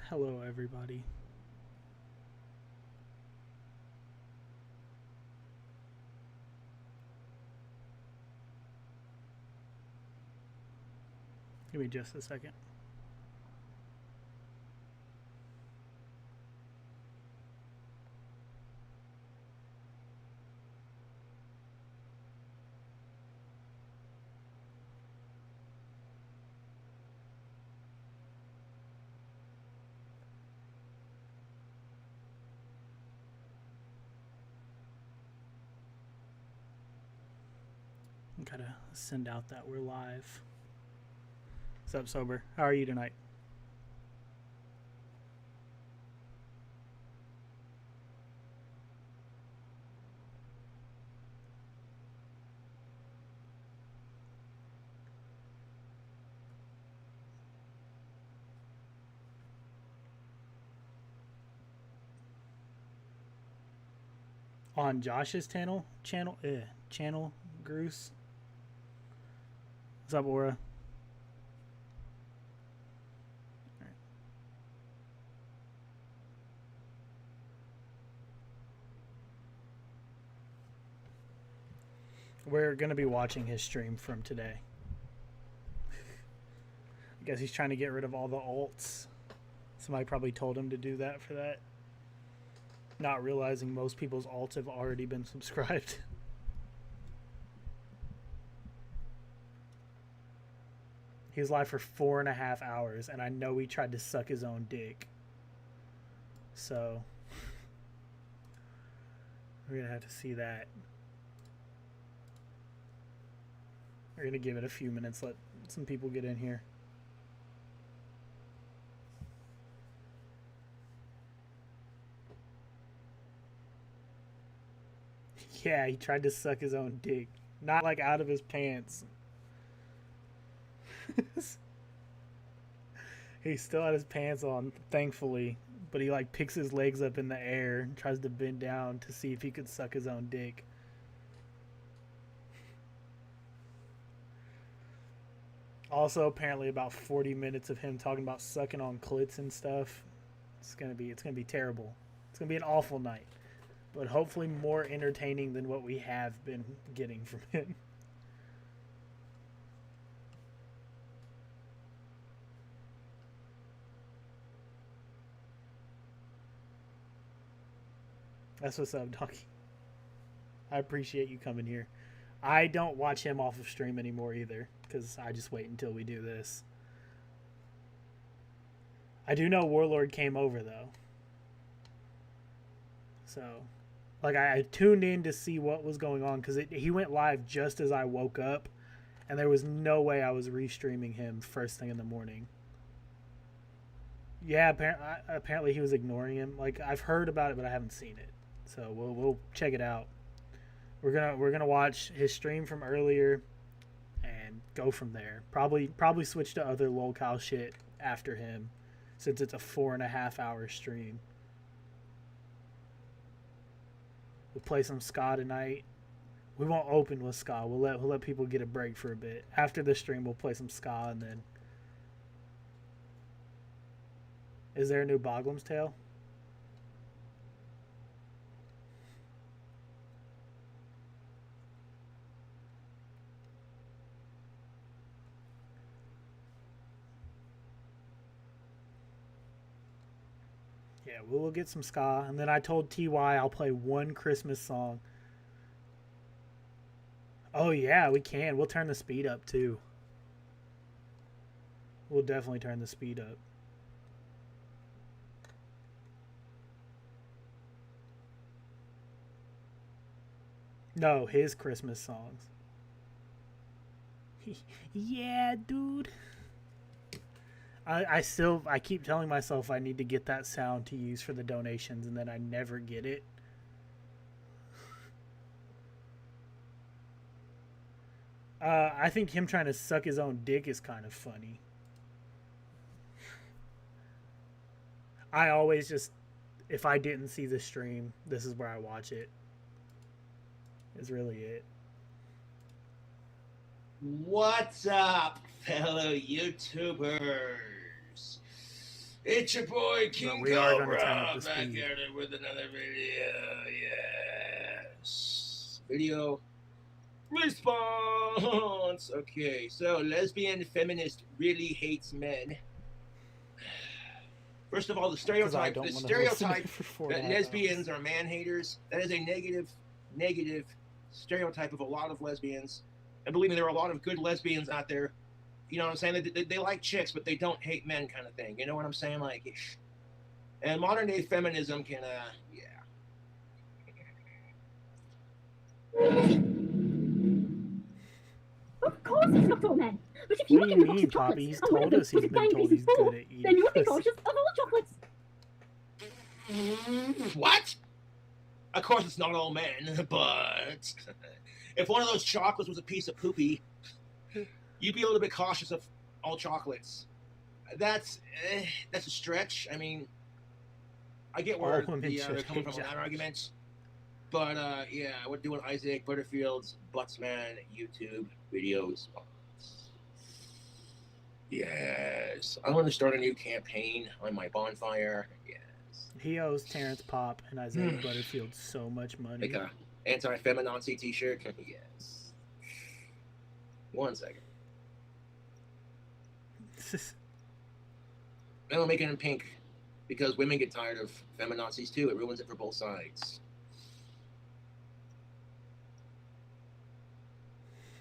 Hello, everybody. Give me just a second. Gotta send out that we're live. What's up, Sober? How are you tonight? On Josh's channel, Groose. What's up, Aura? We're gonna be watching his stream from today. I guess he's trying to get rid of all the alts. Somebody probably told him to do that for that. Not realizing most people's alts have already been subscribed. He was live for 4.5 hours, and I know he tried to suck his own dick. So, we're gonna have to see that. We're gonna give it a few minutes, let some people get in here. Yeah, he tried to suck his own dick. Not like out of his pants. He still had his pants on, thankfully, but he like picks his legs up in the air and tries to bend down to see if he could suck his own dick. Also, apparently, about 40 minutes of him talking about sucking on clits and stuff. It's gonna be terrible. It's gonna be an awful night, but hopefully more entertaining than what we have been getting from him. That's what's up, Donkey. I appreciate you coming here. I don't watch him off of stream anymore either, because I just wait until we do this. I do know Warlord came over though. So, like, I tuned in to see what was going on because he went live just as I woke up, and there was no way I was restreaming him first thing in the morning. Yeah, apparently he was ignoring him. Like, I've heard about it, but I haven't seen it. So we'll check it out. We're gonna watch his stream from earlier and go from there. Probably switch to other lolcow shit after him, since it's a 4.5 hour stream. We'll play some ska tonight. We won't open with ska. We'll let people get a break for a bit. After the stream, we'll play some ska and then. Is there a new Boglem's Tale? Yeah, we'll get some ska, and then I told Ty I'll play one Christmas song. Oh yeah, we can. We'll turn the speed up too. We'll definitely turn the speed up. No, his Christmas songs. Yeah, dude. I keep telling myself I need to get that sound to use for the donations, and then I never get it. I think him trying to suck his own dick is kind of funny. I always just, if I didn't see the stream, this is where I watch it. Is really it. What's up, fellow YouTubers? It's your boy King we are gonna Cobra turn up the back speed. at it with another video. Yes. Video response. Okay, so lesbian feminist really hates men. First of all, the stereotype that lesbians are man-haters, that is a negative stereotype of a lot of lesbians. And believe me, there are a lot of good lesbians out there. You know what I'm saying? They like chicks, but they don't hate men kind of thing. You know what I'm saying? Like, and modern-day feminism can, yeah. Of course he's not all men. But if you what do you mean, Poppy? He's told us he's been told he's good at eating. Then you would be cautious of all chocolates. What? Of course it's not all men, but if one of those chocolates was a piece of poopy, you'd be a little bit cautious of all chocolates. That's a stretch. I mean, I get where they're coming from that argument. But, yeah, we're doing Isaac Butterfield's Buttsman YouTube videos. Yes. I'm going to start a new campaign on my bonfire. Yes. He owes Terrence Pop and Isaiah Butterfield so much money. Like a anti-feminazi t-shirt. Yes. 1 second. And I'll make it in pink because women get tired of feminazis too. It ruins it for both sides.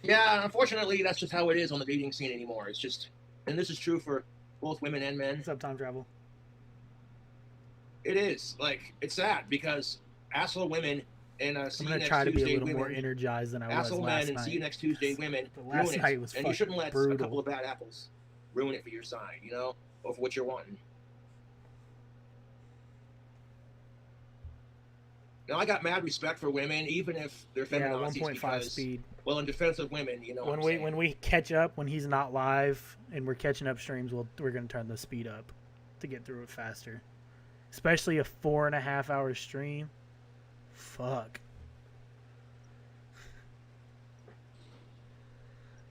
Yeah, unfortunately, that's just how it is on the dating scene anymore. It's just, and this is true for both women and men. What's up, Time Travel? It is. Like, it's sad because asshole women and I'm going to try to be a little more energized than I was last night. Asshole men and see you next Tuesday women last ruin night it. was And you shouldn't let brutal. a couple of bad apples ruin it for your side, you know, or for what you're wanting. Now, I got mad respect for women, even if they're feminazis, 1.5 because, speed. well, in defense of women, you know When we catch up, when he's not live and we're catching up streams, we're going to turn the speed up to get through it faster. Especially a 4.5 hour stream. Fuck.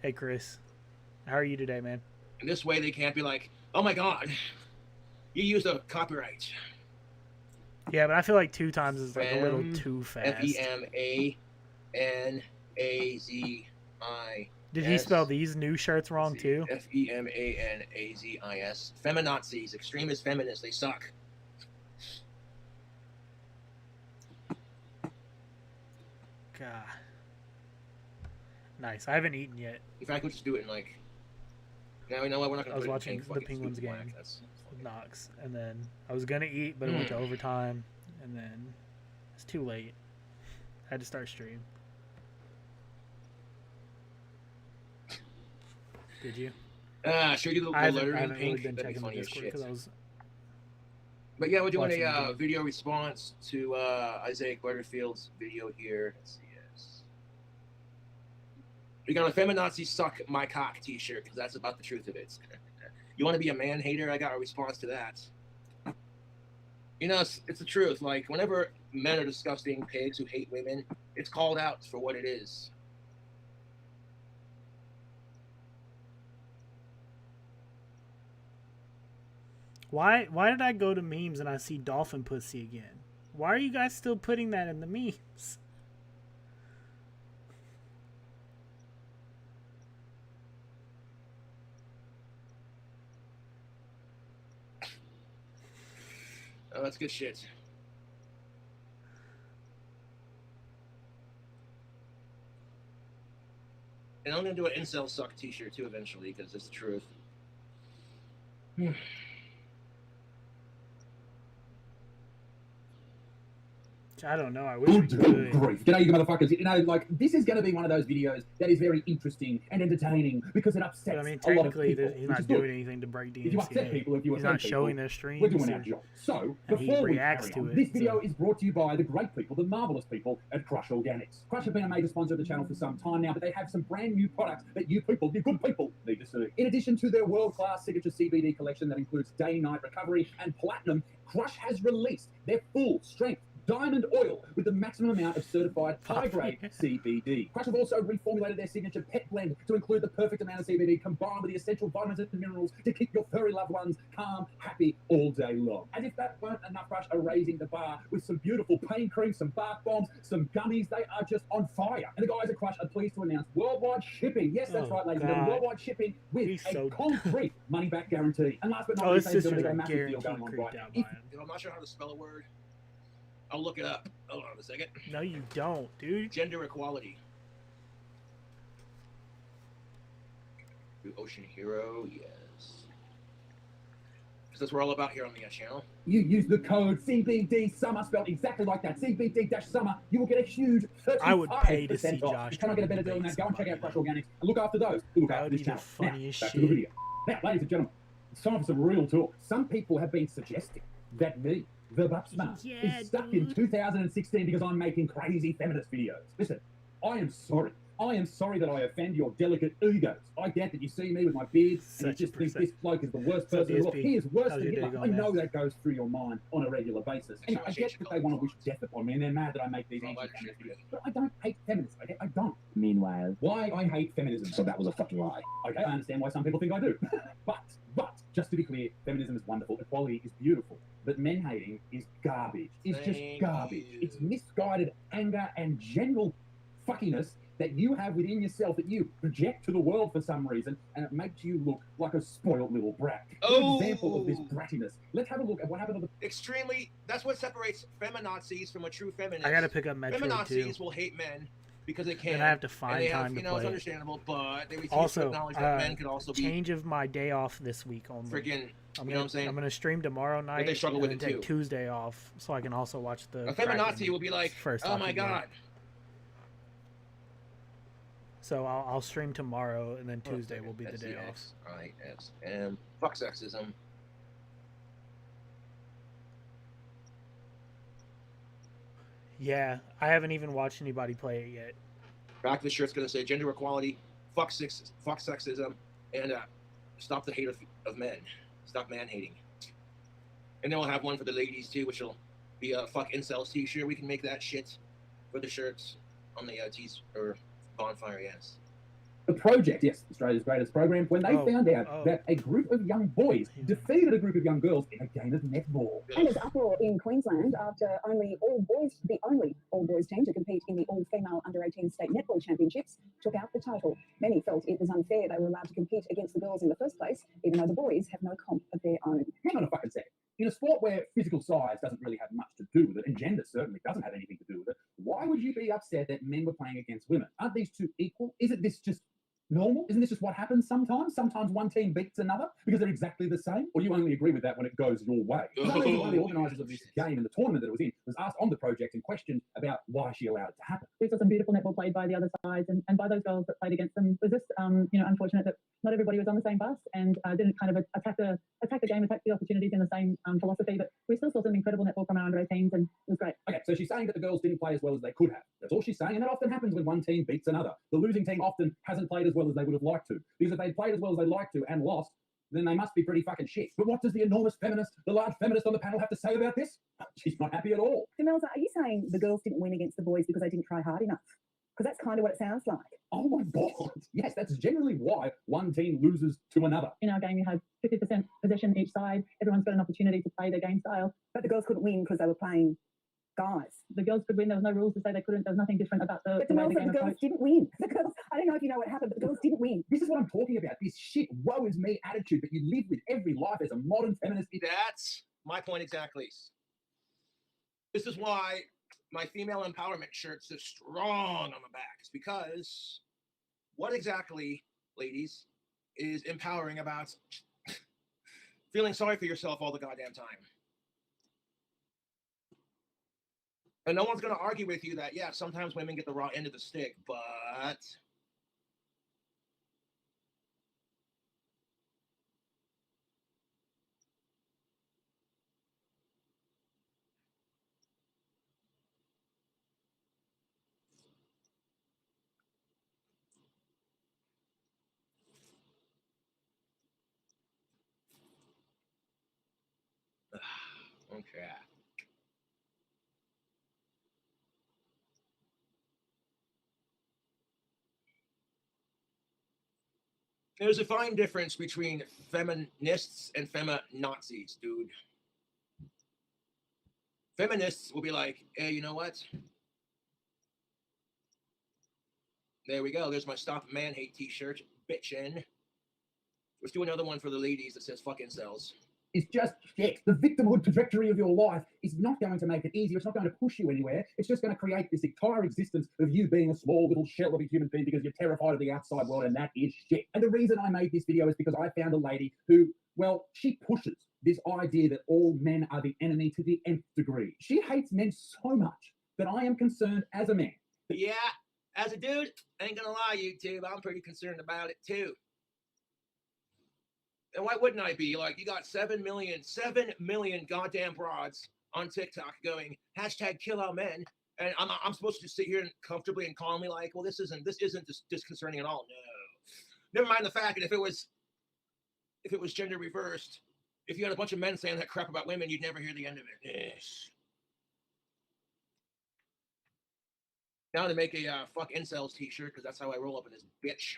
Hey, Chris. How are you today, man? And this way they can't be like, oh my god, you used a copyright. Yeah, but I feel like 2 times is like a little too fast. Femanazis. Did he spell these new shirts wrong too? Femanazis. Feminazis. Extremist feminists. They suck. God. Nice. I haven't eaten yet. In fact, we'll just do it in like. Now you know what? We're not gonna. I was watching the Penguins game with Knox, and then I was gonna eat, but it went to overtime, and then it's too late. I had to start stream. Did you? Should we do the letter in pink? Really That'd be funny as shit. I was But yeah, we're doing a video response to Isaac Butterfield's video here. Let's see this. We got a Feminazi Suck My Cock t-shirt because that's about the truth of it. You want to be a man hater? I got a response to that. You know, it's the truth. Like, whenever men are disgusting pigs who hate women, it's called out for what it is. Why did I go to memes and I see dolphin pussy again? Why are you guys still putting that in the memes? Oh, that's good shit. And I'm going to do an incel suck t-shirt too eventually because it's the truth. I don't know. I wish we could. Grief. G'day, you motherfuckers. You know, like, this is going to be one of those videos that is very interesting and entertaining because it upsets But, I mean, a lot of technically, people. he's not doing anything to break DMCA. If you upset people, if you he's offend not showing people, their streams. we're doing our job. So, and he before we reacts carry on, to it, this video is brought to you by the great people, the marvelous people at Crush Organics. Crush have been a major sponsor of the channel for some time now, but they have some brand new products that you people, you good people, need to see. In addition to their world-class signature CBD collection that includes day-night recovery and platinum, Crush has released their full-strength Diamond Oil with the maximum amount of certified high-grade CBD. Crush have also reformulated their signature pet blend to include the perfect amount of CBD combined with the essential vitamins and minerals to keep your furry loved ones calm, happy all day long. As if that weren't enough, Crush are raising the bar with some beautiful pain cream, some bath bombs, some gummies. They are just on fire. And the guys at Crush are pleased to announce worldwide shipping. Yes, that's right, ladies and gentlemen. Worldwide shipping with He's a so concrete money-back guarantee. And last but not Oh, least, his ladies and sister's gentlemen, like they've got a massive deal guaranteed going on creeped right out now. by him. I'm not sure how to spell a word. I'll look it up. Hold on a second. No, you don't, dude. Gender equality. Ocean Hero, yes. Because that's what we're all about here on the channel. You use the code CBD Summer, spelled exactly like that. CBD-Summer. You will get a huge 35% I would pay to see off. Josh You cannot get a better deal than that. Go and check out Crush Organics and look after those who look That after would this be the channel. funniest Now, back to the shit. video. Now, ladies and gentlemen, it's time for some real talk. Some people have been suggesting that me, the Bucksman, Yeah, is stuck in dude. 2016 because I'm making crazy feminist videos. Listen, I am sorry. I am sorry that I offend your delicate egos. I get that you see me with my beard and Such you a just think percent. this bloke is the worst So person in the world. DSP, He is worse how's than your day Hitler. I going, know man? that goes through your mind on a regular basis. Anyway, I get that they want to wish death upon me and they're mad that I make these anti-feminist videos. But I don't hate feminists, okay? I don't. Meanwhile, Why I hate feminism? so that was a fucking lie. Okay, I understand why some people think I do. but, just to be clear, feminism is wonderful, equality is beautiful. But men hating is garbage. It's just Thank garbage. you. It's misguided anger and general fuckiness that you have within yourself that you project to the world for some reason, and it makes you look like a spoiled little brat. An example of this Oh. brattiness. Let's have a look at what happened to the Extremely. That's what separates feminazis from a true feminist. I gotta pick up Metroid too. Feminazis will hate men because they can. Then I have to and find they have, time to you know, it's play. understandable, but they refuse Also, to acknowledge that men can also be Change of my day off this week only. friggin'. I'm you know gonna, what I'm saying? I'm gonna stream tomorrow night. they struggle and with then it take too. Tuesday off, so I can also watch the. A feminazi Kraken will be like, first oh my hockey game. god. So I'll stream tomorrow, and then Tuesday will be the day off. S-E-X-I-S-M. Fuck sexism. Yeah, I haven't even watched anybody play it yet. Back to the shirt's gonna say gender equality, fuck sexism, and stop the hate of men. Stop man hating. And then we'll have one for the ladies too, which will be a fuck incels t-shirt. We can make that shit for the shirts on the tees or bonfire, yes. project, yes, Australia's greatest program, when they found out that a group of young boys defeated a group of young girls in a game of netball. And there's uproar in Queensland after the only all-boys team to compete in the all-female under-18 state netball championships took out the title. Many felt it was unfair they were allowed to compete against the girls in the first place, even though the boys have no comp of their own. Hang on a fucking second. In a sport where physical size doesn't really have much to do with it, and gender certainly doesn't have anything to do with it, why would you be upset that men were playing against women? Aren't these two equal? Isn't this just normal? Isn't this just what happens sometimes? Sometimes one team beats another because they're exactly the same? Or you only agree with that when it goes your way? One of the organisers of this game and the tournament that it was in was asked on the project and questioned about why she allowed it to happen. We saw some beautiful netball played by the other sides and by those girls that played against them. It was just, unfortunate that not everybody was on the same bus and didn't kind of attack the game, attack the opportunities in the same philosophy. But we still saw some incredible netball from our under-18s and it was great. Okay, so she's saying that the girls didn't play as well as they could have. That's all she's saying, and that often happens when one team beats another. The losing team often hasn't played as well as they would have liked to, because if they'd played as well as they liked to and lost, then they must be pretty fucking shit. But what does the enormous feminist, the large feminist on the panel have to say about this? She's not happy at all. Demelza, are you saying the girls didn't win against the boys because they didn't try hard enough? Because that's kind of what it sounds like. Oh my God. Yes, that's generally why one team loses to another. In our game, you had 50% possession each side. Everyone's got an opportunity to play their game style. But the girls couldn't win because they were playing guys. The girls could win. There was no rules to say they couldn't. There was nothing different about the way the Demelza, game the girls approached. didn't win. The girls, I don't know if you know what happened, but the girls didn't win. This is what I'm talking about. This shit woe is me attitude that you live with every life as a modern feminist. That's my point exactly. This is why my female empowerment shirt's so strong on the back. It's because what exactly, ladies, is empowering about feeling sorry for yourself all the goddamn time? And no one's going to argue with you that, yeah, sometimes women get the raw end of the stick, but okay. There's a fine difference between feminists and feminazis, dude. Feminists will be like, hey, you know what? There we go. There's my Stop Man Hate t-shirt. Bitchin'. Let's do another one for the ladies that says fuck incels. It's just shit. The victimhood trajectory of your life is not going to make it easier. It's not going to push you anywhere. It's just going to create this entire existence of you being a small little shell of a human being because you're terrified of the outside world, and that is shit. And the reason I made this video is because I found a lady who, well, she pushes this idea that all men are the enemy to the nth degree. She hates men so much that I am concerned as a man. Yeah, as a dude, I ain't gonna lie, YouTube, I'm pretty concerned about it too. And why wouldn't I be? Like, you got 7 million goddamn broads on TikTok going #kill all men, and I'm supposed to just sit here and comfortably and calmly like, well, this isn't disconcerting at all. No, never mind the fact that if it was gender reversed, if you had a bunch of men saying that crap about women, you'd never hear the end of it. Yes. Now to make a fuck incels t-shirt, because that's how I roll up in this bitch.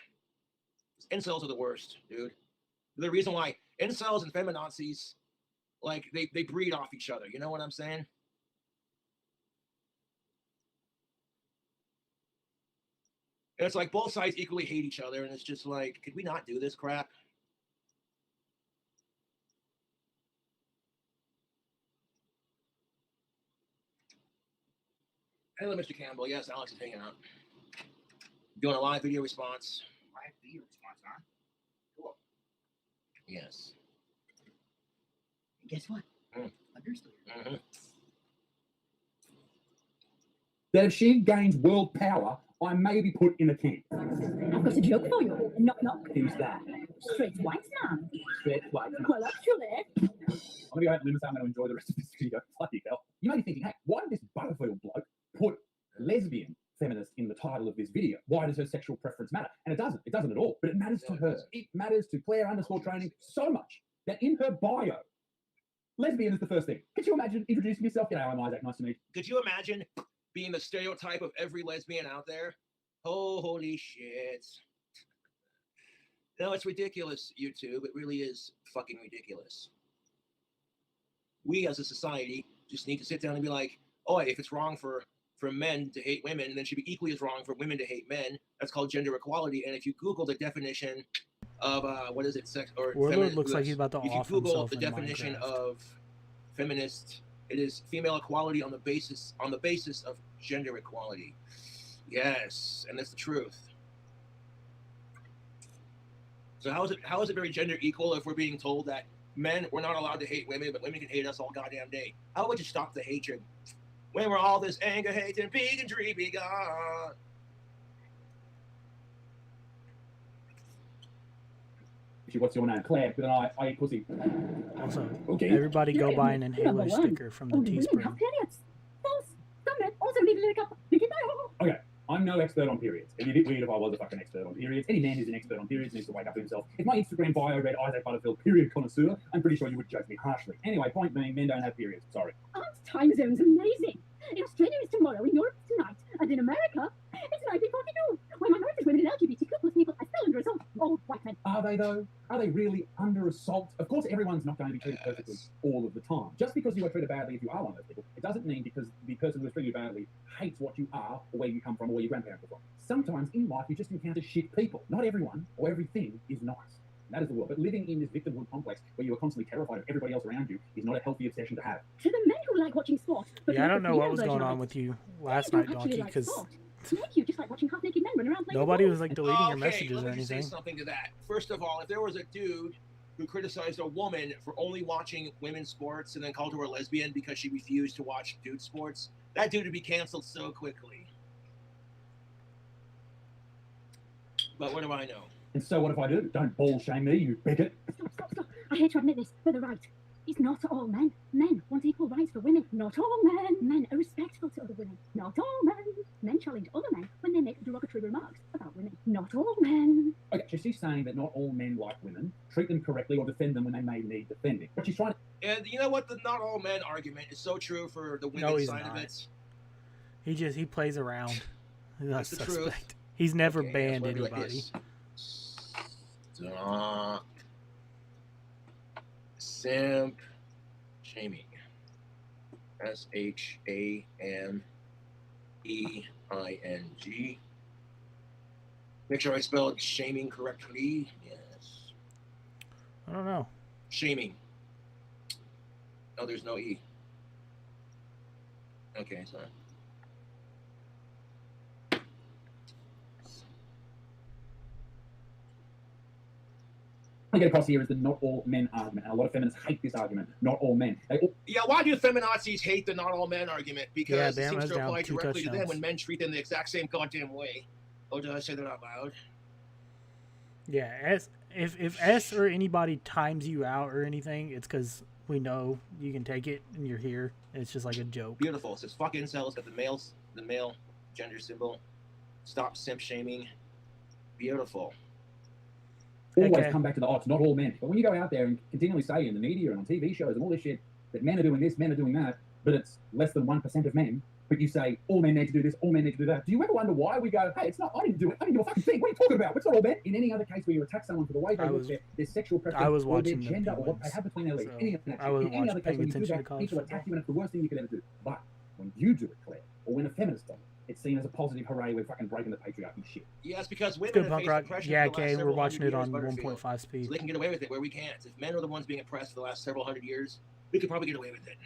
Incels are the worst, dude. The reason why incels and feminazis, like, they breed off each other. You know what I'm saying? And it's like both sides equally hate each other, and it's just like, could we not do this crap? Hello, Mr. Campbell. Yes, Alex is hanging out. Doing a live video response. Live video response, huh? Cool. Yes. And guess what? Mm. I'm still here. Mm-hmm. That if she gains world power, I may be put in a camp. I've got a joke for you. Knock, knock. Who's that? Straight white man. Straight white man. Well, actually, I'm going to go out and live, so I'm going to enjoy the rest of this video. Bloody hell. You may be thinking, hey, why did this Butterfield bloke put lesbian feminist in the title of this video? Why does her sexual preference matter? And it doesn't. It doesn't at all. But it matters to her. It matters to Claire_training so much that in her bio, lesbian is the first thing. Could you imagine introducing yourself? G'day, I'm Isaac. Nice to meet you. Could you imagine being the stereotype of every lesbian out there? Oh, holy shit. No, it's ridiculous, YouTube. It really is fucking ridiculous. We as a society just need to sit down and be like, oh, if it's wrong for men to hate women, then it should be equally as wrong for women to hate men. That's called gender equality. And if you Google the definition of what is it, sex or Warlord looks like he's about to if you off Google himself the in definition Minecraft. of feminist, it is female equality on the basis of gender equality. Yes, and that's the truth. So how is it very gender equal if we're being told that we're not allowed to hate women, but women can hate us all goddamn day? How would you stop the hatred? When we're all this anger, hate, and bigotry be gone. What's your name? Claire with an I eat pussy. Also, Okay. everybody go Yeah, buy an number inhaler one. sticker from the Only women Teespring. have periods. False. Some men also need to lick up. Lick it out. I'm no expert on periods. It'd be a bit weird if I was a fucking expert on periods. Any man who's an expert on periods needs to wake up to himself. If my Instagram bio read Isaac Butterfield, period connoisseur, I'm pretty sure you would judge me harshly. Anyway, point being, men don't have periods. Sorry. Aren't time zones amazing? In Australia, it's tomorrow. In Europe, it's tonight. And in America, it's 1942. When minorities, women, and LGBTQ plus people are still under assault. All white men. Are they, though? Are they really under assault? Of course, everyone's not going to be treated perfectly all of the time. Just because you are treated badly if you are one of those people, it doesn't mean because the person who is treating you badly hates what you are or where you come from or where your grandparents are from. Sometimes in life, you just encounter shit people. Not everyone or everything is nice. That is the world. But living in this victimhood complex where you are constantly terrified of everybody else around you is not a healthy obsession to have. To the men who like watching sport. But Yeah, I not don't the know what female was version going of on it. with you They last don't night, actually Donkey, like because sport. Make you just like watching half-naked men run around playing nobody football. was like deleting your Okay, messages let or me just say anything. something to that. First of all, if there was a dude who criticized a woman for only watching women's sports and then called her a lesbian because she refused to watch dude sports, that dude would be canceled so quickly. But what do I know? And so what if I do? Don't ball shame me, you bigot. Stop. I hate to admit this, but the right is not all men. Men want equal rights for women. Not all men. Men are respectful to other women. Not all men. Men challenge other men when they make derogatory remarks about women. Not all men. Okay, so she's saying that not all men like women, treat them correctly or defend them when they may need defending. But she's trying to... And you know what? The not all men argument is so true for the women's he's side not. of it. He plays around. He's not That's the truth. suspect. He's never Okay, banned that's why I do like anybody. this. Stop. Simp shaming. SHAMEING. Make sure I spelled shaming correctly. Yes. I don't know. Shaming. No, there's no E. Okay, sorry. I get across here is the not all men argument, and a lot of feminists hate this argument. Not all men. They all, Yeah, why do feminazis hate the not all men argument? Because Yeah, it seems Bama's to down apply 2 directly to them touchdowns. when men treat them the exact same goddamn way. Oh, did I say that out loud? Yeah, if S or anybody times you out or anything, it's because we know you can take it and you're here. It's just like a joke. Beautiful. It says fuck incels, got the male gender symbol. Stop simp shaming. Beautiful. always Okay. come back to the, oh, it's not all men. But when you go out there and continually say in the media and on TV shows and all this shit that men are doing this, men are doing that, but it's less than 1% of men, but you say all men need to do this, all men need to do that. Do you ever wonder why we go, hey, it's not, I didn't do it, I didn't do a fucking thing. What are you talking about? It's not all men. In any other case where you attack someone for the way they I look, was- their sexual preference, I was or their watching the gender, or what they Penguins, have between their legs, so any of that I shit. wasn't In any other paying case when you do attention to that, college people attack football. you and it's the worst thing you could ever do. But when you do it, Claire, or when a feminist does it, it's seen as a positive hooray, we're fucking breaking the patriarchy shit. Yes, because women Good have punk faced rock. oppression Yeah, for the last okay, we're several watching hundred it on years, Butterfield. 1.5 speed. So they can get away with it where we can't. If men are the ones being oppressed for the last several hundred years, we could probably get away with it.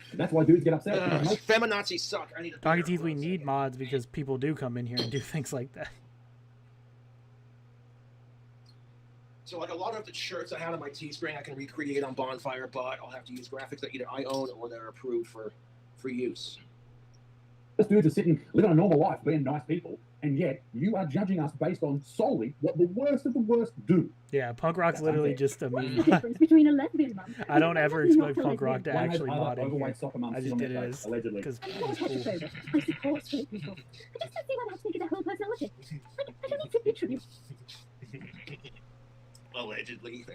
And that's why dudes get upset. because most Feminazis suck. I need a Donkey beer. Teeth, we Hold on a need second. mods because people do come in here and do things like that. So like a lot of the shirts I had on my Teespring I can recreate on Bonfire, but I'll have to use graphics that either I own or that are approved for free use. dudes are sitting, living a normal life, being nice people, and yet you are judging us based on solely what the worst of the worst do. Yeah, punk rock's That's literally unfair. just a What's the meme. difference between a lesbian mum? I don't ever and not expect a punk rock to lesbian? One has actually other mod in overweight here. soccer mums I sit just on did their it face, as allegedly. because I'm it not was a cool. homophobe. I support straight people. I just don't see why they have to make it their whole personality. I don't need to picture you. Allegedly.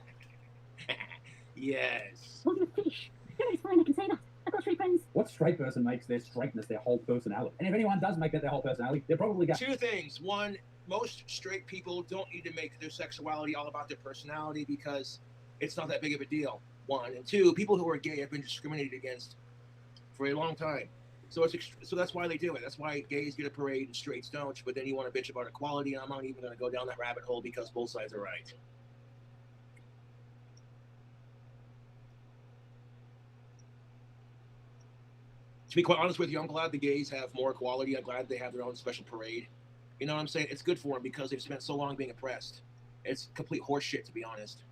Yes. Well, you're a fish. No, it's fine, I can say that. I've got 3 friends. What straight person makes their straightness their whole personality? And if anyone does make that their whole personality, they're probably gay. Two things. One, most straight people don't need to make their sexuality all about their personality because it's not that big of a deal. One. And two, people who are gay have been discriminated against for a long time. So so that's why they do it. That's why gays get a parade and straights don't. But then you want to bitch about equality, and I'm not even going to go down that rabbit hole because both sides are right. To be quite honest with you, I'm glad the gays have more equality. I'm glad they have their own special parade. You know what I'm saying? It's good for them because they've spent so long being oppressed. It's complete horseshit, to be honest.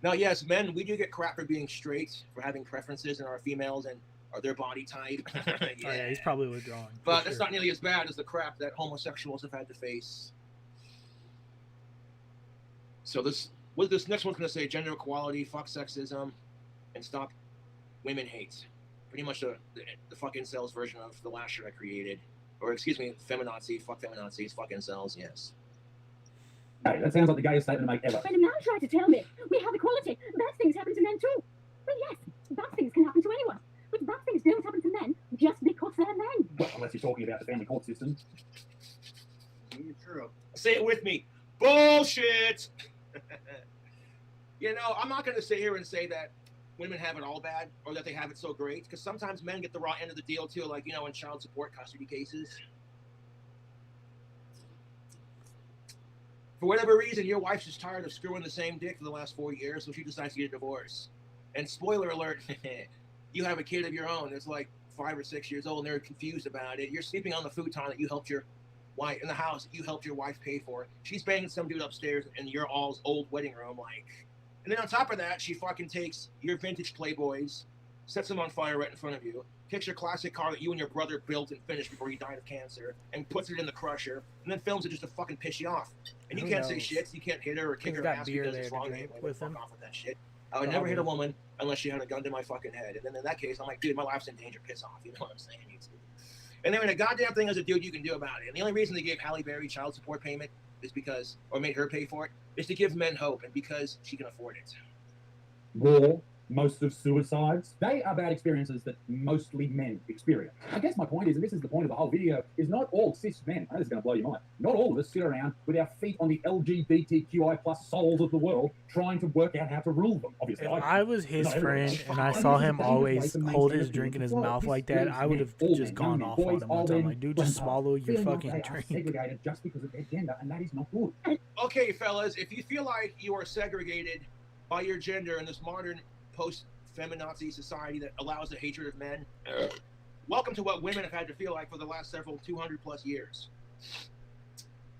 Now, yes, men, we do get crap for being straight, for having preferences in our females and their body type. Oh yeah, he's probably withdrawing. for But it's sure. not nearly as bad as the crap that homosexuals have had to face. So this next one's going to say gender equality, fuck sexism, and stop women hate. Pretty much the fuck incels version of the last shirt I created. Or excuse me, feminazi, fuck feminazis, fuck incels, yes. Hey, that sounds like the gayest statement to make ever. When a man tried to tell me we have equality, bad things happen to men too. Well, yes, bad things can happen to anyone. But bad things don't happen to men just because they're men. Well, unless you're talking about the family court system. True. Say it with me. Bullshit! You know, I'm not going to sit here and say that women have it all bad or that they have it so great, because sometimes men get the raw end of the deal too, like, you know, in child support custody cases. For whatever reason, your wife's just tired of screwing the same dick for the last 4 years, so she decides to get a divorce. And spoiler alert, you have a kid of your own that's like 5 or 6 years old, and they're confused about it. You're sleeping on the futon that you helped your wife in the house that you helped your wife pay for. She's banging some dude upstairs in your all's old wedding room, like. And then on top of that, she fucking takes your vintage Playboys, sets them on fire right in front of you, takes your classic car that you and your brother built and finished before he died of cancer, and puts it in the crusher, and then films it just to fucking piss you off. And you Who can't say knows? shit, you can't hit her or kick Who's her got ass beer because there it's to wrong drink anyway. with Fuck him? off with that shit. I would never hit a woman unless she had a gun to my fucking head. And then in that case, I'm like, dude, my life's in danger, piss off. You know what I'm saying? And then the goddamn thing as a dude you can do about it. And the only reason they gave Halle Berry child support payment is because, or made her pay for it, is to give men hope and because she can afford it. War, most of suicides, they are bad experiences that mostly men experience. I guess my point is, and this is the point of the whole video, is not all cis men, I know this is going to blow your mind, not all of us sit around with our feet on the LGBTQI plus souls of the world trying to work out how to rule them. Obviously, If I was his friend and I saw him always hold his drink in his mouth like that, I would have just gone off on him one time. Like, dude, just swallow your fucking drink. Segregated just because of their gender, and that is not good. Okay, fellas, if you feel like you are segregated by your gender in this modern post-feminazi society that allows the hatred of men, welcome to what women have had to feel like for the last several 200 plus years.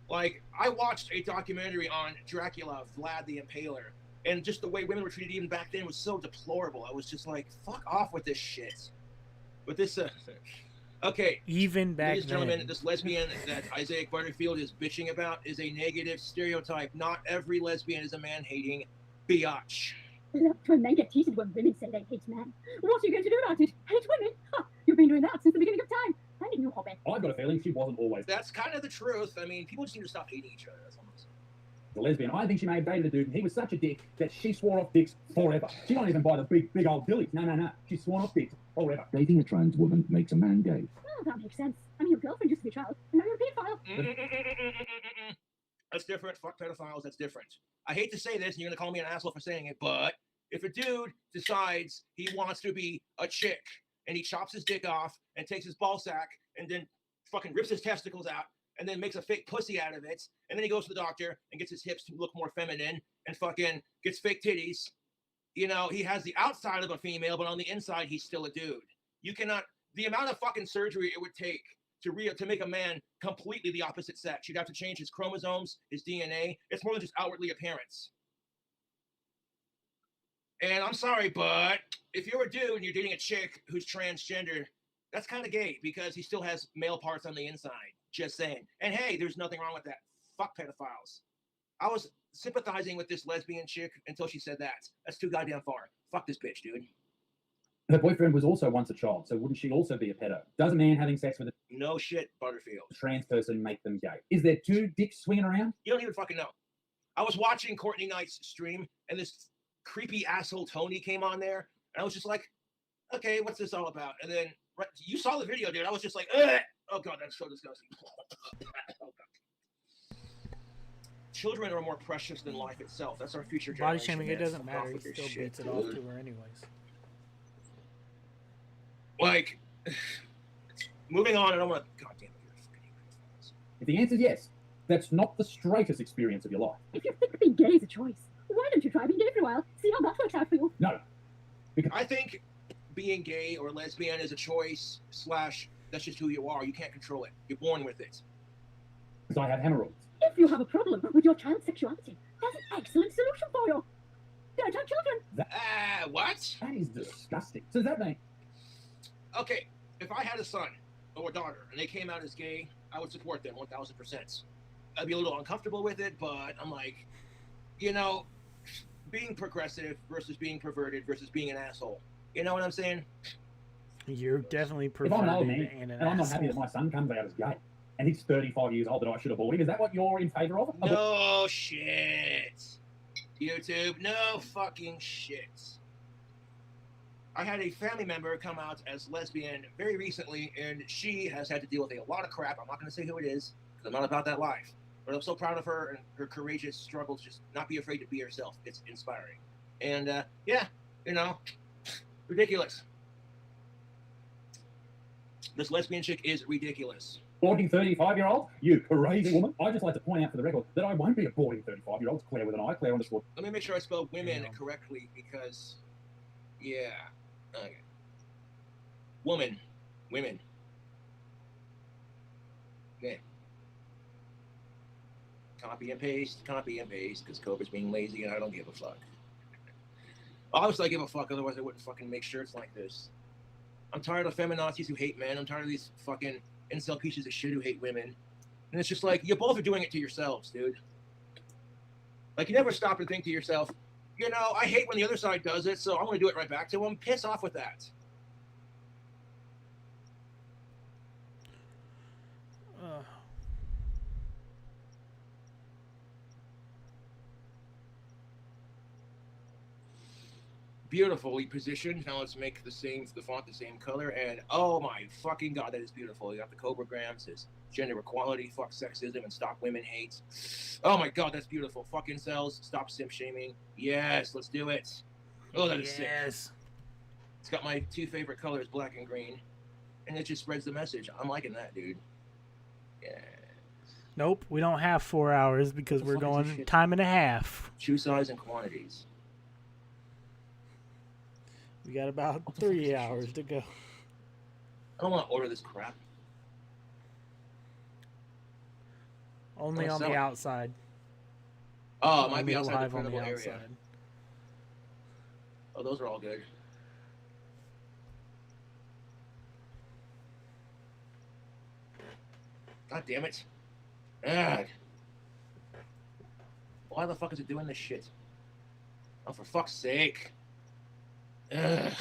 Like, I watched a documentary on Dracula, Vlad the Impaler, and just the way women were treated even back then was so deplorable. I was just like, fuck off with this shit. With this, okay. Even back Ladies and gentlemen, then. this lesbian that Isaiah Butterfield is bitching about is a negative stereotype. Not every lesbian is a man-hating biatch. That's when men get teased when women say they hate men. What are you going to do about it? Hate women? Ha! You've been doing that since the beginning of time. Find a new hobby. I've got a feeling she wasn't always That's kind of the truth. I mean, people just need to stop hating each other. That's all I'm saying. a lesbian. I think she may have dated a dude, and he was such a dick that she swore off dicks forever. She don't even buy the big old dillies. No. She swore off dicks forever. Dating a trans woman makes a man gay. Well, that makes sense. I mean, your girlfriend used to be a child, and now you're a pedophile. That's different. Fuck pedophiles. That's different. I hate to say this, and you're going to call me an asshole for saying it, but if a dude decides he wants to be a chick and he chops his dick off and takes his ball sack and then fucking rips his testicles out and then makes a fake pussy out of it, and then he goes to the doctor and gets his hips to look more feminine and fucking gets fake titties, you know, he has the outside of a female, but on the inside, he's still a dude. You cannot, the amount of fucking surgery it would take to make a man completely the opposite sex. You'd have to change his chromosomes, his DNA. It's more than just outwardly appearance. And I'm sorry, but if you're a dude and you're dating a chick who's transgender, that's kind of gay because he still has male parts on the inside. Just saying. And hey, there's nothing wrong with that. Fuck pedophiles. I was sympathizing with this lesbian chick until she said that. That's too goddamn far. Fuck this bitch, dude. Her boyfriend was also once a child, so wouldn't she also be a pedo? Does a man having sex with a No shit, Butterfield. trans person make them gay? Is there two dicks swinging around? You don't even fucking know. I was watching Courtney Knight's stream, and this creepy asshole Tony came on there, and I was just like, okay, what's this all about? And then you saw the video, dude. I was just like, ugh! Oh god, that's so disgusting. Oh, god. Children are more precious than life itself. That's our future Body generation. shaming, it man. doesn't Fuck matter. off He with this still shit, beats it off dude. to her anyways. Like, moving on, I don't want to. God damn it, you're a fucking idiot. If the answer is yes, that's not the straightest experience of your life. If you think being gay is a choice, why don't you try being gay for a while? See how that works out for you. No. I think being gay or lesbian is a choice / that's just who you are. You can't control it. You're born with it. Because I have hemorrhoids. If you have a problem with your child's sexuality, there's an excellent solution for you. Don't have children. What? That is disgusting. So does that mean Okay, if I had a son or a daughter and they came out as gay, I would support them 1000%. I'd be a little uncomfortable with it, but I'm like, you know, being progressive versus being perverted versus being an asshole. You know what I'm saying? You're definitely if I'm an old perverted man and an and I'm not happy that asshole. my son comes out as gay and he's 35 years old that I should abort him, is that what you're in favour of? No shit. YouTube, no fucking shit. I had a family member come out as lesbian very recently, and she has had to deal with a lot of crap. I'm not going to say who it is, because I'm not about that life. But I'm so proud of her and her courageous struggle to just not be afraid to be herself. It's inspiring. And, yeah, you know, ridiculous. This lesbian chick is ridiculous. Aborting 35-year-old? You crazy woman. I'd just like to point out for the record that I won't be aborting 35-year-olds. Claire with an I, Claire underscore. Let me make sure I spell women Yeah. correctly because, yeah. Okay. Woman. Women. Yeah. Copy and paste, because Cobra's being lazy and I don't give a fuck. Obviously I give a fuck, otherwise I wouldn't fucking make shirts like this. I'm tired of feminazis who hate men. I'm tired of these fucking incel pieces of shit who hate women. And it's just like, you both are doing it to yourselves, dude. Like, you never stop and think to yourself, you know, I hate when the other side does it, so I'm going to do it right back to them. Piss off with that. beautifully positioned. Now let's make the font the same color. And oh my fucking god, that is beautiful. You got the Cobra Gram, says gender equality, fuck sexism, and stop women hate. Oh my god, that's beautiful. Fuck incels, stop simp shaming. Yes, let's do it. Oh, that is sick. Yes. It's got my two favorite colors, black and green. And it just spreads the message. I'm liking that, dude. Yeah. Nope, we don't have 4 hours because The we're fuck is this going shit? time and a half. Shoe size and quantities. We got about What the fuck is 3 this hours shit? to go. I don't want to order this crap. Only Wanna on sell the it. outside. Oh, it might Only be outside live the on the printable area. outside. Oh, those are all good. God damn it. Ugh. Why the fuck is it doing this shit? Oh, for fuck's sake. Ugh.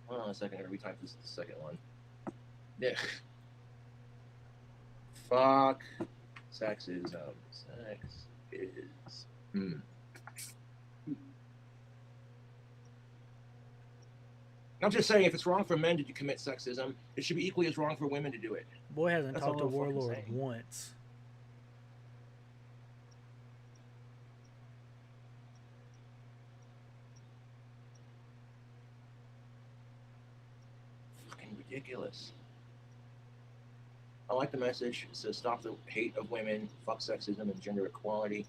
Hold on a second. I gotta retype this the second one. Ugh. Fuck. Sexism. Sex is. I'm just saying, if it's wrong for men to commit sexism, it should be equally as wrong for women to do it. Boy hasn't That's talked to all I'm fucking Warlord saying. once. Fucking ridiculous. I like the message. It says stop the hate of women, fuck sexism and gender equality.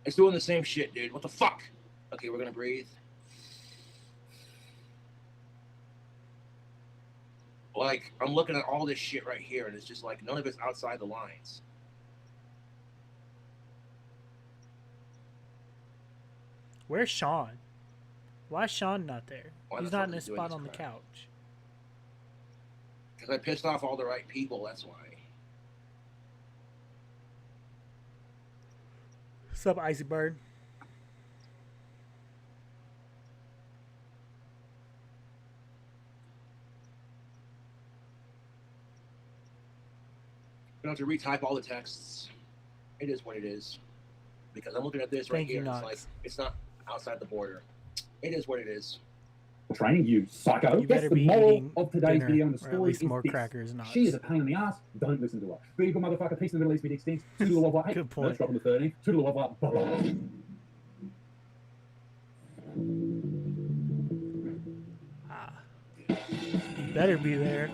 It's doing the same shit, dude. What the fuck? Okay, we're gonna breathe. Like, I'm looking at all this shit right here, and it's just like none of it's outside the lines. Where's Sean? Why is Sean not there? Why the He's fuck not in is his he doing spot this on the crap? couch. Because I pissed off all the right people, that's why. What's up, Icy Bird? I have to retype all the texts. It is what it is. Because I'm looking at this right Thank you, here, and it's like, Knox. it's not outside the border. It is what it is. Training you, psycho. You Yes, better the be moral eating of today's dinner, video and the or at story least is more this. crackers, Knox. She is a pain in the ass. Don't listen to her. Be a good motherfucker. Peace in the Middle East. Be extinct. Toodle love like. Hey, Good point. Let's drop on the 13th. Toodle love like. Blah, blah, blah. Ah. You better be there.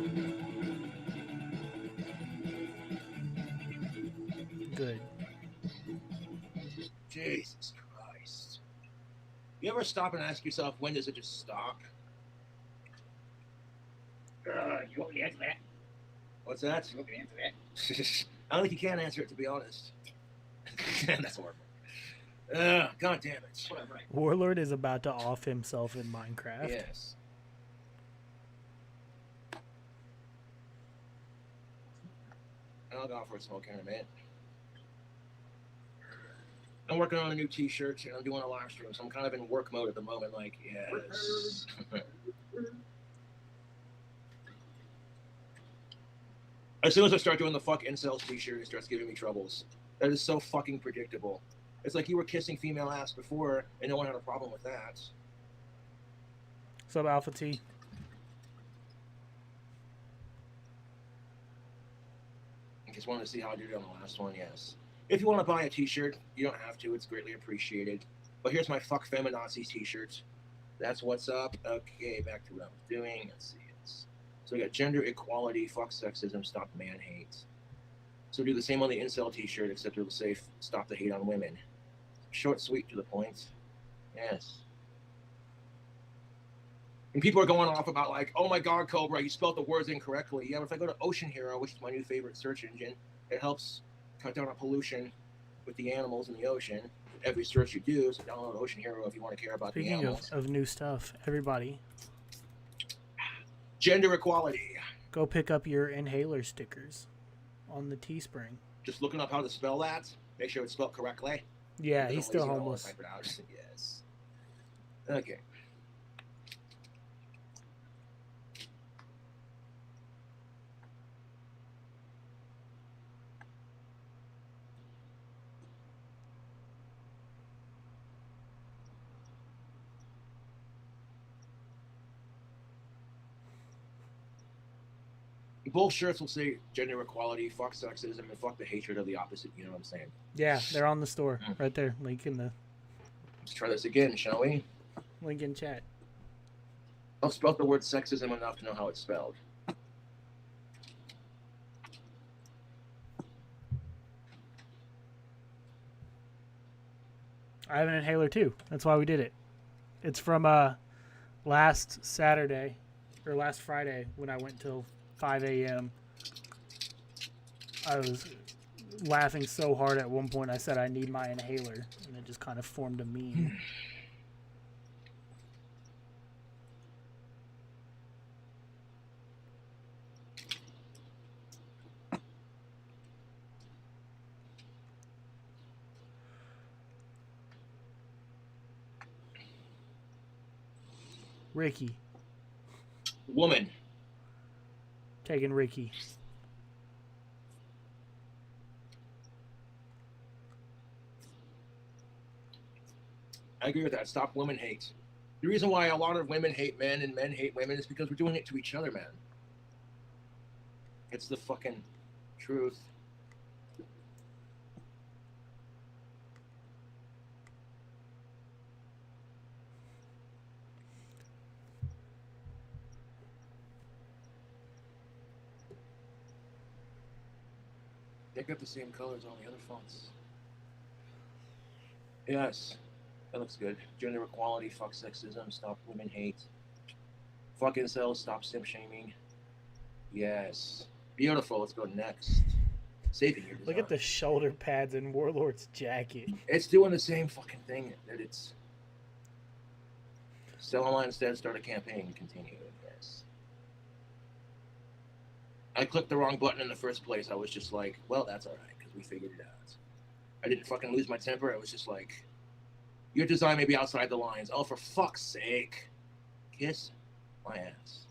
Good. Jesus Christ. You ever stop and ask yourself, when does it just stop? You want me to answer that? What's that? You want me to answer that? I don't think you can answer it, to be honest. That's horrible. God damn it. Whatever, right? Warlord is about to off himself in Minecraft. Yes. I'll go for a smoke in a minute. I'm working on a new t-shirt and I'm doing a live stream, so I'm kind of in work mode at the moment, like, yes. As soon as I start doing the fuck incels t-shirt, it starts giving me troubles. That is so fucking predictable. It's like you were kissing female ass before and no one had a problem with that. What's up, Alpha T? I just wanted to see how I did on the last one, yes. If you want to buy a t-shirt, you don't have to. It's greatly appreciated. But here's my fuck feminazis t-shirt. That's what's up. Okay, back to what I was doing. Let's see. So we got gender equality, fuck sexism, stop man hate. So do the same on the incel t-shirt, except it'll say stop the hate on women. Short, sweet, to the point. Yes. And people are going off about like, oh my god, Cobra, you spelled the words incorrectly. Yeah, but if I go to Ocean Hero, which is my new favorite search engine, it helps cut down on pollution with the animals in the ocean. Every search you do, so download Ocean Hero if you want to care about the Speaking animals. of new stuff, everybody, Gender equality. go pick up your inhaler stickers on the Teespring. Just looking up how to spell that. Make sure it's spelled correctly. Yeah, Because he's I'm still lazy, I don't wanna homeless. type it out. Yes. Okay. Both shirts will say gender equality, fuck sexism, and fuck the hatred of the opposite. You know what I'm saying? Yeah, they're on the store right there. Link in the Let's try this again, shall we? link in chat. I've spelled the word sexism enough to know how it's spelled. I have an inhaler too. That's why we did it. It's from last Saturday or last Friday when I went till 5 a.m. I was laughing so hard at one point I said I need my inhaler, and it just kind of formed a meme. Ricky. Woman. Taking Ricky. I agree with that. Stop women hate. The reason why a lot of women hate men and men hate women is because we're doing it to each other, man. It's the fucking truth. They got the same colors on the other fonts. Yes. That looks good. Gender equality, fuck sexism, stop women hate. Fuck incels, stop simp shaming. Yes. Beautiful. Let's go next. Saving your design. Look at the shoulder pads in Warlord's jacket. It's doing the same fucking thing that it's. Sell online instead, start a campaign, continue. Yes. I clicked the wrong button in the first place. I was just like, well, that's alright, because we figured it out. I didn't fucking lose my temper. I was just like, your design may be outside the lines. Oh, for fuck's sake. Kiss my ass.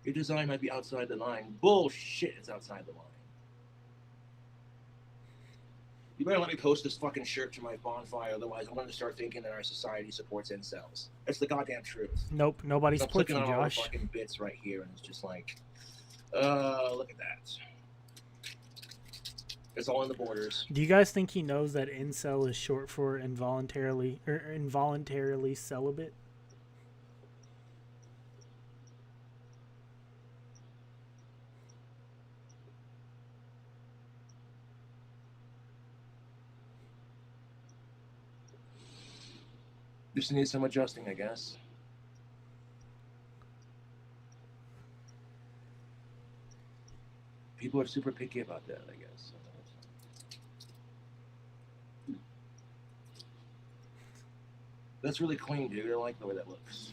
Your design might be outside the line. Bullshit, it's outside the line. You better let me post this fucking shirt to my bonfire, otherwise I'm going to start thinking that our society supports incels. That's the goddamn truth. Nope, nobody I'm supports clicking you, on all the Josh. fucking bits right here, and it's just like, look at that. It's all in the borders. Do you guys think he knows that incel is short for involuntarily celibate? Just needs some adjusting, I guess. People are super picky about that, I guess. That's really clean, dude. I like the way that looks.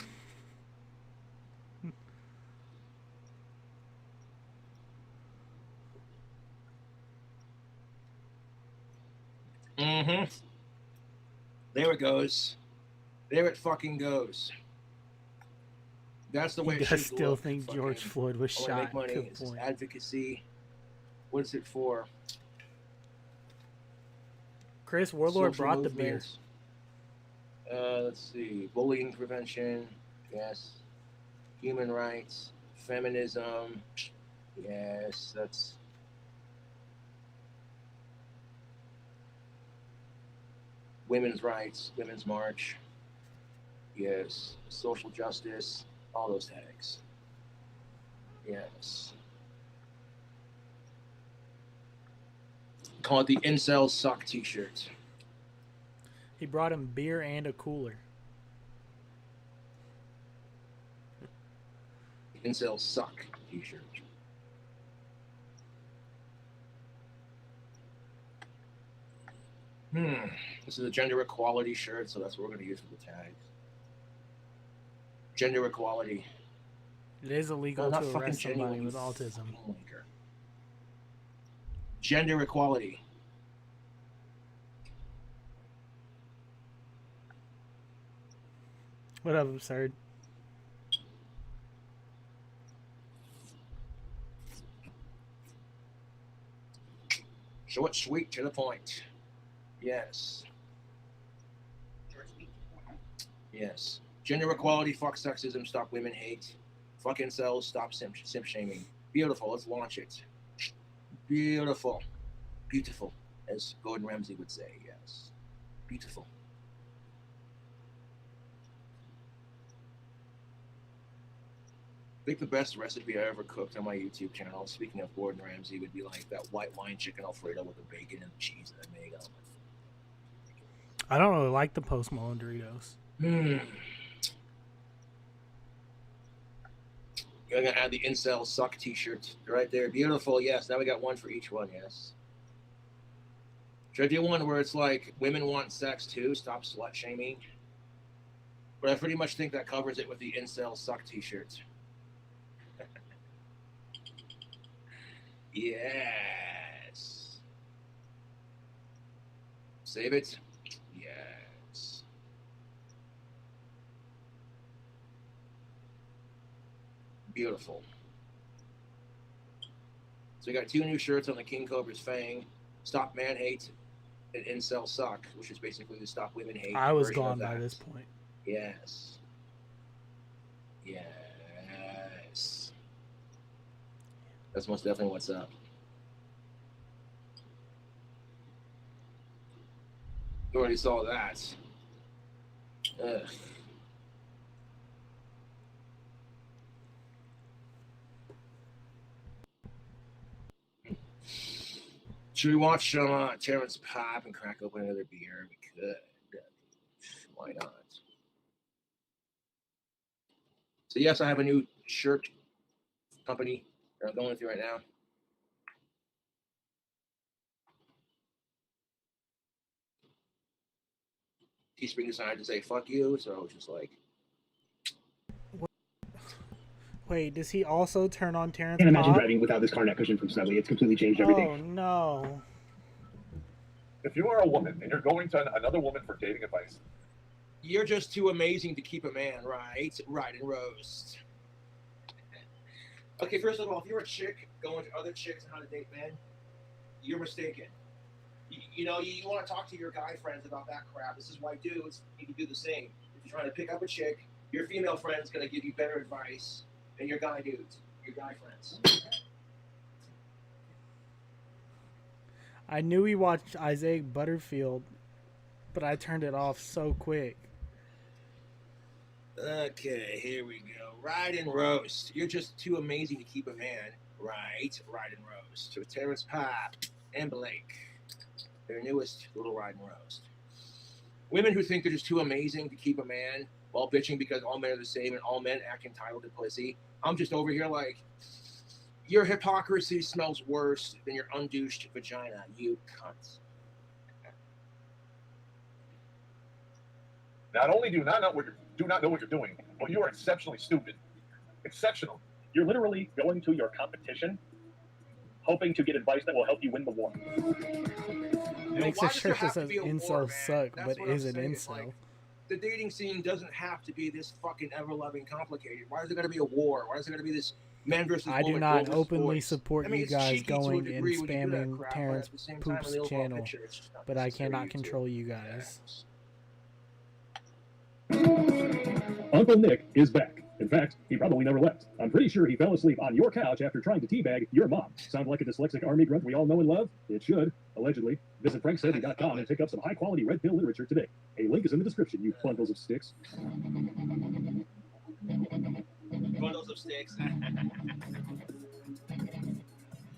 Mm-hmm. There it goes. There it fucking goes. That's the way You it guys should still look. think Fucking, George Floyd was I wanna shot? make money. Good This is point. advocacy. What is it for? Chris, Warlord Social brought the beer. movements. Let's see. Bullying prevention. Yes. Human rights. Feminism. Yes, that's. Women's rights. Women's march. Yes. Social justice. All those tags. Yes. Call it the Incel Suck t-shirt. He brought him beer and a cooler. Incel Suck t-shirt. This is a gender equality shirt, so that's what we're going to use for the tags. Gender equality. It is illegal not to fucking arrest somebody genuine, with you autism. fucking wanker. Gender equality. What up, absurd? Short, sweet, to the point. Yes. Yes. Gender equality, fuck sexism, stop women hate. Fuck incels, stop simp shaming. Beautiful. Let's launch it. Beautiful. Beautiful, as Gordon Ramsay would say. Yes. Beautiful. I think the best recipe I ever cooked on my YouTube channel, speaking of Gordon Ramsay, would be like that white wine chicken Alfredo with the bacon and the cheese that I made. I don't really like the Post Malone Doritos. I'm gonna add the incel suck t-shirt right there. Beautiful. Yes. Now we got one for each one. Yes. Should I do one where it's like women want sex too? Stop slut shaming. But I pretty much think that covers it with the incel suck t-shirt. Yes. Save it. Yes. Beautiful. So we got 2 new shirts on the King Cobra's Fang. Stop Man Hate and Incel Suck, which is basically the Stop Women Hate. I was version of gone by that. this point. Yes. Yes. That's most definitely what's up. You already saw that. Ugh. Should we watch some Terrence Pop and crack open another beer? We could. Why not? So yes, I have a new shirt company that I'm going through right now. Teespring decided to say fuck you, so I was just like, Wait, does he also turn on Terrence Can't imagine Pop? driving without this car neck cushion from Snelly. It's completely changed everything. Oh no. If you are a woman and you're going to another woman for dating advice, you're just too amazing to keep a man, right? Right and roast. Okay, first of all, if you're a chick going to other chicks on how to date men, you're mistaken. You know, you want to talk to your guy friends about that crap. This is why dudes need to do the same. If you're trying to pick up a chick, your female friend's going to give you better advice than your guy dudes, your guy friends. I knew he watched Isaiah Butterfield, but I turned it off so quick. Okay, here we go. Ride and roast. You're just too amazing to keep a man. Right, ride and roast. So Terrence Pop and Blake, their newest little ride and roast. Women who think they're just too amazing to keep a man while bitching because all men are the same and all men act entitled to pussy. I'm just over here like, your hypocrisy smells worse than your undouched vagina, you cunt. not only do you not know what you're doing, but you are exceptionally stupid. Exceptional. You're literally going to your competition, hoping to get advice that will help you win the war. It makes why a does there shirt that have to says be a war, incel man? suck, That's but what I'm is an saying. incel. Like, the dating scene doesn't have to be this fucking ever-loving complicated. Why is there going to be a war? Why is there going to be this men versus I do woman, not girl versus openly boys? support I mean, you it's guys cheeky to a going and degree when you do that spamming crap, but Terrence at the same time, Poop's in the overall channel, picture, it's just not but I necessary cannot to- control you guys. Uncle Nick is back. In fact, he probably never left. I'm pretty sure he fell asleep on your couch after trying to teabag your mom. Sound like a dyslexic army grunt we all know and love? It should, allegedly. Visit franksavvy.com and pick up some high-quality red pill literature today. A link is in the description, you bundles of sticks. Bundles of sticks.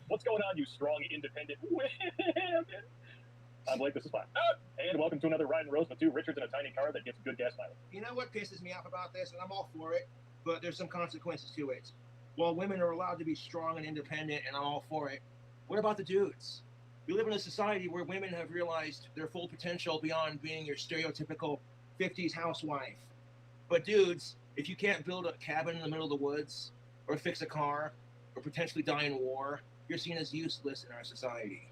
What's going on, you strong, independent women? I'm Blake, this is Spot. And welcome to another Ride and Roast with 2 Richards in a tiny car that gets good gas mileage. You know what pisses me off about this, and I'm all for it, but there's some consequences to it. While women are allowed to be strong and independent, and I'm all for it, what about the dudes? We live in a society where women have realized their full potential beyond being your stereotypical 50s housewife. But dudes, if you can't build a cabin in the middle of the woods, or fix a car, or potentially die in war, you're seen as useless in our society.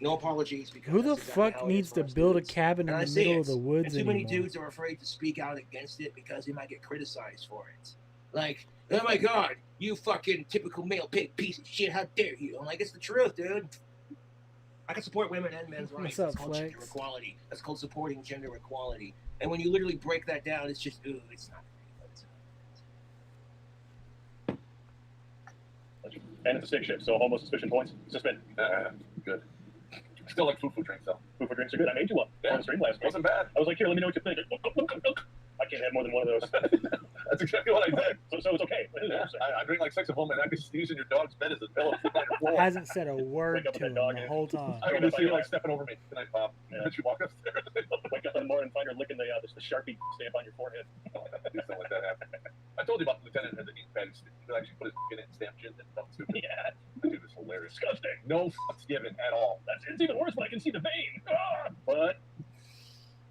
No apologies, because Who the that's exactly fuck how it is needs for to us build a dudes. cabin in And I the see middle it. of the woods And too many anymore? dudes are afraid to speak out against it because they might get criticized for it. Like, oh my god, you fucking typical male pig piece of shit, how dare you? I'm like, it's the truth, dude. I can support women and men's rights. What's up, That's called gender Flex? equality. That's called supporting gender equality. And when you literally break that down, it's just, ooh, it's not. And it's a stick shift, so almost suspicion points. Suspend. Good. Still like foo-foo drinks, though. Foo-foo drinks are good. I made you one on the stream last week. Wasn't bad. I was like, here, let me know what you think. I can't have more than one of those. That's exactly what I did. So it's okay. Yeah, I drink like 6 of them, and I can sneeze in your dog's bed as a pillow on your floor. Hasn't said a word Wake up to with him that dog the in. whole time. I can just see you like stepping over me. Good night, Bob. Yeah. Did you walk upstairs? Wake up in the morning and find her licking the Sharpie stamp on your forehead. Do something like that happen. I told you about the lieutenant and the ink pad. He could actually put his in it and stamp shit and stuff too. Yeah. That dude is hilarious. Disgusting. No fucks given at all. It's even worse when I can see the vein. But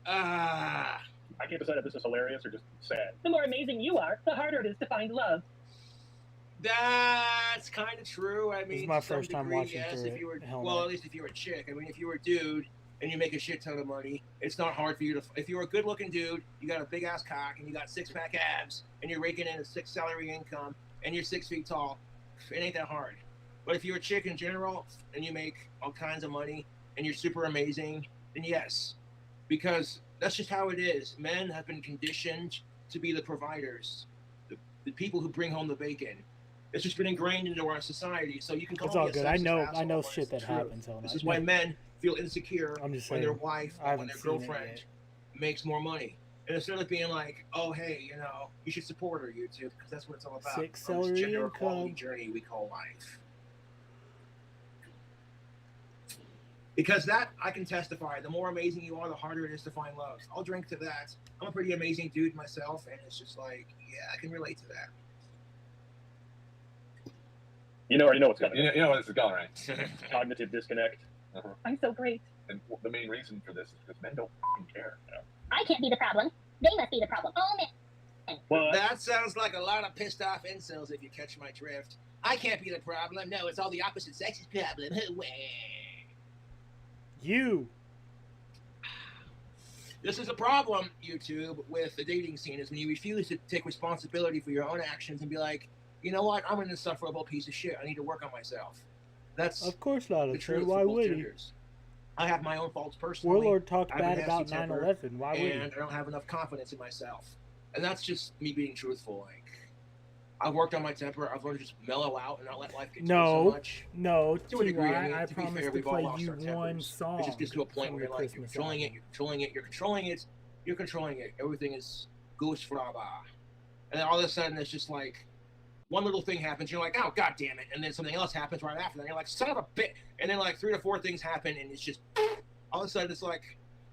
Ah. I can't decide if this is hilarious or just sad. The more amazing you are, the harder it is to find love. That's kind of true. I mean, my to some first time degree, watching yes, through if you were, it. Hell well, no. at least if you were a chick. I mean, if you were a dude and you make a shit ton of money, it's not hard for you to. If you're a good-looking dude, you got a big ass cock and you got 6-pack abs and you're raking in a 6 salary income and you're 6 feet tall, it ain't that hard. But if you're a chick in general and you make all kinds of money and you're super amazing, then yes, because that's just how it is. Men have been conditioned to be the providers, the people who bring home the bacon. It's just been ingrained into our society. So you can call It's me all a good. sexist I know asshole, but shit it's that the truth. happens. Hell, This is why men feel insecure I'm just when their saying, wife I or when haven't their seen it girlfriend yet. makes more money. And instead of being like, oh, hey, you know, you should support her, YouTube, because that's what it's all about. 6 on this salary gender equality income. journey we call life. Because that, I can testify, the more amazing you are, the harder it is to find love. I'll drink to that. I'm a pretty amazing dude myself, and it's just like, yeah, I can relate to that. You already know what's coming. You know where this is going, right? Cognitive disconnect. I'm so great. And the main reason for this is because men don't fucking care. I can't be the problem. They must be the problem. Oh, man. Well, That sounds like a lot of pissed off incels, if you catch my drift. I can't be the problem. No, it's all the opposite sex's problem. You. This is a problem, YouTube, with the dating scene, is when you refuse to take responsibility for your own actions and be like, you know what, I'm an insufferable piece of shit. I need to work on myself. That's Of course not the a truth truth. for Why both would he? genders. I have my own faults personally. Warlord talked I have a bad about nasty temper, 9/11. Why would he? and I don't have enough confidence in myself. And that's just me being truthful. Like, I've worked on my temper. I've learned to just mellow out and not let life get to me so No, much. no, To a degree, T.Y., I mean, I to be promised fair, to we've all play lost you our one tempers. song. It just gets to a point from where the you're like, you're Christmas controlling it, album. you're controlling it, you're controlling it, you're controlling it. Everything is goose fraba. And then all of a sudden, it's just like, one little thing happens, you're like, oh, god damn it. And then something else happens right after that. You're like, son of a bit. And then like 3 to 4 things happen, and it's just, all of a sudden, it's like,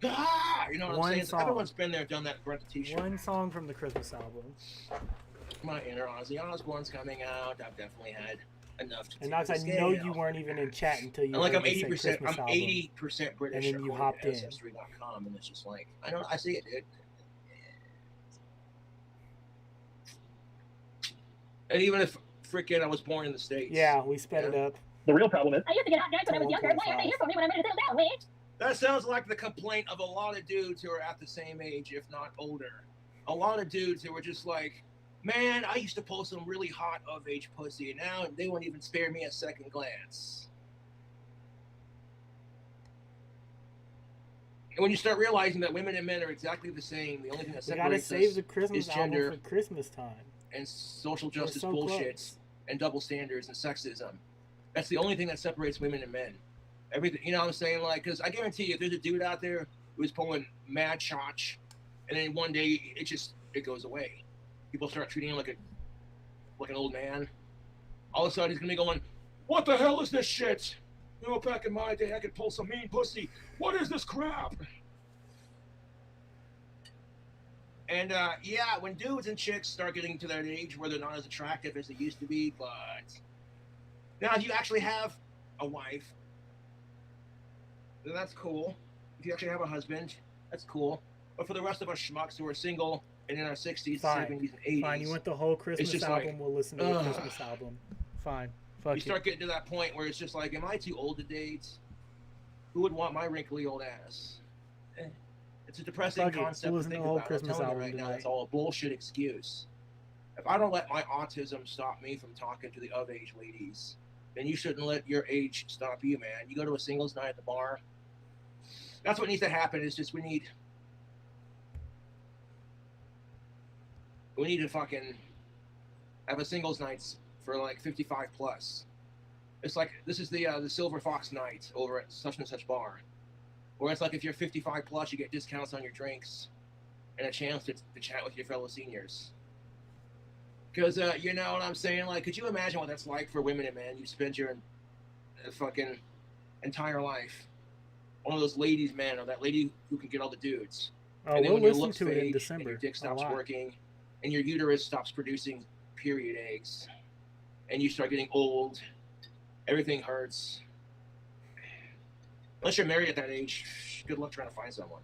ah! You know what One I'm saying? song. Everyone's been there, done that, burnt the t-shirt. One song from the Christmas album. My inner Ozzy Osbourne's coming out. I've definitely had enough to And take Knox, the I know scale. you weren't even in chat until you And like heard I'm me say 80%, Christmas I'm album. 80% British. And then you according hopped to in. Ancestry.com, and it's just like I see it, dude. And even if freaking I was born in the States. Yeah, we sped it up. the real problem is I used to get hot guys when I was younger. Why aren't they here for me when I'm ready to settle down, Wait. That sounds like the complaint of a lot of dudes who are at the same age, if not older. A lot of dudes who are just like, man, I used to pull some really hot of-age pussy, and now they won't even spare me a second glance. And when you start realizing that women and men are exactly the same, the only thing that We gotta separates save us the Christmas is album gender for Christmas time. and social We're justice so bullshit close. and double standards and sexism. That's the only thing that separates women and men. Everything, you know what I'm saying? Like, because I guarantee you, if there's a dude out there who's pulling mad chotch, and then one day it goes away. People start treating him like an old man. All of a sudden, he's gonna be going, "What the hell is this shit? You know, back in my day, I could pull some mean pussy. What is this crap?" And yeah, when dudes and chicks start getting to that age where they're not as attractive as they used to be, but now if you actually have a wife, then that's cool. If you actually have a husband, that's cool. But for the rest of us schmucks who are single and in our 60s, Fine. 70s, and 80s, Fine, you want the whole Christmas just album, like, we'll listen to the ugh. Christmas album. Fine. Fuck you it. start getting to that point where it's just like, am I too old to date? Who would want my wrinkly old ass? It's a depressing Fuck it. concept We'll to listen to think the whole about. Christmas I'm telling you album right now, tonight. it's all a bullshit excuse. If I don't let my autism stop me from talking to the of-age ladies, then you shouldn't let your age stop you, man. You go to a singles night at the bar. That's what needs to happen. Is just we need to fucking have a singles nights for like 55 plus. It's like this is the Silver Fox night over at such and such bar, where it's like if you're 55 plus, you get discounts on your drinks and a chance to chat with your fellow seniors. Because you know what I'm saying? Like, could you imagine what that's like for women and men? You spend your fucking entire life one of those ladies, man, or that lady who can get all the dudes. Oh, And then we'll when you listen look to it in fake December. and your dick a stops lot. working, and your uterus stops producing period eggs, and you start getting old, everything hurts. Unless you're married at that age, good luck trying to find someone.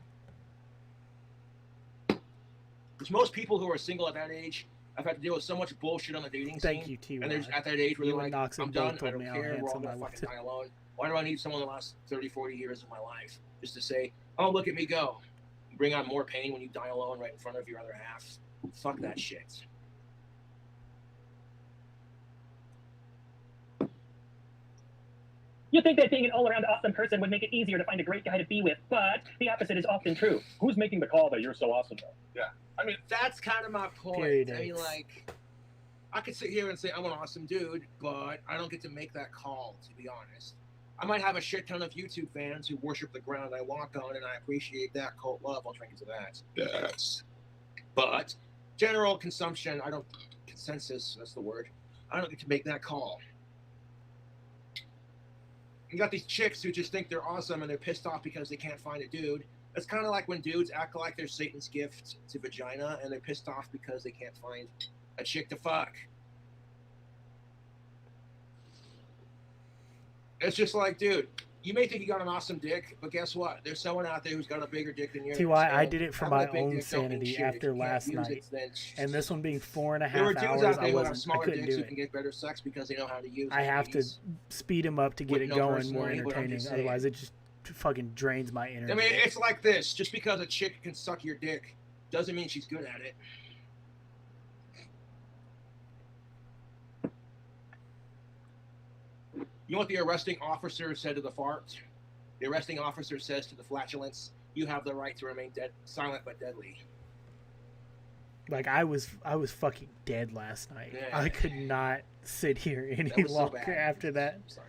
Because most people who are single at that age have had to deal with so much bullshit on the dating Thank scene. you, T.Y. And they're just at that age where You they're and like, Knox I'm have done, both I told don't me how care, we're all handsome gonna I fucking looked. die alone. Why do I need someone the last 30, 40 years of my life just to say, oh, look at me go. Bring on more pain when you die alone right in front of your other half. Fuck that shit. You think that being an all-around awesome person would make it easier to find a great guy to be with, but the opposite is often true. Who's making the call that you're so awesome, though? Yeah. I mean, That's kind of my point. Period I mean, eggs. like, I could sit here and say I'm an awesome dude, but I don't get to make that call, to be honest. I might have a shit ton of YouTube fans who worship the ground I walk on, and I appreciate that cult love. I'll drink into that. Yes. But general consumption, consensus, that's the word. I don't get to make that call. You got these chicks who just think they're awesome and they're pissed off because they can't find a dude. It's kind of like when dudes act like they're Satan's gift to vagina and they're pissed off because they can't find a chick to fuck. It's just like, dude, you may think you got an awesome dick, but guess what? There's someone out there who's got a bigger dick than yours. T.Y., I and did it for having my a big own dick don't mean sanity shit. If after you can't last use night. it, then And this one being 4.5 there were dudes hours, out I there who have wasn't. I smaller couldn't dicks do who it. can get better sex because they know how to use I it. have to Ladies. speed them up to get it Wouldn't know going more personally, but I'm entertaining. just saying. Otherwise, it just fucking drains my energy. I mean, it's like this. Just because a chick can suck your dick doesn't mean she's good at it. You know what the arresting officer said to the fart? The arresting officer says to the flatulence, you have the right to remain silent but deadly. Like I was fucking dead last night. Yeah. I could not sit here any That was so longer bad. after that. I'm sorry.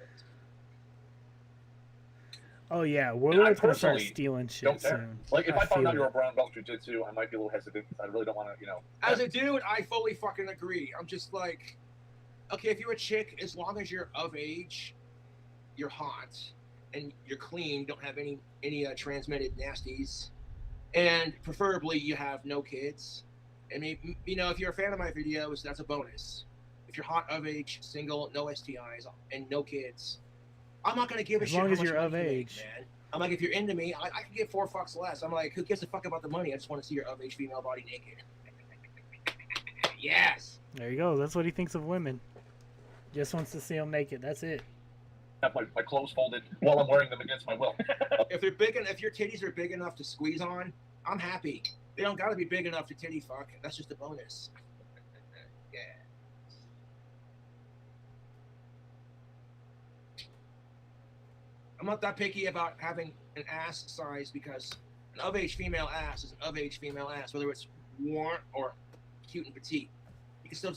Oh yeah, I Warlord's gonna start personally stealing shit don't care. soon. Like, if I found feel out you were it. a brown belt in jiu-jitsu, I might be a little hesitant. I really don't want to, As a dude, I fully fucking agree. I'm just like, okay, if you're a chick, as long as you're of age, you're hot, and you're clean, don't have any transmitted nasties, and preferably you have no kids. I mean, if you're a fan of my videos, that's a bonus. If you're hot, of age, single, no STIs, and no kids, I'm not gonna give a As shit long how as much you're money of you make, age. man. I'm like, if you're into me, I can give 4 fucks less. I'm like, who gives a fuck about the money? I just want to see your of age female body naked. Yes. There you go. That's what he thinks of women. Just wants to see them naked. That's it. have my clothes folded while I'm wearing them against my will. If they're big, if your titties are big enough to squeeze on, I'm happy. They don't got to be big enough to titty fuck. That's just a bonus. Yeah. I'm not that picky about having an ass size because an of-age female ass is an of-age female ass, whether it's warm or cute and petite. You can still,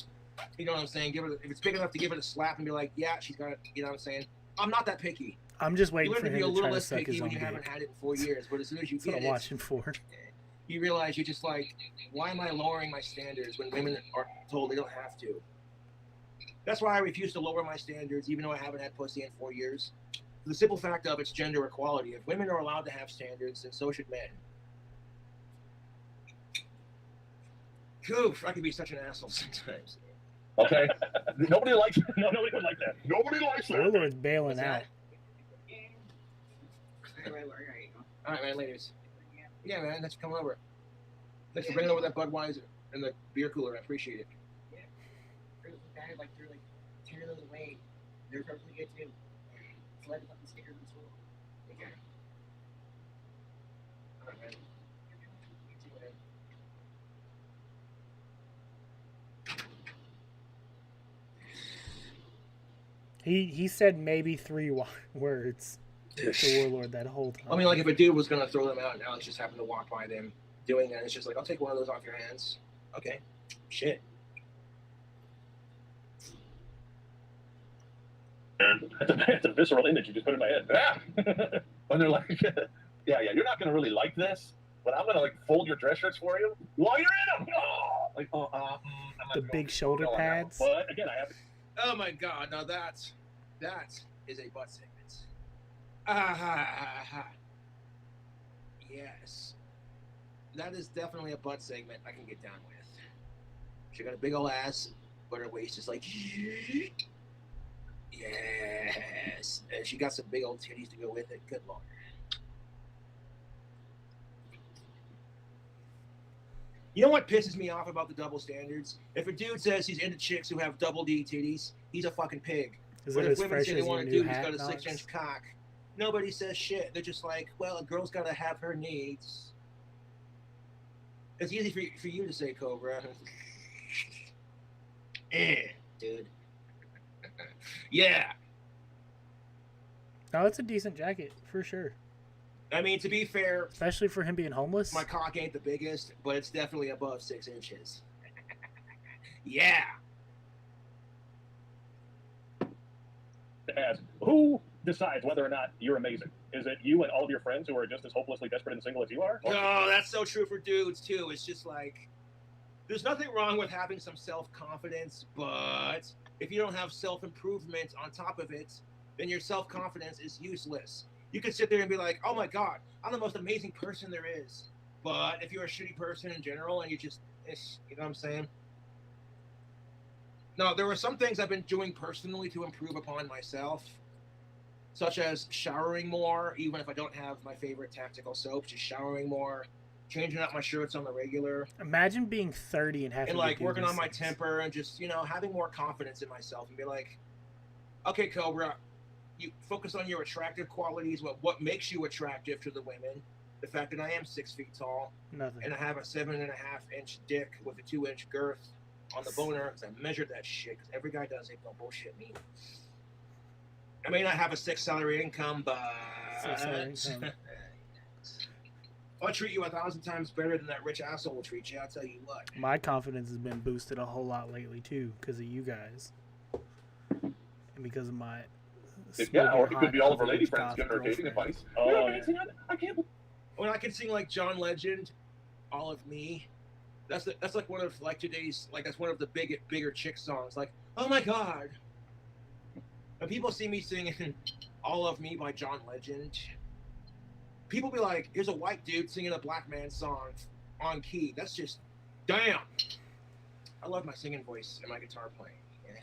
you know what I'm saying? Give it if it's big enough to give it a slap and be like, yeah, she's got it. You know what I'm saying? I'm not that picky. I'm just You waiting learn for to be him a to little try to less suck his picky own when you dick. haven't had it in 4 years, but as soon as you That's what get I'm it, watching for. you realize you're just like, why am I lowering my standards when women are told they don't have to? That's why I refuse to lower my standards, even though I haven't had pussy in 4 years. The simple fact of it's gender equality. If women are allowed to have standards, then so should men. Oof, I can be such an asshole sometimes. Okay? Nobody likes it. No, nobody would like that. Nobody likes that. Warlord's bailing What's out. that? All right, man, ladies. Yeah, man, thanks for coming over. Thanks for bringing over that Budweiser and the beer cooler. I appreciate it. I had like 10 of those away. They're perfectly good too. So I had to put the stickers in school. Okay. All right, man. You too, man. He said maybe 3 words to Warlord that whole time. I mean, like if a dude was gonna throw them out and Alex just happened to walk by them doing that, it's just like, I'll take one of those off your hands. Okay. Shit. That's a visceral image you just put in my head. Yeah. When they're like, yeah, you're not gonna really like this, but I'm gonna like fold your dress shirts for you while you're in them. Oh, like, The big shoulder pads. But again, I have. Oh my god! Now that is a butt segment. Yes, that is definitely a butt segment I can get down with. She got a big old ass, but her waist is like, yes, and she got some big old titties to go with it. Good lord. You know what pisses me off about the double standards? If a dude says he's into chicks who have double D titties, he's a fucking pig. Is But it if as women fresh say as they your want a new dude who's hat, got a Knox? 6-inch cock, nobody says shit. They're just like, well, a girl's got to have her needs. It's easy for you to say, Cobra. Dude. Yeah. No, it's a decent jacket for sure. I mean, to be fair, Especially for him being homeless. my cock ain't the biggest, but it's definitely above 6 inches. Yeah. To ask, who decides whether or not you're amazing? Is it you and all of your friends who are just as hopelessly desperate and single as you are? Or- No, that's so true for dudes too. It's just like there's nothing wrong with having some self-confidence, but if you don't have self-improvement on top of it, then your self-confidence is useless. You can sit there and be like, "Oh my god, I'm the most amazing person there is." But if you're a shitty person in general and you just, you know what I'm saying? No, there were some things I've been doing personally to improve upon myself, such as showering more, even if I don't have my favorite tactical soap, just showering more, changing out my shirts on the regular, Imagine being 30 and having and to like do working these on my things. temper and just, having more confidence in myself and be like, okay, Cobra, you focus on your attractive qualities, what makes you attractive to the women, the fact that I am 6 feet tall, Nothing. and I have a 7.5-inch dick with a 2-inch girth on the boner, because I measured that shit, because every guy does it, don't bullshit me. I may not have a 6 salary income, but 6 salary income. I'll treat you 1,000 times better than that rich asshole will treat you, I'll tell you what. My confidence has been boosted a whole lot lately too, because of you guys, and because of my. Yeah, or it smoking could be all of our hot lady goth friends giving her dating girlfriend. advice. You're Oh, amazing. I can't believe. When I can sing like John Legend, All of Me, that's like one of like today's, like that's one of the bigger chick songs. Like, oh my god. When people see me singing All of Me by John Legend, people be like, here's a white dude singing a black man song on key. That's just, damn. I love my singing voice and my guitar playing. Yeah.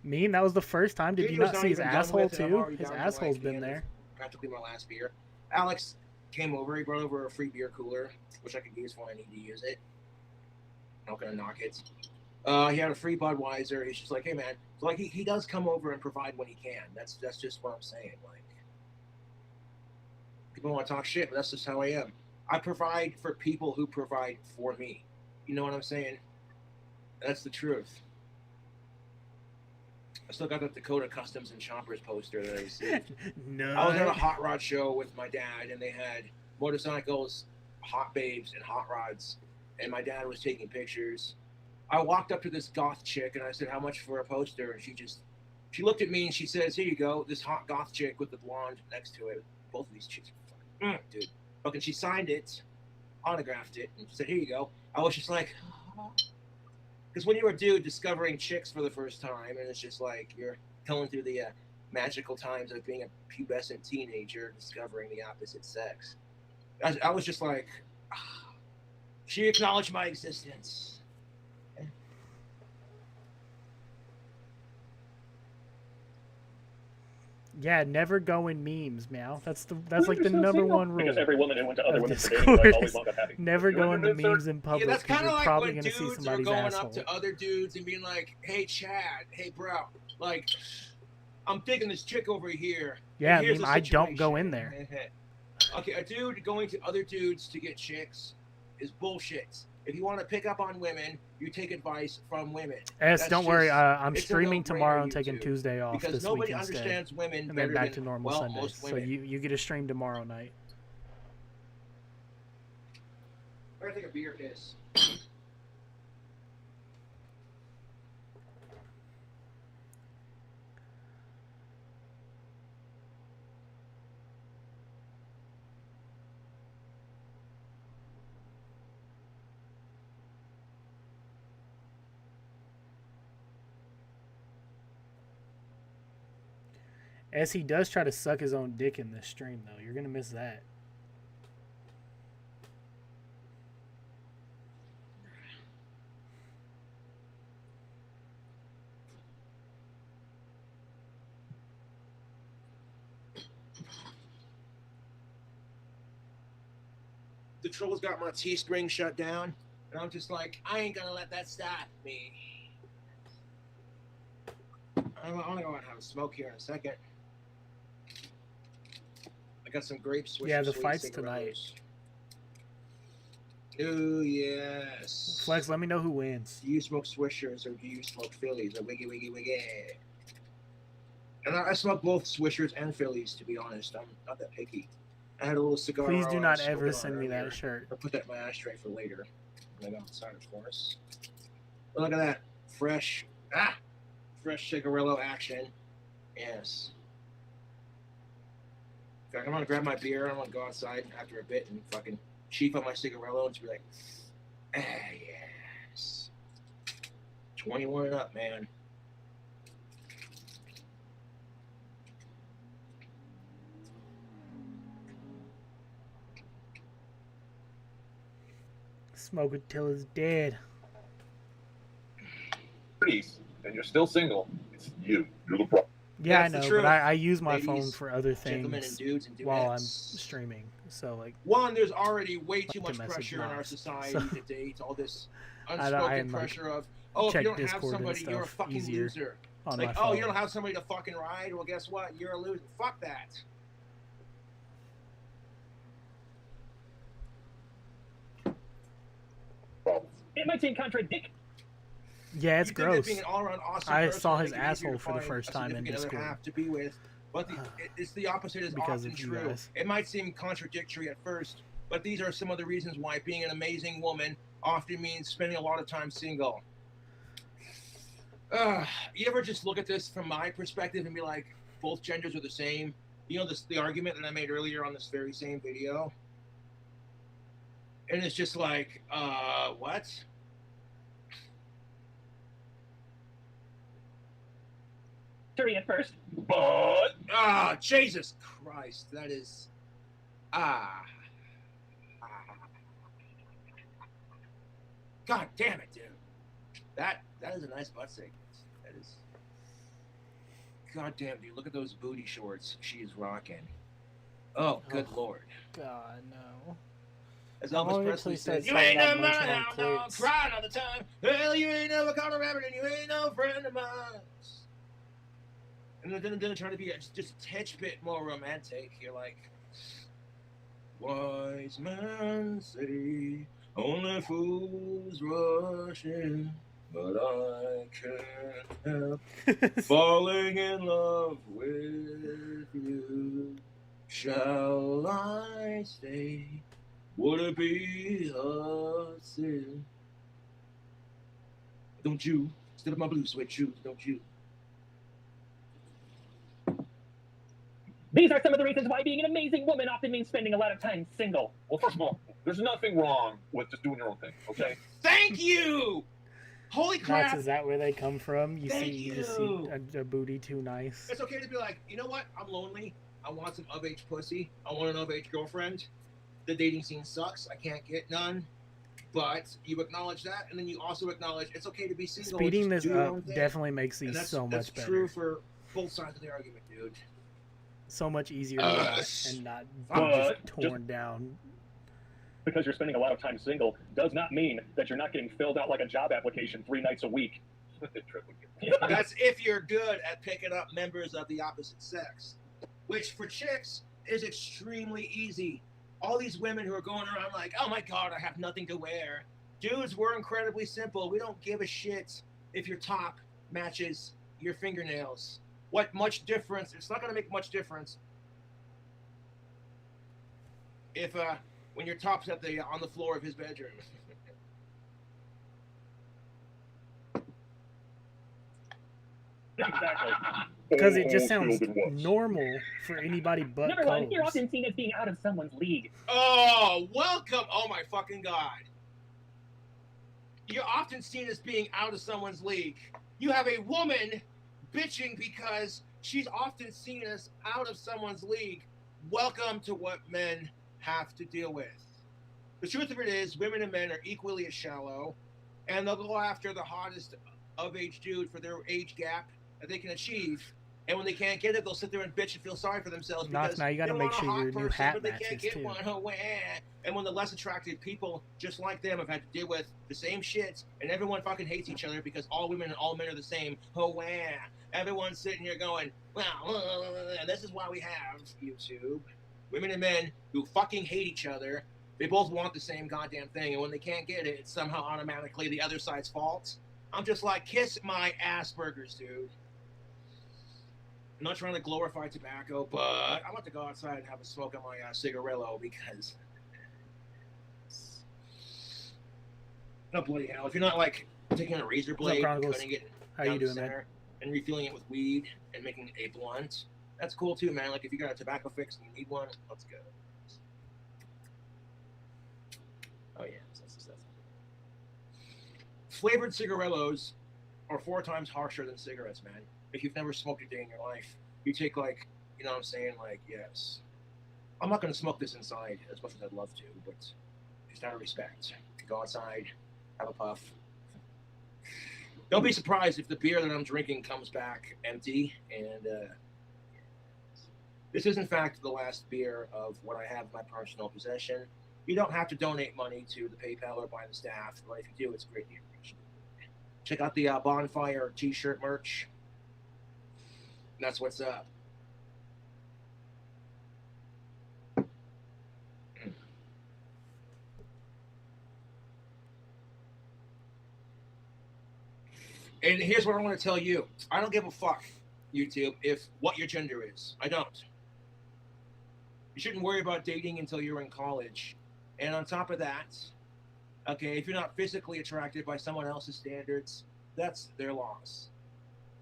Mean, that was the first time. Did you Video's not see his even done asshole with, and I'm too? already His down to, asshole's like, been the end there. of Practically my last beer. Alex came over. He brought over a free beer cooler, which I could use when I need to use it. I'm not gonna knock it. He had a free Budweiser. He's just like, hey man. So like he does come over and provide when he can. That's just what I'm saying. Like, people want to talk shit, but that's just how I am. I provide for people who provide for me. You know what I'm saying? That's the truth. I still got that Dakota Customs and Choppers poster that I received. No. I was at a hot rod show with my dad, and they had motorcycles, hot babes, and hot rods, and my dad was taking pictures. I walked up to this goth chick, and I said, how much for a poster? And she looked at me, and she says, here you go, this hot goth chick with the blonde next to it. Both of these chicks are fucking, dude. Fucking, she signed it, autographed it, and she said, here you go. I was just like, because when you're a dude discovering chicks for the first time, and it's just like you're going through the magical times of being a pubescent teenager discovering the opposite sex, I was just like, she acknowledged my existence. Yeah, never go in memes, meow. That's like the number one rule. Because every woman who went to other of women for dating like, Discord always is wound up happy. never You go into understand, sir? memes in public. Yeah, that's 'cause kind of you're like probably when gonna see dudes are somebody's going asshole. up to other dudes and being like, hey Chad, hey bro, like, I'm digging this chick over here. Yeah, and here's meme, the I don't go situation." in there. Okay, a dude going to other dudes to get chicks is bullshit. If you want to pick up on women, you take advice from women. Yes, That's don't worry. just- I'm it's a streaming no-brainer, tomorrow and you taking two. Tuesday off Because this week nobody instead. understands women And better then back than, to normal well, Sundays. most So women. you get a stream tomorrow night. I gotta take a beer piss. As he does try to suck his own dick in this stream, though. You're going to miss that. The Trolls got my Teespring shut down, and I'm just like, I ain't gonna let that stop me. I'm gonna go out and have a smoke here in a second. I got some grape Swisher Yeah, the Sweet fight's cigarillos. Oh, yes. Flex, let me know who wins. Do you smoke Swishers or do you smoke Phillies? Or wiggy, wiggy, wiggy. And I smoke both Swishers and Phillies, to be honest. I'm not that picky. I had a little cigar. Please do I not was ever smoking send on me earlier. that shirt. I'll put that in my ashtray for later. When I go outside, of course. But look at that. Fresh cigarillo action. Yes. In fact, I'm going to grab my beer. I'm going to go outside after a bit and fucking chief on my cigarillo and just be like, yes. 21 and up, man. Smoke it till it's dead. And you're still single. It's you. You're the problem. Yeah, That's the I know, truth. but I use my Ladies, phone for other gentlemen, and things dudes and while I'm dudettes. streaming. So, like, One, there's already way too to much message pressure in our moms. society So- to date. All this I unspoken am, like, pressure of, oh, if check you don't have Discord and somebody, you're a stuff fucking easier loser. on Like, my oh, phone. you don't have somebody to fucking ride? Well, guess what? You're a loser. Fuck that. It might seem contradictory. Yeah, it's You think that gross. being an all-around awesome I person saw will his make it easier asshole to for the find first a time in significant other Discord. half to be with, but it's the opposite is Because often of you true. guys. It might seem contradictory at first, but these are some of the reasons why being an amazing woman often means spending a lot of time single. You ever just look at this from my perspective and be like, both genders are the same? You know, the argument that I made earlier on this very same video? And it's just like, what? At first. But Jesus Christ, that is God damn it, dude. That is a nice butt segment. That is God damn, dude. Look at those booty shorts she is rocking. Oh, good lord. God, no. As How long Elvis until Presley he said, starts you talking ain't about no munching mother on hound dog, clits? crying all the time. Hell, you ain't never caught a rabbit and you ain't no friend of mine. And then trying to be just a touch bit more romantic. You're like, wise men say only fools rush in, but I can't help falling in love with you. Shall I stay? Would it be a sin? Don't you step on my blue suede shoes, don't you? These are some of the reasons why being an amazing woman often means spending a lot of time single. Well, first of all, there's nothing wrong with just doing your own thing, okay? Thank you! Holy crap! Is that where they come from? You Thank see, you just see a booty too nice. It's okay to be like, you know what? I'm lonely. I want some of-age pussy. I want an of-age girlfriend. The dating scene sucks. I can't get none. But you acknowledge that, and then you also acknowledge it's okay to be single. Speeding and just this do your up own thing. definitely makes these And so that's much better. true for both sides of the argument, dude. So much easier to watch and not be But just torn down. Because you're spending a lot of time single does not mean that you're not getting filled out like a job application 3 nights a week. That's if you're good at picking up members of the opposite sex, which for chicks is extremely easy. All these women who are going around like, oh my God, I have nothing to wear. Dudes, we're incredibly simple. We don't give a shit if your top matches your fingernails. What much difference? It's not going to make much difference if when your top's on the floor of his bedroom. Exactly. Because it just sounds normal for anybody but Number one, Combs. you're often seen as being out of someone's league. Oh, welcome! Oh my fucking God! You're often seen as being out of someone's league. You have a woman bitching because she's often seen as out of someone's league. Welcome to what men have to deal with. The truth of it is, women and men are equally as shallow, and they'll go after the hottest of age dude for their age gap that they can achieve. And when they can't get it, they'll sit there and bitch and feel sorry for themselves because Now you got to they make want a sure hot your new person, hat but they can't matches get too. one. Oh, wah. And when the less attractive people, just like them, have had to deal with the same shit, and everyone fucking hates each other because all women and all men are the same. Oh, wah. Everyone's sitting here going, well, and this is why we have YouTube. Women and men who fucking hate each other. They both want the same goddamn thing, and when they can't get it, it's somehow automatically the other side's fault. I'm just like, kiss my Asperger's, dude. I'm not trying to glorify tobacco, but I want to go outside and have a smoke on my cigarillo because... Oh, bloody hell. If you're not, like, taking a razor blade and cutting it How down you the doing, man? center and refilling it with weed and making it a blunt, that's cool too, man. Like, if you got a tobacco fix and you need one, let's go. Oh, yeah. That's the stuff. Flavored cigarillos are 4 times harsher than cigarettes, man. If you've never smoked a day in your life, you take, like, you know what I'm saying? Like, yes. I'm not going to smoke this inside as much as I'd love to, but it's out of respect. Go outside, have a puff. Don't be surprised if the beer that I'm drinking comes back empty. And this is, in fact, the last beer of what I have in my personal possession. You don't have to donate money to the PayPal or by the staff, but if you do, it's greatly appreciated. Check out the Bonfire t-shirt merch. And that's what's up. And here's what I want to tell you. I don't give a fuck, YouTube, if what your gender is. I don't. You shouldn't worry about dating until you're in college. And on top of that, okay, if you're not physically attracted by someone else's standards, that's their loss.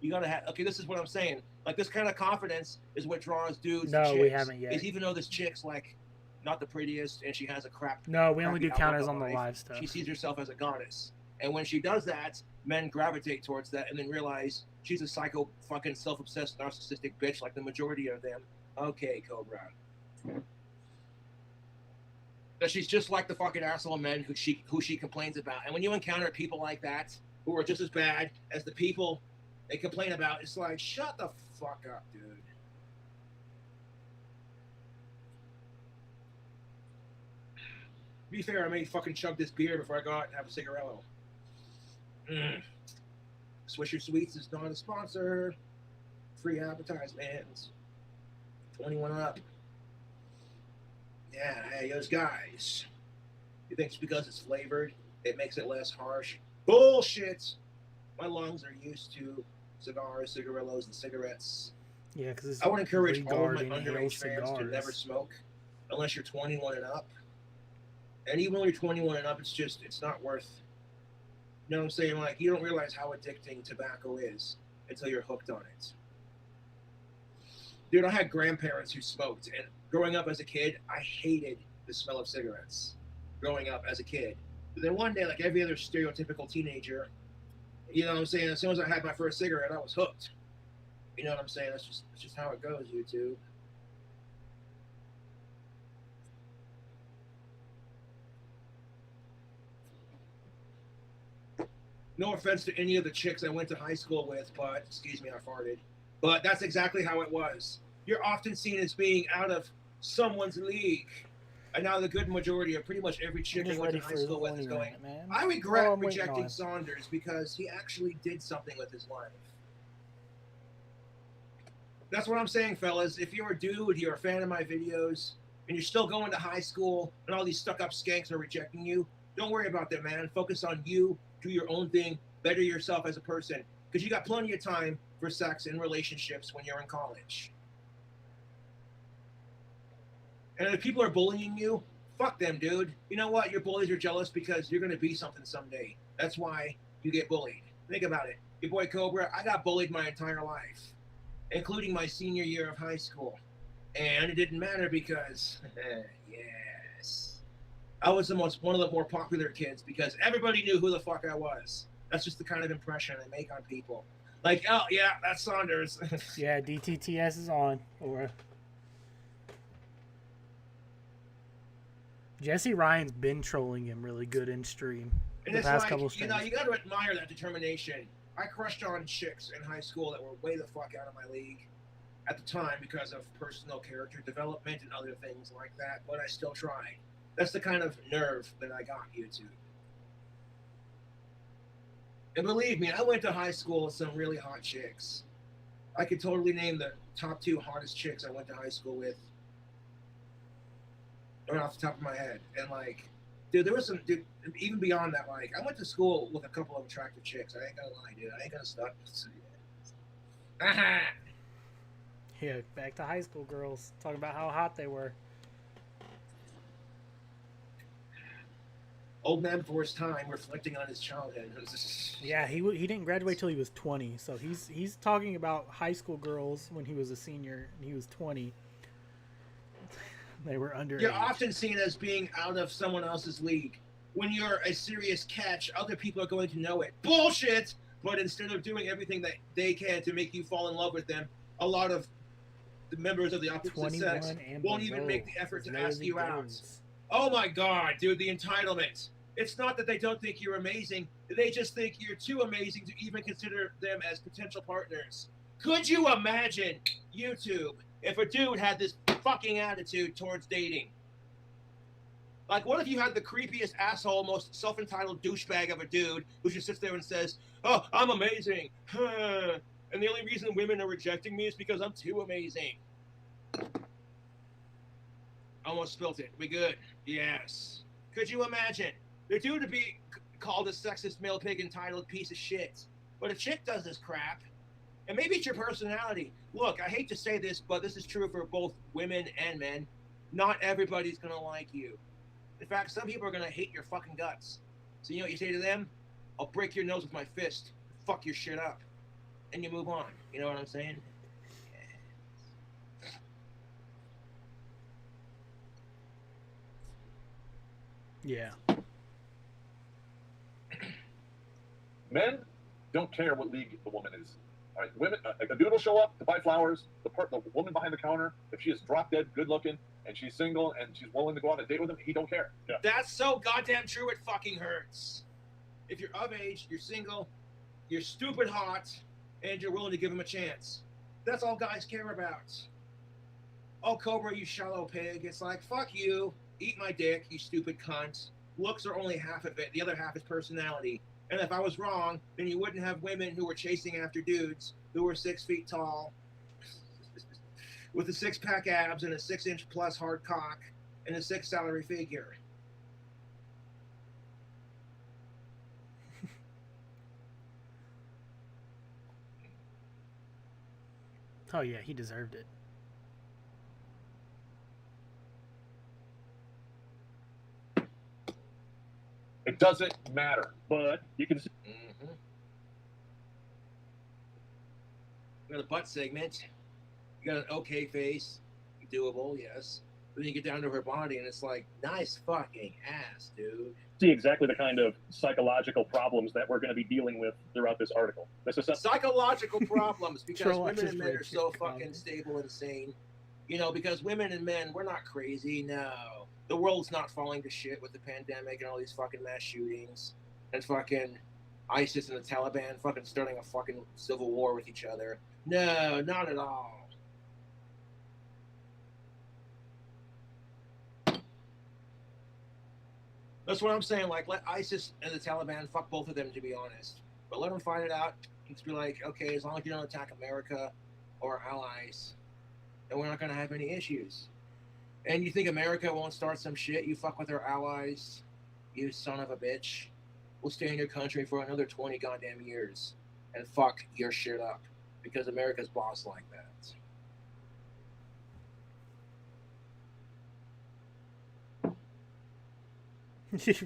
You gotta have, okay, this is what I'm saying. Like, this kind of confidence is what draws dudes No, to chicks. we haven't yet. Is even though this chick's, like, not the prettiest and she has a crap... No, we only do crappy outlook counters on the life, live stuff. She sees herself as a goddess. And when she does that, men gravitate towards that and then realize she's a psycho fucking self-obsessed narcissistic bitch like the majority of them. Okay, Cobra. That she's just like the fucking asshole men who she complains about. And when you encounter people like that who are just as bad as the people they complain about, it's like, shut the fuck up, dude. To be fair, I may fucking chug this beer before I go out and have a cigarillo. Swisher Sweets is not a sponsor. Free advertisements. 21 up. Yeah, hey, those guys. You think it's because it's flavored, it makes it less harsh? Bullshit! My lungs are used to cigars, cigarillos, and cigarettes. Yeah, because I would encourage all of my regarding underage fans to cigars. never smoke unless you're 21 and up. And even when you're 21 and up, it's not worth. You know what I'm saying? Like, you don't realize how addicting tobacco is until you're hooked on it. Dude, I had grandparents who smoked, and growing up as a kid, I hated the smell of cigarettes. Growing up as a kid. But then one day, like every other stereotypical teenager, you know what I'm saying? As soon as I had my first cigarette, I was hooked. You know what I'm saying? That's just how it goes, YouTube. No offense to any of the chicks I went to high school with, but, excuse me, I farted. But that's exactly how it was. You're often seen as being out of someone's league. And now the good majority of pretty much every chick I went to high school with is going, I regret rejecting Saunders because he actually did something with his life. That's what I'm saying, fellas. If you're a dude, you're a fan of my videos, and you're still going to high school, and all these stuck-up skanks are rejecting you, don't worry about that, man. Focus on you. Do your own thing. Better yourself as a person. Because you got plenty of time for sex and relationships when you're in college. And if people are bullying you, fuck them, dude. You know what? Your bullies are jealous because you're going to be something someday. That's why you get bullied. Think about it. Your boy Cobra, I got bullied my entire life, including my senior year of high school. And it didn't matter because, yes, I was one of the more popular kids because everybody knew who the fuck I was. That's just the kind of impression I make on people. Like, oh yeah, that's Saunders. Yeah, DTTS is on. Or Jesse Ryan's been trolling him really good in stream And the it's past like, couple you streams. know, you got to admire that determination. I crushed on chicks in high school that were way the fuck out of my league at the time because of personal character development and other things like that, but I still tried. That's the kind of nerve that I got, YouTube. And believe me, I went to high school with some really hot chicks. I could totally name the top 2 hottest chicks I went to high school with. Right off the top of my head. And like, dude, there was some, dude, even beyond that, like, I went to school with a couple of attractive chicks. I ain't gonna lie, dude. I ain't gonna stop. Aha! Yeah, back to high school girls. Talking about how hot they were. Old man before his time, reflecting on his childhood. Yeah, he didn't graduate till he was 20. So he's talking about high school girls when he was a senior and he was 20. They were underage. You're often seen as being out of someone else's league. When you're a serious catch, other people are going to know it. Bullshit! But instead of doing everything that they can to make you fall in love with them, a lot of the members of the opposite sex won't even make the effort to ask you out. Oh my god, dude, the entitlement. It's not that they don't think you're amazing. They just think you're too amazing to even consider them as potential partners. Could you imagine, YouTube, if a dude had this fucking attitude towards dating? Like, what if you had the creepiest asshole, most self-entitled douchebag of a dude who just sits there and says, oh, I'm amazing. And the only reason women are rejecting me is because I'm too amazing. Almost spilt it. We good? Yes. Could you imagine? The dude to be called a sexist, male pig, entitled piece of shit. But a chick does this crap. And maybe it's your personality. Look, I hate to say this, but this is true for both women and men. Not everybody's going to like you. In fact, some people are going to hate your fucking guts. So you know what you say to them? I'll break your nose with my fist. Fuck your shit up. And you move on. You know what I'm saying? Yeah. Men don't care what league the woman is. All right, women, a dude will show up to buy flowers. The woman behind the counter, if she is drop dead, good looking, and she's single and she's willing to go on a date with him, he don't care. Yeah. That's so goddamn true. It fucking hurts. If you're of age, you're single, you're stupid hot, and you're willing to give him a chance. That's all guys care about. Oh, Cobra, you shallow pig. It's like, fuck you. Eat my dick, you stupid cunt. Looks are only half of it. The other half is personality. And if I was wrong, then you wouldn't have women who were chasing after dudes who were 6 feet tall, with a 6-pack abs and a 6-inch plus hard cock and a 6 salary figure. Oh yeah, he deserved it. It doesn't matter. But you can see. Mm-hmm. You got a butt segment. You got an okay face. Doable, yes. But then you get down to her body and it's like, nice fucking ass, dude. See exactly the kind of psychological problems that we're going to be dealing with throughout this article. This is Psychological problems because Troll women access and men are rate so shit, fucking probably. stable and sane. You know, because women and men, we're not crazy. No. The world's not falling to shit with the pandemic and all these fucking mass shootings and fucking ISIS and the Taliban fucking starting a fucking civil war with each other. No, not at all. That's what I'm saying. Like, let ISIS and the Taliban fuck both of them, to be honest. But let them fight it out. Just be like, okay, as long as you don't attack America or our allies, then we're not going to have any issues. And you think America won't start some shit? You fuck with our allies, you son of a bitch. We'll stay in your country for another 20 goddamn years and fuck your shit up because America's boss like that.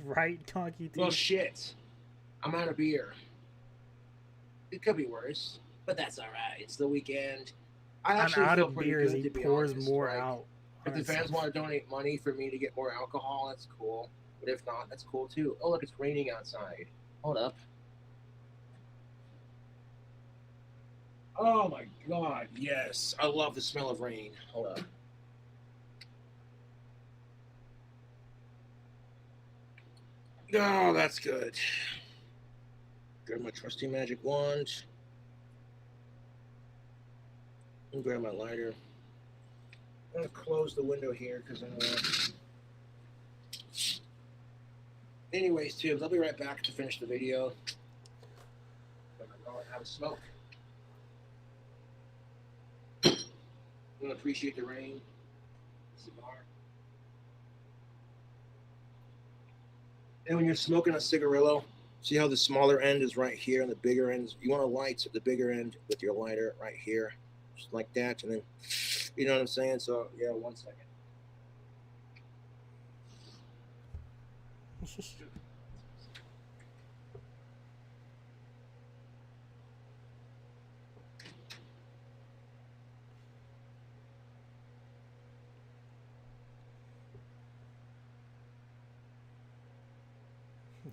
Right, Donkey Well, T. shit. I'm out of beer. It could be worse, but that's all right. It's the weekend. I I'm actually out feel of pretty beer as good, he to be pours honest. more Like, out. If the fans want to donate money for me to get more alcohol, that's cool. But if not, that's cool too. Oh, look, it's raining outside. Hold up. Oh my God, yes. I love the smell of rain. Hold up. Oh, that's good. Grab my trusty magic wand. And grab my lighter. I'm going to close the window here because anyways, Tubes, I'll be right back to finish the video. I'm going to go and have a smoke. I'm going to appreciate the rain. Cigar. And when you're smoking a cigarillo, see how the smaller end is right here and the bigger end? You want to light at the bigger end with your lighter right here. Just like that. And then, you know what I'm saying? So, yeah, 1 second.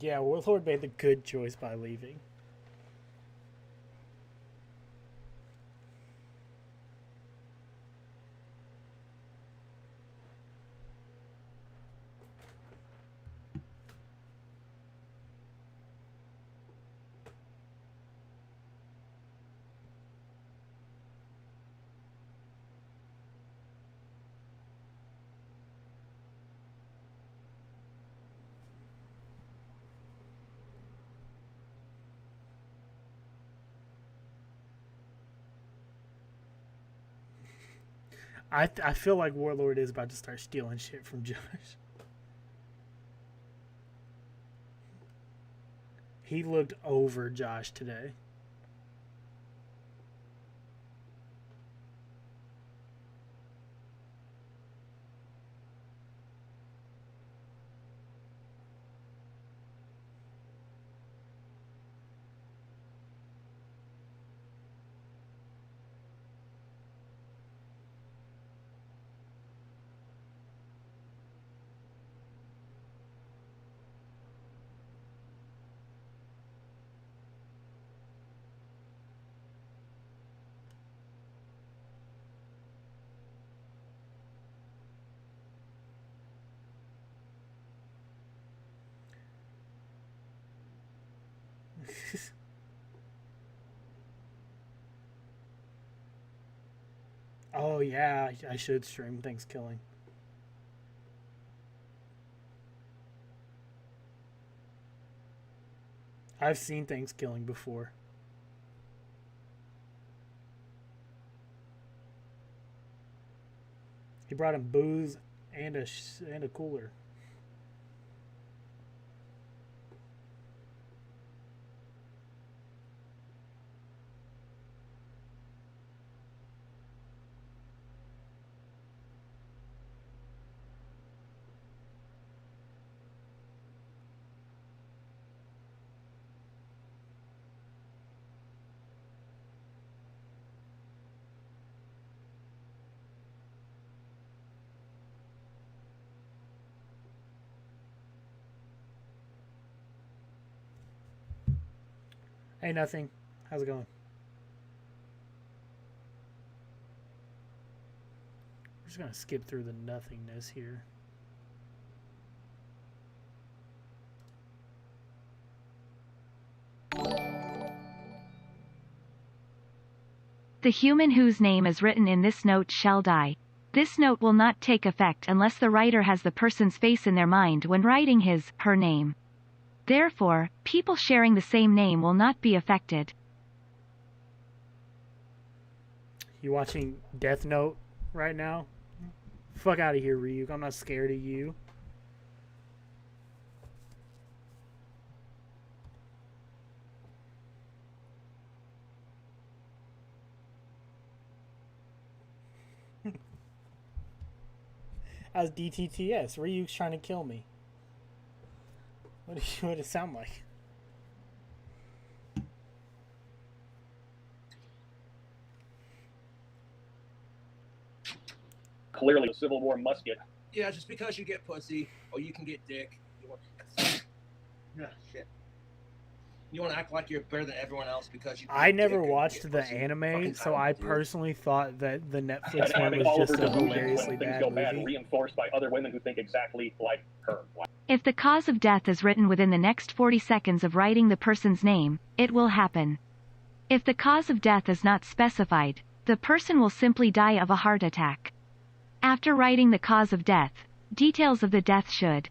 Yeah, Warlord made the good choice by leaving. I feel like Warlord is about to start stealing shit from Josh. He looked over Josh today. Oh yeah, I should stream things killing. I've seen things killing before. He brought him booze and a cooler. Hey, nothing. How's it going? We're just gonna skip through the nothingness here. The human whose name is written in this note shall die. This note will not take effect unless the writer has the person's face in their mind when writing his/her name. Therefore, people sharing the same name will not be affected. You watching Death Note right now? Fuck out of here, Ryuk. I'm not scared of you. As DTTS, Ryuk's trying to kill me. What would it sound like? Clearly, the Civil War musket. Yeah, just because you get pussy or you can get dick. Yeah, shit. You want to act like you're better than everyone else because you. I never dick and watched get the pussy. anime, Fucking so I talented, dude. personally thought that the Netflix And one having was all of just her a delusions hilariously when things bad go bad movie. reinforced by other women who think exactly like her. If the cause of death is written within the next 40 seconds of writing the person's name, it will happen. If the cause of death is not specified, the person will simply die of a heart attack. After writing the cause of death, details of the death should.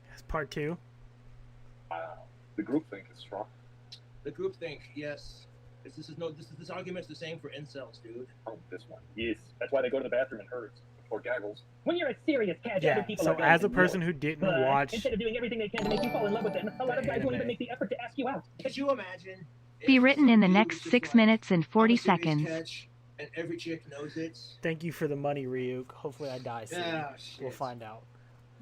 That's part 2. The group think is strong. The group think, yes. This argument's the same for incels, dude. Oh, this one. Yes, that's why they go to the bathroom in herds. Or gaggles. When you're a serious catch, Yeah, other people so are going as to a person know. who didn't But watch instead of doing everything they can to make you fall in love with them, a lot of guys won't even anime. make the effort to ask you out. Could you imagine? Be if written some in the dude was next just 6 like, minutes and "I'm 40 a serious seconds. catch," and every chick knows it. Thank you for the money, Ryuk. Hopefully I die soon. Yeah, shit. We'll find out.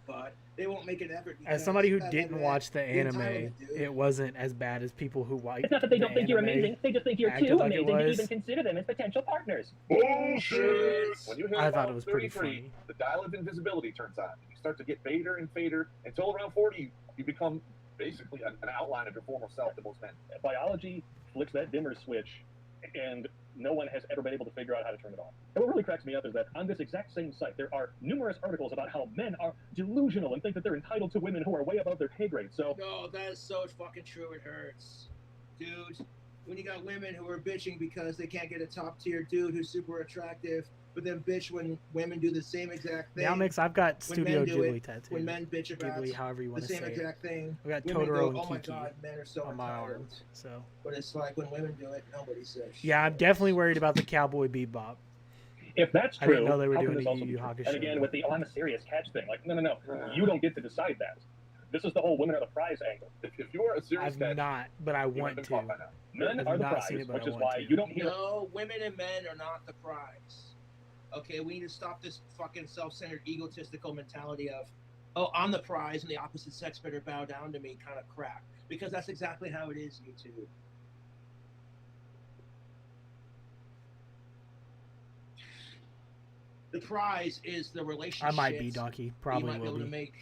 But they won't make an effort. As somebody who because didn't of watch the anime, entitlement, dude. it wasn't as bad as people who like It's not that they the don't think you're anime. amazing, they just think you're acted too like it amazing to was. even consider them as potential partners. Bullshit! When you hit I about thought it was pretty 33, funny. the dial of invisibility turns on. You start to get fader and fader until around 40, you become basically an outline of your former self to most men. Biology flicks that dimmer switch, and no one has ever been able to figure out how to turn it on. And what really cracks me up is that on this exact same site, there are numerous articles about how men are delusional and think that they're entitled to women who are way above their pay grade. So, No, that is so fucking true. It hurts, dude. When you got women who are bitching because they can't get a top tier dude who's super attractive, but then bitch when women do the same exact thing. Now, Mix, I've got When Studio men do Ghibli it, tattooed. when men bitch about Ghibli, however you the want to same say it. exact thing, We got women Totoro go, and "Oh my Kiki god, men are so on my entitled." arm. So But it's like when women do it, nobody says. yeah, I'm definitely worried about the Cowboy Bebop. if that's I true, didn't know they were how can doing this a also Yu be Yu true? Hakusho. And again, with the "oh, I'm a serious catch" thing, like, no, you don't get to decide that. This is the whole women are the prize angle. If you are a serious I've catch, not, but I you have want been to. caught by now. Men I've are the not prize, seen it, but which I is want why to. you don't hear. No, women and men are not the prize. Okay, we need to stop this fucking self-centered, egotistical mentality of, "Oh, I'm the prize and the opposite sex better bow down to me" kind of crap. Because that's exactly how it is, YouTube. The prize is the relationship. I might be Donkey. Probably you might be will able to be. make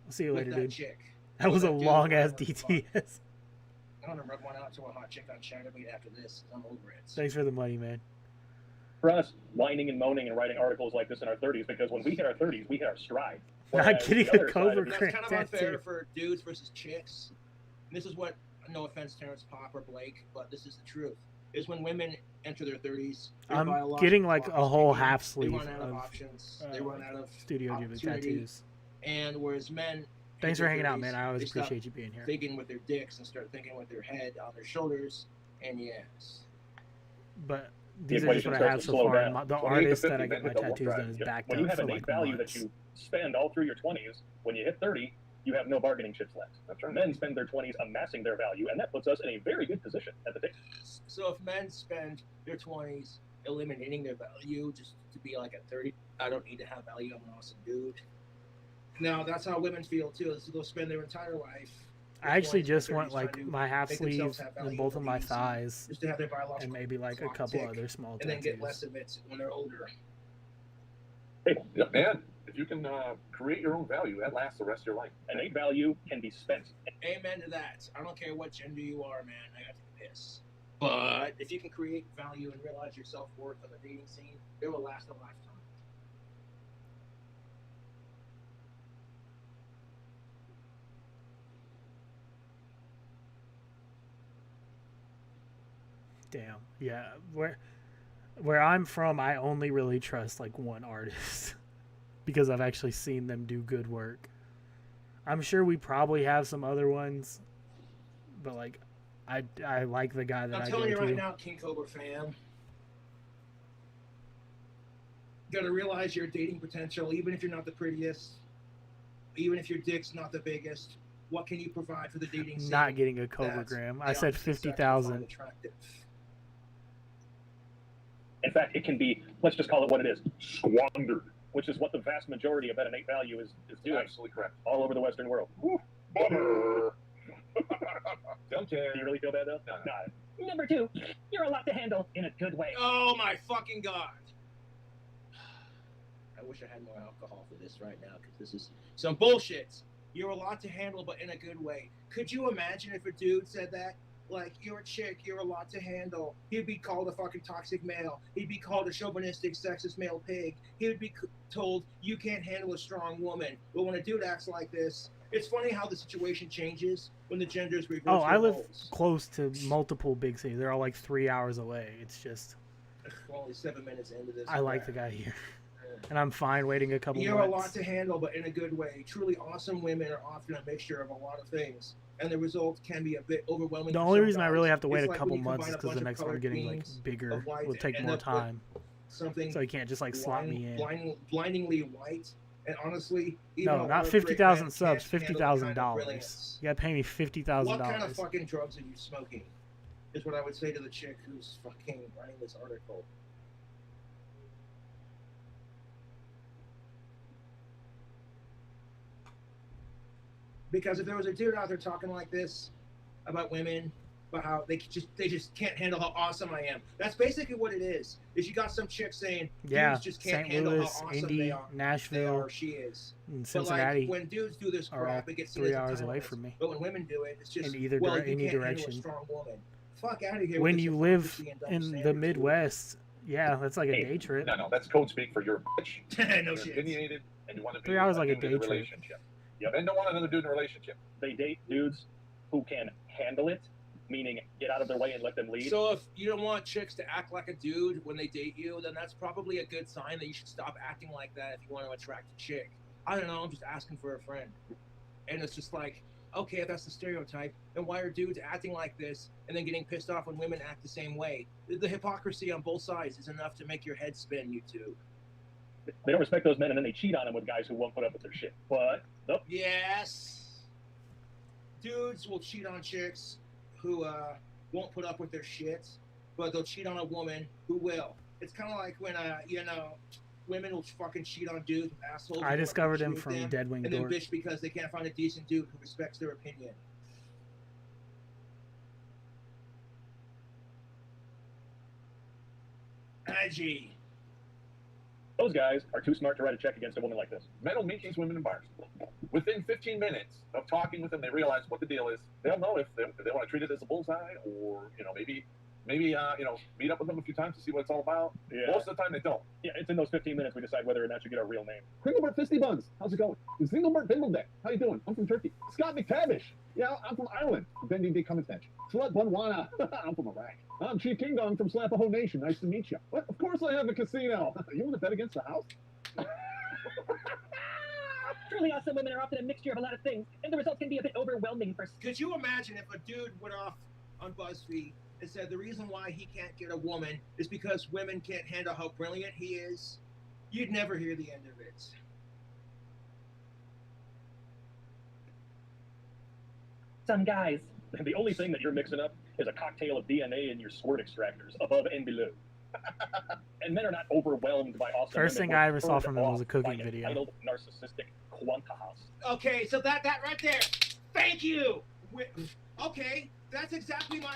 I'll see you with later, that dude. chick. That was a That dude, long ass whatever, fuck. DTS. I'm gonna rub one out to a hot chick on Chatterbait after this. 'Cause I'm over it. Thanks for the money, man. For us, whining and moaning and writing articles like this in our 30s, because when we hit our 30s, we hit our stride. Not Whereas getting the a other side Cobra of it- That's kind of unfair tattoo. for dudes versus chicks. And this is what, no offense, Terrence Pop or Blake, but this is the truth. Is when women enter their 30s, their I'm biological getting like clock a is whole ticking, half they sleeve run out of of options. They run out of Studio Ghibli opportunity. tattoos. And whereas men, Thanks in for their hanging out, 30s, man. I always they stop appreciate you being here. thinking with their dicks and start thinking with their head on their shoulders. And yes, But The these are just equation what I starts have to so slow far. down. And the 28 to artist that 50 I get my men hit double tattoos drive. done is Yep. backed When you up have for an like innate value months. that you spend all through your 20s, when you hit 30, you have no bargaining chips left. That's right. Men spend their 20s amassing their value, and that puts us in a very good position at the table. so if men spend their 20s eliminating their value just to be like at 30, I don't need to have value. I'm an awesome dude. Now that's how women feel too. Is they'll spend their entire life. I actually 20s, just 30s want trying like to my half make sleeve themselves have and value both of my easy, thighs, just to have their biological and maybe like a clock couple tick, other small and then get tattoos. less of it when they're older. Yeah, man, if you can create your own value, that lasts the rest of your life. Innate value can be spent. Amen to that. I don't care what gender you are, man. I got to piss. But if you can create value and realize your self-worth on the dating scene, it will last a lifetime. Damn. Yeah. Where I'm from, I only really trust like one artist because I've actually seen them do good work. I'm sure we probably have some other ones, but like I like the guy that I'm I telling go you to. right now, King Cobra fam. You gotta realize your dating potential, even if you're not the prettiest, even if your dick's not the biggest. What can you provide for the dating scene? Not getting a Cobra that Gram. the I said opposite sex will 50,000. find attractive? In fact, it can be, let's just call it what it is, squandered, which is what the vast majority of that innate value is doing Absolutely correct. all over the Western world. Bummer. Don't care. Do you really feel bad, though? No. Number 2, you're a lot to handle in a good way. Oh my fucking god! I wish I had more alcohol for this right now because this is some bullshit. You're a lot to handle, but in a good way. Could you imagine if a dude said that? Like, you're a chick, you're a lot to handle. He'd be called a fucking toxic male. He'd be called a chauvinistic, sexist male pig. He would be told, you can't handle a strong woman. But when a dude acts like this, it's funny how the situation changes when the genders reverse. Oh, I their live roles. close to multiple big cities. They're all like 3 hours away. It's just, We're only 7 minutes into this. I like the guy here. And I'm fine waiting a couple You're a lot months. to handle, but in a good way. Truly awesome women are often a mixture of a lot of things, and the result can be a bit overwhelming. The for only some reason I guys. really have to wait It's a like couple when you months combine is a because the bunch of next one colored getting like beans bigger of white will take and more end up with time. Something So you can't just like slot me in. blindingly white, and honestly, even No, a not lot of great 50,000 men subs, can't handle the kind of $50,000. brilliance. You gotta pay me $50,000. What kind of fucking drugs are you smoking? Is what I would say to the chick who's fucking writing this article. Because if there was a dude out there talking like this about women, about how they just can't handle how awesome I am. That's basically what it is. Is you got some chick saying Yeah, dudes just can't St. handle Louis, how awesome Indy, they are. Nashville, Or she is. and But Cincinnati like when dudes do this are all crap, it gets seen 3 as hours away entitlement. from me. But when women do it, it's just In either well, dire- you any can't handle direction. a strong woman. Fuck out of here. When with you this live hypocrisy and double in the standards, dude. Midwest, yeah, that's like a Hey, day trip. No, that's code speak for you're a bitch. No You're shit. opinionated, and you want to be 3 hours like a dude in day trip. relationship. Yep. Men don't want another dude in a relationship. They date dudes who can handle it, meaning get out of their way and let them lead. So if you don't want chicks to act like a dude when they date you, then that's probably a good sign that you should stop acting like that if you want to attract a chick. I don't know, I'm just asking for a friend. And it's just like, okay, if that's the stereotype, then why are dudes acting like this and then getting pissed off when women act the same way? The hypocrisy on both sides is enough to make your head spin, you two. They don't respect those men, and then they cheat on them with guys who won't put up with their shit. But nope. Yes. Dudes will cheat on chicks who won't put up with their shit, but they'll cheat on a woman who will. It's kind of like when, women will fucking cheat on dudes with assholes. I who discovered don't him agree with from them, Deadwing and then Dork. bitch because they can't find a decent dude who respects their opinion. Edgy. Those guys are too smart to write a check against a woman like this. Men will meet these women in bars. Within 15 minutes of talking with them, they realize what the deal is. They'll know if they want to treat it as a bullseye, or maybe meet up with them a few times to see what it's all about. Yeah. Most of the time, they don't. Yeah, it's in those 15 minutes we decide whether or not you get our real name. Kringlebert Fisty Buns, how's it going? Singlebert Bindledeck, how you doing? I'm from Turkey. Scott McTavish, yeah, I'm from Ireland. Bendy D. Cummins. Slut Bunwana, I'm from Iraq. I'm Chief King Dong from Slapaho Nation. Nice to meet you. What? Of course I have a casino. You want to bet against the house? Truly awesome women are often a mixture of a lot of things, and the results can be a bit overwhelming for Could you imagine if a dude went off on BuzzFeed and said the reason why he can't get a woman is because women can't handle how brilliant he is? You'd never hear the end of it. some guys. The only thing that you're mixing up is a cocktail of DNA in your squirt extractors, above and below. And men are not overwhelmed by awesome First women. thing I We're ever saw turned from them was a off cooking by video. entitled, narcissistic quantahas. Okay, so that right there. Thank you. Okay, that's exactly my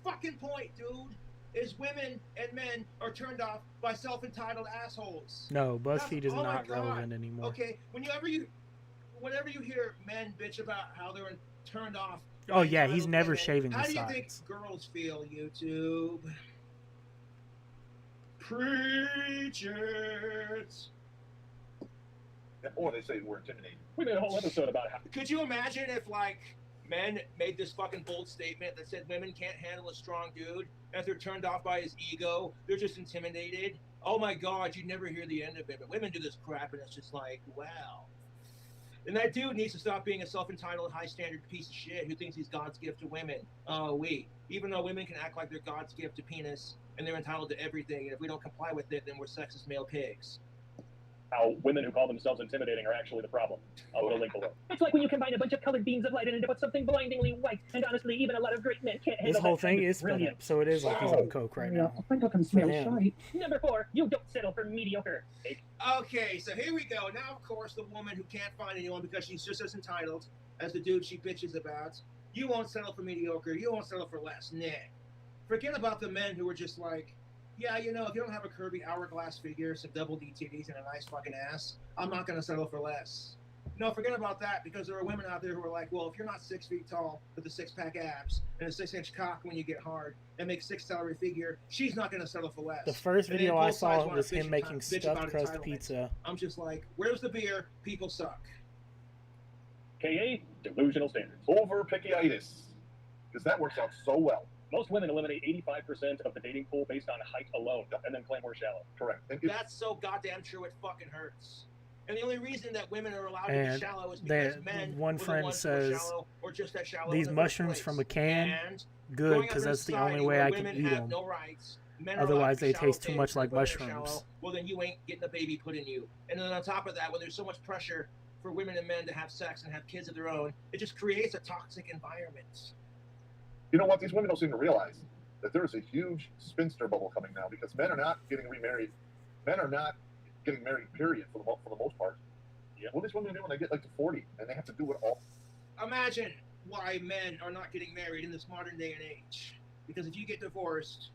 fucking point, dude. Is women and men are turned off by self-entitled assholes. No, BuzzFeed is Oh my not God. relevant anymore. Okay, whenever you hear men bitch about how they're turned off. Oh by yeah, he's entitled never women, shaving How the do you sides. think girls feel, YouTube? Preach it. Or they say we're intimidated. We made a whole episode about how. Could you imagine if, like, men made this fucking bold statement that said women can't handle a strong dude, and if they're turned off by his ego, they're just intimidated? Oh my God, you'd never hear the end of it. But women do this crap, and it's just like, wow. And that dude needs to stop being a self-entitled, high-standard piece of shit who thinks he's God's gift to women. Oh, even though women can act like they're God's gift to penis, and they're entitled to everything, and if we don't comply with it, then we're sexist male pigs. How women who call themselves intimidating are actually the problem. I'll put a link below. It's like when you combine a bunch of colored beams of light and end up with something blindingly white. And honestly, even a lot of great men can't handle This whole that kind thing of is sped brilliance. up, so it is like he's on coke right now. I think I can smell Yeah. shite. Number 4, you don't settle for mediocre. Okay, so here we go. Now, of course, the woman who can't find anyone because she's just as entitled as the dude she bitches about. You won't settle for mediocre. You won't settle for less. Nah. Forget about the men who are just like, yeah, you know, if you don't have a curvy hourglass figure, some double D titties, and a nice fucking ass, I'm not gonna settle for less. No, forget about that, because there are women out there who are like, well, if you're not 6 feet tall with a 6-pack abs and a 6-inch cock when you get hard and make 6-salary figure, she's not gonna settle for less. The first And then video I both sides saw wanna was bitch him and making bitch stuffed about crust entitlement. pizza. I'm just like, where's the beer? People suck. KA, delusional standards. Over pickitis. Because that works out so well. Most women eliminate 85% of the dating pool based on height alone, and then claim we're shallow. Correct. And That's so goddamn true, it fucking hurts. And the only reason that women are allowed to be And shallow is because they- men one were the friend ones who were says, shallow or just as shallow these in the first mushrooms place. from a can, And good, growing up because in a that's the only society way where I can women eat have them. no rights, men are allowed Otherwise, to they shallow taste too things much like when women are mushrooms. shallow, well, then you ain't getting a baby put in you. And then on top of that, when there's so much pressure for women and men to have sex and have kids of their own, it just creates a toxic environment. you know what? These women don't seem to realize that there's a huge spinster bubble coming now because men are not getting remarried. Men are not getting married, period, for the most part. Yeah. What do these women do when they get like to 40 and they have to do it all? Imagine why men are not getting married in this modern day and age. Because if you get divorced,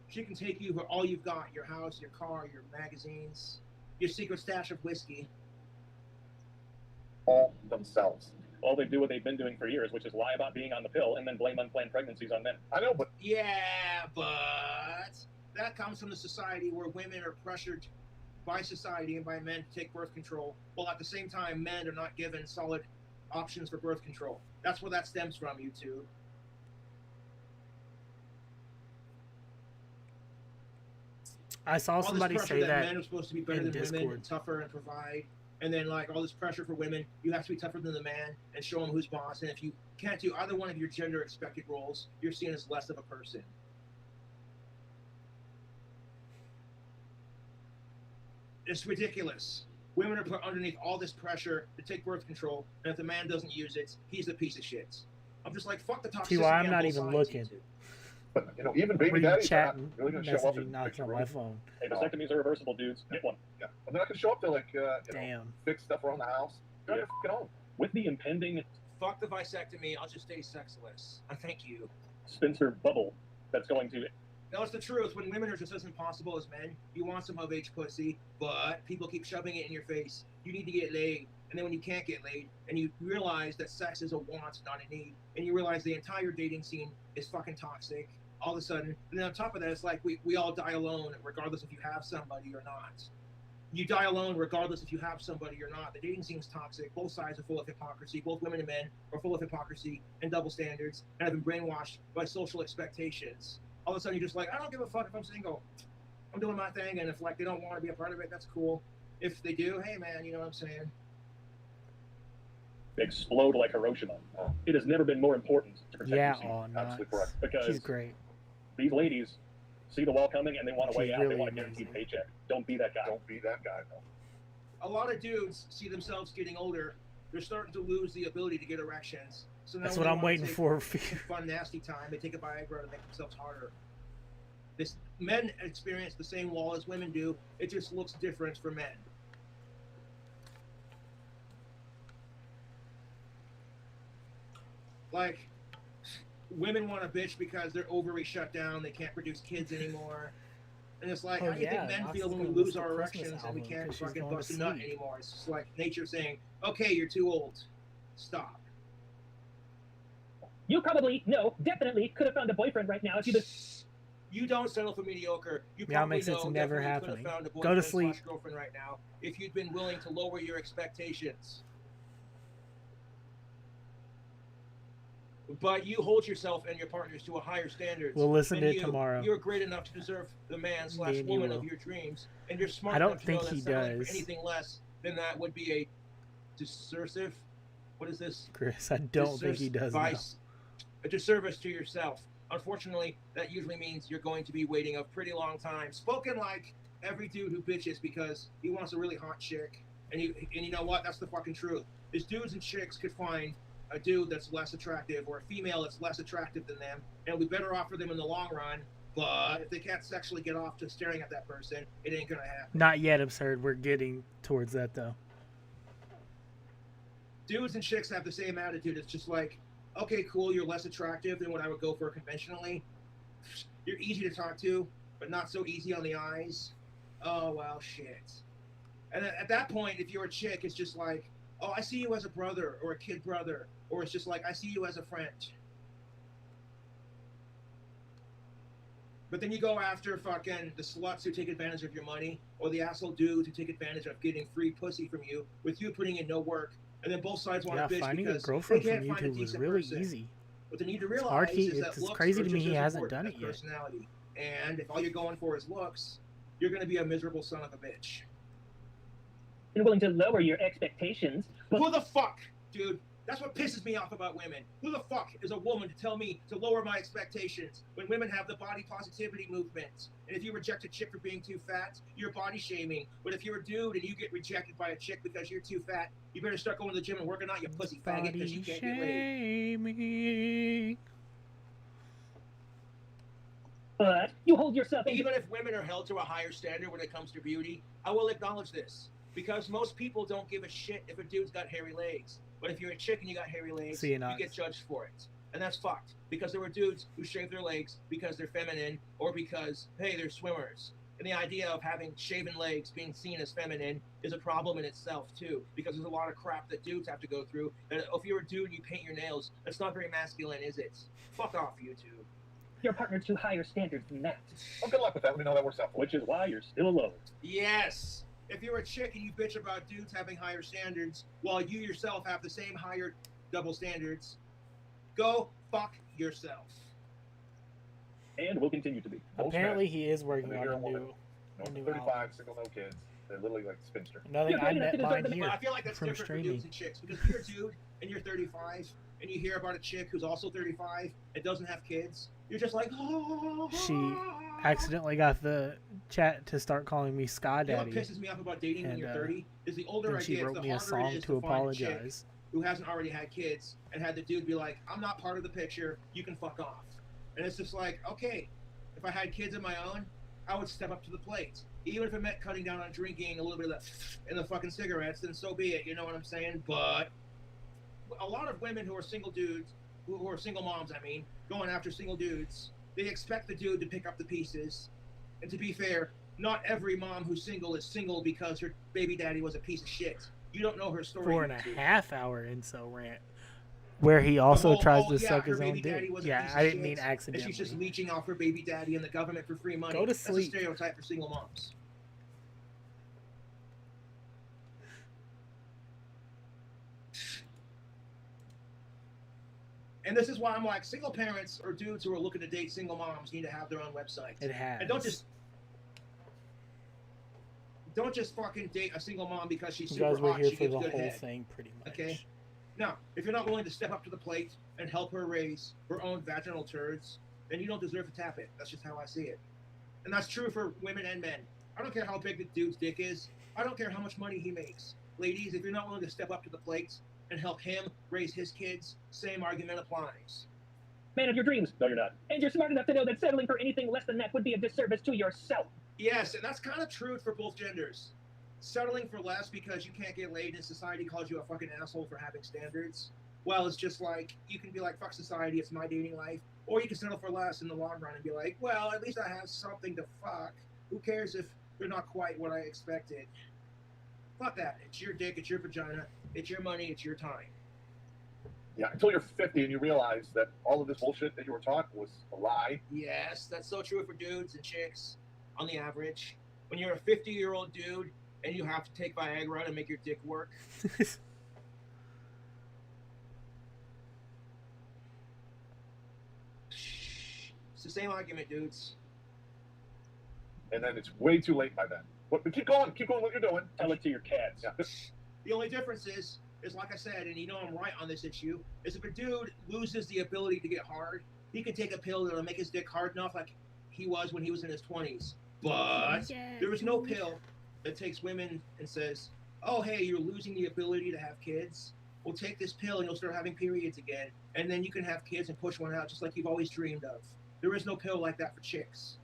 she can take you for all you've got, your house, your car, your magazines, your secret stash of whiskey. All themselves. All they do what they've been doing for years, which is lie about being on the pill and then blame unplanned pregnancies on men. I know, but Yeah, but that comes from the society where women are pressured by society and by men to take birth control, while at the same time men are not given solid options for birth control. That's where that stems from, YouTube. I saw All somebody this pressure say that men are supposed to be better in than women, Discord. and tougher and provide, and then like all this pressure for women, you have to be tougher than the man and show him who's boss. And if you can't do either one of your gender expected roles, you're seen as less of a person. It's ridiculous. Women are put underneath all this pressure to take birth control, and if the man doesn't use it, he's a piece of shit. I'm just like, fuck the toxicity. TY, I'm on not both even sides, looking. YouTube. But you know, even baby Read daddies chat are not and really going to show up messaging and not fix your on my room. phone. Hey, vasectomies are reversible, dudes. Get one. Yeah, and they're not going to show up to like you know, Damn. fix stuff around the house. They're Yeah. not going to home. With the impending Fuck the vasectomy. I'll just stay sexless. I thank you. spinster bubble that's going to No, it's the truth. When women are just as impossible as men, you want some of age pussy, but people keep shoving it in your face. You need to get laid. And then when you can't get laid, and you realize that sex is a want, not a need, and you realize the entire dating scene is fucking toxic, all of a sudden, and then on top of that, it's like we all die alone, regardless if you have somebody or not. You die alone regardless if you have somebody or not. The dating scene is toxic. Both sides are full of hypocrisy. Both women and men are full of hypocrisy and double standards and have been brainwashed by social expectations. All of a sudden, you're just like, I don't give a fuck if I'm single. I'm doing my thing, and if like they don't want to be a part of it, that's cool. If they do, hey man, you know what I'm saying? explode like Hiroshima. It has never been more important to protect Yeah, your seed. oh, Absolutely nice. correct. Because She's great. these ladies see the wall coming and they want to She's weigh out. really They want a guaranteed amazing. paycheck. Don't be that guy. Don't be that guy. No. A lot of dudes see themselves getting older. They're starting to lose the ability to get erections. So now That's when what they I'm wanna waiting take for. Fun nasty time. They take a Viagra to make themselves harder. This men experience the same wall as women do. It just looks different for men. Like women want a bitch because their ovaries shut down. They can't produce kids anymore. And it's like, Oh, how do you yeah, think men Knox feel is when we gonna lose listen to our Christmas erections and we album can't 'cause she's fucking going to bust a nut sleep. anymore? It's just like nature saying, okay, you're too old. Stop. You probably, no, definitely could have found a boyfriend right now if you just. You don't settle for mediocre. You Yeah, it probably makes know it's never definitely could happening. have found a Go to boyfriend sleep. slash girlfriend right now if you'd been willing to lower your expectations. But you hold yourself and your partners to a higher standard. We'll listen to it you, tomorrow. You're great enough to deserve the man slash Me and you woman of will. your dreams, and you're smart I don't enough to know think that he settling does. for anything less than that would be a disservice. What is this? Chris, I don't think he does. now. A disservice to yourself. Unfortunately, that usually means you're going to be waiting a pretty long time. Spoken like every dude who bitches because he wants a really hot chick, and you know what? That's the fucking truth. Is dudes and chicks could find a dude that's less attractive or a female that's less attractive than them, and it'll be better off for them in the long run. But if they can't sexually get off to staring at that person, it ain't gonna happen. Not yet, absurd. We're getting towards that though. Dudes and chicks have the same attitude. It's just like, okay, cool, you're less attractive than what I would go for conventionally. You're easy to talk to. but not so easy on the eyes. Oh, well, shit. And at that point, if you're a chick, it's just like, oh, I see you as a brother or a kid brother. Or it's just like, I see you as a friend. But then you go after fucking the sluts who take advantage of your money, or the asshole dudes who take advantage of getting free pussy from you, with you putting in no work. And then both sides want Yeah, to bitch finding a because girlfriend they from can't find a YouTube was decent really person. easy. What they need to It's realize hard. is that It's looks crazy are to me just he as hasn't important done as it yet. personality. And if all you're going for is looks, you're going to be a miserable son of a bitch. And willing to lower your expectations. But Who the fuck, dude? That's what pisses me off about women. Who the fuck is a woman to tell me to lower my expectations when women have the body positivity movement? And if you reject a chick for being too fat, you're body shaming. But if you're a dude and you get rejected by a chick because you're too fat, you better start going to the gym and working out your pussy faggot because you can't get laid. Shaming. But you hold yourself in. Even if women are held to a higher standard when it comes to beauty, I will acknowledge this. Because most people don't give a shit if a dude's got hairy legs. But if you're a chick and you got hairy legs, See, you not- get judged for it. And that's fucked. Because there were dudes who shave their legs because they're feminine or because, hey, they're swimmers. And the idea of having shaven legs being seen as feminine is a problem in itself, too. Because there's a lot of crap that dudes have to go through. And if you're a dude and you paint your nails, that's not very masculine, is it? Fuck off, YouTube. Your partner to higher standards than that. Well, good luck with that. Let me know that works out for you. Which is why you're still alone. Yes. If you're a chick and you bitch about dudes having higher standards while you yourself have the same higher double standards, go fuck yourself. And will continue to be. Most Apparently, men, he is working when on they a hear a woman, new. no, new 35, album. single, no kids. They're literally like spinster. Nothing. You're I good enough met to deserve mine the- here But I feel like that's from different for streaming. dudes and chicks. Because if you're a dude and you're 35 and you hear about a chick who's also 35 and doesn't have kids, you're just like, oh. She accidentally got the chat to start calling me Sky You know what Daddy, pisses me off about dating when And, you're 30 is the older and I she get, wrote the me a harder song it is to to find a chick apologize. who hasn't already had kids and had the dude be like, I'm not part of the picture, you can fuck off. And it's just like, okay, if I had kids of my own, I would step up to the plate. Even if it meant cutting down on drinking a little bit of that in the fucking cigarettes, then so be it, you know what I'm saying? But a lot of women who are single dudes, who are single moms, I mean, going after single dudes, they expect the dude to pick up the pieces. And to be fair, not every mom who's single is single because her baby daddy was a piece of shit. You don't know her story. 4.5 hour incel rant, where he also whole- tries oh, to yeah, suck her his own baby daddy dick. was a Yeah, piece I of didn't mean shit, accidentally. And she's just leeching off her baby daddy and the government for free money. Go to That's sleep. a stereotype for single moms. And this is why I'm like, single parents or dudes who are looking to date single moms need to have their own website. It has. And don't just fucking date a single mom because she's You super guys were hot. here She for gives the good whole head. thing, pretty much. Okay. Now, if you're not willing to step up to the plate and help her raise her own vaginal turds, then you don't deserve to tap it. That's just how I see it. And that's true for women and men. I don't care how big the dude's dick is. I don't care how much money he makes. Ladies, if you're not willing to step up to the plate and help him raise his kids, same argument applies. Man of your dreams. No, you're not. And you're smart enough to know that settling for anything less than that would be a disservice to yourself. Yes, and that's kind of true for both genders. Settling for less because you can't get laid and society calls you a fucking asshole for having standards. Well, it's just like, you can be like, fuck society, it's my dating life. Or you can settle for less in the long run and be like, well, at least I have something to fuck. Who cares if they're not quite what I expected? Fuck that. It's your dick, it's your vagina, it's your money, it's your time. Yeah, until you're 50 and you realize that all of this bullshit that you were taught was a lie. Yes, that's so true for dudes and chicks on the average. When you're a 50-year-old dude and you have to take Viagra to make your dick work, it's the same argument, dudes. And then it's way too late by then. But keep going what you're doing. Tell it to your cats. Yeah. The only difference is like I said, and you know I'm right on this issue, is if a dude loses the ability to get hard, he can take a pill that'll make his dick hard enough like he was when he was in his 20s. But there is no pill that takes women and says, oh, hey, you're losing the ability to have kids. Well, take this pill and you'll start having periods again. And then you can have kids and push one out just like you've always dreamed of. There is no pill like that for chicks.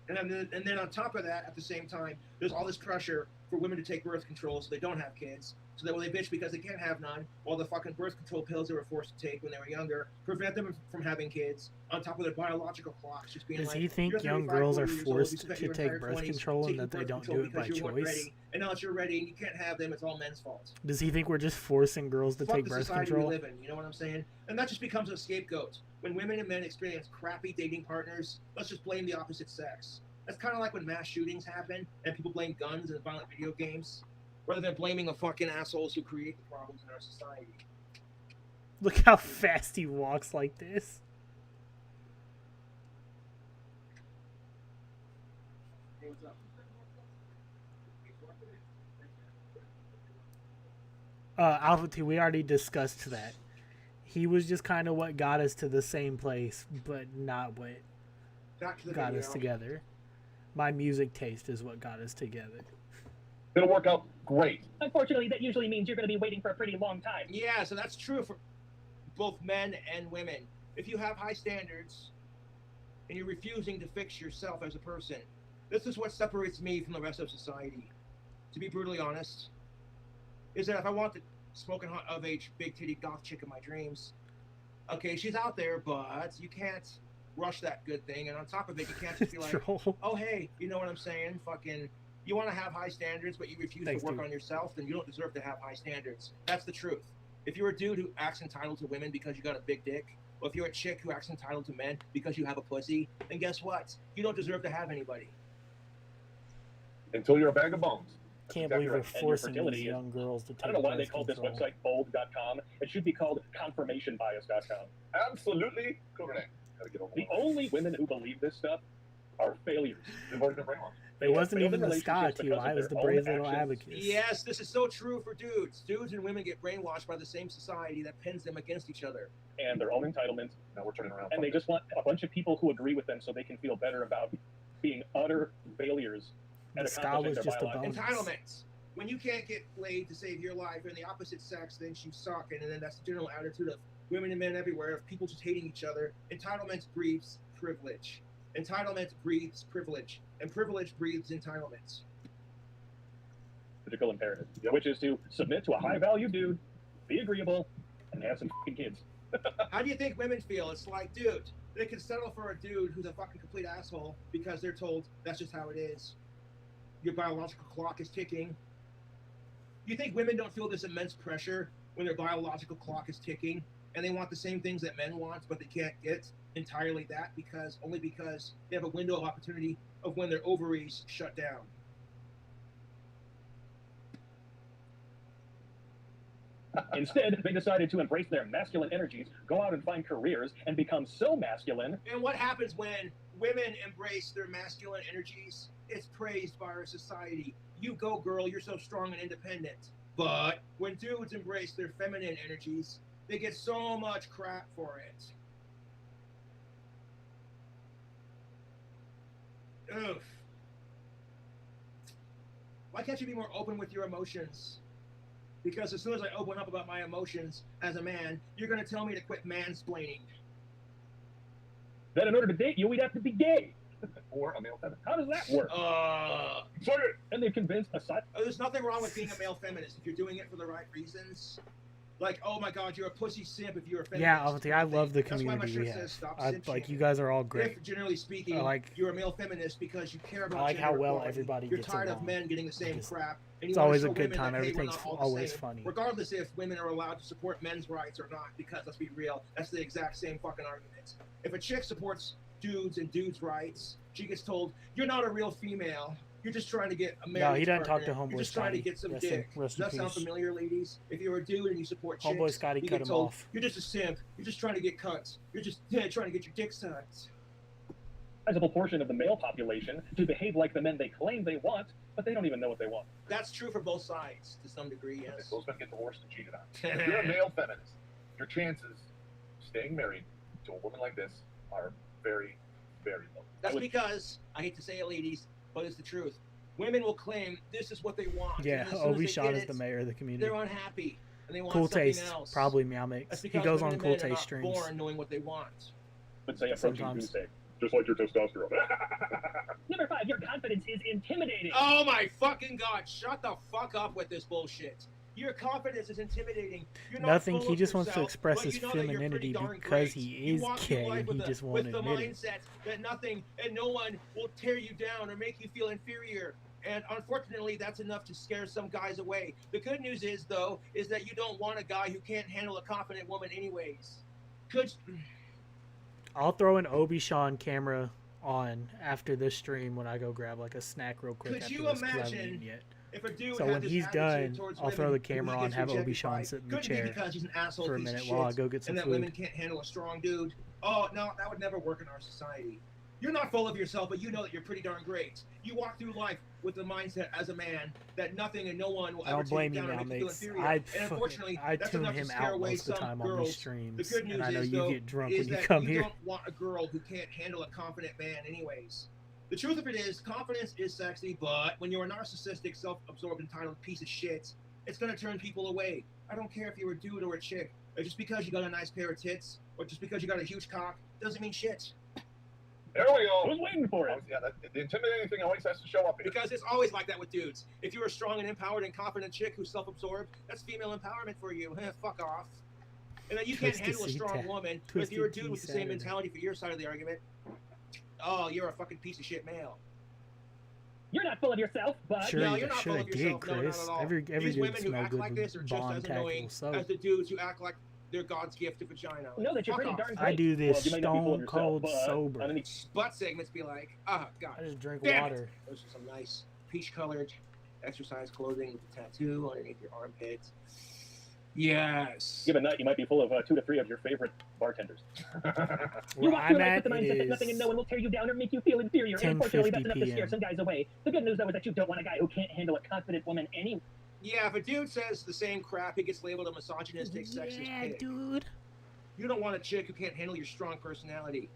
And then on top of that, at the same time, there's all this pressure for women to take birth control so they don't have kids. so that when they bitch because they can't have none, all the fucking birth control pills they were forced to take when they were younger prevent them from having kids, on top of their biological clocks just being Does like, he think "You're young 35, girls are 40 years old, you forced spent to your take entire birth 20s control and taking that they birth don't control do it by because you weren't choice? ready, and now that you're ready and you can't have them, it's all men's fault." Does he think we're just forcing girls to Fuck take the birth society control? we live in, you know what I'm saying? And that just becomes a scapegoat. When women and men experience crappy dating partners, let's just blame the opposite sex. That's kind of like when mass shootings happen and people blame guns and violent video games, rather than blaming the fucking assholes who create the problems in our society. Look how fast he walks like this. Hey, what's up? Alpha T, we already discussed that. He was just kind of what got us to the same place, but not what Back to the got video. us together. My music taste is what got us together. It'll work out great. Unfortunately, that usually means you're going to be waiting for a pretty long time. Yeah, so that's true for both men and women. If you have high standards and you're refusing to fix yourself as a person, this is what separates me from the rest of society. To be brutally honest, is that if I want the smoking hot of age big titty goth chick in my dreams, okay, she's out there, but you can't rush that good thing. And on top of it, you can't just be like, Troll. oh hey, you know what I'm saying? Fucking, you want to have high standards, but you refuse Thanks, to work dude. on yourself, then you don't deserve to have high standards. That's the truth. If you're a dude who acts entitled to women because you got a big dick, or if you're a chick who acts entitled to men because you have a pussy, then guess what? You don't deserve to have anybody. Until you're a bag of bones. Can't exactly believe we're right. And your forcing fertility these is- young girls to take I don't know why they birth called this control. website bold.com. It should be called confirmationbias.com. Absolutely correct. Gotta get over The it. only women who believe this stuff are failures. They've already been brainwashed. It wasn't failed even in the Scott relationships because TY, of it was their the own Brave Little actions. Abacus. Yes, this is so true for dudes. Dudes and women get brainwashed by the same society that pins them against each other. And their own entitlements. Now we're turning around. And they just want a bunch of people who agree with them so they can feel better about being utter failures at The Scott accomplishing was their just a biological bonus. Entitlements. When you can't get laid to save your life and the opposite sex, then you suck. And then that's the general attitude of women and men everywhere, of people just hating each other. Entitlement breeds privilege. Entitlement breeds privilege. And privilege breeds entitlements. physical imperative, which is to submit to a high-value dude, be agreeable, and have some fucking kids. How do you think women feel? It's like, dude, they can settle for a dude who's a fucking complete asshole because they're told that's just how it is. Your biological clock is ticking. You think women don't feel this immense pressure when their biological clock is ticking and they want the same things that men want, but they can't get entirely that because they have a window of opportunity of when their ovaries shut down? Instead, they decided to embrace their masculine energies, go out and find careers, and become so masculine. And what happens when women embrace their masculine energies? It's praised by our society. You go, girl, you're so strong and independent. But when dudes embrace their feminine energies, they get so much crap for it. Oof. Why can't you be more open with your emotions? Because as soon as I open up about my emotions as a man, you're going to tell me to quit mansplaining. Then in order to date you, we'd have to be gay. Or a male feminist. How does that work? And they've convinced a side. There's nothing wrong with being a male feminist if you're doing it for the right reasons. Like, oh my God, you're a pussy simp if you're a feminist. Yeah, obviously, I love the That's why my community shirt we says have. stop I, simp like, shaming. you guys are all great. If, generally speaking, I like- you're a male feminist because you care about I like how gender well equality. everybody You're gets tired of along. men getting the same Just- crap. And you it's wanna always a show good women time. that, hey, we're Everything's not all the always same, funny. regardless if women are allowed to support men's rights or not, because let's be real, that's the exact same fucking argument. If a chick supports dudes and dudes' rights, she gets told, you're not a real female. You're just trying to get a marriage he doesn't talk to partner. You're Homeboy just trying to Scotty. get some Rest in- dick. rest Does in that sound peace. familiar, ladies? If you're a dude and you support chicks, Homeboy Scotty you cut get him told, off. you're just a simp. You're just trying to get cunts. You're just trying to get your dick sucked. Sizable portion of the male population to behave like the men they claim they want, but they don't even know what they want. That's true for both sides to some degree, yes. Those men get divorced and cheated on. If you're a male feminist, your chances staying married to a woman like this are very, very low. That's because, I hate to say it, ladies, but it's the truth. Women will claim this is what they want. Yeah, and as soon as Obi they Sean get is it, the mayor of the community. They're unhappy. And they want Cool something Taste, else. probably Meow Mix. That's He because goes women on and Cool men are Taste not streams. born knowing what they want. Let's say approaching Sometimes. doomsday. Just like your testosterone. Number 5, your confidence is intimidating. Oh my fucking God, shut the fuck up with this bullshit. Your confidence is intimidating. You're not Nothing. full He of just wants to yourself, express but his you know that you're femininity pretty darn because great. he You is walk through gay life and with he the- just won't with the admit it. mindset that nothing and no one will tear you down or make you feel inferior. And unfortunately, that's enough to scare some guys away. The good news is, though, is that you don't want a guy who can't handle a confident woman anyways. Could I'll throw an Obi-Shawn camera on after this stream when I go grab like a snack real quick Could after you this 'cause I haven't imagine eaten yet. if a dude So had when this he's attitude done, towards I'll throw women the who camera he on, gets have rejected Obi-Shawn by? sit in the Couldn't be chair because he's an asshole for a piece of minute shit, while I go get some and that food. women can't handle a strong dude. Oh no, that would never work in our society. You're not full of yourself, but you know that you're pretty darn great. You walk through life with the mindset as a man that nothing and no one will I ever don't take blame you you down now, and make you mates. feel inferior. And unfortunately, I that's tune enough to him scare out away most of the some time on these girls. streams, The good news and I know is, you though, get drunk is when you that come you here. don't want a girl who can't handle a confident man anyways. The truth of it is, confidence is sexy, but when you're a narcissistic, self-absorbed, entitled piece of shit, it's going to turn people away. I don't care if you're a dude or a chick. Just because you got a nice pair of tits, or just because you got a huge cock, doesn't mean shit. There we go. Who's waiting for it? Yeah, the intimidating thing always has to show up here. Because it's always like that with dudes. If you're a strong and empowered and confident chick who's self-absorbed, that's female empowerment for you. Fuck off. And then you can't handle a strong woman, but if you're a dude with the same mentality for your side of the argument, oh, you're a fucking piece of shit male. You're not full of yourself, but Sure, no, you're not sure full I of did, yourself. No, not Chris. at all. Every These dude women who smell act good like with this are just Bond as annoying tactical soap. as the dudes who act like they're God's gift to vagina. know that you're Fuck pretty off. darn I do this Well, you may not be full of stone yourself, cold but sober. underneath- Butt segments be like, oh, God. I just drink Damn water. it. Those are some nice peach-colored exercise clothing with a tattoo underneath your armpits. Yes. Given that, you might be full of 2 to 3 of your favorite bartenders. you Where walk I'm through life at, with the mindset it that nothing and no is one will tear you down or make you feel inferior. And unfortunately, that's 10:50 enough to scare p.m. some guys away. The good news, though, is that you don't want a guy who can't handle a confident woman anyway. Yeah, if a dude says the same crap, he gets labeled a misogynistic, sexist pig. dude. You don't want a chick who can't handle your strong personality.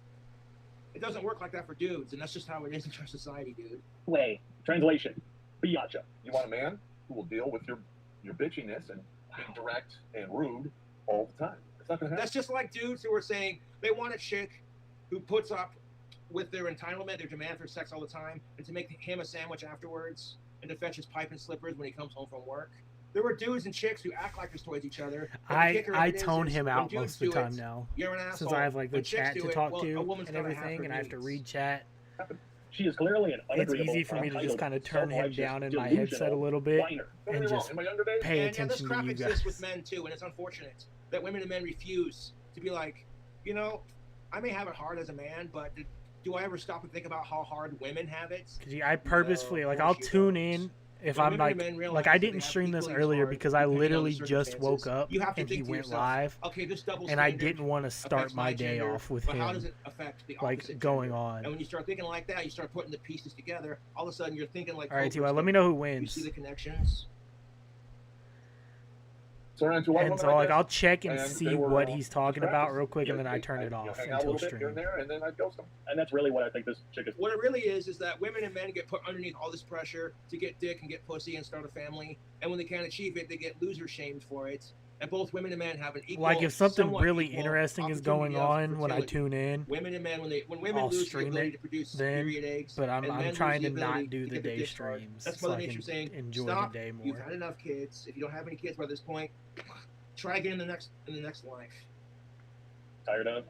It doesn't work like that for dudes, and that's just how it is in our society, dude. Way. Translation. Biatcha. You want a man who will deal with your bitchiness and being direct and rude all the time. It's not going to happen. That's just like dudes who are saying they want a chick who puts up with their entitlement, their demand for sex all the time, and to make him a sandwich afterwards, and to fetch his pipe and slippers when he comes home from work. There were dudes and chicks who act like they're towards each other. but the kicker of I it is tone him when out dudes most of the do time it, now. You're an asshole. Since I have like the When chicks chat do to it, talk well, a to woman's and gotta have her everything, and I have to needs. read chat. She is clearly an It's unagreeable, easy for me to just entitled, kind of turn him self-righteous, down in my headset a delusional little bit whiner. Don't and get me wrong. just In my younger days, pay And yeah, this attention crap to you exists guys. with men too, and it's unfortunate that women and men refuse to be like, you know, I may have it hard as a man, but do I ever stop and think about how hard women have it? 'Cause I purposefully like I'll tune in if When I'm women like and men realize like I that they didn't have stream this equally as earlier hard, because I depending on the literally just woke circumstances, up you have to and he think to went yourself, live, okay, this double and I standard didn't want to start affects my day gender, off with but how does him it affect the like opposite going gender? on. And when you start thinking like that, you start putting the pieces together. All of a sudden, you're thinking like. All right, Cobra Ty, let me know who You see wins. the connections. So ran into one And woman so like like this, I'll check and and see they were, what he's talking about distracted. real quick, and Yeah, then I turn it off hang out a until little bit here and stream. there, and then I'd ghost them. And that's really what I think this chick is. What it really is that women and men get put underneath all this pressure to get dick and get pussy and start a family, and when they can't achieve it, they get loser shamed for it. And both women and men have an equal. Like if something somewhat really equal interesting is going opportunity of on when I fertility. tune in, Women and men, when women I'll lose the stream ability it to produce then, period eggs, but I'm and men lose trying the to ability not do to the get their day dick hard. streams That's so Mother I Nature can saying, enjoy stop. the day You've more. had enough kids. If you don't have any kids by this point, try again in the next life. Tired of?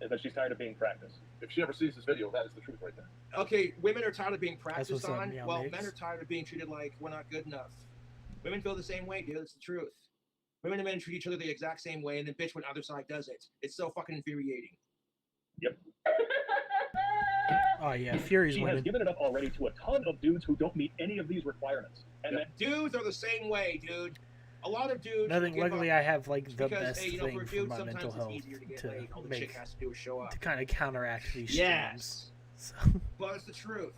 Is that she's tired of being practiced. If she ever sees this video, that is the truth right there. Okay, women are tired of being That's practiced what's up, on, meow while mix. men are tired of being treated like we're not good enough. Women feel the same way, dude. It's the truth. Women and men treat each other the exact same way, and then bitch when the other side does it. It's so fucking infuriating. Yep. Oh yeah, Fury's She has winning. given it up already to a ton of dudes who don't meet any of these requirements. And then Dudes are the same way, dude. A lot of dudes. Nothing. give Luckily, up I have like the because, best hey, you know, for thing a for dude, my sometimes mental it's health easier to get to laid. All the chick make has to do is show up. to kind of counteract these streams. Yes. So, But it's the truth.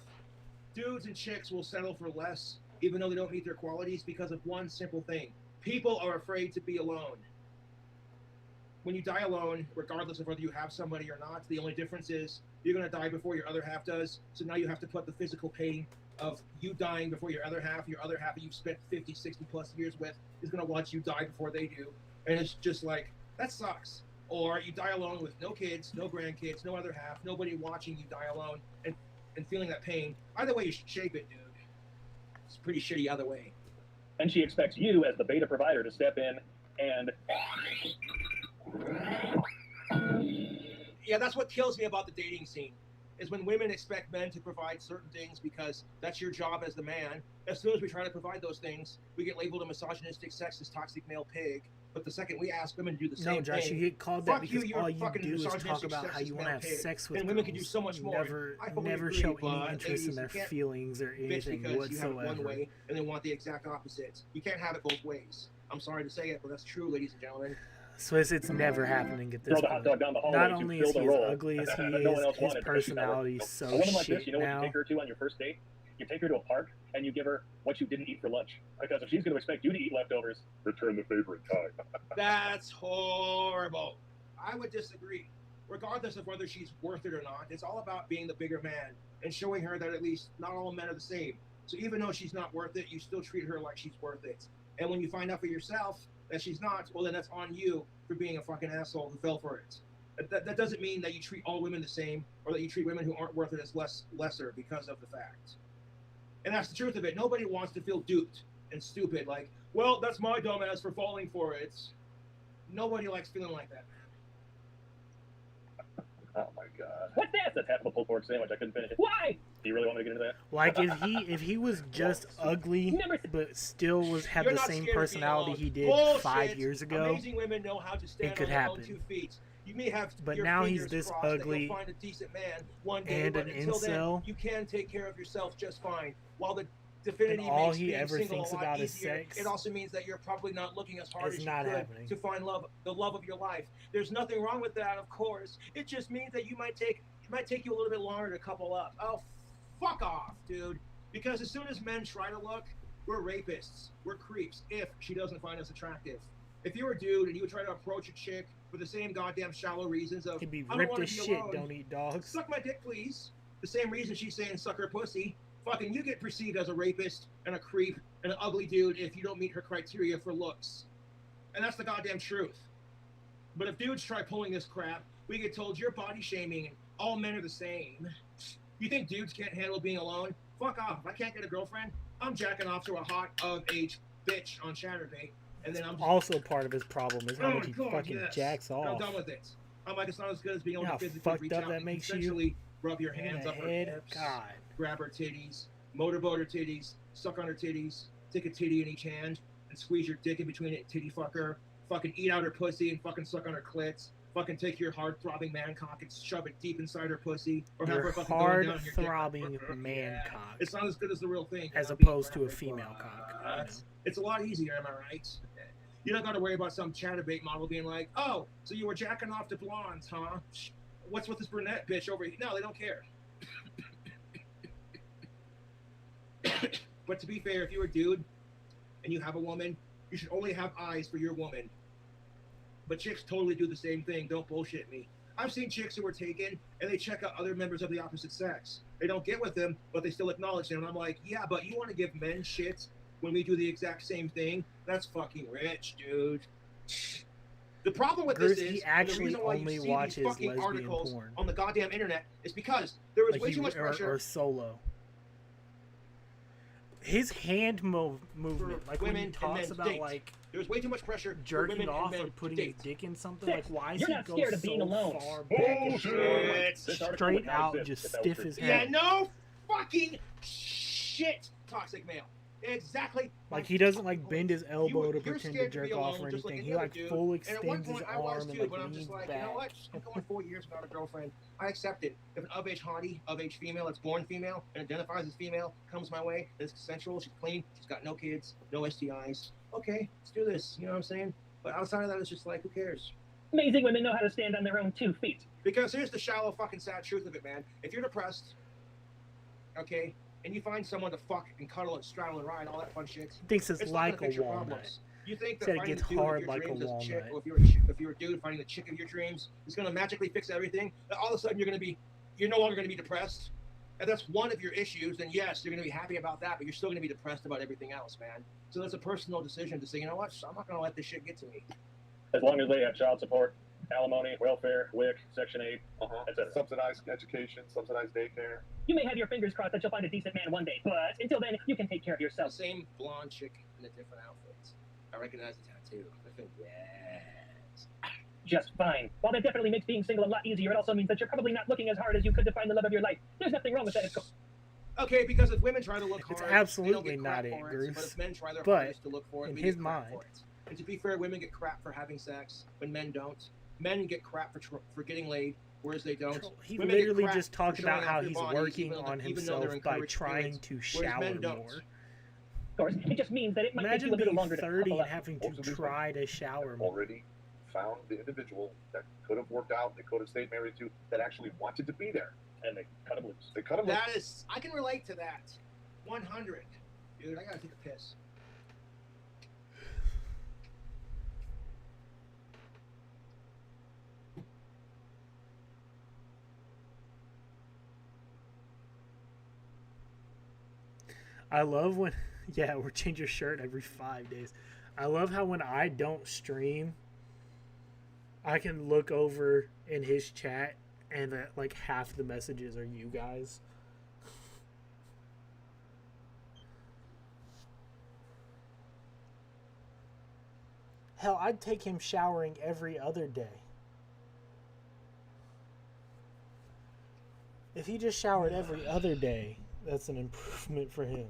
Dudes and chicks will settle for less, even though they don't meet their qualities, because of one simple thing. People are afraid to be alone. When you die alone, regardless of whether you have somebody or not, the only difference is you're going to die before your other half does. So now you have to put the physical pain of you dying before your other half you've spent 50, 60 plus years with, is going to watch you die before they do. And it's just like, that sucks. Or you die alone with no kids, no grandkids, no other half, nobody watching you die alone and feeling that pain. Either way you shape it, dude. It's pretty shitty either way. And she expects you, as the beta provider, to step in and... Yeah, that's what kills me about the dating scene, is when women expect men to provide certain things because that's your job as the man. As soon as we try to provide those things, we get labeled a misogynistic, sexist, toxic male pig. But the second we ask women to do the same No, Josh, thing, you get called that fuck because you're all a you fucking do is talk misogynistic, about how sexist you want to male have pig. sex with and girls. women can do so much You more. I fully never agree, show but any interest in ladies, their you can't feelings or bitch anything because you have it one whatsoever. way and then want the exact opposite. You can't have it both ways. I'm sorry to say it, but that's true, ladies and gentlemen. So it's never happening at this Throw the point. hot dog down the hallway Not to only fill is the he as role ugly as he that no one is, else his wanted because she's not personality is working. so A woman like shit this, you know what you now. take her to on your first date? You take her to a park and you give her what you didn't eat for lunch. Because if she's going to expect you to eat leftovers, Return the favor in time. That's horrible. I would disagree. Regardless of whether she's worth it or not, it's all about being the bigger man and showing her that at least not all men are the same. So even though she's not worth it, you still treat her like she's worth it. And when you find out for yourself that she's not, well, then that's on you for being a fucking asshole who fell for it. That doesn't mean that you treat all women the same or that you treat women who aren't worth it as lesser because of the fact. And that's the truth of it. Nobody wants to feel duped and stupid. Like, well, that's my dumbass for falling for it. Nobody likes feeling like that. Oh my god. what's this? That's half of a pulled pork sandwich. I couldn't finish it. Why? Do you really want me to get into that? Like if he was just ugly but still had You're the not same scared of being personality alone. he did Bullshit. 5 years ago, Amazing women know how to stand it could on their own happen. 2 feet. You may have But your now he's fingers this crossed that ugly you'll find a decent man one day, and but an until then, incel. you can take care of yourself just fine. While the divinity And all makes he being ever single thinks a lot about is easier, sex. it also means that you're probably not looking as hard It's as you not could happening. to find the love of your life. There's nothing wrong with that, of course. It just means that it might take you a little bit longer to couple up. Oh, fuck off, dude. Because as soon as men try to look, we're rapists. We're creeps if she doesn't find us attractive. If you're a dude and you would try to approach a chick for the same goddamn shallow reasons of, He'd be I don't ripped want as to be shit, alone. don't eat dogs. Suck my dick, please. The same reason she's saying suck her pussy. Fucking you get perceived as a rapist and a creep and an ugly dude if you don't meet her criteria for looks. And that's the goddamn truth. But if dudes try pulling this crap, we get told you're body shaming and all men are the same. You think dudes can't handle being alone? Fuck off. If I can't get a girlfriend, I'm jacking off to a hot of age bitch on Chatterbait. And then I'm just, Also part of his problem is how oh much my he God, fucking yes. jacks And I'm off. done with it. I'm like, it's not as good as being able You know to how physically fucked reach up out that and makes you? consensually rub your In hands the up her head? hips, God. grab her titties, motorboat her titties, suck on her titties, take a titty in each hand, and squeeze your dick in between it, titty fucker, fucking eat out her pussy and fucking suck on her clits, fucking take your hard-throbbing man cock and shove it deep inside her pussy, or have her Your fucking going down on your dick. hard-throbbing man cock, It's not as good as the real thing. as I'll be opposed to a grabbing female cock. You know? It's a lot easier, am I right? You don't got to worry about some Chatterbait model being like, oh, so you were jacking off to blondes, huh? What's with this brunette bitch over here? No, they don't care. But to be fair, if you're a dude and you have a woman, you should only have eyes for your woman. But chicks totally do the same thing. Don't bullshit me. I've seen chicks who are taken and they check out other members of the opposite sex. They don't get with them, but they still acknowledge them. And I'm like, yeah, but you want to give men shit when we do the exact same thing? That's fucking rich, dude. The problem with Bruce, this is, he and the actually reason why only you see watches these fucking lesbian articles porn. on the goddamn internet is because there was Like way too much pressure or solo. His hand movement, like when he women and talks men to about date. like There's way too much pressure for jerking women off and men or putting to his date. dick in something, Six, like why is you're he not go scared of so being alone. far back and Bullshit. straight out, just stiff as hell? Yeah, no fucking shit, toxic male. Exactly. Like he doesn't like bend his elbow to You're pretend to scared to jerk be off alone, or just like anything. any He other like dude. full And at one extends his point I was arm and too, like but I'm just leans like, back. you know what? I'm going 4 years without a girlfriend. I accept it. If an of-age hottie, of-age female that's born female and identifies as female comes my way, it's consensual, she's clean, she's got no kids, no STIs. Okay, let's do this. You know what I'm saying? But outside of that, it's just like, who cares? Amazing women know how to stand on their own 2 feet. Because here's the shallow fucking sad truth of it, man. If you're depressed, okay, and you find someone to fuck and cuddle and straddle and ride, all that fun shit. Thinks it's not gonna like a fix your walnut. problems. You think that Said it finding gets the dude hard of your like a dreams as a chick, walnut. or if you're a dude finding the chick of your dreams is gonna magically fix everything, then all of a sudden you're no longer gonna be depressed. And that's one of your issues, then yes, you're gonna be happy about that, but you're still gonna be depressed about everything else, man. So that's a personal decision to say, you know what, I'm not gonna let this shit get to me. As long as they have child support, alimony, welfare, WIC, Section 8, etc. Subsidized education, subsidized daycare. You may have your fingers crossed that you'll find a decent man one day, but until then, you can take care of The yourself. same blonde chick in a different outfit. I recognize the tattoo. I think, yes. Just fine. While that definitely makes being single a lot easier, it also means that you're probably not looking as hard as you could to find the love of your life. There's nothing wrong with that. Okay, because if women try to look hard, It's they absolutely don't get crap not it, for Bruce. But if men try their But hardest to look for it, in we his get crap mind, for it. And to be fair, women get crap for having sex when men don't. Men get crap for getting laid, whereas they don't. he Women get literally crap just talked for showing about how off their he's bodies, working even though on they're himself by encouraged trying it, to whereas shower men don't. more. Of course, it just means that it might Imagine take you a little being longer to 30 couple and up. having Most to of these try to shower more. Already found the individual that could have worked out, they could have stayed married to, that actually wanted to be there. And they cut him loose. They cut him loose. That is, I can relate to that. 100. Dude, I gotta take a piss. I love when, yeah, we're changing your shirt every 5 days. I love how when I don't stream, I can look over in his chat and like half the messages are you guys. Hell, I'd take him showering every other day. If he just showered every other day, that's an improvement for him.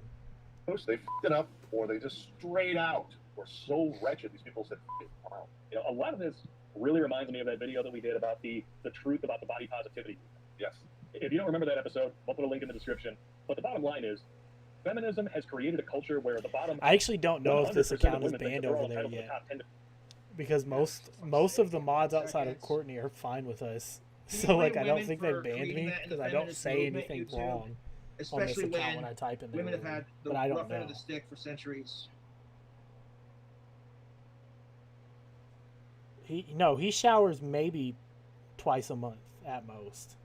They f***ed it up, or they just straight out were so wretched. These people said, "F*** it, I'm out." You know, a lot of this really reminds me of that video that we did about the truth about the body positivity. Yes. If you don't remember that episode, I'll put a link in the description. But the bottom line is, feminism has created a culture where the bottom. I actually don't know if this 100% of account is women think banned that they're all over there entitled to the yet. top 10 to Because most of the mods outside of Courtney are fine with us. So like I don't think they banned me because I don't say anything wrong on this Especially account when I type in there. women have had the But I don't rough end of know. the stick for centuries. He showers maybe twice a month at most.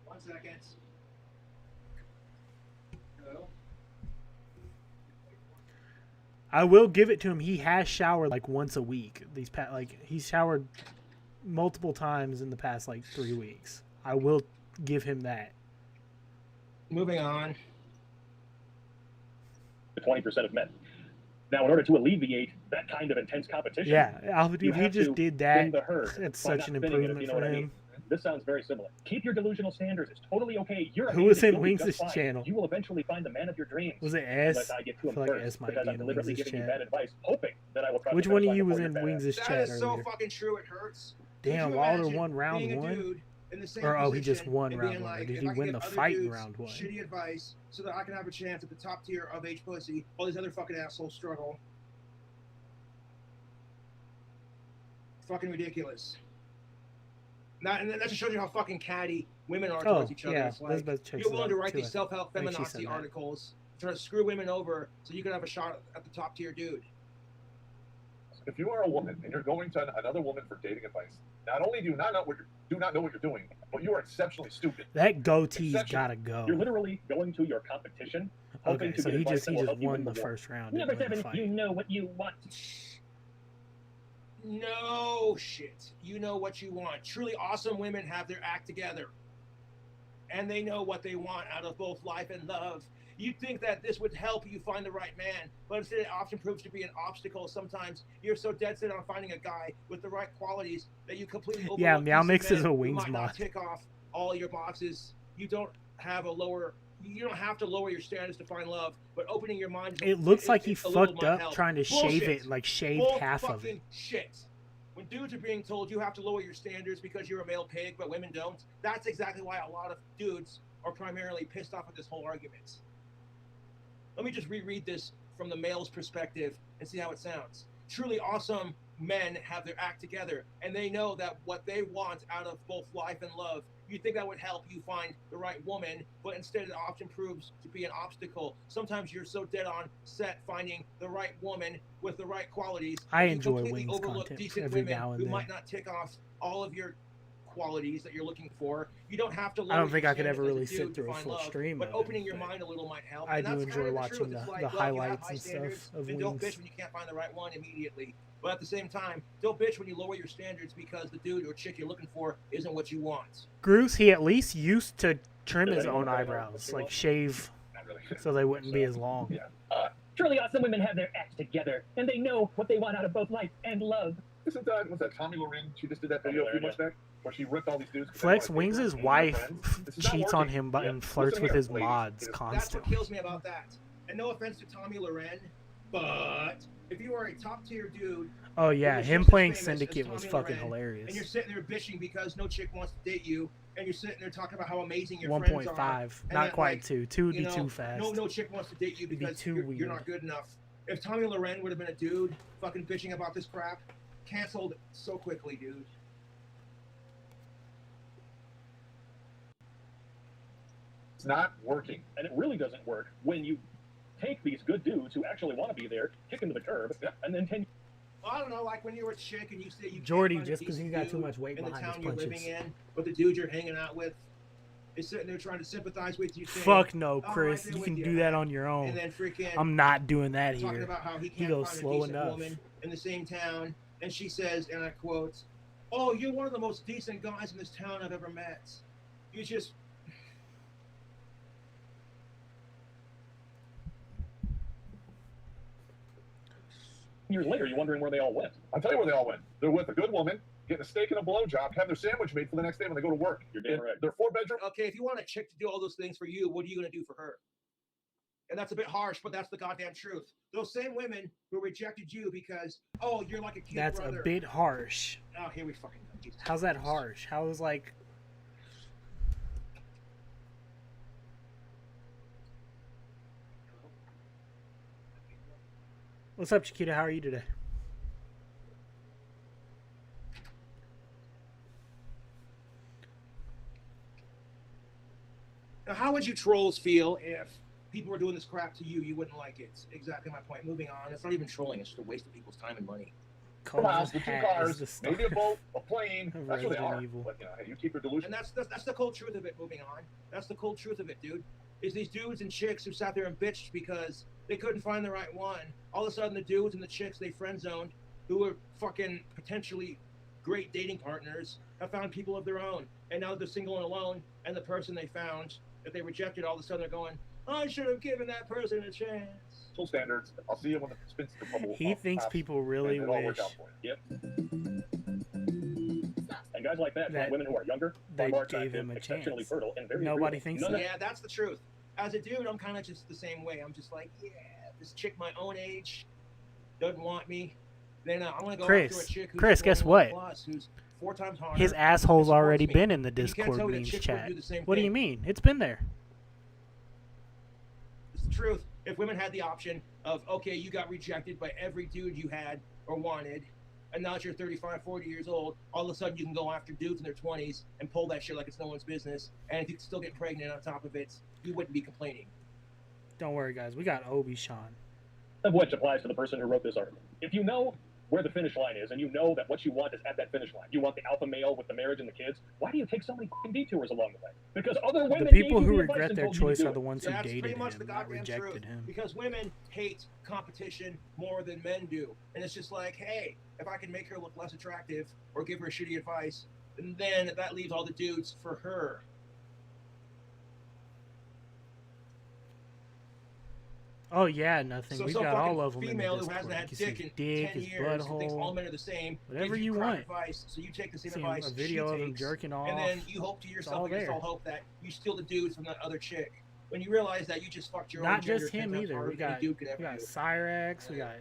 One second. Hello? I will give it to him. He has showered like once a week. He's showered multiple times in the past like 3 weeks. I will give him that. Moving on. 20% of men. Now, in order to alleviate that kind of intense competition, Yeah, you if he have just to did thin that, the herd it's by such an not thinning it, if improvement you know for what I him. mean. This sounds very similar. Keep your delusional standards. It's totally okay. You're Who was amazing. in You'll be Wings' just fine. channel? You will eventually find the man of your dreams. Was it S? Unless I get to I him feel like first, S might because be I'm in deliberately Wings' giving you chat. bad advice, hoping that I will try Which to one of finish you line was before in you're bad. Wings' That chat is so earlier? fucking true, it hurts. Damn, Could you Wilder imagine won round being a one? dude in the same Or he just position won and round being one. Or like, did if he I can win get the other fight in dudes round one? Shitty advice so that I can have a chance at the top tier of H pussy while these other fucking assholes struggle. Fucking ridiculous. And that just shows you how fucking catty women are towards each other. yeah, It's like, Elizabeth checks you're it willing to out, write too. these self-help I think she said feminazi that. articles, try to screw women over so you can have a shot at the top tier dude. If you are a woman and you're going to another woman for dating advice, not only do you not know what you're doing, but you are exceptionally stupid. That goatee's Exception. gotta go. You're literally going to your competition, hoping Okay, to so get he advice just that will help you won win the the war. first round. Number Didn't win the 7, you fight. know what you want. No shit. You know what you want. Truly awesome women have their act together. And they know what they want out of both life and love. You'd think that this would help you find the right man, but instead it often proves to be an obstacle. Sometimes you're so dead set on finding a guy with the right qualities that you completely overlook Yeah, Meow decent Mix is men a who Wings might not mod. tick off all your boxes. You don't have to lower your standards to find love, but opening your mind. It looks like he a little fucked might up help. trying to shave Bullshit. it, like shaved Bull half of it. fucking shit. When dudes are being told you have to lower your standards because you're a male pig, but women don't, that's exactly why a lot of dudes are primarily pissed off at this whole argument. Let me just reread this from the male's perspective and see how it sounds. Truly awesome men have their act together, and they know that what they want out of both life and love, you think that would help you find the right woman, but instead it often proves to be an obstacle. Sometimes you're so dead on set finding the right woman with the right qualities. I you enjoy completely Wings overlook content decent every women now and who then. might not tick off all of your qualities that you're looking for. You don't have to lower I don't think your I could ever standards really as a sit dude through to a find full love, stream but of it, opening your but mind a little might help. I And do that's enjoy kind of the watching truth. the It's like, the well, you have highlights high and stuff standards, of then don't Wings. bitch when you can't find the right one immediately. But at the same time, don't bitch when you lower your standards because the dude or chick you're looking for isn't what you want. Bruce, he at least used to trim Does his anyone own know what eyebrows, they like want? shave, Not really. so they wouldn't be as long. Yeah. Surely some women have their act together, and they know what they want out of both life and love. Isn't that, was that Tommy Loren? She just did that video a few months back where she ripped all these dudes. 'cause they Flex wanted Wings' papers and their wife friends. This is not cheats on working. him but Yeah. and flirts Listen with here, his ladies. mods That's what constantly. kills me about that. And no offense to Tommy Loren, but if you are a top tier dude, Oh yeah, who's him just as playing famous as Syndicate was Tommy fucking Loren, hilarious. and you're sitting there bitching because no chick wants to date you, and you're sitting there talking about how amazing your friends are. 1.5, and not that, quite like, 2. 2 would you be know, too fast. No chick wants to date you It'd be because too you're weird. not good enough. If Tommy Loren would have been a dude fucking bitching about this crap, canceled so quickly, dude. It's not working. And it really doesn't work when you take these good dudes who actually want to be there, kick them to the curb, and then 10 I don't know, like when you were a chick and you say you Jordy, can't find a just 'cause he's decent got too dude much weight in the behind his town you're living punches. in, but the dude you're hanging out with is sitting there trying to sympathize with you. Saying, Fuck no, "Oh, I'm Chris. right there You with can you," do that on your own. And then freaking I'm not doing that talking here. about how he He can't goes find slow a decent enough. woman in the same town, and she says, and I quote, "Oh, you're one of the most decent guys in this town I've ever met. You just." years later, you're wondering where they all went. I'll tell you where they all went. They're with a good woman, getting a steak and a blowjob, having their sandwich made for the next day when they go to work. You're damn In right. their 4-bedroom. Okay, if you want a chick to do all those things for you, what are you going to do for her? And that's a bit harsh, but that's the goddamn truth. Those same women who rejected you because, oh, you're like a kid That's brother. a bit harsh. Oh, here we fucking go. Jesus How's that Christ. harsh? How is like... What's up, Chiquita? How are you today? Now, how would you trolls feel if people were doing this crap to you? You wouldn't like it. Exactly my point. Moving on. It's not even trolling. It's just a waste of people's time and money. The house, the 2 cars, maybe a boat, a plane. Of That's what they Resident are. Evil. But you know, hey, you keep your delusion. And that's the cold truth of it. Moving on. That's the cold truth of it, dude. Is these dudes and chicks who sat there and bitched because they couldn't find the right one. All of a sudden, the dudes and the chicks they friend zoned, who were fucking potentially great dating partners, have found people of their own. And now they're single and alone. And the person they found that they rejected, all of a sudden they're going, I should have given that person a chance. Full standards. I'll see you when the spinster bubble. He thinks pops, people really and it'll all wish work out for you. And guys like that, That want women who are younger, they far more gave attractive, him a exceptionally chance. fertile, and very Nobody agreeable. thinks None of Yeah, that's the truth. As a dude, I'm kind of just the same way. I'm just like, yeah, this chick my own age doesn't want me. Then I'm gonna go Chris, after a chick who's Chris, guess 21 what? plus, who's 4 times harder. His and asshole's supports already me. been in the And you can't Discord tell me that memes chicks chat. wouldn't do the same What do you thing. mean? It's been there. It's the truth. If women had the option of, okay, you got rejected by every dude you had or wanted, and now that you're 35, 40 years old, all of a sudden you can go after dudes in their 20s and pull that shit like it's no one's business, and if you can still get pregnant on top of it, you wouldn't be complaining. Don't worry, guys. We got Obi Sean. of which applies to the person who wrote this article. If you know where the finish line is, and you know that what you want is at that finish line, you want the alpha male with the marriage and the kids, why do you take so many fucking detours along the way? Because other women The people gave you who the advice regret and their told you to choice do are it. the ones who That's dated pretty much him, the not goddamn rejected truth. him. Because women hate competition more than men do. And it's just like, hey, if I can make her look less attractive or give her shitty advice, then that leaves all the dudes for her. Oh yeah, nothing. So We some got fucking all of them in the female who Discord. hasn't You had can see dick his in dick, 10 his years, who thinks all butthole, men are the same, whatever gives you crap want. advice, so you take the same See advice a she video of him takes, jerking off. and then you hope to yourself all against there. all hope that you steal the dudes from that other chick. When you realize that you just fucked your own Not gender just 10 him times either. harder We than any got dude could ever do. Cyrex. We got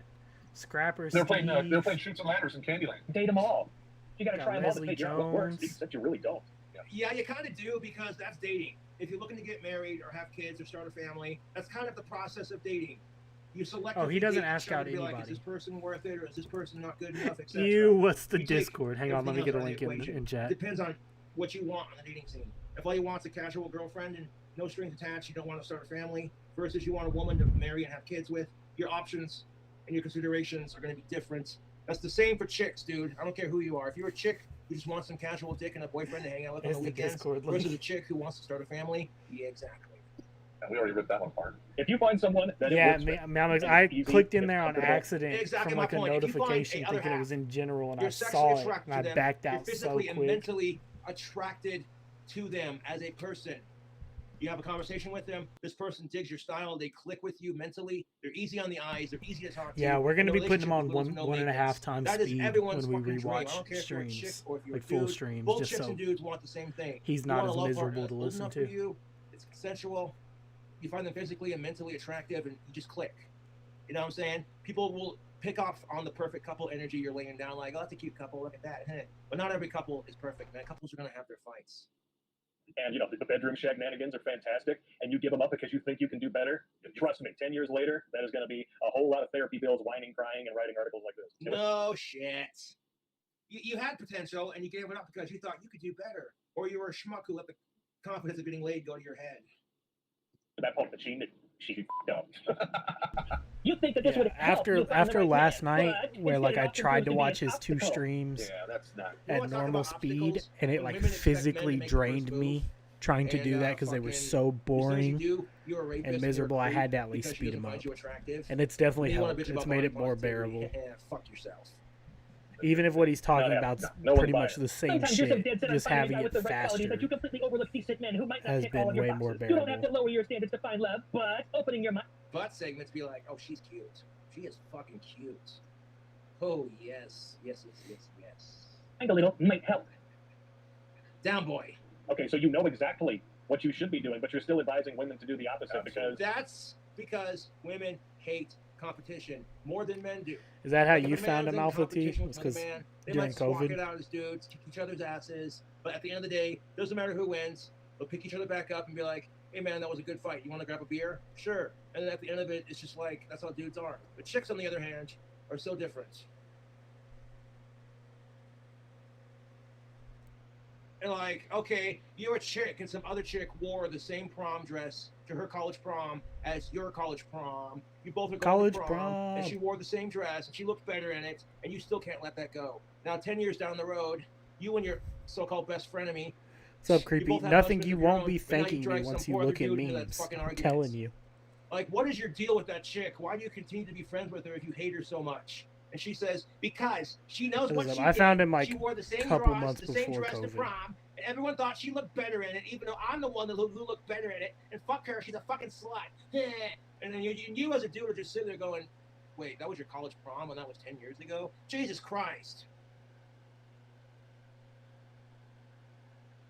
Scrapper. They're playing. They're Steve. playing Shoots and Ladders in Candyland. Date them all. You gotta Got try them all to Leslie figure out what works, Jones. except you really don't. Yeah, you kind of do, because that's dating. If you're looking to get married or have kids or start a family, that's kind of the process of dating. You select. Oh, he doesn't date ask each other out to be like, is anybody. this person worth it, or is this person not good enough, etc. Ew, what's the You take Discord? Hang on, let me everything get a else out of link the in equation. chat. Depends on what you want on the dating scene. If all you want is a casual girlfriend and no strings attached, you don't want to start a family, versus you want a woman to marry and have kids with, your options and your considerations are going to be different. That's the same for chicks, dude. I don't care who you are. If you're a chick who just wants some casual dick and a boyfriend to hang out with on It's the the weekends, Discord link. versus a chick who wants to start a family, yeah, exactly. And we already ripped that one apart. If you find someone that Yeah, it works with, Alex, and I it's easy, clicked in it's there on comfortable, accident Exactly from my like a point. If you find notification a other thinking it half, was in general, and I you're saw sexually it attracted and I to them, backed you're out so physically and quick. mentally attracted to them as a person. You have a conversation with them. This person digs your style. They click with you mentally. They're easy on the eyes. They're easy to talk to. Yeah, we're gonna And be the putting them on relationship will go to no 1.5 maintenance. times That is speed everyone's when we fucking dream. I don't rewatch care if you're a chick streams, or if you're like a full dude. streams, Both just chicks so and dudes want the same thing. he's You not want as a love miserable partner to that's old listen enough to. for you. It's consensual. You find them physically and mentally attractive, and you just click. You know what I'm saying? People will pick up on the perfect couple energy you're laying down, like, oh, that's a cute couple. Look at that. But not every couple is perfect, man. Couples are gonna have their fights. And, you know, the bedroom shenanigans are fantastic, and you give them up because you think you can do better. Trust me, 10 years later, that is going to be a whole lot of therapy bills, whining, crying, and writing articles like this. No shit. You had potential, and you gave it up because you thought you could do better. Or you were a schmuck who let the confidence of getting laid go to your head. That point, but she up. You think that this Yeah, would help you find the after right last man, night, but where like instead I it often tried proves to be watch an his 2 obstacle. streams Yeah, that's not. You at wanna talk normal about speed, obstacles? and it When like women expect men to physically make the first drained move, me trying to do that because they were fucking- so as soon as boring you do, you're a rapist and you're a miserable. I creep had to at least because she speed doesn't them find up, you attractive. and it's definitely You wanna helped. bitch It's about made it body more positivity. bearable. Yeah, fuck yourself. Even if what he's talking about's no one's pretty buying much it. the same Sometimes you're so shit, dead set on just finding a having guy it with the right qualities faster that you completely overlook decent men who might not has tick all been of your way more boxes. You don't have to bearable. lower your standards to find love, but opening your mind. Butt segments be like, oh, she's cute. She is fucking cute. Oh, yes. Yes, yes, yes, yes. A little might help. Down, boy. Okay, so you know exactly what you should be doing, but you're still advising women to do the opposite because That's because women hate competition more than men do. Is that how Like, if you a man found was him, in Alpha T? competition Was with another 'cause man, they during might swap COVID? it out as dudes, kick each other's asses, but at the end of the day, doesn't matter who wins. They'll pick each other back up and be like, hey man, that was a good fight. You want to grab a beer? Sure. And then at the end of it, it's just like, that's how dudes are. But chicks, on the other hand, are so different. And like, okay, you're a chick and some other chick wore the same prom dress to her college prom as your college prom. You both are going College to prom, and prom. she wore the same dress and she looked better in it, and you still can't let that go. Now, 10 years down the road, you and your so-called best frenemy, What's up, you creepy? both have Nothing husbands you of your won't own, be but now you thanking me drag once some you poor look other at dude into that memes. fucking I'm argument. telling you. Like, what is your deal with that chick? Why do you continue to be friends with her if you hate her so much? And she says, because she knows what Listen, she I found did. him, like, she wore the same couple dress, months the same before dress to COVID. prom, and everyone thought she looked better in it, even though I'm the one who looked better in it. And fuck her, she's a fucking slut. And then you as a dude are just sitting there going, wait, that was your college prom and that was 10 years ago? Jesus Christ.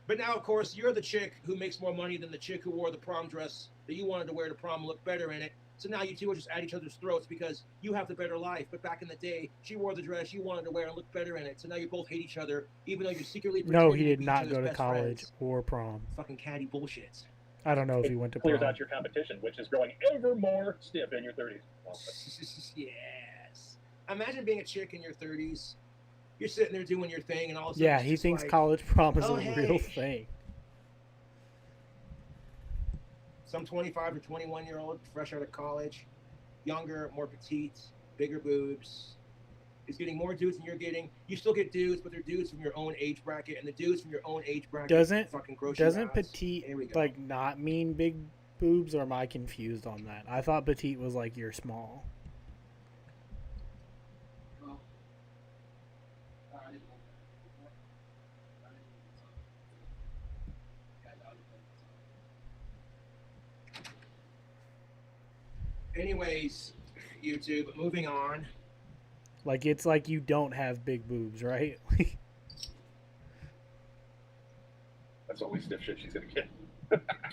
But now, of course, you're the chick who makes more money than the chick who wore the prom dress that you wanted to wear to prom and look better in it. So now you two are just at each other's throats because you have the better life. But back in the day, she wore the dress you wanted to wear and look better in it. So now you both hate each other, even though you're secretly No, pretending he to did be each not other's go to best college friends. or prom. Fucking catty bullshit. I don't know if he went to clears prom. out your competition, which is growing ever more stiff in your 30s. Well, Yes. Imagine being a chick in your 30s. You're sitting there doing your thing, and all of a sudden Yeah, it's he just thinks like, college prom is oh, a hey. real thing. Some 25 or 21-year-old, fresh out of college, younger, more petite, bigger boobs, is getting more dudes than you're getting. You still get dudes, but they're dudes from your own age bracket, and the dudes from your own age bracket fucking gross you Doesn't out. petite Here we go. like not mean big boobs, or am I confused on that? I thought petite was like you're small. Anyways, YouTube, moving on. Like it's like you don't have big boobs, right? That's always stiff shit she's gonna get.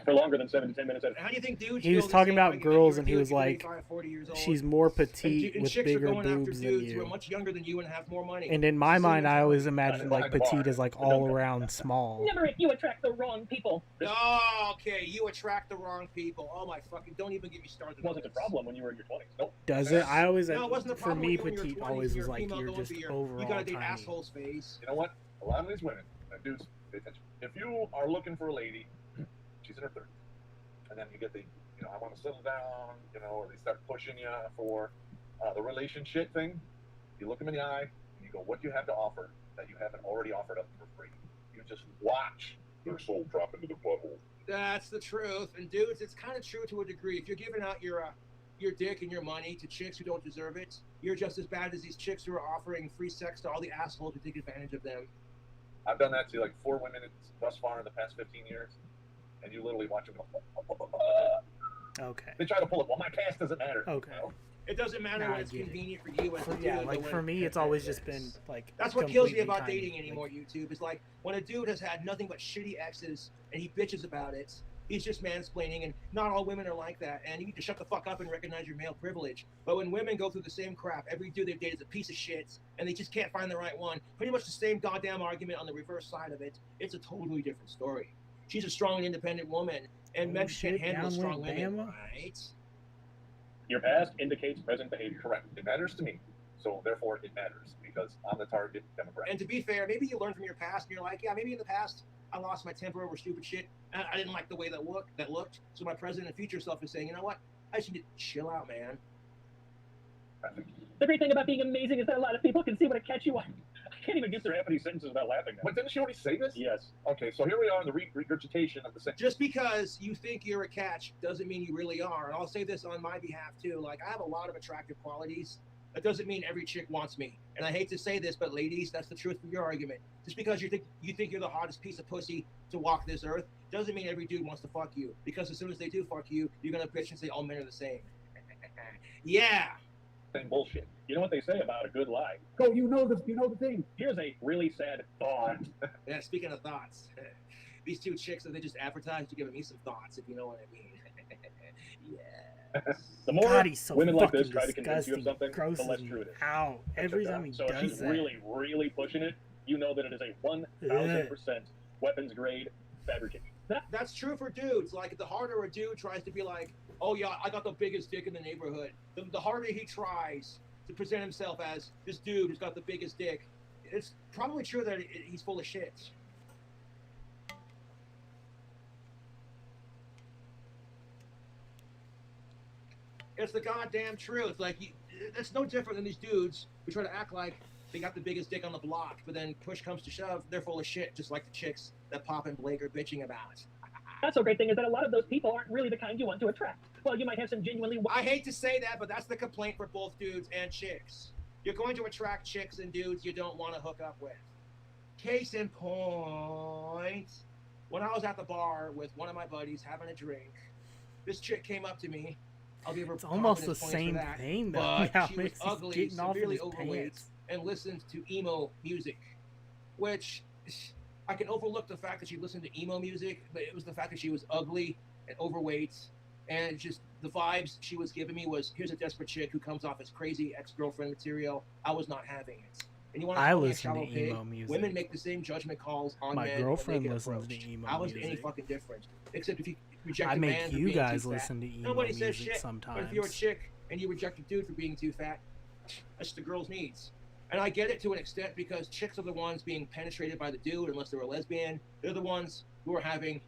For longer than 7 to 10 minutes at a How do you think dudes He was feel the talking same about argument? girls, You're and he a was dude, like, 35, 40 years old. she's more And petite and with chicks bigger are going after boobs than dudes who are you. much younger than you and have more money. And in my It's the same mind, I always mentality. imagined like petite as like all around small. Never if you attract the wrong people. Oh, okay. You attract the wrong people. Oh my fucking! Don't even get me started. wasn't a problem when you were in your 20s. Nope. Does it? I always No, it wasn't a for problem me when you were in petite your 20s always and was you're a like female you're going just for your- overall You gotta date tiny. assholes face. You know what? A lot of these women, dudes, pay attention. If you are looking for a lady, she's in her 30s, and then you get the, you know, I want to settle down, you know, or they start pushing you for the relationship thing. You look them in the eye and you go, what do you have to offer that you haven't already offered up for free? You just watch their soul drop into the butthole. That's the truth. And dudes, it's kind of true to a degree. If you're giving out your dick and your money to chicks who don't deserve it, you're just as bad as these chicks who are offering free sex to all the assholes who take advantage of them. I've done that to like 4 women thus far in the past 15 years. and you literally watch them go. Okay. They try to pull it. Well, my cast doesn't matter. Okay. You know? It doesn't matter Nah, when I it's get it. convenient for you as a dude. Yeah, but like when- for me, it's always just been like. That's what kills me completely about tiny. dating anymore, YouTube. Is like when a dude has had nothing but shitty exes and he bitches about it, he's just mansplaining, and not all women are like that. And you need to shut the fuck up and recognize your male privilege. But when women go through the same crap, every dude they've dated is a piece of shit, and they just can't find the right one. Pretty much the same goddamn argument on the reverse side of it. It's a totally different story. She's a strong and independent woman, and Oh, men shit, can't handle a down strong went women, Bama. right? Your past indicates present behavior. Correct. It matters to me, so therefore it matters because I'm the target demographic. And to be fair, maybe you learn from your past, and you're like, yeah, maybe in the past I lost my temper over stupid shit. And I didn't like the way that looked. So my present and future self is saying, you know what? I just need to chill out, man. The great thing about being amazing is that a lot of people can see what a catch you are. I can't even get through half of these sentences without laughing now. But didn't she already say this? Yes. Okay, so here we are in the regurgitation of the same. Just because you think you're a catch doesn't mean you really are. And I'll say this on my behalf too. Like, I have a lot of attractive qualities. That doesn't mean every chick wants me. And I hate to say this, but ladies, that's the truth of your argument. Just because you think you're the hottest piece of pussy to walk this earth doesn't mean every dude wants to fuck you. Because as soon as they do fuck you, you're gonna bitch and say all men are the same. Yeah. Same bullshit. You know what they say about a good lie? Go, you know the thing. Here's a really sad thought. Yeah, speaking of thoughts, these two chicks that they just advertised are giving me some thoughts, if you know what I mean. Yeah. The more God, he's so women like this fucking try to convince you of disgusting, something, the less grosses true me it is. out every time he So if does she's that. really, really pushing it, you know that it is a 1,000% weapons grade fabrication. That's true for dudes. Like, the harder a dude tries to be like, oh yeah, I got the biggest dick in the neighborhood, the harder he tries to present himself as this dude who's got the biggest dick, it's probably true that he's full of shit. It's the goddamn truth. Like, it's no different than these dudes who try to act like they got the biggest dick on the block, but then push comes to shove, they're full of shit, just like the chicks that Pop and Blake are bitching about. Not so great thing is that a lot of those people aren't really the kind you want to attract. Well, you might have some genuinely. I hate to say that, but that's the complaint for both dudes and chicks. You're going to attract chicks and dudes you don't want to hook up with. Case in point, when I was at the bar with one of my buddies having a drink, this chick came up to me. I'll give her It's almost the confidence points for same that, thing, though. but Now she was he's ugly, getting off in severely his overweight, pants. and listened to emo music, which I can overlook the fact that she listened to emo music, but it was the fact that she was ugly and overweight, and just the vibes she was giving me was, here's a desperate chick who comes off as crazy ex-girlfriend material. I was not having it. And you want to I call me a listen to shallow pig? emo music. Women make the same judgment calls on My men when girlfriend they get listens to approached. emo I wasn't any music. fucking different, except if you reject I a make man for you being guys too fat. listen to emo Nobody says music shit. sometimes. But if you're a chick and you reject a dude for being too fat, that's the girl's needs. And I get it to an extent because chicks are the ones being penetrated by the dude unless they're a lesbian. They're the ones who are having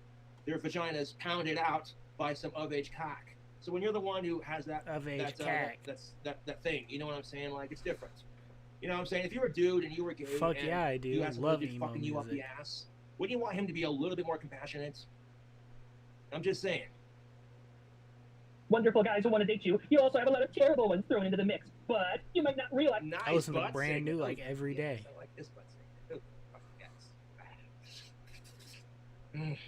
their vaginas pounded out by some of-age cock. So when you're the one who has that Of-age that thing, you know what I'm saying? Like, it's different. You know what I'm saying? If you were a dude and you were gay, Fuck and yeah, I do. you I had some love dude emo fucking you up the music. ass, wouldn't you want him to be a little bit more compassionate? I'm just saying. Wonderful guys who want to date you. You also have a lot of terrible ones thrown into the mix, but you might not realize. Nice I listen to butt brand new singing. like every day. I like this butt singing. Oh, yes.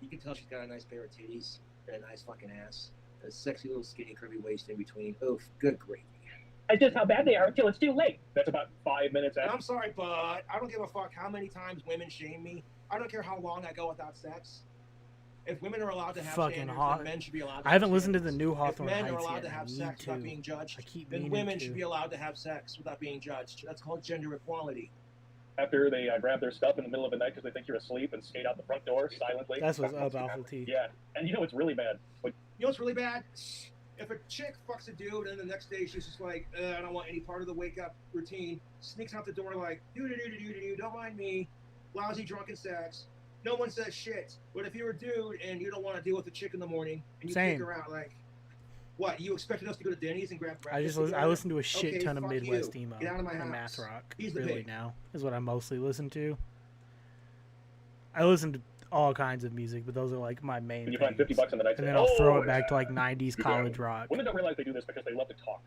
You can tell she's got a nice pair of titties and a nice fucking ass. A sexy little skinny curvy waist in between. Oof, good gravy. That's just how bad they are until it's too late. That's about 5 minutes And after. I'm sorry, but I don't give a fuck how many times women shame me. I don't care how long I go without sex. If women are allowed to have Fucking standards, hot. then men should be allowed to I haven't have listened to the standards. new If Hawthorne men are Heights allowed yet. to I have need sex without to. being judged, I keep then meaning women to. should be allowed to have sex without being judged. That's called gender equality. After they grab their stuff in the middle of the night because they think you're asleep and skate out the front door silently. That's what's up, Alpha T. Yeah, and you know it's really bad. But You know what's really bad? If a chick fucks a dude and the next day she's just like, I don't want any part of the wake up routine, sneaks out the door like, don't mind me, lousy drunken sex. No one says shit. But if you're a dude and you don't want to deal with the chick in the morning and you Same. kick her out, like, what? You expected us to go to Denny's and grab breakfast? I together? listen to a shit Okay, ton of fuck Midwest you. emo Get out of my and house. math rock. He's the Really pig. now is what I mostly listen to. I listen to all kinds of music, but those are like my main when you things. find $50 in the night, And say, then I'll throw "Oh, it back to yeah." like 90s Yeah. college rock. Women don't realize they do this because they love to talk.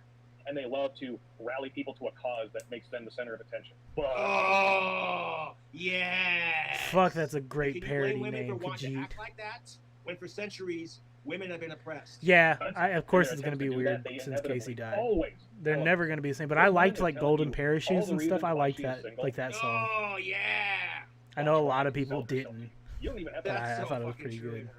And they love to rally people to a cause that makes them the center of attention. But Oh, yeah. Fuck, that's a great Can you parody blame women name. for wanting to Khajiit. act like that? when for centuries women have been oppressed. Yeah, But of course in it's their going to attempts be to do weird that, they since Casey inevitably died. always They're fall. never going to be the same. But There's I women liked that like tell Golden you all Parachutes the and stuff. reasons I why liked she's that, single. like that song. Oh yeah, I know a Watch lot her of people self or didn't, something. You don't even have to but that's I so thought it was fucking pretty true. good.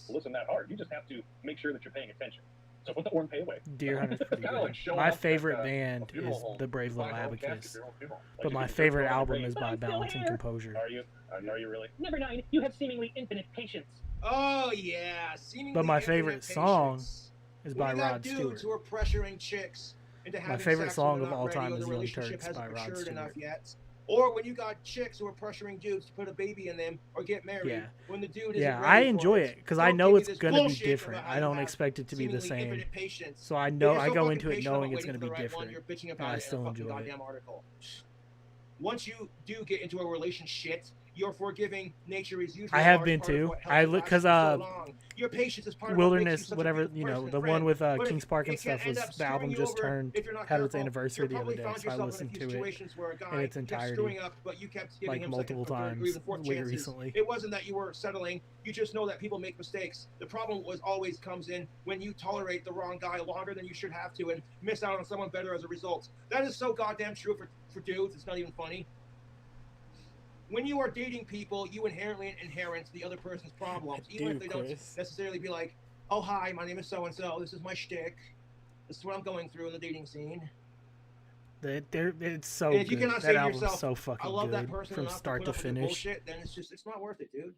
listen that hard. You just have to make sure that you're paying attention. So put the horn, pay away. Deer Hunter's pretty kinda good. like showing My up at, favorite a band funeral is home. The Brave Buy Little your own casket Abacus. for your own funeral. But Like my you can favorite throw it in the album grave. is But by I'm still Balance and here. Composure. Are you? Are you really? Number 9, you have seemingly infinite patience. Oh yeah, seemingly But my infinite favorite song patience. is When by you got Rod dudes Stewart. who are pressuring chicks into having favorite sex song when of they're not all ready time or is the Young relationship Turks hasn't by Rod matured enough Stewart. yet. Or when you got chicks who are pressuring dudes to put a baby in them or get married Yeah. when the dude isn't Yeah, ready I for enjoy it. it because I Don't know give me it's this going to be bullshit different. about how I you don't have expect it to be the seemingly same. infinite patience. So I If know you're I so go fucking into it patient knowing about it's going waiting to for be the right one, different. You're bitching and about I it in a still fucking enjoy it. goddamn article. Once you do get into a relationship, your forgiving nature is usually I a have large been part of too. what helps I you look last because for so long. Your patience is part of what makes you Wilderness, such a whatever good you know, person and the friend. one with But Kings Park and it can stuff end was up the album screwing you just over turned if you're not had its careful. anniversary You the other probably day, found so I yourself in a listened few to it situations where a guy in its kept entirety, screwing up, but you kept giving like him multiple second, or third, or times even fourth chances. recently. It wasn't that you were settling. You just know that people make mistakes. The problem was always comes in when you tolerate the wrong guy longer than you should have to and miss out on someone better as a result. That is so goddamn true for dudes. It's not even funny. When you are dating people, you inherently inherit the other person's problems, even if they don't necessarily be like, "Oh hi, my name is so and so. This is my shtick. This is what I'm going through in the dating scene." It's so And if you good. cannot That say to album's yourself, so fucking "I love good that person from enough start to to put up with their finish. bullshit," then it's not worth it, dude.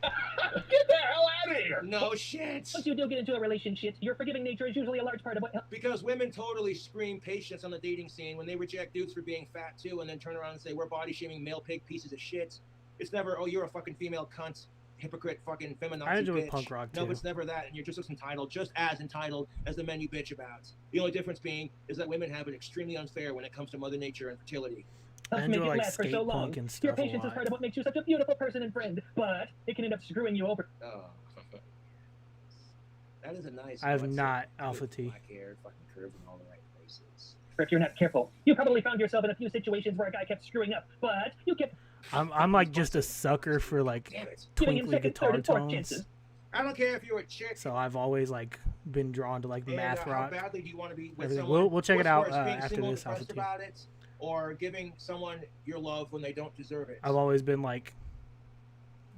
Get the hell out of here! No shit. Once you do get into a relationship, your forgiving nature is usually a large part of what. Because women totally scream patience on the dating scene when they reject dudes for being fat too, and then turn around and say we're body shaming male pig pieces of shit. It's never, "Oh, you're a fucking female cunt, hypocrite, fucking feminazi I enjoy bitch." punk rock No, too. it's never that, and you're just as entitled as the men you bitch about. The only difference being is that women have it extremely unfair when it comes to Mother Nature and fertility. I Helps make enjoy it like last for skate so long. punk and Your stuff a patience is lot. part of what makes you such a beautiful person and friend, but it can end up screwing you over. Oh. That is a nice. I have what's not it? Alpha Good T. black hair, fucking curves in all the right places. Or if you're not careful, you probably found yourself in a few situations where a guy kept screwing up, but you kept I'm like just a sucker for like Damn it. giving him twinkly second, guitar third, and fourth tones. chances. I don't care if you're a chick. So I've always like been drawn to like And, math how rock. badly do you want to be with Everything. someone? We'll check it What's out worse, being after single and this Alpha depressed T. about it, or giving someone your love when they don't deserve it. I've always been like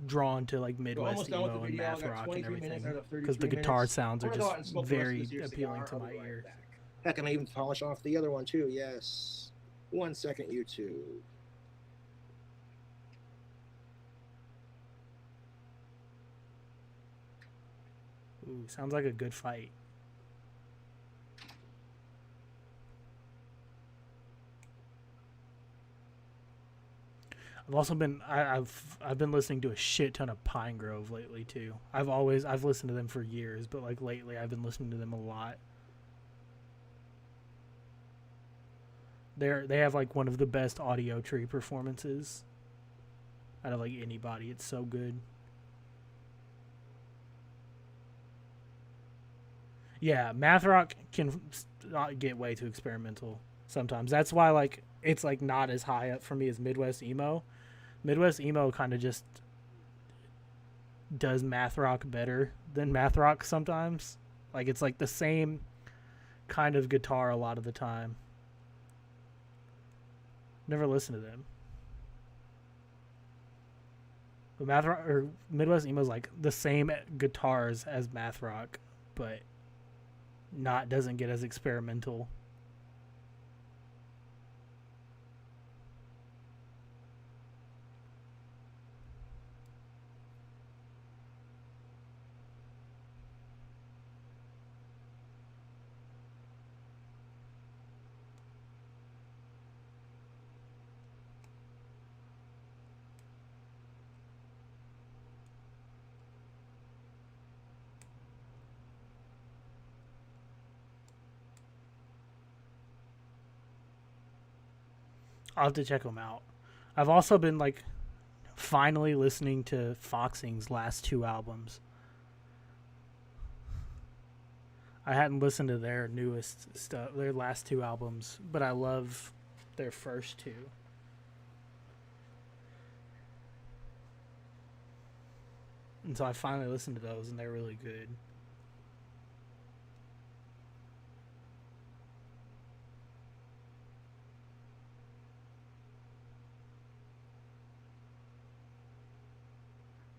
drawn to like We're Midwest almost done with the emo and video. I math got rock and 23 minutes everything out of 33 because the guitar minutes. sounds I'm are gonna go out and just smoke the rest of very this here appealing cigar. to I'll my be right ear. back. Heck, I may even polish off the other one too. Yes. 1 second, YouTube. Ooh, sounds like a good fight. I've also been I've been listening to a shit ton of Pine Grove lately too. I've listened to them for years, but like lately I've been listening to them a lot. They have like one of the best Audio Tree performances out of like anybody. It's so good. Yeah, math rock can get way too experimental sometimes. That's why like it's like not as high up for me as Midwest emo. Midwest emo kind of just does math rock better than math rock sometimes. Like it's like the same kind of guitar a lot of the time. Never listened to them. But math rock or Midwest emo is like the same guitars as math rock, but doesn't get as experimental. I'll have to check them out. I've also been like finally listening to Foxing's last 2 albums. I hadn't listened to their newest stuff, their last 2 albums, but I love their first 2. And so I finally listened to those, and they're really good.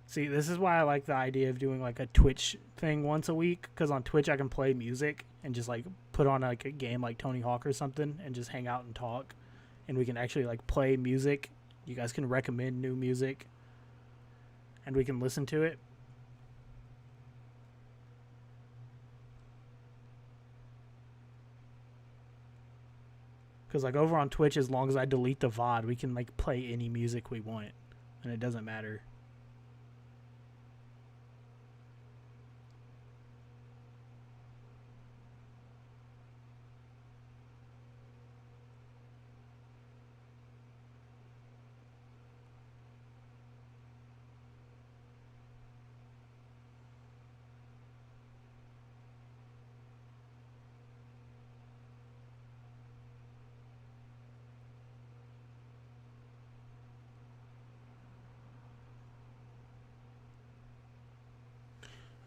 See, this is why I like the idea of doing like a Twitch thing once a week, because on Twitch I can play music and just like put on like a game like Tony Hawk or something and just hang out and talk, and we can actually like play music. You guys can recommend new music and we can listen to it. Because like over on Twitch, as long as I delete the VOD, we can like play any music we want and it doesn't matter.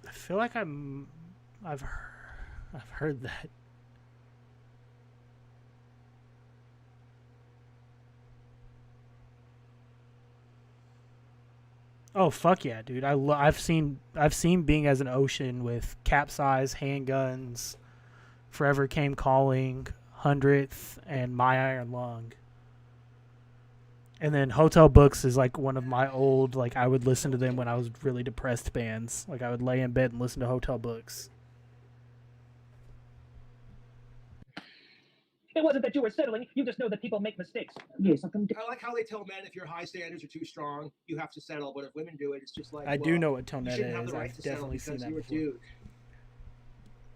I feel like I've heard that. Oh fuck yeah, dude! I've seen Being as an Ocean with Capsize, Handguns, Forever Came Calling, 100th, and My Iron Lung. And then Hotel Books is like one of my old, like I would listen to them when I was really depressed bands. Like I would lay in bed and listen to Hotel Books. It wasn't that you were settling. You just know that people make mistakes. Yes, I I like how they tell men if your high standards are too strong, you have to settle. But if women do it, it's just like, I do know what you shouldn't have Tonetta is. the right I've to settle definitely seen because that you're a before. dude.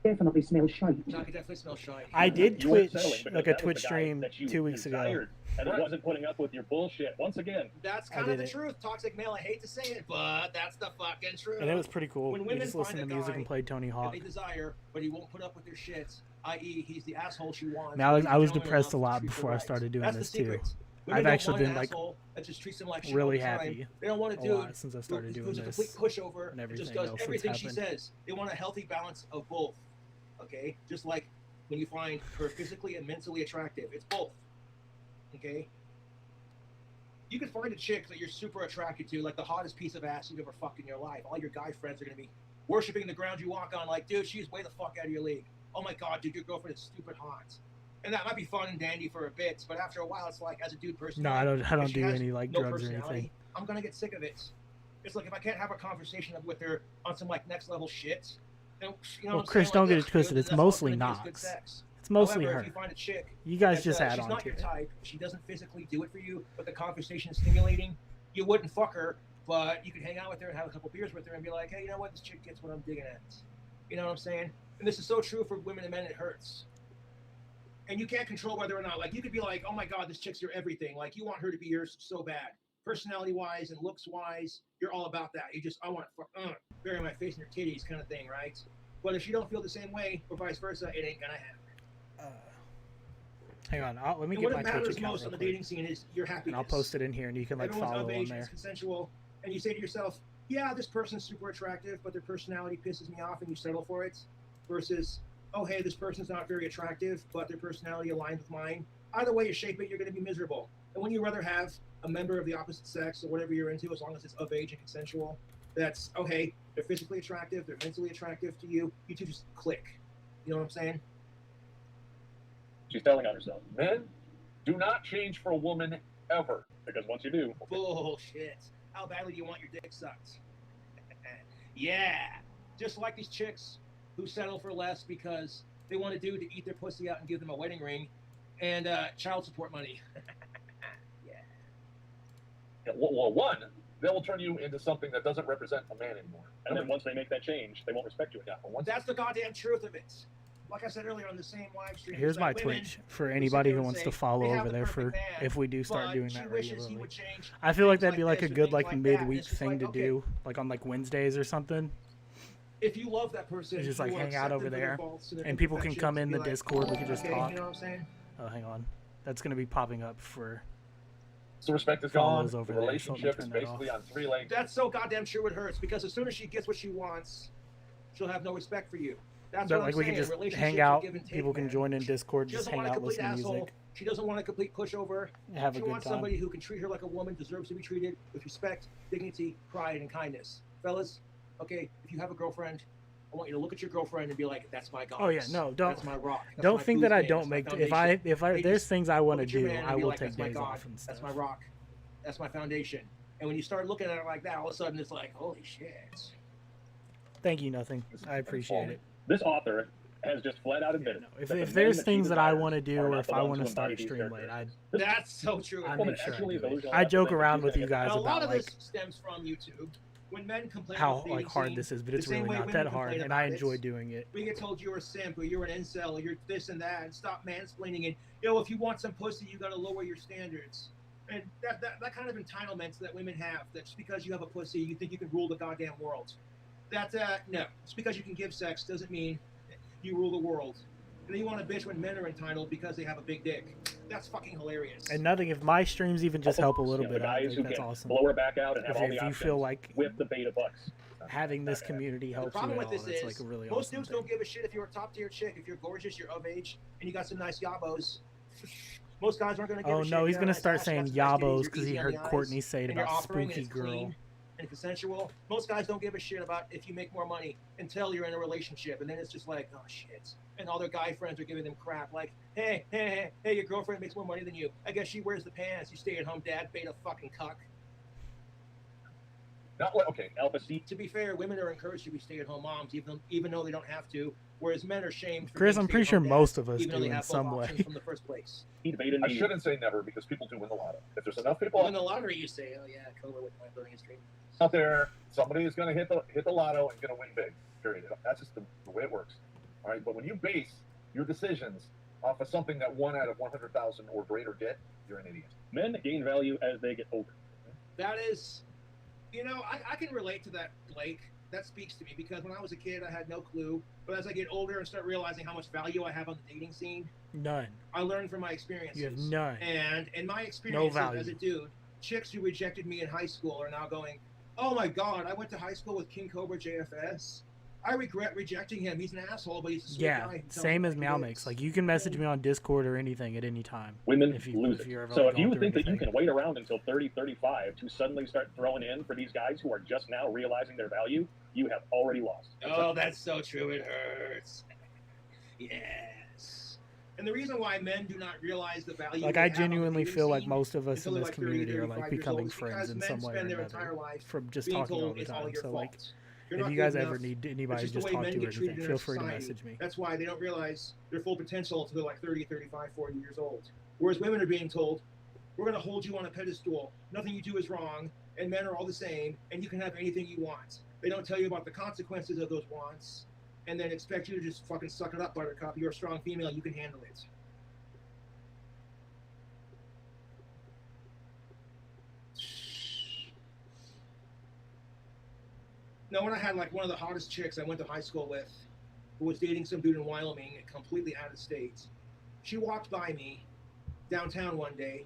definitely smell shite. No, I could definitely smell shite. I did You weren't Twitch, settling because like a that was Twitch the guy stream that you 2 weeks ago. desired, and it wasn't putting up with your bullshit. Once again, That's I kind did of the it. truth. Toxic male, I hate to say it, but that's the fucking truth. And it was pretty cool. When We women just listened to find a music guy and played Tony that Hawk. they desire, but he won't put up with their shit, i.e. he's the asshole she wants. Now, but I was he's genuine depressed a enough lot to treat her before I right. started doing That's this the too. secret. Women I've don't actually want been an like asshole that just treats them like shit really all the time. happy They don't want a a dude lot since I started doing who's a this complete pushover and and just everything does else that's everything she happened. says. They want a healthy balance of both. Okay? Just like when you find her physically and mentally attractive. It's both. Okay? You can find a chick that you're super attracted to, like the hottest piece of ass you've ever fucked in your life. All your guy friends are going to be worshiping the ground you walk on, like, dude, she's way the fuck out of your league. Oh my god, dude, your girlfriend is stupid hot. And that might be fun and dandy for a bit, but after a while, it's like, as a dude person, No, I don't if she do has any like no drugs or personality, anything. I'm gonna get sick of it. It's like if I can't have a conversation with her on some like next level shit, then you know. Well, what I'm Chris, saying? don't Like, get ugh, it twisted. dude, It's that's all mostly gonna be is good Knox. sex. It's mostly However, her. if you find a chick You guys that, just add she's on not to your it. type, she doesn't physically do it for you, but the conversation is stimulating, you wouldn't fuck her, but you could hang out with her and have a couple beers with her and be like, hey, you know what, this chick gets what I'm digging at. You know what I'm saying? And this is so true for women and men, it hurts. And you can't control whether or not, like, you could be like, oh my god, this chick's your everything. Like, you want her to be yours so bad. Personality-wise and looks-wise, you're all about that. You just, I want to bury my face in your titties kind of thing, right? But if you don't feel the same way, or vice versa, it ain't gonna happen. Hang on, let me And get what my matters Twitch account most real on the quick, dating scene is your happiness. and I'll post it in here, and you can like Everyone's follow of on age, there. it's consensual, and you say to yourself, yeah, this person's super attractive, but their personality pisses me off, and you settle for it, versus, oh, hey, this person's not very attractive, but their personality aligns with mine. Either way you shape it, you're going to be miserable. And when you rather have a member of the opposite sex, or whatever you're into, as long as it's of age and consensual, that's, oh, hey, they're physically attractive, they're mentally attractive to you, you two just click. You know what I'm saying? she's telling on herself. Men do not change for a woman ever. Because once you do, Bullshit. How badly do you want your dick sucked? Yeah. Just like these chicks who settle for less because they want a dude to eat their pussy out and give them a wedding ring and child support money. Yeah, well, one, they will turn you into something that doesn't represent a man anymore. and then once they make that change, they won't respect you again. Yeah, once That's the goddamn truth of it. Like I said earlier on the same live stream. Here's it's my like women Twitch for who sit anybody there who and wants say to follow they have over the there for perfect man, if we do start but doing she that wishes he regularly. would change I feel like things that'd be like a this or good things like like that, and midweek it's just thing like, to okay, do, like on like Wednesdays or something. if you love that person, Just you like will hang accept out them over for their there, faults their and people can come imperfections, in be the like, Discord. We can just okay, talk. You know what I'm saying? Oh, hang on, that's gonna be popping up for So respect is gone. Follows over The there, so let me relationship is turn that basically off. on 3 legs. That's so goddamn true it hurts, because as soon as she gets what she wants, she'll have no respect for you. That's But what like I'm we saying. can just Relationships hang are out. give and take, People can man. join in Discord, She just doesn't hang want a out, complete listen to asshole. music, She doesn't want a complete pushover. have a She good wants time. somebody who can treat her like a woman deserves to be treated, with respect, dignity, pride, and kindness. Fellas, okay, if you have a girlfriend, I want you to look at your girlfriend and be like, "That's my goddess. Oh yeah, no, don't That's my rock. That's don't my think that I food thing. don't That's my make. If foundation." I Ladies, there's things I want look to at your do, man and I be will like, take "That's my days God. off and stuff. That's my rock. That's my foundation." And when you start looking at it like that, all of a sudden it's like, holy shit. Thank you, nothing. I appreciate it. This author has just flat out admitted. If that the if men there's she things that I desires want to do, are or not if the I ones want who to start a embody these stream late, characters. That's so true. I Woman make sure I actually do it. delusional I enough to joke think that around she's with gonna you get guys And a lot about of like this stems from YouTube. When men complain how about the dating hard scene, this is, but the it's same really way not women that hard, complain and I about it, enjoy doing it. we get told you're a simp, or you're an incel, or you're this and that, and stop mansplaining it. You know, if you want some pussy, you got to lower your standards. And that kind of entitlement that women have, that just because you have a pussy, you think you can rule the goddamn world. That, no. Just because you can give sex doesn't mean you rule the world. And then you want to bitch when men are entitled because they have a big dick. That's fucking hilarious. And nothing, if my streams even just help a little The bit out, guys like, who that's can awesome. blow her back out and have If, all if the you options feel like with the beta bucks. having this community The helps you problem at with all, this that's is, like a really most awesome dudes thing. don't give a shit if you're a top tier chick. If you're gorgeous, you're of age, and you got some nice yabos. Most guys aren't going to give Oh a shit. no, if he's you gonna got a start nice saying ass, you got some nice titties, yabos you're because he easy on heard the eyes, Courtney say it and you're about offering, and spooky it's girl. clean and consensual. Most guys don't give a shit about if you make more money until you're in a relationship, and then it's just like, oh shit. And all their guy friends are giving them crap, like, hey, your girlfriend makes more money than you. I guess she wears the pants. You stay at home, dad, beta fucking cuck. Not what? Okay. Alpha C. To be fair, women are encouraged to be stay-at-home moms, even though they don't have to. Whereas men are shamed. For Chris, being I'm pretty sure stay-at-home most dads, of us even though do they in have both some options way. from the first place. He debated I me. shouldn't say never because people do win the lotto. If there's enough people In the lottery, you say, oh yeah, Cobra with my brilliant dream. out there, somebody is going to hit the lotto and going to win big. Period. That's just the way it works. All right. But when you base your decisions off of something that 1 out of 100,000 or greater get, you're an idiot. Men gain value as they get older. That is, I can relate to that, Blake. That speaks to me because when I was a kid, I had no clue. But as I get older and start realizing how much value I have on the dating scene, None. I learned from my experiences. You have none. And in my experiences value. as a dude, chicks who rejected me in high school are now going, oh my God, I went to high school with King Cobra JFS. I regret rejecting him. He's an asshole, but he's a sweet Yeah, guy. He tells same me as what Meow he Mix. is. Like you can message me on Discord or anything at any time. Women if lose it. you're ever So like if you going through think that you anything. can wait around until 30, 35 to suddenly start throwing in for these guys who are just now realizing their value, you have already lost. Oh, that's so true. It hurts. Yes. And the reason why men do not realize the value, Like they I have on the genuinely dating feel like scene most of us until in they're this like 30, community are 35 like years becoming old, friends because in men some way or spend their another entire life from just being talking told all the it's all time. your So like, fault. You're if not you good guys ever enough. need That's anybody to just the just way talk men to or get treated anything, in feel our free to society. message me. That's why they don't realize their full potential until they're like 30, 35, 40 years old. Whereas women are being told, we're going to hold you on a pedestal. Nothing you do is wrong, and men are all the same, and you can have anything you want. They don't tell you about the consequences of those wants, and then expect you to just fucking suck it up, buttercup. You're a strong female. You can handle it. Now, when I had like one of the hottest chicks I went to high school with, who was dating some dude in Wyoming, completely out of state, she walked by me downtown one day.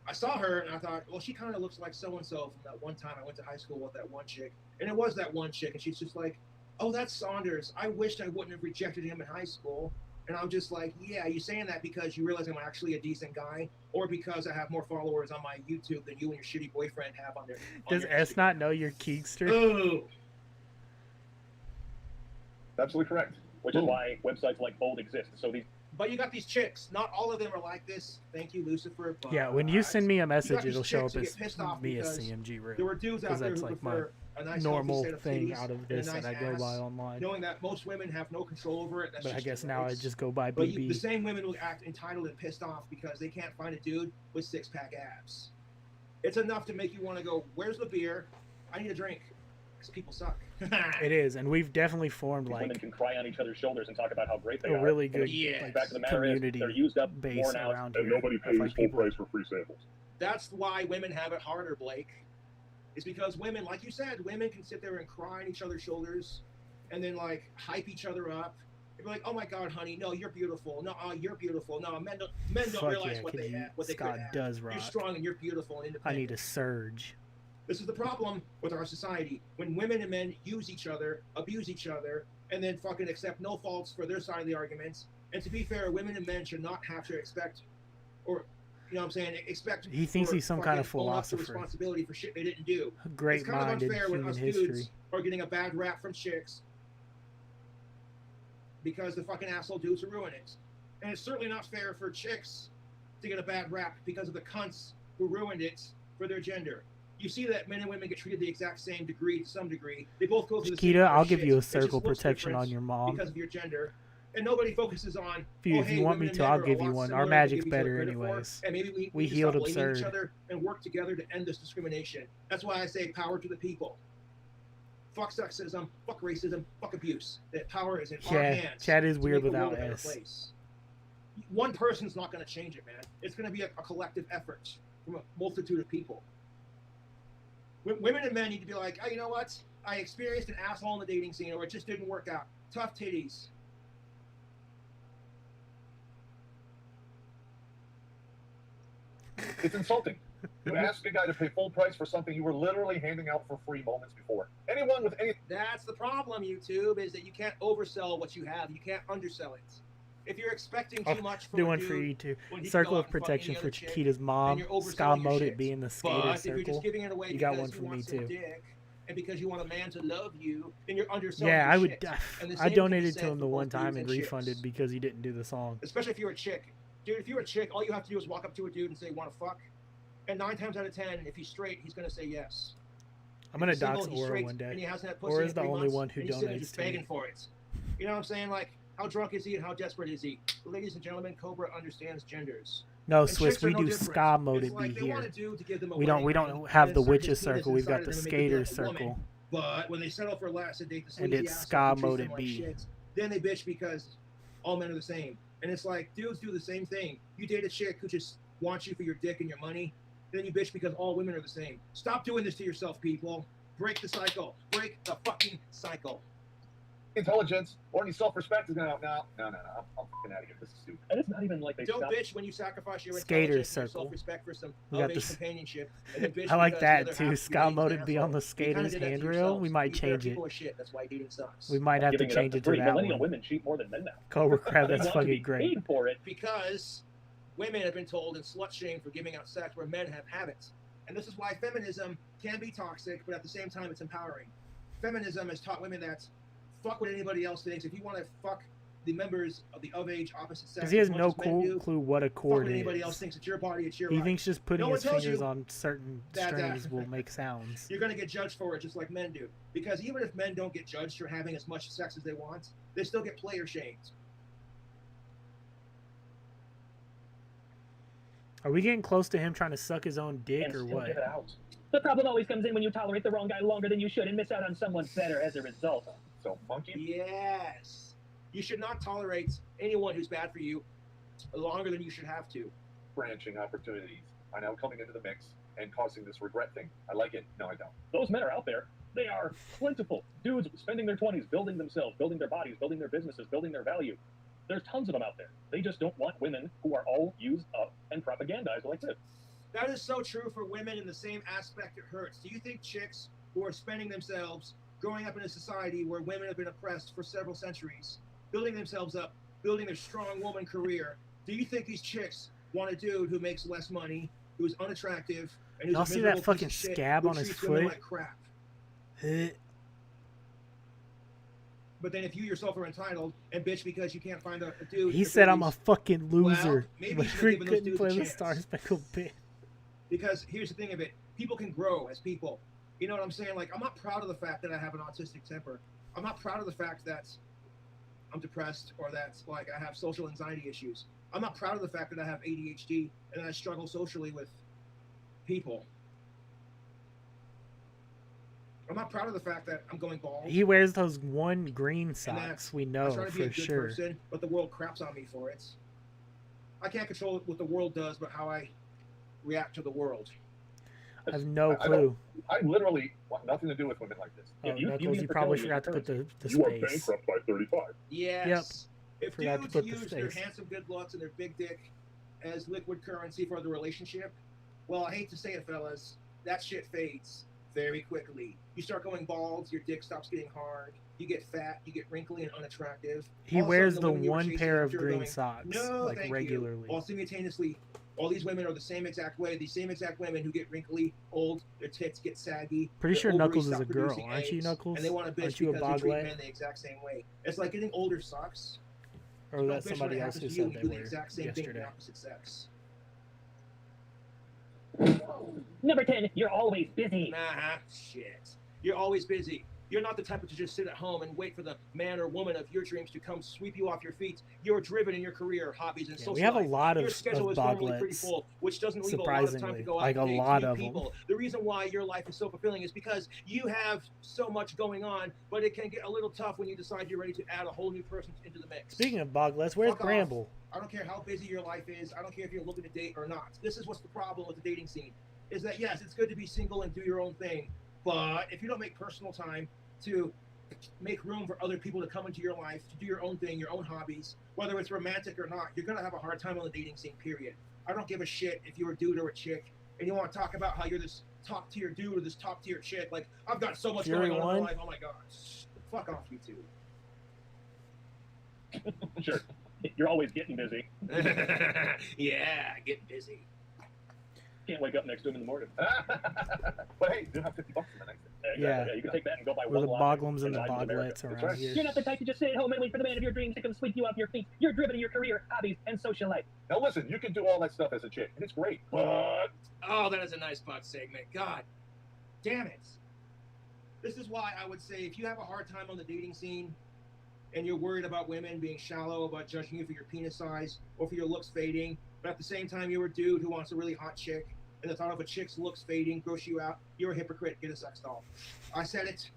I saw her and I thought, well, she kind of looks like so-and-so from that one time I went to high school with that one chick. And it was that one chick, and she's just like, oh, that's Saunders. I wished I wouldn't have rejected him in high school. And I'm just like, yeah, you saying that because you realize I'm actually a decent guy, or because I have more followers on my YouTube than you and your shitty boyfriend have on their. Does S not know you're Keekster? Oh. Absolutely correct. Which is why websites like Bold exist. So these. But you got these chicks. Not all of them are like this. Thank you, Lucifer. But Yeah, when you send me a you got message, these it'll show chicks up who as get pissed off me as because CMG Real. there were dudes out Because there that's who like my prefer a nice, normal healthy set of thing titties out of and this a nice that I go ass, by online. knowing that most women have no control over it. That's But I just guess their now I rights. just go by But BB. the same women will act entitled and pissed off because they can't find a dude with six-pack abs. It's enough to make you want to go, where's the beer? I need a drink. Because people suck. It is, and we've definitely formed Women like can cry on each other's shoulders and talk about how great they a are. really And good the fact of the matter community is, they're used up, base worn out, around And here. nobody of, pays like, full people. price for free samples. That's why women have it harder, Blake. It's because women, like you said, women can sit there and cry on each other's shoulders and then, like, hype each other up. You're like, oh my God, honey, no, you're beautiful. No, you're beautiful. No, men don't Fuck realize yeah, what they have, what they could Scott have. does You're rock. strong and you're beautiful and I independent. need a surge. This is the problem with our society. When women and men use each other, abuse each other, and then fucking accept no faults for their side of the arguments. And to be fair, women and men should not have to expect, or, you know what I'm saying, expect. He thinks for he's some kind of fucking own up to philosopher. responsibility for shit they didn't do. Great It's kind of minded unfair when human us history. dudes are getting a bad rap from chicks because the fucking asshole dudes who ruin it. And it's certainly not fair for chicks to get a bad rap because of the cunts who ruined it for their gender. You see that men and women get treated the exact same degree to some degree. They both go through the same Chiquita, kind of I'll give shit. you a It just circle looks protection different on your mom. because of your gender. And nobody focuses on, If hey, you want women me and to, men I'll are a give you lot one. similar Our than we magic's give each other better credit for, anyways. and maybe we We need to healed stop blaming each absurd. other and work together to end this discrimination. That's why I say power to the people. Fuck sexism, fuck racism, fuck abuse. That power is in our Yeah, hands. Chad is to weird make the world without a better S. place. One person's not going to change it, man. It's going to be a collective effort from a multitude of people. Women and men need to be like, oh, you know what? I experienced an asshole in the dating scene, or it just didn't work out. Tough titties. It's insulting. You ask a guy to pay full price for something you were literally handing out for free moments before. Anyone with any... That's the problem, YouTube, is that you can't oversell what you have. You can't undersell it. If you're expecting too much from a Doing dude, for you too. when he can Circle go of out and fuck protection any for other chick, Chiquita's then mom. you're overselling Scott your mode shit. it being the skater But if you're circle. just giving it away You got because one you for me want some too. dick, and because you want a man to love you, then you're underselling Yeah, your I would. shit. And the I same can be donated said to him the for one both time dudes and chicks. refunded because he didn't do the song. Especially if you're a chick. Dude, if you're a chick, all you have to do is walk up to a dude and say, want to fuck? And 9 times out of 10, if he's straight, he's going to say yes. I'm gonna If he's dox single, he's Aura straight, one day. And he hasn't had pussy Aura's in the 3 only months, one who and he's sitting there donates just to me. begging for it. You know what I'm saying? Like, how drunk is he and how desperate is he? Ladies and gentlemen, Cobra understands genders. No, And Swiss, chicks are we no do different. ska mode It's it like be they want here. a dude to give them a We don't wedding ring have and the insert his witches penis circle. We've got inside the of them and make it be skater like a woman. circle. But when they settle for less and date the And sleazy it's asshole ska who treats mode them it like be. shit, then they bitch because all men are the same. And it's like, dudes do the same thing. You date a chick who just wants you for your dick and your money, then you bitch because all women are the same. Stop doing this to yourself, people. Break the cycle. Break the fucking cycle. intelligence or any self-respect is going to no, I'm fucking out of here. This is stupid. And it's not even like they Don't stopped. bitch when you sacrifice your Skater intelligence and your circle. self-respect for some We got elevation this- companionship. And then bitch I like because the that other too. half Ska is mode an it be on the asshole. You kinda skater's did that to handrail. yourselves. We might You fair change it. people are shit. That's why dating sucks. We might have to Giving it up change for it to free. that Millennial one. women cheat more than men now. Cobra Crab, They that's want to be fucking great. paid for it. Because women have been told and slut-shamed for giving out sex where men have habits. And this is why feminism can be toxic, but at the same time it's empowering. Feminism has taught women that fuck what anybody else thinks. If you want to fuck the members of the of-age opposite sex, Because he has as much no as men do, clue what a fuck chord what anybody else is. thinks. It's your body, it's your He right. thinks just putting No one his tells fingers you on certain that, strings will make sounds. You're going to get judged for it just like men do. Because even if men don't get judged for having as much sex as they want, they still get player shamed. Are we getting close to him trying to suck his own dick And or still what? give it out. The problem always comes in when you tolerate the wrong guy longer than you should and miss out on someone better as a result. So, monkey? Yes. You should not tolerate anyone who's bad for you longer than you should have to. Branching opportunities are now coming into the mix and causing this regret thing. I like it. No, I don't. Those men are out there. They are plentiful. Dudes spending their 20s building themselves, building their bodies, building their businesses, building their value. There's tons of them out there. They just don't want women who are all used up and propagandized like this. That is so true for women in the same aspect it hurts. Do you think chicks who are spending themselves, growing up in a society where women have been oppressed for several centuries, building themselves up, building their strong woman career, do you think these chicks want a dude who makes less money, who's unattractive, and who's Y'all a see that miserable piece fucking of shit scab who on his treats women foot? like crap? Huh. But then if you yourself are entitled and bitch because you can't find a dude... He to said fill I'm a these- fucking loser. maybe But you should we have given those couldn't dudes a play the chance. Star Speckled Bit. Because here's the thing of it. People can grow as people. You know what I'm saying? Like, I'm not proud of the fact that I have an autistic temper. I'm not proud of the fact that I'm depressed or that, like, I have social anxiety issues. I'm not proud of the fact that I have ADHD and that I struggle socially with people. I'm not proud of the fact that I'm going bald. He wears those one green and that socks. We I know try to be a for good sure. person, but the world craps on me for it. I can't control what the world does, but how I react to the world. I have no I clue. I literally want nothing to do with women like this. Oh, you Knuckles, need you probably fertility forgot to put the You are space. bankrupt by 35. Yes. If Forgot to dudes put the use their space. handsome good looks and their big dick as liquid currency for the relationship, well, I hate to say it, fellas, that shit fades very quickly. You start going bald, your dick stops getting hard, you get fat, you get wrinkly and unattractive. He All of a wears sudden, the women you were one chasing pair of after are green going, socks, no, like, thank regularly. You. While simultaneously, all these women are the same exact way. These same exact women who get wrinkly, old, their tits get saggy. Pretty their sure ovaries Knuckles is stop a girl, producing aren't you, eggs, Knuckles? And they want to bitch Aren't you a because they treat Boglet? men the exact same way. It's like getting older sucks. Or So was don't that bitch when somebody it else happens who to you said when they you do the were exact same thing to yesterday? the opposite sex. Number 10, you're always busy. Nah, shit. You're always busy. You're not the type to just sit at home and wait for the man or woman of your dreams to come sweep you off your feet. You're driven in your career, hobbies, and Yeah, social we have a life. lot Your of schedule is normally pretty Boglets, full, which doesn't leave a lot of time to surprisingly. go out Like, and a date lot new of 'em. people. The reason why your life is so fulfilling is because you have so much going on, but it can get a little tough when you decide you're ready to add a whole new person into the mix. Speaking of Boglets, where's Fuck off. Bramble? I don't care how busy your life is. I don't care if you're looking to date or not. This is what's the problem with the dating scene. Is that, yes, it's good to be single and do your own thing. But if you don't make personal time to make room for other people to come into your life, to do your own thing, your own hobbies, whether it's romantic or not, you're going to have a hard time on the dating scene, period. I don't give a shit if you're a dude or a chick and you want to talk about how you're this top tier dude or this top tier chick. Like, I've got so much Fury going on in one? my life. Oh my God. Fuck off, you two. Sure. You're always getting busy. Yeah, getting busy. Can't wake up next to him in the morning. But hey, you have $50 in the next day. Yeah. You can take that and go buy We're one the lot Boglums and the ride to America. Boglets That's around right. here. You're not the type to just sit at home and wait for the man of your dreams to come sweep you off your feet. You're driven in your career, hobbies, and social life. Now listen, you can do all that stuff as a chick, and it's great. But Oh, that is a nice butt segment. God damn it. This is why I would say if you have a hard time on the dating scene and you're worried about women being shallow, about judging you for your penis size or for your looks fading, but at the same time you're a dude who wants a really hot chick and the thought of a chick's looks fading gross you out, you're a hypocrite. Get a sex doll. I said it.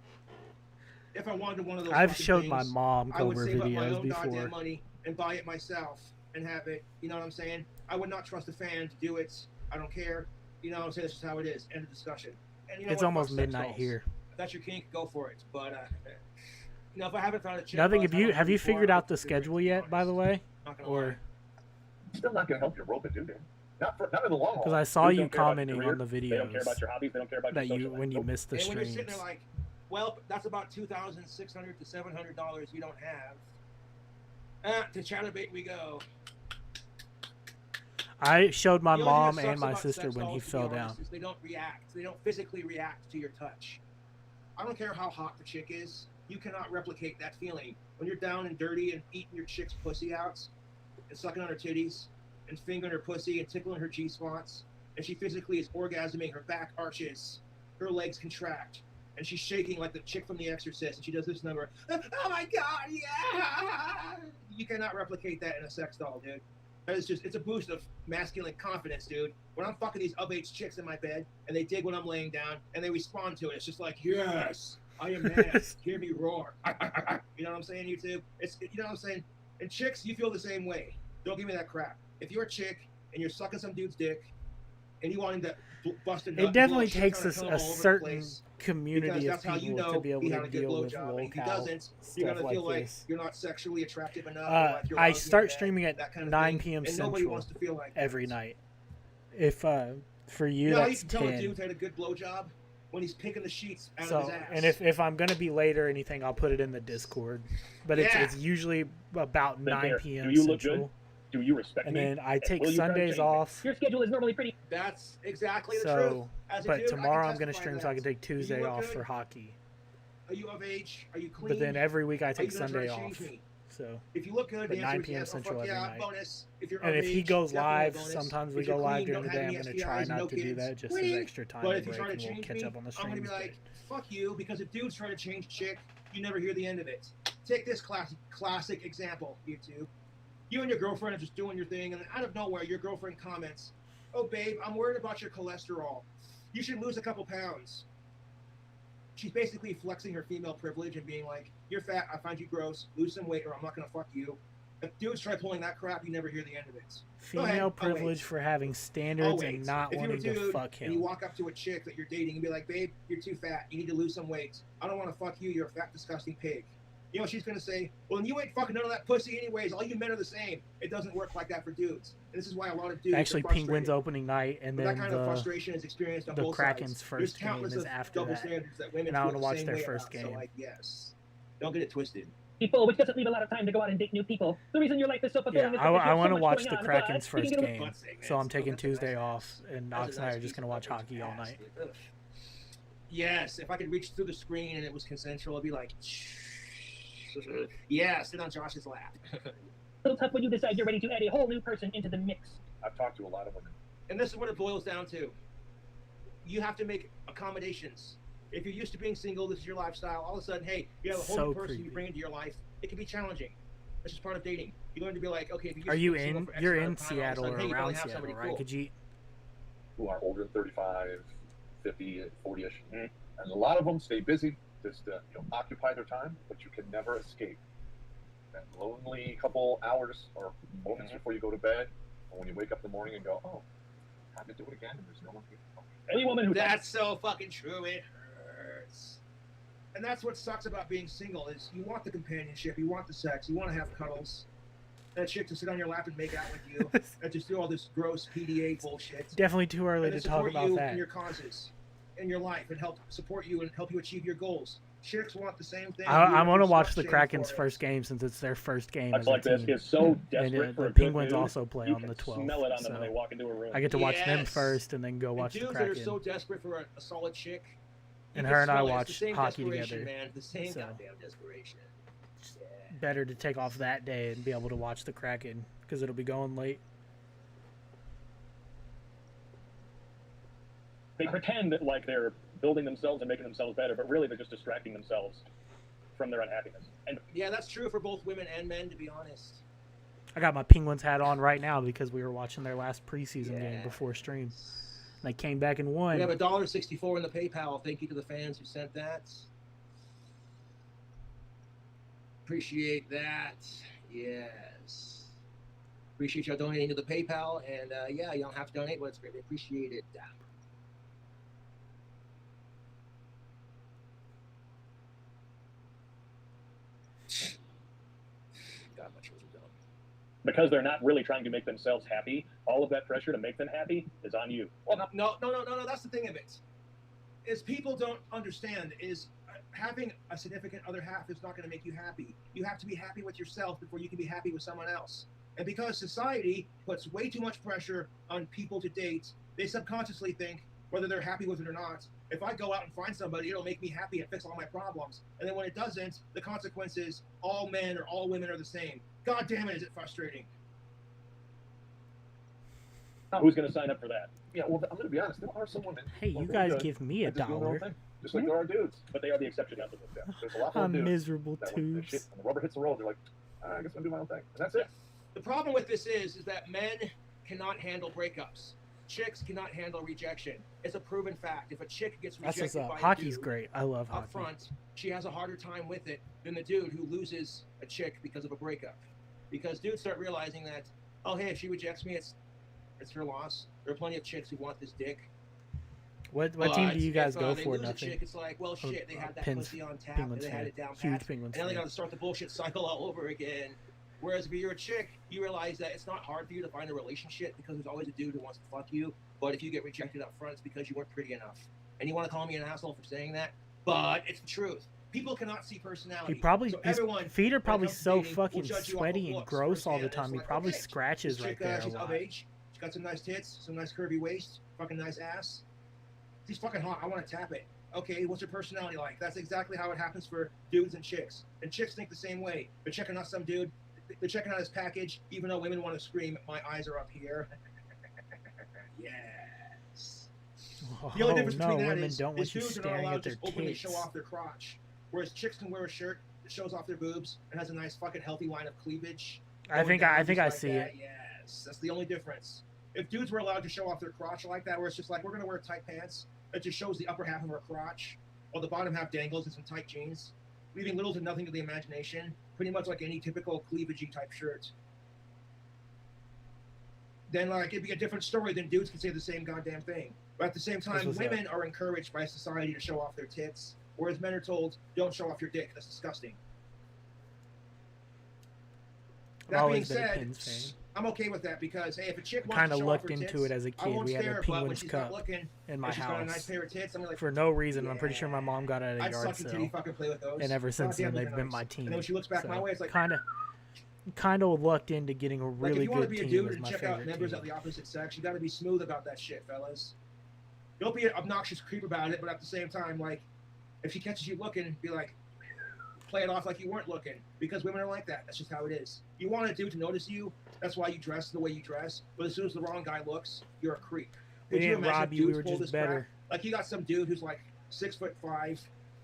If I wanted one of those I've fucking showed things, my mom I would cover save up my videos own goddamn before. money and buy it myself and have it. You know what I'm saying? I would not trust a fan to do it. I don't care. You know what I'm saying? This is how it is. End of discussion. And you know It's what? almost Fuck sex midnight dolls. here. If that's your kink, go for it. But you know, if I haven't found a chick, Nothing. buzz, Have I you don't have know you who figured are, out the but they're schedule great, to be yet? By the honest. way, Not gonna or lie. still not going to help you rope a dude in. Not in the long haul. because I saw Dudes you don't care about your commenting career. on the They don't care videos about your hobbies. They don't care about that your you social when you life. missed the And when you're sitting streams. there like, well, that's about $2,600 to $700 you don't have. To Chatterbait we go. I showed my The only thing mom that and sucks my about sister sex when he dolls, to be fell honest, down. is they don't react. They don't physically react to your touch. I don't care how hot the chick is. You cannot replicate that feeling when you're down and dirty and eating your chick's pussy out and sucking on her titties and fingering her pussy and tickling her G-spots, and she physically is orgasming. Her back arches, her legs contract, and she's shaking like the chick from The Exorcist, and she does this number. Oh my God, yeah! You cannot replicate that in a sex doll, dude. That is just, it's a boost of masculine confidence, dude. When I'm fucking these of-age chicks in my bed, and they dig when I'm laying down, and they respond to it, it's just like, yes, I am man. Hear me roar. You know what I'm saying, YouTube? You know what I'm saying? And chicks, you feel the same way. Don't give me that crap. If you're a chick, and you're sucking some dude's dick, and you want him to bust a nut, It and blow definitely shit takes kind of a cum all over the certain place, community because of that's how you people know to be able he had to a good deal with blowjob. And if he locale doesn't, you're stuff gonna like feel like this. you're not sexually attractive enough. or like you're I lousy in start bed, streaming at that kind of 9 thing. p.m. And nobody Central wants to feel like every that. night. If for you, You know how you that's can tell a 10. dude's had a good blowjob when he's picking the sheets out of So, his ass. and if I'm gonna be late or anything, I'll put it in the Discord. But Yeah. it's usually about Then 9 there. p.m. Do you look Central. good? Do you respect And me? then I take Will you try to Sundays change it? off. Your schedule is normally pretty. That's exactly the truth. So, As a but dude, I can tomorrow I'm gonna testify stream to so I can that. take Tuesday look off good? for hockey. Are you of age? Are you clean? But then every week I Are take you gonna try Sunday to change off. me? So, If you look good, but the 9 answer is p.m. yes. Oh, Central fuck every yeah, night. bonus. If you're and of if he age, goes definitely live, bonus. sometimes we If you're go live clean, during the don't day. have I'm any gonna try STIs, not no to do kids, that just as sweet. extra time But to if you break, try to and we'll change catch me, up on the I'm gonna streams. be like, fuck you, because if dudes try to change a chick, you never hear the end of it. Take this classic example, YouTube. You and your girlfriend are just doing your thing, and out of nowhere, your girlfriend comments, "Oh, babe, I'm worried about your cholesterol. You should lose a couple pounds." She's basically flexing her female privilege and being like, "You're fat, I find you gross, lose some weight or I'm not gonna fuck you." If dudes try pulling that crap, you never hear the end of it. Go ahead, Female I'll wait. privilege for having I'll standards wait. and not If you're a wanting to dude fuck and you him. walk up to a chick that you're dating and be like, "Babe, you're too fat, you need to lose some weight. I don't want to fuck you, you're a fat, disgusting pig." You know, she's gonna say, "Well, you ain't fucking none of that pussy anyways. All you men are the same." It doesn't work like that for dudes. And this is why a lot of dudes Actually, are frustrated. Penguins opening night, and But then that kind of frustration is experienced on the both Kraken's sides. first There's game countless is of after double that. standards that women And I feel want to the watch same their way first about. game. So, like, yes, don't get it twisted. People, which doesn't leave a lot of time to go out and date new people. The reason your life is so fulfilling Yeah, is because you I have want so to much watch going the on, Kraken's but you first can get game, Butt thing, so man. I'm taking That's a nice Tuesday ass. off, and That's Knox a and I nice are just piece gonna of watch fucking hockey all ass, night. dude. Ugh. Yes, if I could reach through the screen and it was consensual, I'd be like, yeah, sit on Josh's lap. a little tough when you decide you're ready to add a whole new person into the mix. I've talked to a lot of women. And this is what it boils down to. You have to make accommodations. If you're used to being single, this is your lifestyle. All of a sudden, hey, you have a whole So new person creepy. you bring into your life. It can be challenging. It's just part of dating. You learn to be like, okay, if you're Are used you to being single in? for X You're amount in of time, all of a Seattle sudden, or hey, you around finally have Seattle, somebody right? cool. Could you? Who are older than 35, 50, 40-ish. And a lot of them stay busy, just occupy their time, but you can never escape that lonely couple hours or moments before you go to bed, or when you wake up in the morning and go, oh, time to do it again, and there's no one here. Any woman who That's so fucking true. It hurts. And that's what sucks about being single is you want the companionship, you want the sex, you want to have cuddles. That chick to sit on your lap and make out with you, and just do all this gross PDA bullshit. Definitely too early And to talk support about you that. in your causes, in your life, and help support you and help you achieve your goals. Chicks want the same thing. I want to to watch the Kraken's first game since it's their first game as Much a like this team. is so And desperate for the a good Penguins dude, also play you on the can 12th. smell it on them when so they walk into a room. I get to watch them Yes. first and then go watch the dudes Kraken. that are so desperate for a solid chick. you And can her and I smell it. It's watch the same hockey desperation, together, man. The same so. goddamn desperation. Better to take off that day and be able to watch the Kraken because it'll be going late. They pretend that like they're building themselves and making themselves better, but really they're just distracting themselves from their unhappiness. And Yeah, that's true for both women and men, to be honest. I got my Penguins hat on right now because we were watching their last preseason game before stream. They came back and won. We have $1.64 in the PayPal. Thank you to the fans who sent that. Appreciate that. Yes. Appreciate y'all donating to the PayPal. And yeah, you don't have to donate, but it's greatly appreciated. God, my children don't. because they're not really trying to make themselves happy, all of that pressure to make them happy is on you. Well, no. That's the thing of it. Is people don't understand is having a significant other half is not going to make you happy. You have to be happy with yourself before you can be happy with someone else. And because society puts way too much pressure on people to date, they subconsciously think, whether they're happy with it or not, if I go out and find somebody, it'll make me happy and fix all my problems. And then when it doesn't, the consequence is all men or all women are the same. God damn it, is it frustrating. Who's going to sign up for that? Yeah, well, I'm going to be honest. There are some women. Hey, who are you really guys good give me a at just doing their own dollar. thing, just like there are dudes. But they are the exception, not the rule. Yeah, there's a lot more I'm dudes miserable that when the, tubes. shit, when the rubber hits the road, they're like, I guess I'm going to do my own thing. And that's it. The problem with this is that men cannot handle breakups. Chicks cannot handle rejection. It's a proven fact. If a chick gets That's rejected what's up. by Hockey's a dude great. I love up hockey. front, she has a harder time with it than the dude who loses a chick because of a breakup. Because dudes start realizing that, oh hey, if she rejects me, it's her loss. There are plenty of chicks who want this dick. What team do you guys if, go they for? lose a Nothing. chick, it's like, well, shit, they had that Pens- pussy on tap, Penguins and they had fan. it down Huge pat, Penguins and now they fan. got to start the bullshit cycle all over again. Whereas if you're a chick, you realize that it's not hard for you to find a relationship because there's always a dude who wants to fuck you. But if you get rejected up front, it's because you weren't pretty enough. And you want to call me an asshole for saying that, but it's the truth. People cannot see personality. He probably so his everyone, feet are when it probably comes to so dating, fucking will judge you off sweaty of and looks gross all the firsthand. time. It's He like, probably okay, scratches this right chick, there a she's lot. of age. She's got some nice tits, some nice curvy waist, fucking nice ass. She's fucking hot. I want to tap it. Okay, what's her personality like? That's exactly how it happens for dudes and chicks. And chicks think the same way. They're checking out some dude. They're checking out his package, even though women want to scream, my eyes are up here. Yes. The only difference no, between that women is don't want you dudes are not staring allowed at to their just openly show tits. off their crotch. Whereas chicks can wear a shirt that shows off their boobs and has a nice fucking healthy line of cleavage. I going think down I just think I like see that. it. Yes, that's the only difference. If dudes were allowed to show off their crotch like that, where it's just like, we're going to wear tight pants that just shows the upper half of our crotch, while the bottom half dangles in some tight jeans, leaving little to nothing to the imagination, pretty much like any typical cleavagey type shirt. Then like it'd be a different story than dudes can say the same goddamn thing. But at the same time, what's women are encouraged by society to show off their tits, whereas men are told, don't show off your dick, that's disgusting. That always being been a said, Pins fan. I'm okay with that because hey, if a chick wants Kind to of show off looked her into tits, it as a I kid. won't We had stare, a but when Penguins she's not Cup looking, in my and she's got a nice house pair of tits, I'm like, for no reason. I'm pretty sure my mom got it at a I'd yard suck your titty sale, fucking play with those. and ever since Goddamn, then they've they're been nice. my And team. then when she looks back my way, it's like, kind of lucked into getting a like if really you want to good be a team dude as and my check out favorite members team. of the opposite sex, you got to be smooth about that shit, fellas. Don't be an obnoxious creep about it, but at the same time, like, if she catches you looking, be like, play it off like you weren't looking, because women are like that. That's just how it is. You want a dude to notice you. That's why you dress the way you dress. But as soon as the wrong guy looks, you're a creep. We Could you didn't imagine rob you. We dudes were pull just this crap? better. Like you got some dude who's like 6'5",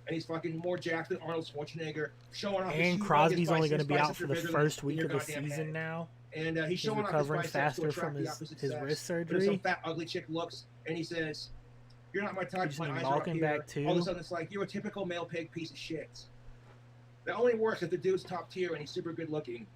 and he's fucking more jacked than Arnold Schwarzenegger, showing off. his And huge Crosby's biceps only going to be out are for the bigger first than week your of the goddamn season head. now. And he's He's showing off his recovering biceps to faster attract from the his opposite wrist sex. But if surgery. some fat ugly chick looks and he says, "You're not my type. just My need eyes are up Malkin here." back too. All of a sudden, it's like you're a typical male pig piece of shit. That only works if the dude's top tier and he's super good looking.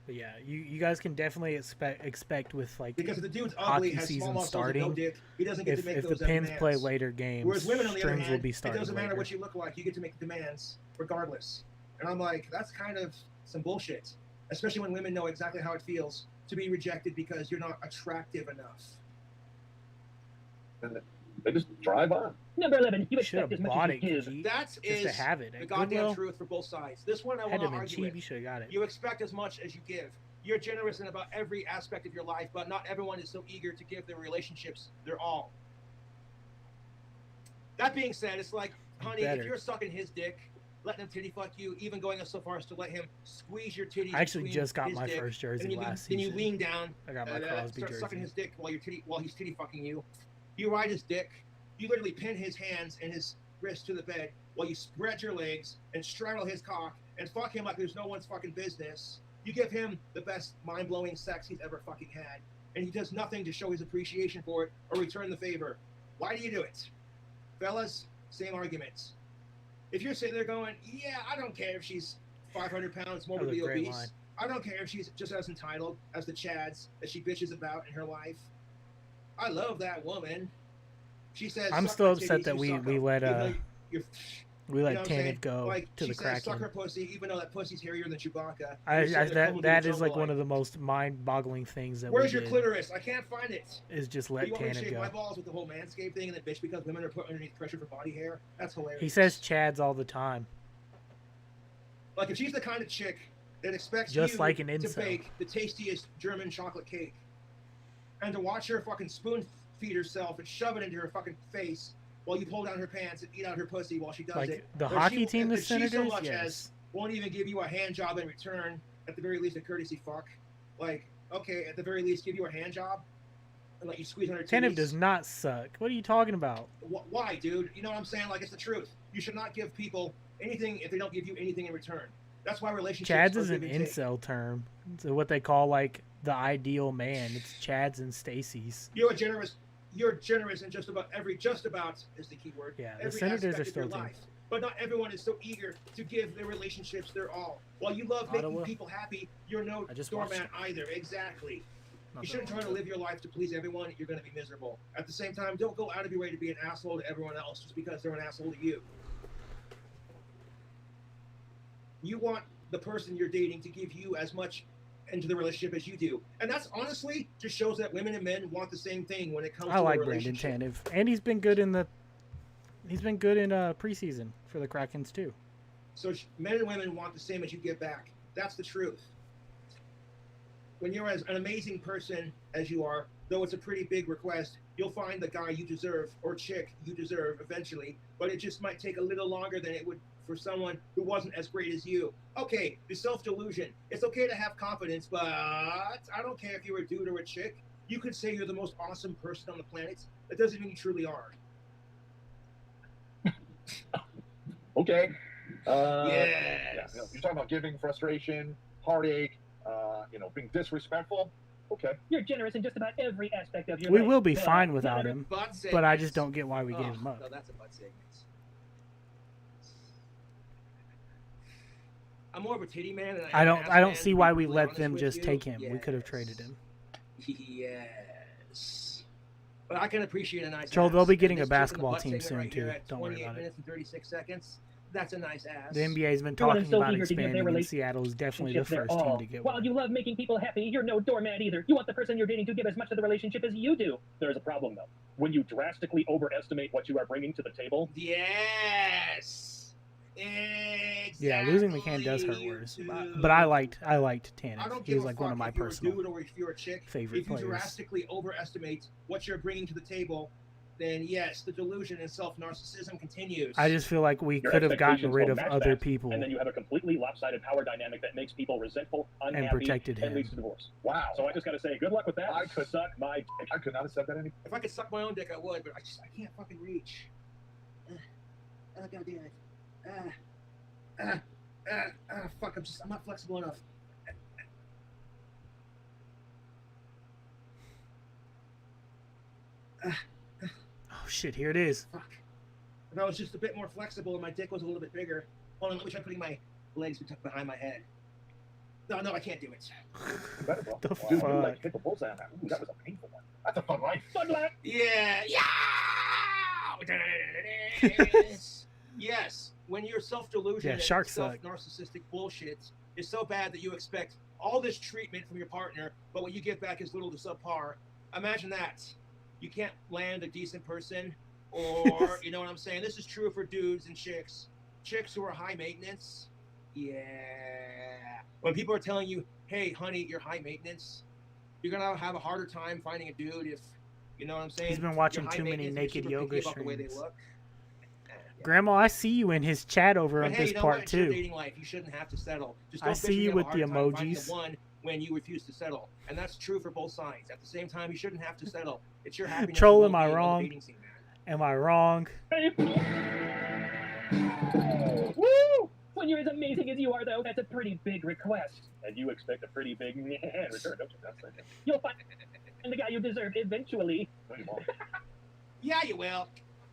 But yeah, you guys can definitely expect with like Because if the dude's ugly, hockey has small season muscles and no starting. dick, he doesn't get If to make the those Pins demands. play later games, Whereas women, on the other streams hand, will be starting it doesn't matter later. what you look like, you get to make demands regardless. And I'm like, that's kind of some bullshit. Especially when women know exactly how it feels to be rejected because you're not attractive enough. And they just drive on. Number 11, you Should expect have as much bought as it, you give. Khajiit, That just is to have it. the At goddamn Goodwill, truth for both sides. This one I had want to to been argue cheap. with. You should have got it. You expect as much as you give. You're generous in about every aspect of your life, but not everyone is so eager to give their relationships their all. That being said, it's like, honey, Better. if you're sucking his dick, letting him titty fuck you, even going so far as to let him squeeze your titties. I actually between just got his my dick, first and jersey then you, last then you season. lean down I got my and Crosby start sucking jersey. his dick while he's titty fucking you. You ride his dick. You literally pin his hands and his wrists to the bed while you spread your legs and straddle his cock and fuck him like there's no one's fucking business. You give him the best mind-blowing sex he's ever fucking had, and he does nothing to show his appreciation for it or return the favor. Why do you do it? Fellas, same arguments. If you're sitting there going, yeah, I don't care if she's 500 pounds morbidly That was a great obese. line. I don't care if she's just as entitled as the Chads that she bitches about in her life. I love that woman. She says, I'm "Suck still my upset titties, that you we suck 'em." let Even though you're, we you let know what I'm saying? Tanev go like, to she the says, "Suck her Kraken. pussy," even though that pussy's hairier than Chewbacca. I You're sitting there combing that through is the like jungle one of the most mind-boggling things that Where's we your did, clitoris? I can't find it. is just Do let you want me to Tanev shave go. my balls with the whole manscape thing and then bitch because women are put underneath pressure for body hair? That's hilarious. He says Chads all the time. Like, if she's the kind of chick that expects Just you like an to incel. bake the tastiest German chocolate cake and to watch her fucking spoon feed herself and shove it into her fucking face while you pull down her pants and eat out her pussy while she does Like it. the Or hockey team, the if she so Senators, much yes. as won't even give you a hand job in return, at the very least a courtesy fuck. Like, okay, at the very least give you a hand job and let you squeeze on her titties. Tanev does not suck. What are you talking about? Why, dude? You know what I'm saying? Like, it's the truth. You should not give people anything if they don't give you anything in return. That's why relationships Chads are is an give and take. incel term. It's what they call like the ideal man. It's Chads and Stacy's. You're generous in just about is the key word. Yeah, the every Senators aspect are of still your team. life. But not everyone is so eager to give their relationships their all. While you love making Ottawa. people happy, you're no I just doormat watched either. Exactly. Not You shouldn't that try to long live your life to please everyone. You're going to be miserable. At the same time, don't go out of your way to be an asshole to everyone else just because they're an asshole to you. You want the person you're dating to give you as much into the relationship as you do. And that's honestly just shows that women and men want the same thing when it comes I to like a Brandon relationship. Tanev, and he's been good in preseason for the Krakens too. So men and women want the same as you give back. That's the truth. When you're as an amazing person as you are, though it's a pretty big request, you'll find the guy you deserve or chick you deserve eventually, but it just might take a little longer than it would for someone who wasn't as great as you. Okay, the self-delusion. It's okay to have confidence, but I don't care if you're a dude or a chick. You could say you're the most awesome person on the planet. That doesn't mean you truly are. Okay. Yeah, Yes. you know, you're talking about giving, frustration, heartache, being disrespectful. Okay. You're generous in just about every aspect of your We life. will be But fine not without every- him, Butt but I segments. just don't get why we gave Oh, him up. No, that's a butt segment. I'm more of a titty man than I am an don't ass I don't man, see to be why we completely let honest them with just you. take him. We could have Yes. traded him. Yes. But I can appreciate a nice Troll, ass. they'll be And getting a this chick in the basketball butt team segment soon, right here too. at Don't worry 28 about it. minutes and 36 seconds. That's a nice ass. The NBA's been Everyone is talking so about eager to give their expanding, and relationship Seattle is definitely the their first team all. to get While one. you love making people happy, you're no doormat either. You want the person you're dating to give as much to the relationship as you do. There's a problem, though. When you drastically overestimate what you are bringing to the table, Yes. Exactly. Yeah, losing McCann does hurt worse. But I liked I Tanev. don't He give was a like fuck one of my if you're personal a dude or if you're a chick. favorite If you players. drastically overestimate what you're bringing to the table, then yes, the delusion and self-narcissism continues. I just feel like we your could have gotten expectations rid don't of match other that, people and then you have a completely lopsided power dynamic that makes people resentful, and unhappy, protected and him. leads to divorce. Wow. So I just got to say, good luck with that. I could- suck my dick. I could not have said that any. If I could suck my own dick, I would, but I can't fucking reach. Oh god damn it. Fuck, I'm not flexible enough. Oh shit, here it is. Fuck. If I was just a bit more flexible and my dick was a little bit bigger. Hold on, let me try putting my legs behind my head. No, I can't do it. You better, bro. The Dude, you fuck? like hit the bullseye on that. Ooh, that was a painful one. That's a fun life. Fun luck. Yeah. Yes. When your self-delusion Yeah, and sharks suck. self-narcissistic bullshit is so bad that you expect all this treatment from your partner, but what you get back is little to subpar. Imagine that. You can't land a decent person, or you know what I'm saying? This is true for dudes and chicks. Chicks who are high maintenance. Yeah. When people are telling you, hey, honey, you're high maintenance, you're going to have a harder time finding a dude if, you know what I'm saying? He's been watching You're high too many maintenance and naked you're super yoga picky about the way they streams. look. Grandma, I see you in his chat over But on hey, this you know part what? It's your too. dating life. You shouldn't have to settle. Just I don't see bitch when you have a with the hard time finding emojis. the one when you refuse to settle, and that's true for both sides. At the same time, you shouldn't have to settle. It's your happiness. Troll, and am I well-being on the wrong? dating scene, man. Am I wrong? Woo! When you're as amazing as you are, though, that's a pretty big request. And you expect a pretty big in return, don't you? That's the thing. You'll find the guy you deserve eventually. No, you won't. Yeah, you will.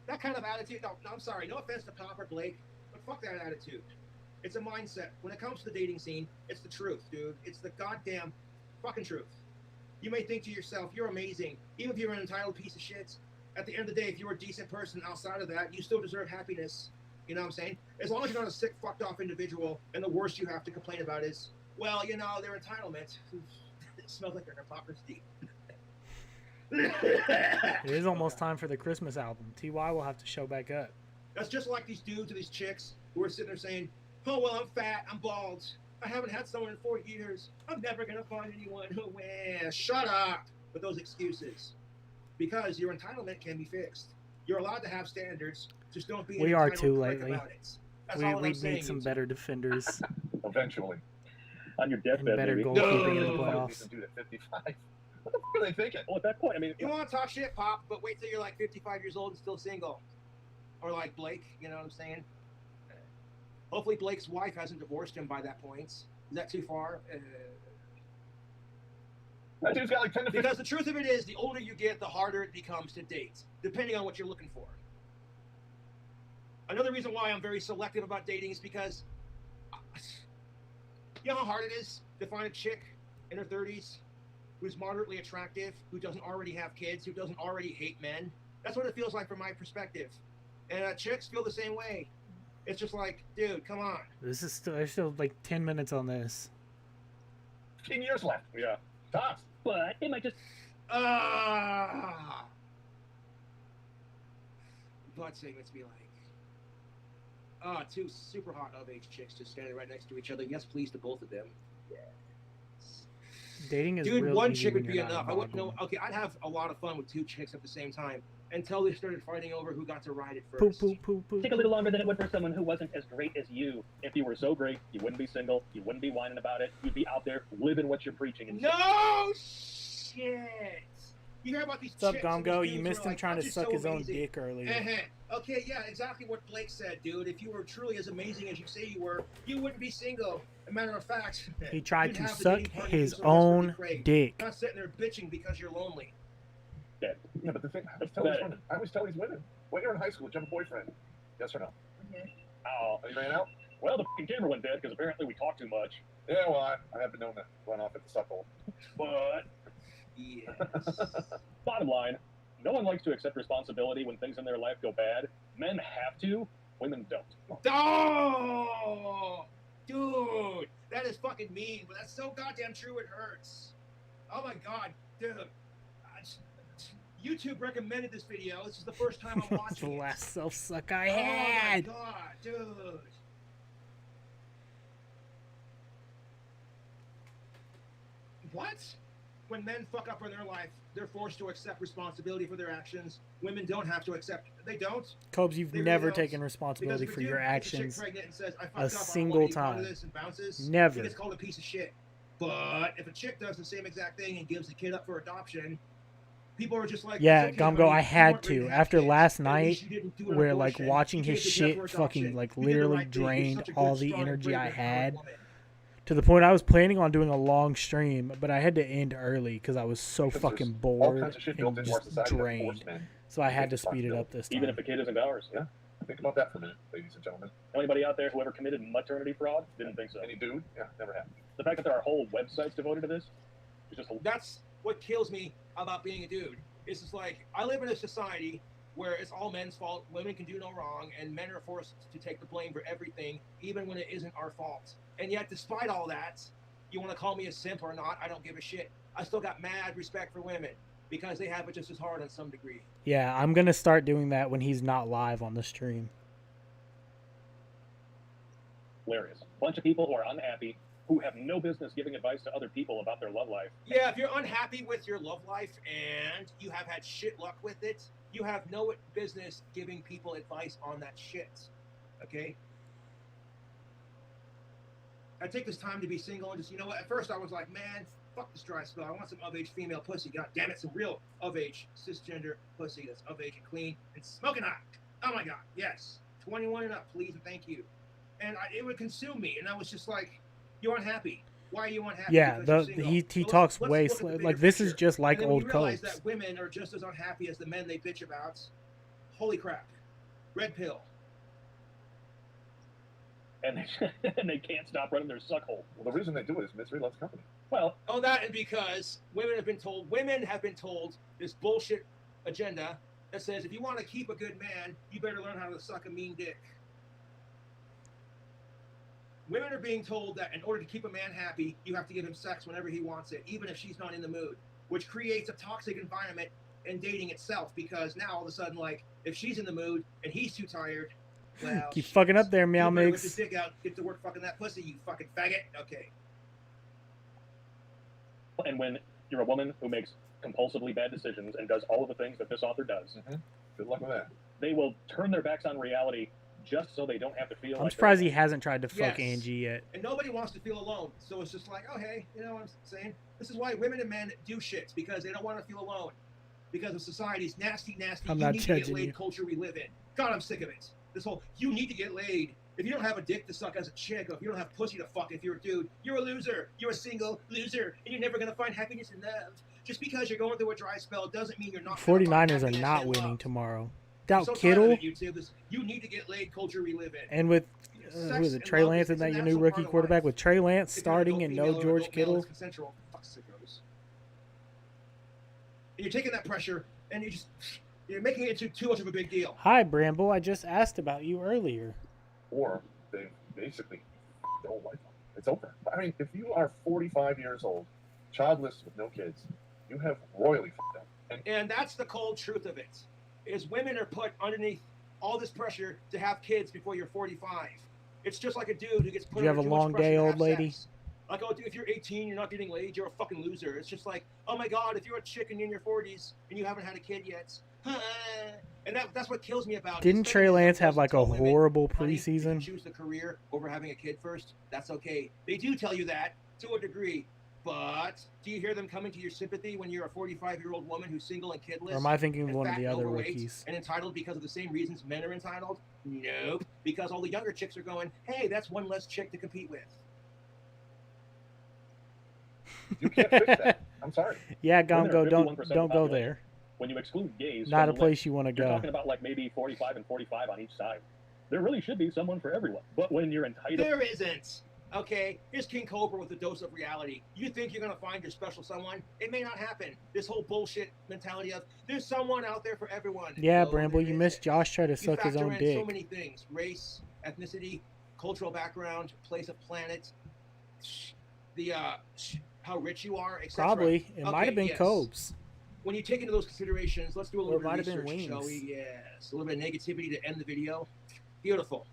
That kind of attitude. No, I'm sorry. No offense to Pop or Blake, but fuck that attitude. It's a mindset. When it comes to the dating scene, it's the truth, dude. It's the goddamn fucking truth. You may think to yourself, you're amazing, even if you're an entitled piece of shit. At the end of the day, if you're a decent person outside of that, you still deserve happiness. You know what I'm saying? As long as you're not a sick, fucked off individual, and the worst you have to complain about is, well, you know, their entitlement. It smells like their hypocrisy. It is almost time for the Christmas album. TY will have to show back up. That's just like these dudes or these chicks who are sitting there saying, oh, well, I'm fat, I'm bald, I haven't had someone in 4 years, I'm never going to find anyone who will. Shut up with those excuses. Because your entitlement can be fixed. You're allowed to have standards, just don't be an We are entitled too prick lately. about it. That's all We I'm saying. need some better defenders Eventually. On your and deathbed, better maybe. goalkeeping in the No. playoffs. Dude at 55. What the fuck are they thinking? Well, at that point, I mean, You want to talk shit, Pop, but wait till you're like 55 years old and still single. Or like Blake, you know what I'm saying? Hopefully Blake's wife hasn't divorced him by that point. Is that too far? That dude's got like 10 to 15. Because the truth of it is, the older you get, the harder it becomes to date, depending on what you're looking for. Another reason why I'm very selective about dating is because, you know how hard it is to find a chick in her 30s who's moderately attractive, who doesn't already have kids, who doesn't already hate men? That's what it feels like from my perspective. And chicks feel the same way. It's just like, dude, come on. This is still, there's still like 10 minutes on this. 15 years left. yeah. Tops. But it might just Butt segments be like, two super hot of-age chicks just standing right next to each other. Yes, please, to both of them. Dating is Dude, real one easy chick when would be you're not enough. I wouldn't know. involved. Okay, I'd have a lot of fun with two chicks at the same time until they started fighting over who got to ride it Poo first. poo poo poo. take a little longer than it would for someone who wasn't as great as you. If you were so great, you wouldn't be single. You wouldn't be whining about it. You'd be out there living what you're preaching. And No shit. You hear about these What's up, chicks and Gongo? these You dudes missed who are him like, trying "I'm to just suck so his own amazing." dick earlier. Okay, yeah, exactly what Blake said, dude. If you were truly as amazing as you say you were, you wouldn't be single. As a matter of fact, He tried you'd to have the suck dating partner his you so desperately own crave. dick. Not sitting there bitching because you're lonely. Yeah, but the thing, I always tell these women, when you're in high school, do you have a boyfriend? Yes or no? oh, Are you ran out? well, the fucking camera went dead because apparently we talk too much. Yeah, well, I have been known to run off at the suck hole. But Yes. bottom line, no one likes to accept responsibility when things in their life go bad. Men have to, Women don't. Oh, dude, that is fucking mean, but that's so goddamn true. It hurts. Oh my god, dude. YouTube recommended this video. This is the first time I'm The watching it. last self suck I Oh my had. god, dude. What? When men fuck up in their life, they're forced to accept responsibility for their actions. Women don't have to accept. They don't. Cobes, you've They really never don't. taken responsibility Because for if a your dude gets a actions chick pregnant and says, I fucked a up, I don't single want to eat part of time. this and bounces, Never. he gets called a piece of shit. But if a chick does the same exact thing and gives the kid up for adoption, people are just like, Yeah, "It's okay, Gumgo, honey, I you had weren't ready to. have After kids. last At night, least you didn't do an where like abortion. watching You his gave the kid up shit for fucking adoption. like You did the literally right thing. You're drained such a all good, the strong, energy brave, I empowered had, woman. to the point I was planning on doing a long stream, but I had to end early because I was so Because fucking there's all bored kinds of shit built and into our just society that drained. force men So I to had to take speed it up responsibility. this time. Even if the kid isn't ours. Yeah. Think about that for a minute, ladies and gentlemen. Anybody out there who ever committed maternity fraud? Didn't think so. Any dude? Yeah, never happened. The fact that there are whole websites devoted to this is just That's what kills me about being a dude. It's just like, I live in a society where it's all men's fault, women can do no wrong, and men are forced to take the blame for everything, even when it isn't our fault. And yet, despite all that, you want to call me a simp or not, I don't give a shit. I still got mad respect for women, because they have it just as hard on some degree. Yeah, I'm gonna start doing that when he's not live on the stream. hilarious. A bunch of people who are unhappy, who have no business giving advice to other people about their love life. Yeah, if you're unhappy with your love life and you have had shit luck with it, you have no business giving people advice on that shit. Okay? I take this time to be single and just, you know what, at first I was like, man, fuck this dry spell. I want some of-age female pussy. God damn it, some real of-age cisgender pussy that's of-age and clean and smoking hot. Oh my God, yes. 21 and up, please and thank you. And it would consume me, and I was just like, you're unhappy. Why are you unhappy? Yeah, Because you're single. he Well, talks let's way look at the bigger like this is picture. just like And then when old you realize Copes. that women are just as unhappy as the men they bitch about. Holy crap. Red pill. And they can't stop running their suck hole. Well, the reason they do it is misery loves company. Well, Oh, that and because women have been told this bullshit agenda that says if you want to keep a good man, you better learn how to suck a mean dick. Women are being told that in order to keep a man happy, you have to give him sex whenever he wants it, even if she's not in the mood, which creates a toxic environment in dating itself, because now all of a sudden, like, if she's in the mood and he's too tired, well, Keep fucking up there, Meow you better whip Mix. his dick out, get to work fucking that pussy, you fucking faggot. Okay. and when you're a woman who makes compulsively bad decisions and does all of the things that this author does, Good luck with that. they will turn their backs on reality just so they don't have to feel I'm like surprised they're he hasn't tried to fuck Yes. Angie yet. And nobody wants to feel alone. So it's just like, oh, hey, you know what I'm saying? This is why women and men do shit, because they don't want to feel alone. Because of society's nasty, I'm you not need to get judging laid you. culture we live in. God, I'm sick of it. This whole, you need to get laid. If you don't have a dick to suck as a chick, or if you don't have pussy to fuck if you're a dude, you're a loser. You're a single loser, and you're never going to find happiness in love. Just because you're going through a dry spell doesn't mean you're not gonna find 49ers are happiness not in winning love. tomorrow. I'm Without so tired of Kittle it, YouTube. This, you need to get laid culture we live in. and with Sex who is it, and Trey love Lance, is isn't that an your new natural rookie part of quarterback life. with Trey Lance If you're an starting adult and female no or George adult male, Kittle? it's consensual. Fuck sickos. And you're taking that pressure and you're making it too much of a big deal. Hi, Bramble. I just asked about you earlier. Or they basically the whole life. It's over. I mean, if you are 45 years old, childless with no kids, you have royally fucked up. And that's the cold truth of it. Is women are put underneath all this pressure to have kids before you're 45. It's just like a dude who gets put Did you have under a too much long pressure day, to old have lady? sex. Like, oh, dude, if you're 18, you're not getting laid, you're a fucking loser. It's just like, oh my God, if you're a chick and you're in your 40s and you haven't had a kid yet, and that's what kills me about it. Didn't It's Trey feminism Lance have doesn't like a tell women, horrible honey, if you preseason? choose the career over having a kid first, that's okay. They do tell you that to a degree, but do you hear them coming to your sympathy when you're a 45-year-old woman who's single and kidless? Or am I thinking of and one of fat the and other overweight rookies? and entitled because of the same reasons men are entitled? Nope. Because all the younger chicks are going, hey, that's one less chick to compete with. You can't fix that. I'm sorry. Yeah, Women are Gongo, 51% don't of the go population. there. When you exclude gays, Not from a the place list, you want to you're go. talking about like maybe 45 and 45 on each side. There really should be someone for everyone. But when you're entitled, There isn't. Okay, here's King Cobra with a dose of reality. You think you're gonna find your special someone? It may not happen. This whole bullshit mentality of there's someone out there for everyone. Yeah, No, Bramble, there you missed isn't. Josh try to You suck his factor own in dick. so many things: race, ethnicity, cultural background, place of planet, the how rich you are, etc. Probably. It might have been yes. Cobes. When you take into those considerations, let's do a Or little it bit might of have been research, shall Wings. we? Yes. A little bit of negativity to end the video. Beautiful.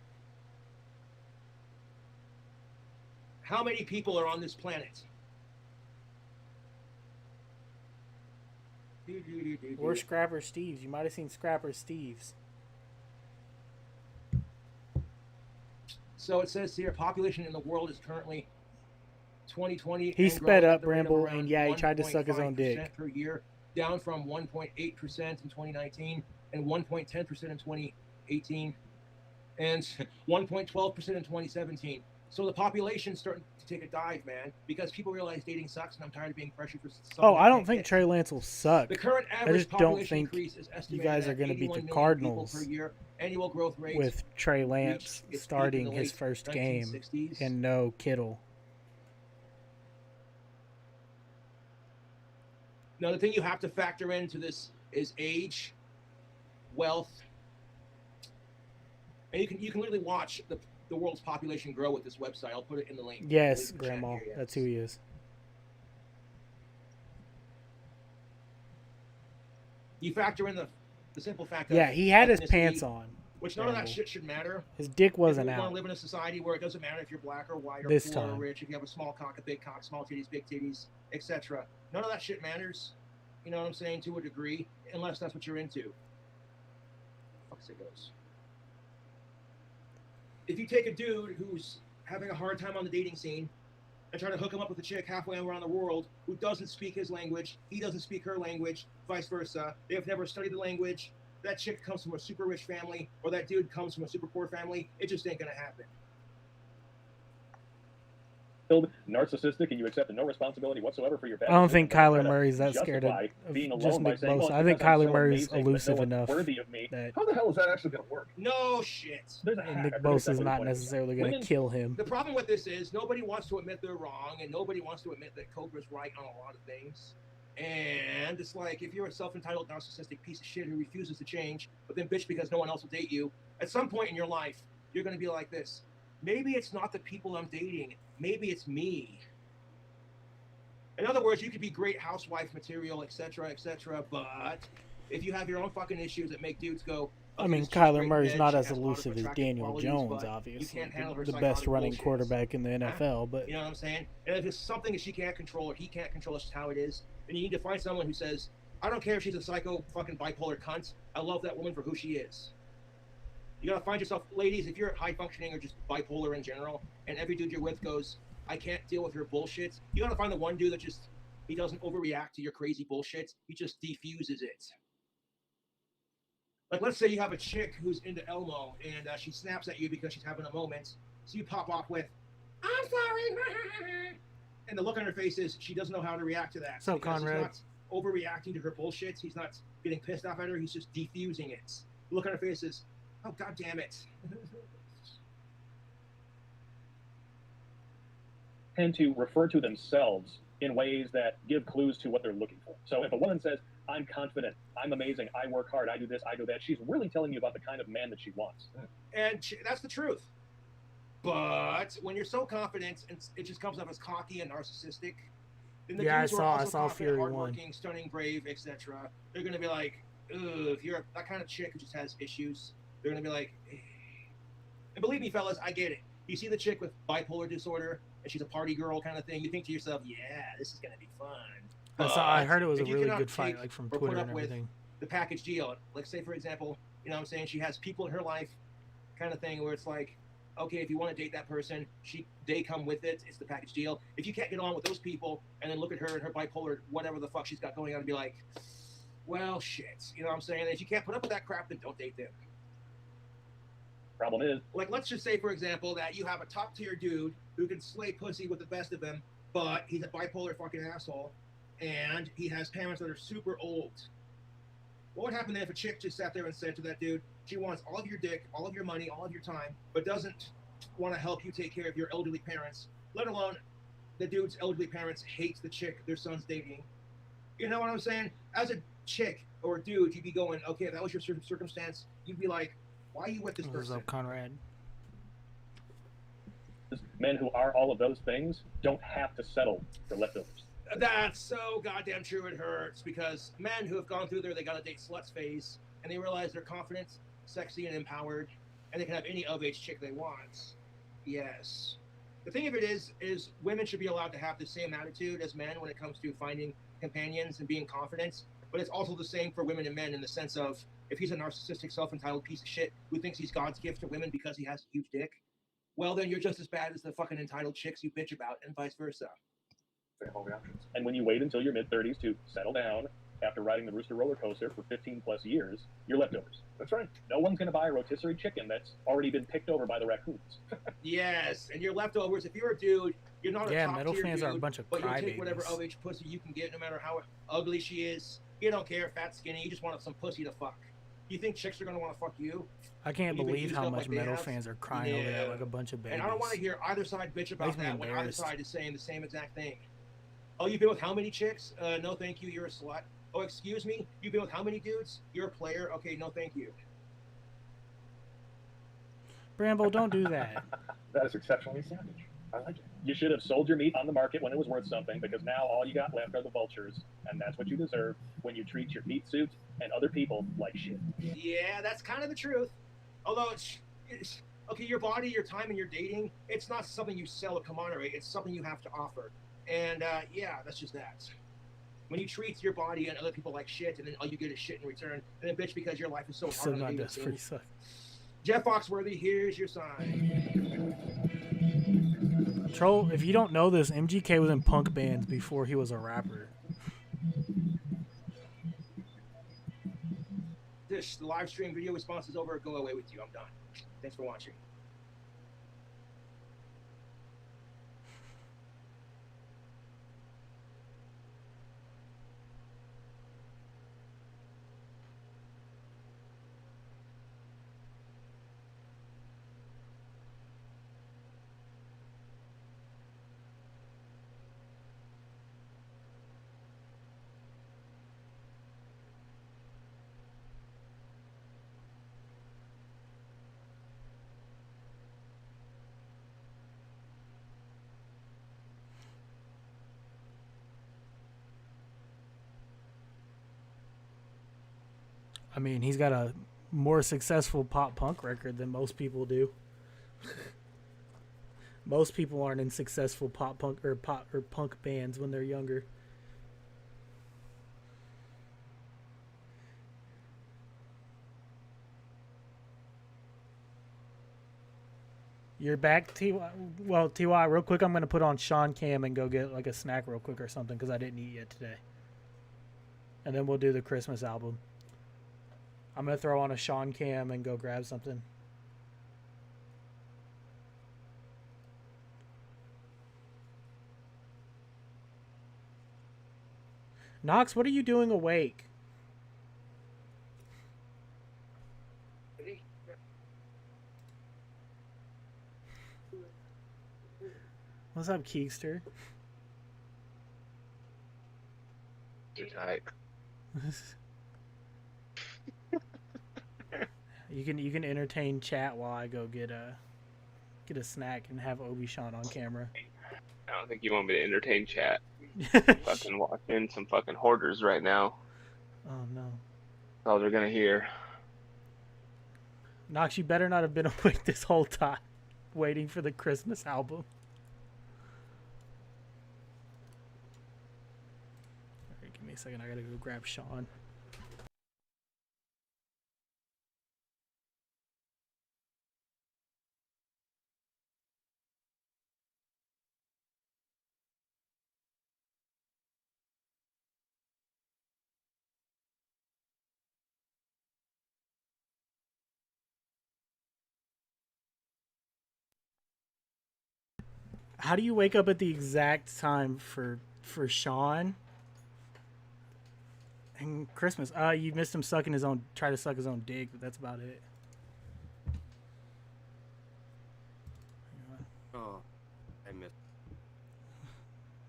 How many people are on this planet? Or Scrapper Steve's. You might have seen Scrapper Steve's. So it says here, population in the world is currently 2020. He and sped growing up, at the rate of Bramble, around and yeah, he tried to suck his own 1.5% dick. per year, down from 1.8% in 2019 and 1.10% in 2018 and 1.12% in 2017. So the population's starting to take a dive, man, because people realize dating sucks, and I'm tired of being pressured for something. Oh, I I don't can't think get. Trey Lance will suck. The current I average just don't population think increase is you estimated guys at are going to beat 81 the million Cardinals people per year. Annual growth rate with Trey Lance reached its peak in starting the his late first game 1960s. and no Kittle. Now, the thing you have to factor into this is age, wealth, and you can literally watch the world's population grow with this website. I'll put it in the link. Yes, Link in the chat Grandma. here, yes. That's who he is. You factor in the simple fact Yeah, of he had his ethnicity, pants on. which none of that Bramble. shit should matter. His dick If wasn't you want out. to live in a society where it doesn't matter if you're black or white or This poor or time. rich, if you have a small cock, a big cock, small titties, big titties, etc. None of that shit matters. You know what I'm saying? To a degree, unless that's what you're into. Fuck's it goes. If you take a dude who's having a hard time on the dating scene and try to hook him up with a chick halfway around the world who doesn't speak his language, he doesn't speak her language, vice versa. They have never studied the language. That chick comes from a super rich family, or that dude comes from a super poor family. It just ain't gonna happen. Narcissistic, and you accept no responsibility whatsoever for your past. I don't think decisions, and Kyler try to Murray's that scared of justify being just alone by Nick saying, Bosa. well, I think because I'm Kyler so Murray's amazing that no elusive one's enough worthy of me. that How the hell is that actually going to work? No shit. There's a Nick hack. Bosa's not necessarily going to Women- kill him. The problem with this is nobody wants to admit they're wrong, and nobody wants to admit that Cobra's right on a lot of things. And it's like, if you're a self-entitled narcissistic piece of shit who refuses to change, but then bitch because no one else will date you, at some point in your life, you're going to be like this. Maybe it's not the people I'm dating. Maybe it's me. In other words, you could be great housewife material, etc., but if you have your own fucking issues that make dudes go, I mean, this chick's Kyler straight Murray's edge, not she as has a lot of elusive as attractive Daniel qualities, Jones, but you obviously. can't handle her The best psychotic running bullshit. quarterback in the NFL, but You know what I'm saying? And if it's something that she can't control or he can't control, it's just how it is, then you need to find someone who says, I don't care if she's a psycho fucking bipolar cunt. I love that woman for who she is. You gotta find yourself, ladies, if you're high functioning or just bipolar in general, and every dude you're with goes, I can't deal with your bullshit, you gotta find the one dude that just, he doesn't overreact to your crazy bullshit, he just defuses it. Like, let's say you have a chick who's into Elmo, and she snaps at you because she's having a moment, so you pop off with, I'm sorry, and the look on her face is she doesn't know how to react to that. So, because Conrad? he's not overreacting to her bullshit, he's not getting pissed off at her, he's just defusing it. The look on her face is, oh, god damn it. Tend to refer to themselves in ways that give clues to what they're looking for. So if a woman says, I'm confident, I'm amazing, I work hard, I do this, I do that, she's really telling you about the kind of man that she wants. And that's the truth. But when you're so confident and it just comes off as cocky and narcissistic, then the Yeah, dudes who are I also saw confident, Fury 1. hardworking, stunning, brave, etc., they're gonna be like, ugh, if you're that kind of chick who just has issues, they're gonna be like, eh. And believe me, fellas, I get it. You see the chick with bipolar disorder and she's a party girl kind of thing, you think to yourself, yeah, this is gonna be fun. I heard it was a if you really cannot good fight, take like from or put Twitter up and with everything. the package deal, like say for example, you know what I'm saying, she has people in her life kind of thing where it's like, okay, if you want to date that person, they come with it, it's the package deal. If you can't get along with those people and then look at her and her bipolar, whatever the fuck she's got going on, and be like, well, shit, you know what I'm saying? If you can't put up with that crap, then don't date them. Problem is, Like, let's just say, for example, that you have a top tier dude who can slay pussy with the best of them, but he's a bipolar fucking asshole, and he has parents that are super old. What would happen then if a chick just sat there and said to that dude, she wants all of your dick, all of your money, all of your time, but doesn't want to help you take care of your elderly parents, let alone the dude's elderly parents hates the chick their son's dating. You know what I'm saying? As a chick or a dude, you'd be going, okay, if that was your circumstance, you'd be like, why are you with this What's person? up, Conrad? Men who are all of those things don't have to settle for leftovers. That's so goddamn true. It hurts because men who have gone through there, they got to date sluts phase, and they realize they're confident, sexy, and empowered, and they can have any of-age chick they want. Yes. The thing of it is women should be allowed to have the same attitude as men when it comes to finding companions and being confident. But it's also the same for women and men in the sense of if he's a narcissistic, self-entitled piece of shit who thinks he's God's gift to women because he has a huge dick, well, then you're just as bad as the fucking entitled chicks you bitch about, and vice versa. And when you wait until your mid-30s to settle down after riding the Rooster roller coaster for 15 plus years, you're leftovers. That's right. No one's going to buy a rotisserie chicken that's already been picked over by the raccoons. Yes, and you're leftovers. If you're a dude, you're not a Yeah, top metal tier fans dude, are a bunch of but you'll take whatever crybabies. of-age pussy you can get, no matter how ugly she is. You don't care, fat, skinny. You just want some pussy to fuck. You think chicks are gonna want to fuck you? I can't You've been believe used how up much like they metal have? fans are crying over that Yeah. like a bunch of babies. And I don't want to hear either side bitch about Makes me that when either embarrassed. side is saying the same exact thing. Oh, you've been with how many chicks? No, thank you. You're a slut. Oh, excuse me. You've been with how many dudes? You're a player. Okay, no, thank you. Bramble, don't do that. That is exceptionally savage. I like it. You should have sold your meat on the market when it was worth something, because now all you got left are the vultures, and that's what you deserve when you treat your meat suit and other people like shit. Yeah, that's kind of the truth. Although it's okay, your body, your time, and your dating, it's not something you sell or commodity. It's something you have to offer. And yeah, that's just that. When you treat your body and other people like shit, and then all you get is shit in return, and then bitch because your life is so hard Still on the not dating desperate. scene. Suck. Jeff Foxworthy, here's your sign. Troll, if you don't know this, MGK was in punk bands before he was a rapper. This live stream video response is over. Go away with you. I'm done. Thanks for watching. I mean, he's got a more successful pop punk record than most people do. Most people aren't in successful pop punk bands when they're younger. You're back, TY. Well, TY, real quick, I'm going to put on Sean Cam and go get like a snack real quick or something because I didn't eat yet today. And then we'll do the Christmas album. I'm going to throw on a Sean Cam and go grab something. Knox, what are you doing awake? What's up, Keekster? Too tight. You can entertain chat while I go get a snack and have Obi-Shawn on camera. I don't think you want me to entertain chat. Fucking watching some fucking hoarders right now. Oh no. That's all they're gonna hear. Knox, you better not have been awake this whole time, waiting for the Christmas album. Alright, give me a second. I gotta go grab Sean. How do you wake up at the exact time for Sean and Christmas? You missed him try to suck his own dick, but that's about it. Oh, I missed.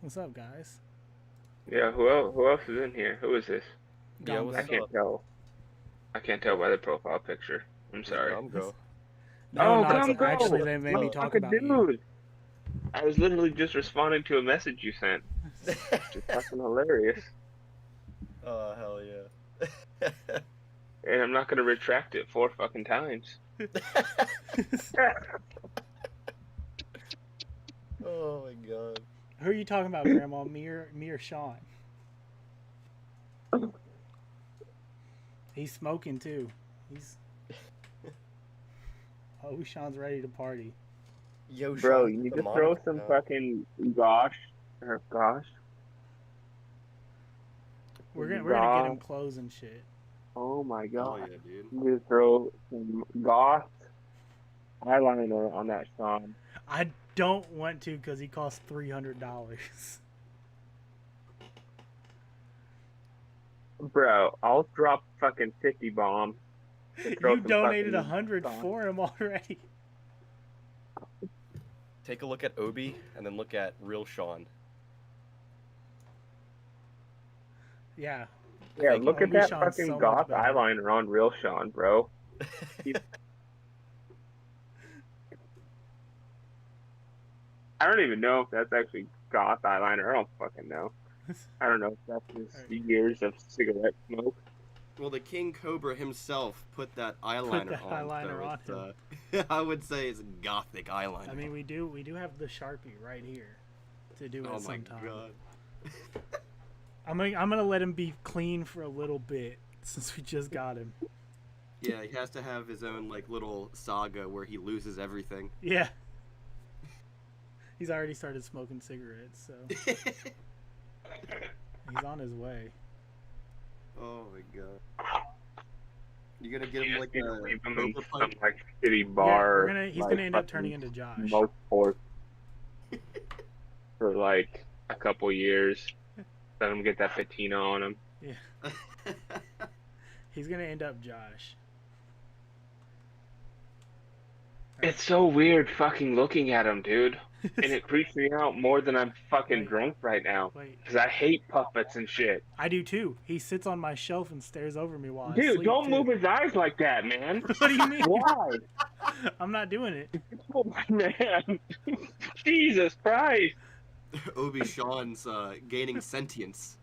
What's up, guys? Yeah, who else is in here? Who is this? Yeah, what's I can't up? tell. I can't tell by the profile picture. I'm sorry. Gumgo. No, Oh, not Gumgo! actually. They made me What talk fucking about you. dude! I was literally just responding to a message you sent. It's fucking hilarious. Oh, hell yeah. And I'm not gonna retract it 4 fucking times. Oh my god. Who are you talking about, Grandma? Me or Sean? He's smoking too. He's. Oh, Sean's ready to party. Yo, Bro, Sean, you need the to throw monocle some now. fucking gosh. We're gonna get him clothes and shit. Oh my god. Oh yeah, dude. You need to throw some goth eyeliner on that Sean. I don't want to because he costs $300. Bro, I'll drop fucking 50 bombs. to throw You some donated fucking 100 goth. for him already. Take a look at Obi and then look at real Sean. Yeah. Yeah, look at Obi that Sean's fucking so much goth better. eyeliner on real Sean, bro. I don't even know if that's actually goth eyeliner. I don't fucking know. I don't know if that's just years of cigarette smoke. Well, the King Cobra himself put that eyeliner that on. eyeliner so on it's, I would say it's gothic eyeliner. I mean, we do have the Sharpie right here to do it Oh my sometime. god. I'm gonna let him be clean for a little bit since we just got him. Yeah, he has to have his own like little saga where he loses everything. Yeah. He's already started smoking cigarettes, so he's on his way. Oh my god. You gonna get him like a Leave him in Cobra some pipe? like shitty Yeah, bar. he's like, gonna end up fucking turning into Josh. smoke pork for like a couple years. Let him get that patina on him. Yeah. He's gonna end up Josh. It's so weird fucking looking at him, dude. And it creeps me out more than I'm fucking drunk right now. Because I hate puppets and shit. I do too. He sits on my shelf and stares over me while I Dude, sleep. don't too. move his eyes like that, man. What do you mean? Why? I'm not doing it. Oh, man. Jesus Christ. Obi Sean's gaining sentience.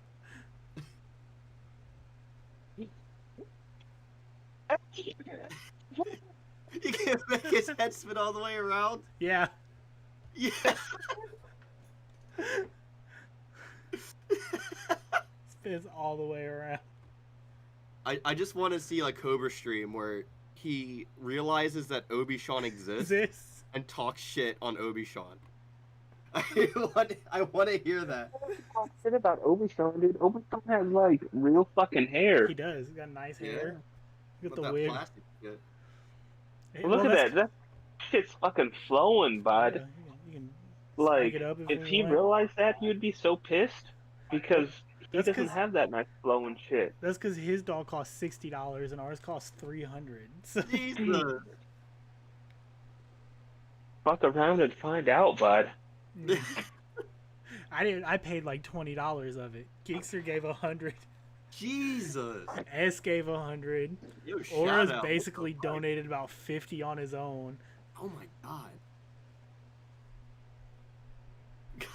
You can't make his head spin all the way around? Yeah. Yeah. Spins all the way around. I just want to see like Cobra stream where he realizes that Obi Sean exists and talks shit on Obi Sean. I want to hear that. Talk shit about Obi-Wan, dude. Obi-Wan has like real fucking hair. He does. He's got nice hair. He's got But the that wig. plastic shit. Hey, Look well, at that. That shit's fucking flowing, bud. You can Like, spike it up if we he want. realized that, he would be so pissed. Because he That's doesn't 'cause- have that nice flowing shit. That's because his dog costs $60 and ours costs $300. So Jesus. Fuck around and find out, bud. I paid like $20 of it. Geekster gave $100. Jesus. S gave $100. Yo, shout Aura's out. basically donated about $50 on his own. Oh my god.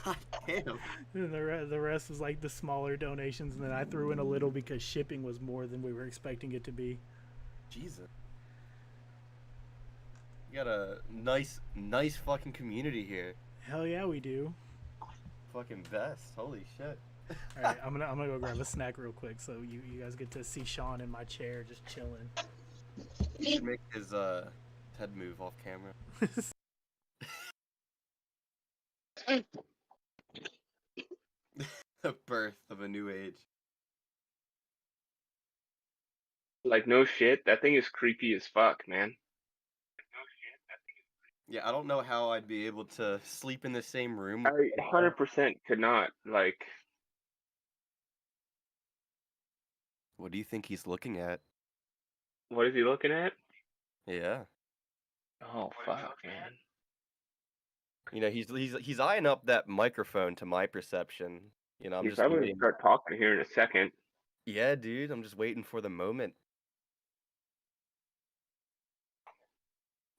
God damn. And the rest was like the smaller donations, and then I threw in a little because shipping was more than we were expecting it to be. Jesus. You got a nice fucking community here. Hell yeah, we do. Fucking best. Holy shit. All right, I'm gonna go grab a snack real quick, so you guys get to see Sean in my chair just chilling. You should make his head move off camera. The birth of a new age. Like, no shit. That thing is creepy as fuck, man. Yeah, I don't know how I'd be able to sleep in the same room. I 100% could not. Like, What do you think he's looking at? what is he looking at? Yeah. Oh, fuck, man. You know, he's eyeing up that microphone to my perception. You know, I'm He's just probably gonna waiting. start talking here in a second. Yeah, dude, I'm just waiting for the moment.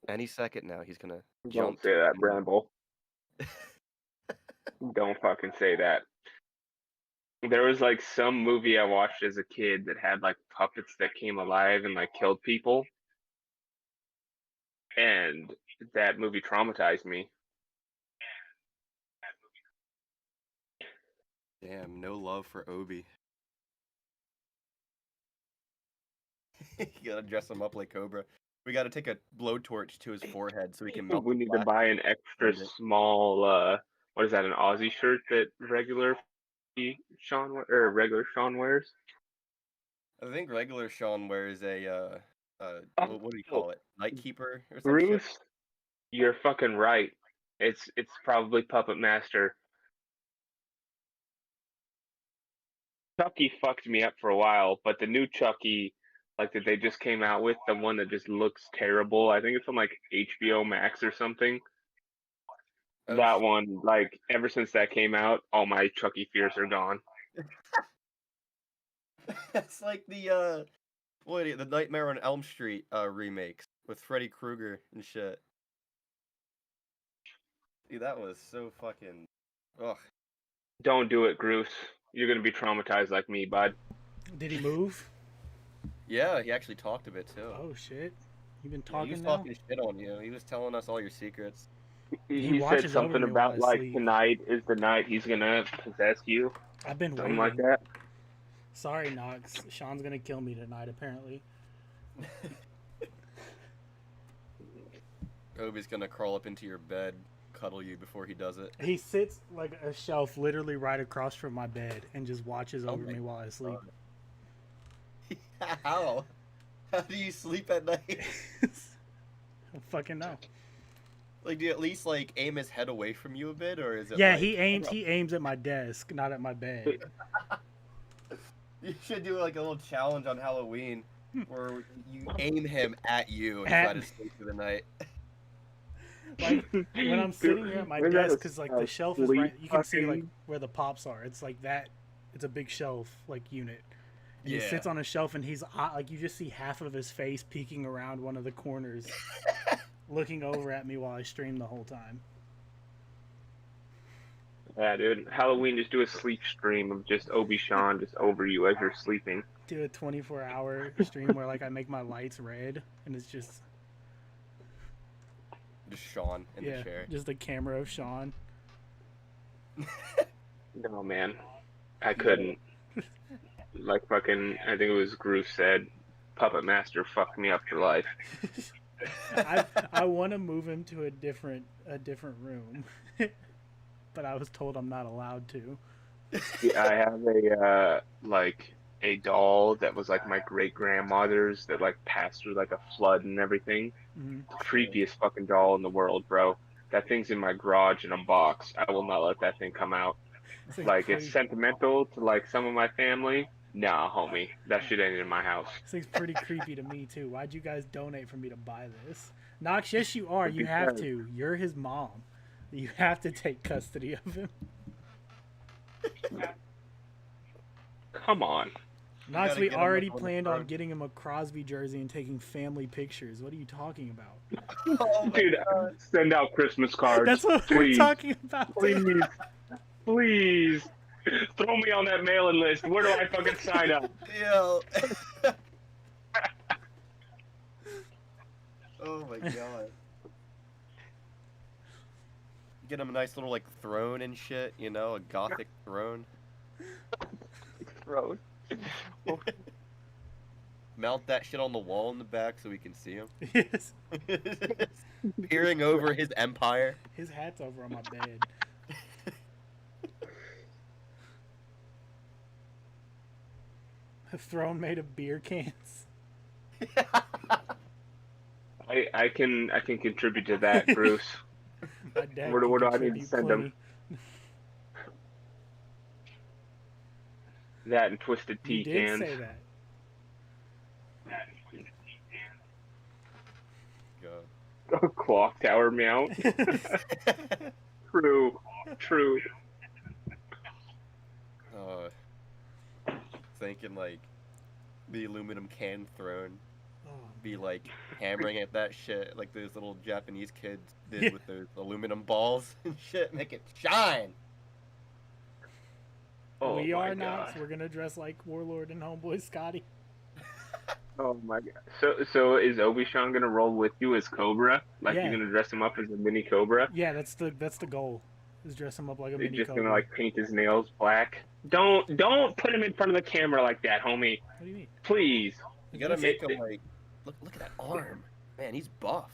Any second now, he's gonna Don't jump. say that, Bramble. Don't fucking say that. There was like some movie I watched as a kid that had like puppets that came alive and like killed people. And that movie traumatized me. Damn, no love for Obi. You gotta dress him up like Cobra. We gotta take a blowtorch to his forehead so we can melt. We need to buy an extra small what is that, an Aussie shirt that regular Sean wears? I think regular Sean wears a what do you call it? Nightkeeper or some Bruce, shit. you're fucking right. It's probably Puppet Master. Chucky fucked me up for a while, but the new Chucky, like that they just came out with, the one that just looks terrible. I think it's on like HBO Max or something. Oh, that one, like ever since that came out, all my Chucky fears are gone. It's like the the Nightmare on Elm Street remakes with Freddy Krueger and shit. Dude, that was so fucking ugh. Don't do it, Bruce. You're gonna be traumatized like me, bud. Did he move? Yeah, he actually talked a bit too. Oh shit. You been Yeah, talking he was now? talking shit on you. He was telling us all your secrets. He said something about like tonight is the night he's gonna possess you. I've been something waiting. like that. Sorry, Knox. Sean's gonna kill me tonight, apparently. Obi's gonna crawl up into your bed, cuddle you before he does it. He sits like a shelf literally right across from my bed and just watches over me while I sleep. How? How do you sleep at night? I don't fucking know. Like, do you at least like aim his head away from you a bit, or is it? Yeah, like, he aims at my desk, not at my bed. You should do like a little challenge on Halloween where you aim him at you and try to sleep through the night. Like when I'm sitting here at my desk, because like the shelf is right, you can see like where the pops are. It's like that. It's a big shelf like unit. And He sits on a shelf and he's like you just see half of his face peeking around one of the corners, looking over at me while I stream the whole time. Yeah, dude. Halloween, just do a sleep stream of just Obi-Shawn just over you as you're sleeping. Do a 24-hour stream where like I make my lights red and it's just Sean in the chair. Just a camera of Sean. No, man. I couldn't. Like fucking, I think it was Groove said, Puppet Master fucked me up for life. I want to move him to a different room, but I was told I'm not allowed to. Yeah, I have a doll that was like my great grandmother's that like passed through like a flood and everything. Creepiest fucking doll in the world, bro. That thing's in my garage in a box. I will not let that thing come out. Like it's sentimental to like some of my family. Nah, homie, that shit ain't in my house. This thing's pretty creepy to me too. Why'd you guys donate for me to buy this? Knox, yes you are. You have to. You're his mom. You have to take custody of him. Come on. Knox, we already planned on getting him a Crosby jersey and taking family pictures. What are you talking about? Dude, send out Christmas cards. That's what please. we're talking about. Please. Please. Throw me on that mailing list. Where do I fucking sign up? Yo. Oh my god. Get him a nice little like throne and shit, you know, a gothic throne. Throne. Mount that shit on the wall in the back so we can see him. Yes. Peering over his empire. His hat's over on my bed. A throne made of beer cans. I can contribute to that, Bruce. Where do I need to send them? That and Twisted Tea You did cans. say that. Go. Clock tower mount. True. Thinking like the aluminum can throne, Oh, be like hammering at that shit like those little Japanese kids did Yeah. with those aluminum balls and shit, make it shine. Oh we my are Knox. God. We're gonna dress like Warlord and Homeboy Scotty. Oh my God. So is Obi-Wan gonna roll with you as Cobra? Like Yeah. you're gonna dress him up as a mini Cobra? Yeah, that's the goal. Is dress him up like a You're mini just Cobra. gonna like paint his nails black? Don't put him in front of the camera like that, homie. What do you mean? Please. You gotta make him like look at that arm, man. He's buff.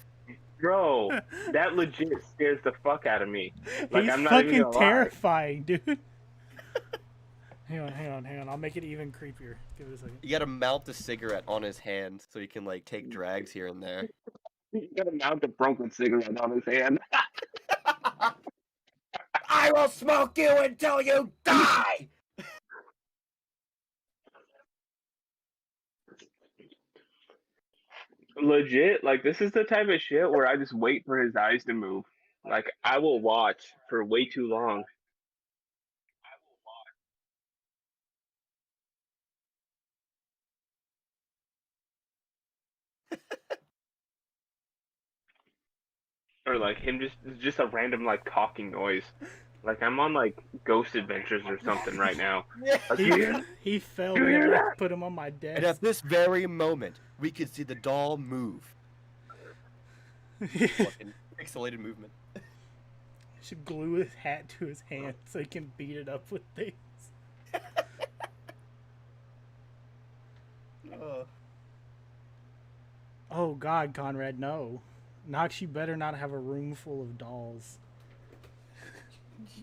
Bro, that legit scares the fuck out of me. Like He's I'm not even fucking gonna lie. terrifying, dude. hang on. I'll make it even creepier. Give it a second. You gotta mount the cigarette on his hand so he can like take drags here and there. He's gonna mount a broken cigarette on his hand. I will smoke you until you die. Legit, like this is the type of shit where I just wait for his eyes to move. Like I will watch for way too long. Or like him just a random like talking noise. Like I'm on like Ghost Adventures or something right now. Like, He fell Do you hear when I that? put him on my desk. And at this very moment, we could see the doll move. Fucking pixelated movement. Should glue his hat to his hand so he can beat it up with things. Oh God, Conrad, no. Knox, you better not have a room full of dolls.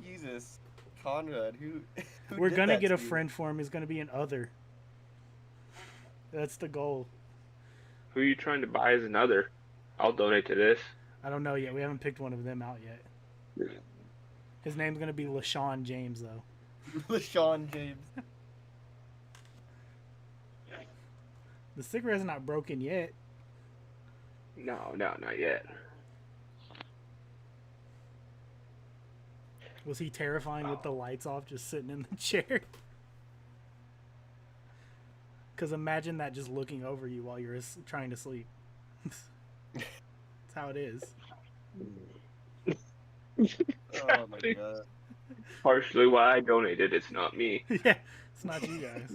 Jesus, Conrad, who We're did gonna that get a to you? friend for him. He's gonna be an other. That's the goal. who are you trying to buy as another? I'll donate to this. I don't know yet. We haven't picked one of them out yet. His name's gonna be LaShawn James, though. LaShawn James. The cigarette's not broken yet. No, not yet. Was he terrifying with the lights off, just sitting in the chair? Because imagine that just looking over you while you're trying to sleep. That's how it is. Oh my God. Partially why I donated. It's not me. Yeah, it's not you guys.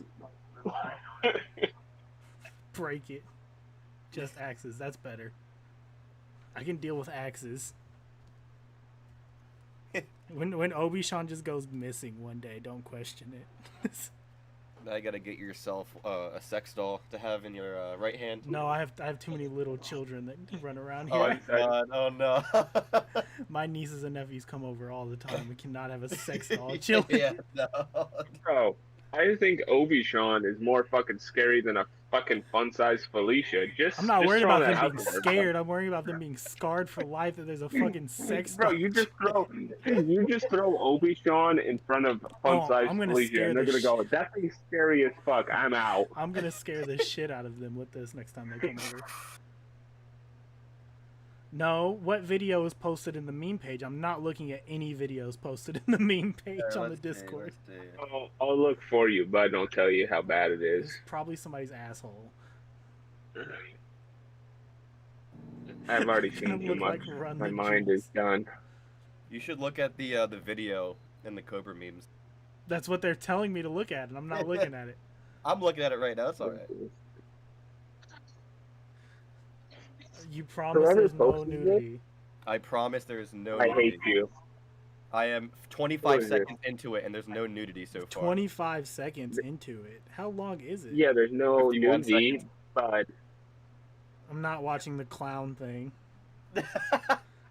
Break it. Just axes. That's better. I can deal with axes. When Obi-Wan just goes missing one day, don't question it. Now you gotta get yourself a sex doll to have in your right hand. No, I have too many little children that run around Oh here. God! Oh no! My nieces and nephews come over all the time. We cannot have a sex doll chilling. Yeah, no. Bro, I think Obi-Wan is more fucking scary than a fucking fun-sized Felicia. I'm not worried throwing about that them out being there, scared. I'm worried about them being scarred for life that there's a fucking sex Bro, doll. you just throw Obi-Wan in front of fun-sized I'm gonna Felicia, scare and they're the gonna go, "That thing's scary as fuck. I'm out." I'm gonna scare the shit out of them with this next time they come over. No, what video is posted in the meme page? I'm not looking at any videos posted in the meme page on the Discord. I'll look for you, but I don't tell you how bad it is. It's probably somebody's asshole. I've already It's gonna seen too look much. like Run My the mind is done. You should look at the video in the Cobra memes. That's what they're telling me to look at, and I'm not looking at it. I'm looking at it right now. It's all right. You promise Whoever there's no posted nudity. I promise there is no. I nudity. hate you. I am What 25 is it? seconds into it, and there's no nudity so far. 25 seconds into it. How long is it? Yeah, there's no 51 nudity, seconds. but I'm not watching the clown thing.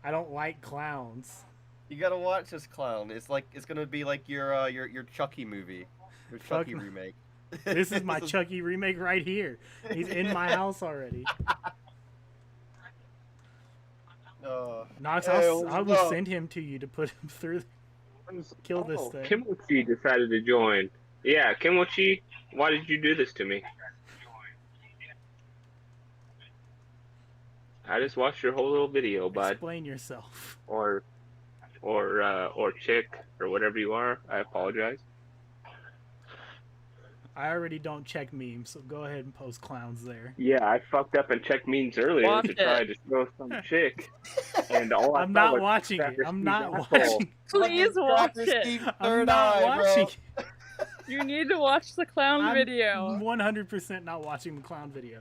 I don't like clowns. You gotta watch this clown. It's gonna be like your Chucky movie, your Fuck Chucky no. remake. This is my Chucky remake right here. He's in my house already. Knox, I will send him to you to put him through. Kill this thing. Kimochi decided to join. Yeah, Kimochi, why did you do this to me? I just watched your whole little video, bud. Explain yourself. Or or chick or whatever you are, I apologize. I already don't check memes, so go ahead and post clowns there. Yeah, I fucked up and checked memes earlier Watch to try it. to show some chick, and all I I'm saw not was watching it. Scrapper I'm Steve's not asshole. watching. Please watch it. I'm Third not eye, watching. bro. You need to watch the clown I'm video. 100% not watching the clown video.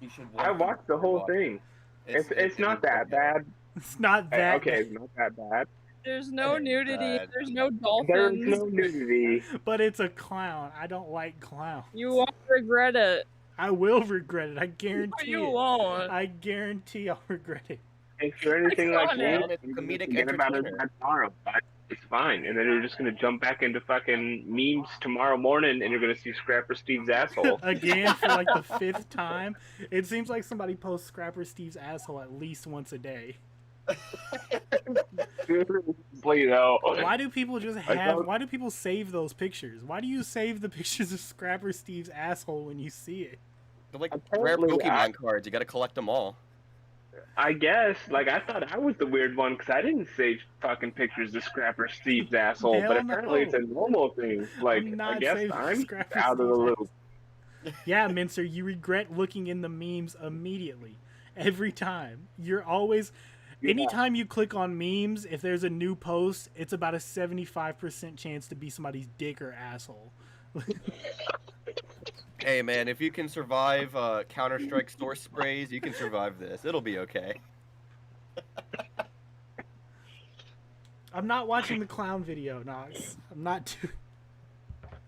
You should I watched the whole thing. It's not that bad. It's not that. Okay, it's not that bad. There's no nudity. bad. There's no There's dolphins. no nudity. But it's a clown. I don't like clowns. You won't regret it. I will regret it. I guarantee You it. won't. I guarantee I'll regret it. If you're anything like on me, it. It's comedic forget about it entertainer. tomorrow. But it's fine. And then you're just gonna jump back into fucking memes tomorrow morning, and you're gonna see Scrapper Steve's asshole. Again for like the 5th time. It seems like somebody posts Scrapper Steve's asshole at least once a day. You know, Why do people just have? thought- Why do people save those pictures? Why do you save the pictures of Scrapper Steve's asshole when you see it? They're like rare Apparently, Pokemon cards. You gotta collect them all. I guess, like, I thought I was the weird one because I didn't save fucking pictures of Scrapper Steve's asshole, Hell but apparently no. it's a normal thing. Like, I'm I not guess saving I'm Scrapper out of the Steve's loop. Yeah, Mincer, you regret looking in the memes immediately. Every time. You're always... Anytime you click on memes, if there's a new post, it's about a 75% chance to be somebody's dick or asshole. Hey man, if you can survive Counter-Strike source sprays, you can survive this. It'll be okay. I'm not watching the clown video, Nox. I'm not doing...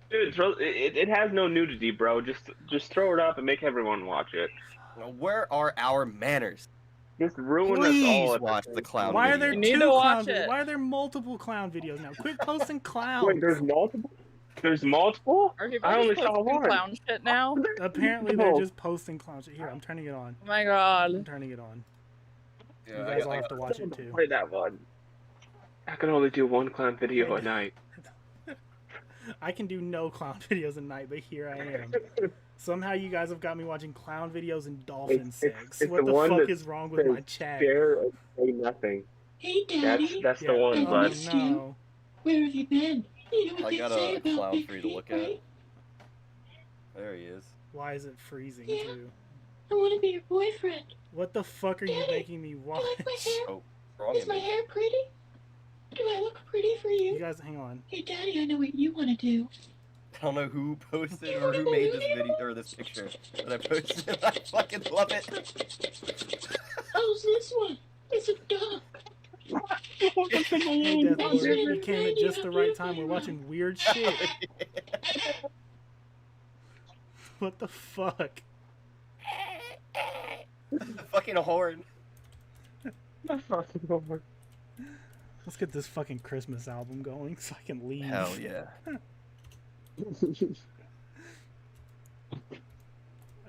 Dude, it has no nudity, bro. Just throw it up and make everyone watch it. Now, where are our manners? Just ruin us Please all. at the watch same the clown Why are video. there You need two to clown watch videos? it. Why are there multiple clown videos now? Quit posting clowns. Wait, there's multiple? There's multiple? Are people I only just saw posting one. clown shit now? Apparently they're just posting clown shit. Here, I'm turning it on. Oh my god. I'm turning it on. Yeah, You I guys got- all I have got- to watch it too. Play that one. I can only do one clown video a night. I can do no clown videos at night, but here I am. Somehow you guys have got me watching clown videos and dolphin sex. It's What the the one fuck that is wrong with my says chat? Share or say nothing. Hey, Daddy. That's Yeah. the one, I bud. missed no. you. Where have you been? You know what I they got say a about clown big for you to feet, look at. right? There he is. Why is it freezing Yeah. too? I want to be your boyfriend. What the fuck are you Daddy, making me Do you watch? like my hair? Oh, wrong Is my image. hair pretty? Do I look pretty for You you? guys, hang on. Hey, Daddy, I know what you want to do. I don't know who posted or who made this video or this picture, but I posted it. I fucking love it. How's this one? It's a duck. Hey, Death Lord, you came at just the right time. We're watching weird shit. What the fuck? Fucking horn. Let's get this fucking Christmas album going so I can leave. Hell yeah.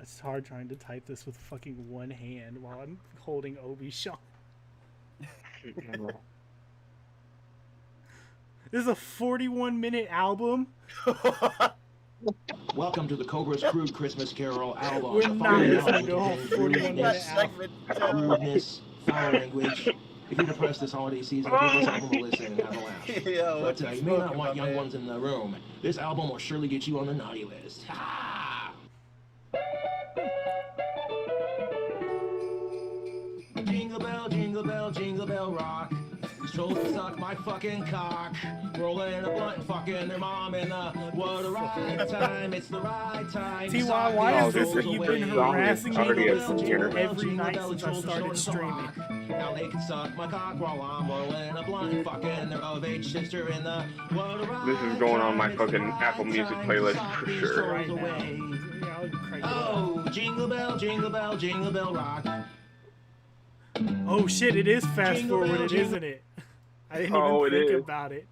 It's hard trying to type this with fucking one hand while I'm holding Obi-Shawn. This is a 41-minute album. Welcome to the Cobra's Crude Christmas Carol album. We're The not following listening to a whole album 41-minute contains album. rudeness, foul language. If you're depressed this holiday season, give this album a listen and have a laugh. Yo, But you may not want young ones in the room. This album will surely get you on the naughty list. Ha! Jingle bell rock. These trolls will suck my fucking cock. Rolling a blunt and fucking their mom in the what a right time. It's the right time. T.Y., why is this this you've is been away. harassing me Already to a listen to senior. every night since I started streaming? Now they can suck my cock while I'm rolling a blunt and fucking their of-age sister in the what a right This is going on my time. fucking Apple Music playlist for sure. Right now. Yeah, I'll crank it up. Oh, jingle bell rock. Oh shit, it is fast Jingle forwarded, bell, jingle- isn't it? I didn't Oh, even it think is. about it.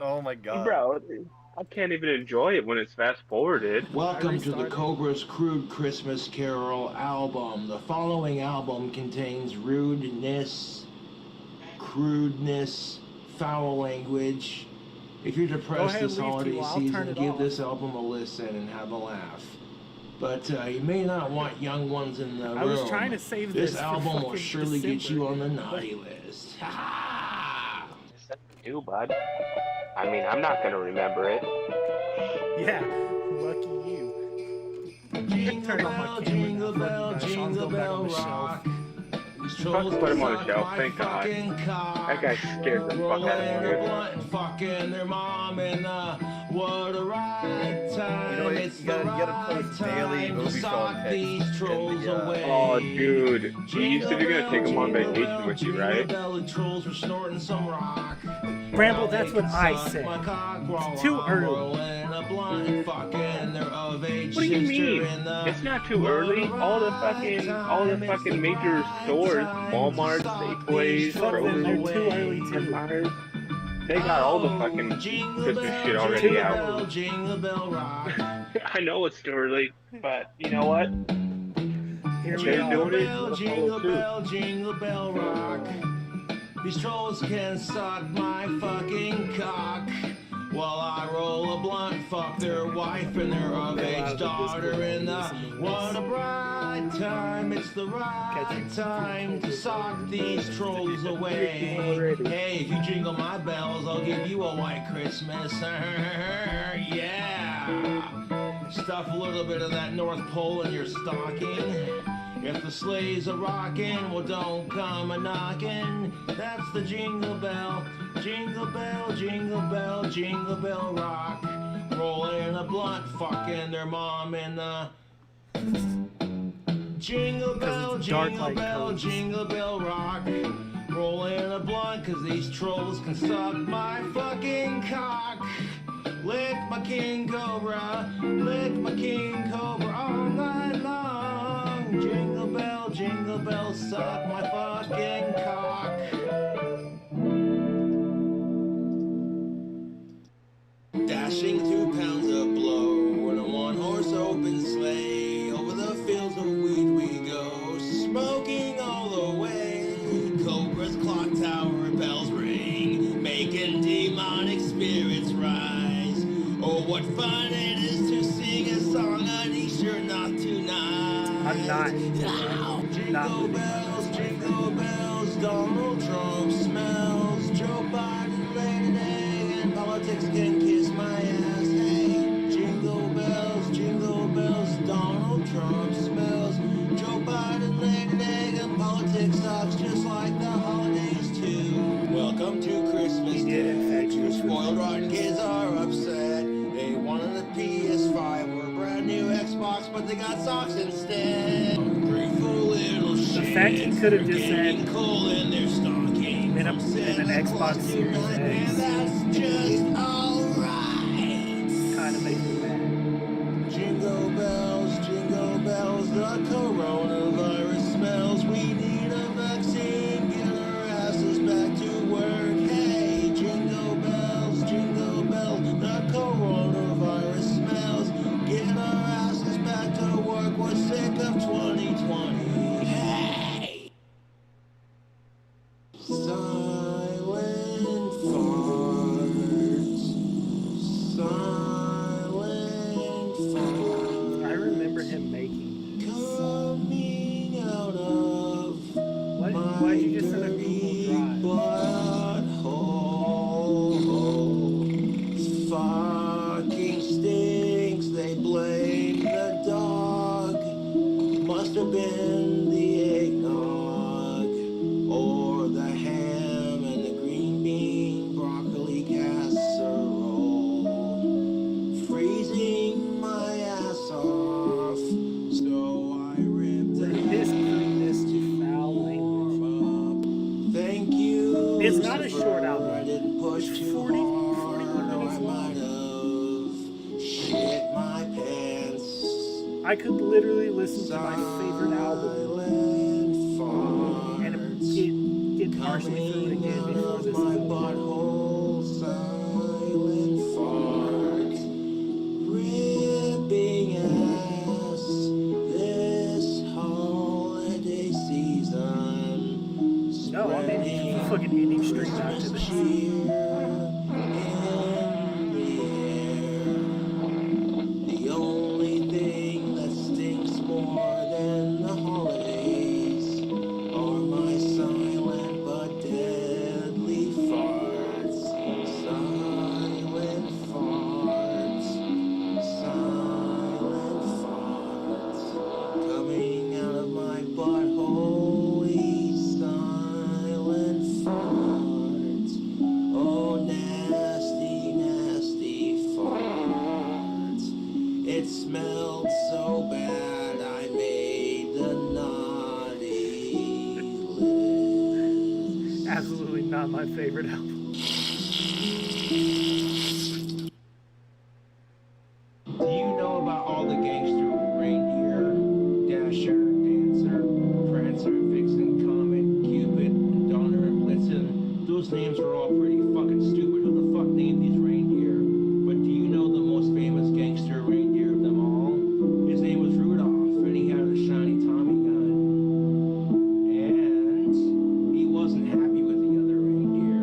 Oh my god. Bro, I can't even enjoy it when it's fast forwarded. Welcome to the restarted. Cobra's Crude Christmas Carol album. The following album contains rudeness, crudeness, foul language. If you're depressed ahead, this leave, holiday T.Y., I'll turn season, it give off. this album a listen and have a laugh. But you may not want young ones in the room. I was trying to save this This for album will fucking surely get you December. on the naughty list. Ha ha! too, bud. I mean, I'm not gonna remember it. Yeah, lucky you. Turn on my camera. Sean's going back on the shelf. Fucking put him on the shelf, thank God. That guy scared the fuck out of me. Fucking their mom and what a right time. It's you gotta post daily Obi-Wan pics. Oh, dude. You said you're gonna take him on vacation with you, right? Bramble, that's what I said. It's too early. What do you mean? It's not too early. All the fucking major stores, Walmart, Safeways, Kroger, They're too early too. they got all the fucking Christmas shit already out. I know it's too early, but you know what? Jingle bell, jingle bell, jingle bell rock. These trolls can suck my fucking cock. While I roll a blunt, fuck their wife and their of-age daughter in the what a bright time, it's the right time to sock these trolls away. Hey, if you jingle my bells, I'll give you a white Christmas. Yeah! Stuff a little bit of that North Pole in your stocking. If the sleighs are rocking, well don't come a knocking. That's the jingle bell, jingle bell, jingle bell, jingle bell rock. Rolling a blunt, fucking their mom in the jingle bell, jingle bell, jingle bell rock. Rolling a blunt, cause these trolls can suck my fucking cock. Lick my king cobra, lick my king cobra all night long. Jingle bell, suck my fucking cock. Dashing through pounds of blow in a one-horse open sleigh. Over the fields of weed we go, smoking all the way. Cobra's clock tower bells ring, making demonic spirits rise. Oh, what fun it is to sing a song on Easter, not tonight. I'm not. Jingle bells, Donald Trump smells. Joe Biden, Lady Day, and politics can kiss my ass. Hey, jingle bells, Donald Trump smells. Joe Biden, Lady Day, and politics sucks just like the holidays too. Welcome to Christmas Day. Two spoiled rotten kids are upset. They wanted a PS5 or a brand new Xbox, but they got socks instead. The fact he could have just said coal in their stocking in an Xbox Series X that's just alright. Kind of makes me mad. Jingle bells, the coronavirus smells. We need a vaccine, get our asses back to work. Hey, jingle bells, the coronavirus smells. Get our asses back to work. We're sick of 2020. Silent farts. I remember him making coming out of why did you just send a Google Drive? Fucking stinks. They blame the dog. Must have been the eggnog or the ham and the green bean broccoli casserole. Freezing my ass off, so I ripped this to foul language. Thank you. It's not a short album. I didn't push too 41 hard, or I might have shit my pants. I could literally listen to my favorite album and get partially through it again before this is over. Silent farts, ripping ass this holiday season. No, I mean, fucking ending stream after this. The only thing that stinks more than the holidays are my silent but deadly farts. my favorite album. Do you know about all the gangster reindeer? Dasher, Dancer, Prancer, Vixen, Comet, Cupid, Donner, and Blitzen. Those names are all pretty fucking stupid. Who the fuck named these reindeer? But do you know the most famous gangster reindeer of them all? His name was Rudolph, and he had a shiny Tommy gun. And he wasn't happy with the other reindeer.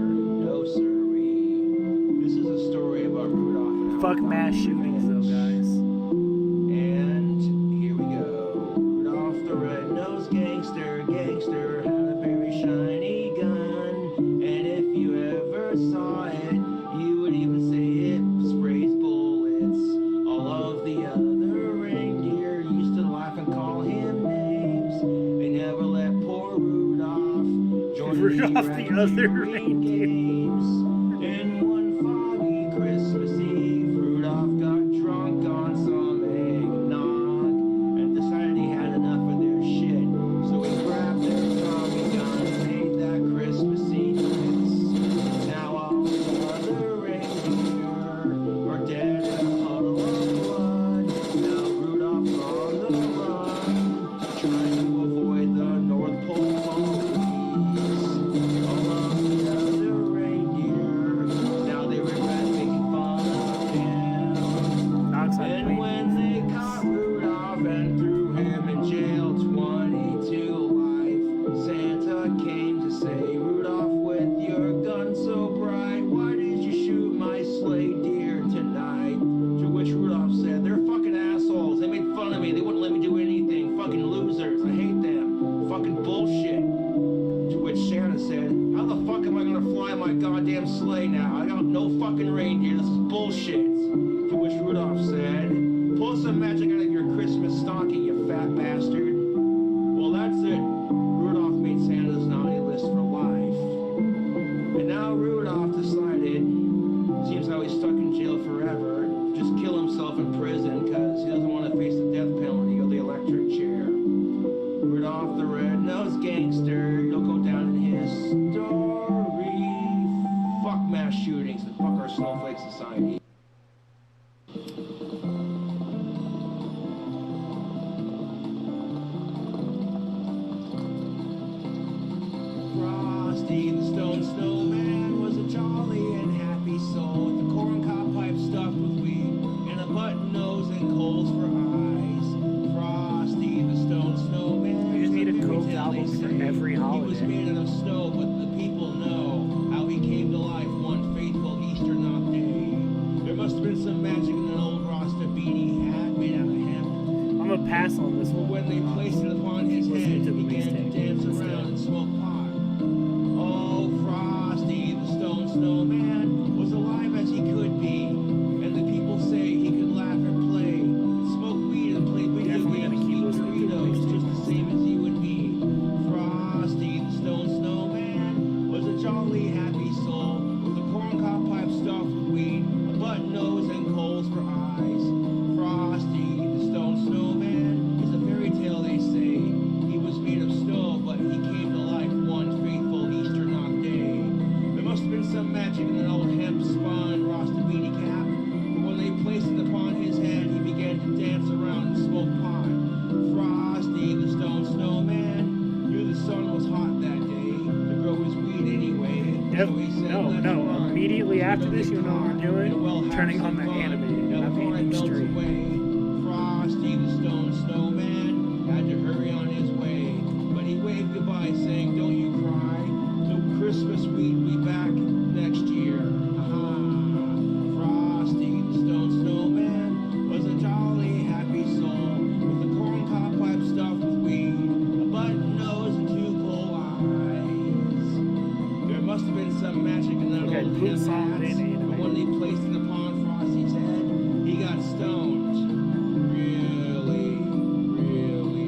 No sirree. This is a story about Rudolph and Fuck mass shootings though, guys. And here we go. Rudolph the red-nosed gangster, gangster, had a very shiny gun. And if you ever saw it, you would even say it sprays bullets. All of the other reindeer used to laugh and call him names. They never let poor Rudolph join Rudolph the raggedy other reindeer games. And one foggy Christmas Eve, Rudolph got drunk on some eggnog and decided he had enough of their shit. So he grabbed their Tommy gun and made that Christmassy noise. Now all the other reindeer are dead in a puddle of blood. Now Rudolph's on the run, trying to avoid the North Pole police. All of the other reindeer, now they regret making fun of him. And when they caught Rudolph and threw him in jail 22 life, Santa came to say, Rudolph, with your gun so bright, why did you shoot my sleigh deer tonight? To which Rudolph said, they're fucking assholes. They made fun of me. They wouldn't let me do anything. Fucking losers. I hate them. Fucking bullshit. To which Santa said, how the fuck am I gonna fly my goddamn sleigh now? I got no fucking reindeer. This is bullshit. To which Rudolph said, pull some magic out of your Christmas stocking, you fat bastard. Well, that's it. Rudolph made Santa's naughty list for life. And now Rudolph decided, seems how he's stuck in jail forever, just kill himself in prison because he doesn't want to face the death penalty or the electric chair. Rudolph the red-nosed gangster, you'll go down in history. Fuck mass shootings and fuck our snowflake society. Frosty the Stone Snowman was a jolly and happy soul with a corncob pipe stuffed with weed and a button nose and coals for eyes. Frosty the Stone Snowman. We just need a fairy Coke tale, they album for say. every He was holiday. made out of snow, but the people know how he came to life one faithful Easter night day. There must have been some magic in an old Rasta beanie hat made out of hemp. I'm gonna pass on this one. When they placed it upon his head, Listen he to the began to mixtape dance instead. around and smoke pot. Oh, Frosty the Stone Snowman was alive as he could be, and the people say he could laugh and play, smoke weed and play video Definitely games, gonna keep eat listening to the Doritos, mixtape just the same as you and me. Frosty the Stone Snowman was a jolly, happy soul with a corncob pipe stuffed with weed, a button nose and coals for eyes. Frosty the Stone Snowman is a fairy tale, they say. He was made of snow, but he came to life one faithful Easter night day. There must have been some magic in an old hemp-spun Rasta beanie cap. When they placed it upon his head, he began to dance around and smoke pot. Frosty the Stone Snowman knew the sun was hot that day to grow his weed anyway. Yep. So he said, No, "Let's no. run." Immediately after So this, they you know what caught, we're and we'll doing? have Turning on some the fun. animated, Now not before it ending melts stream. away, Frosty the Stone Snowman had to hurry on his way. But he waved goodbye saying, don't you cry. No Christmas we'd be back next year. Ha-ha. Frosty the Stone Snowman was a jolly, happy soul with a corncob pipe stuffed with weed, a button nose and two coal eyes. There must have been some magic in that Okay, old put hemp song hat, in but when they placed it upon Frosty's head, he got stoned. Really, really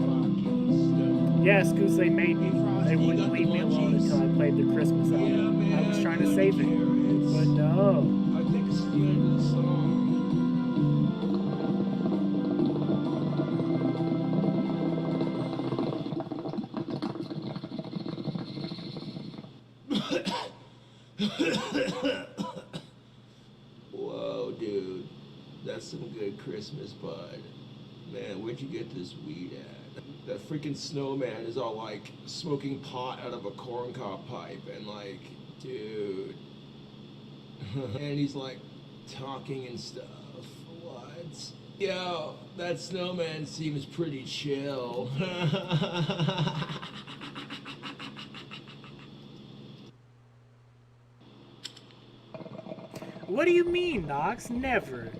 fucking stoned. Yes, because they made me. They wouldn't leave me alone until I played the Christmas album. I was trying to save it, but no. I think it's the end of the song. That's some good Christmas bud. Man, where'd you get this weed at? That freaking snowman is all like smoking pot out of a corncob pipe and like, dude. And he's like talking and stuff. What? Yo, that snowman seems pretty chill. What do you mean, Knox? Never.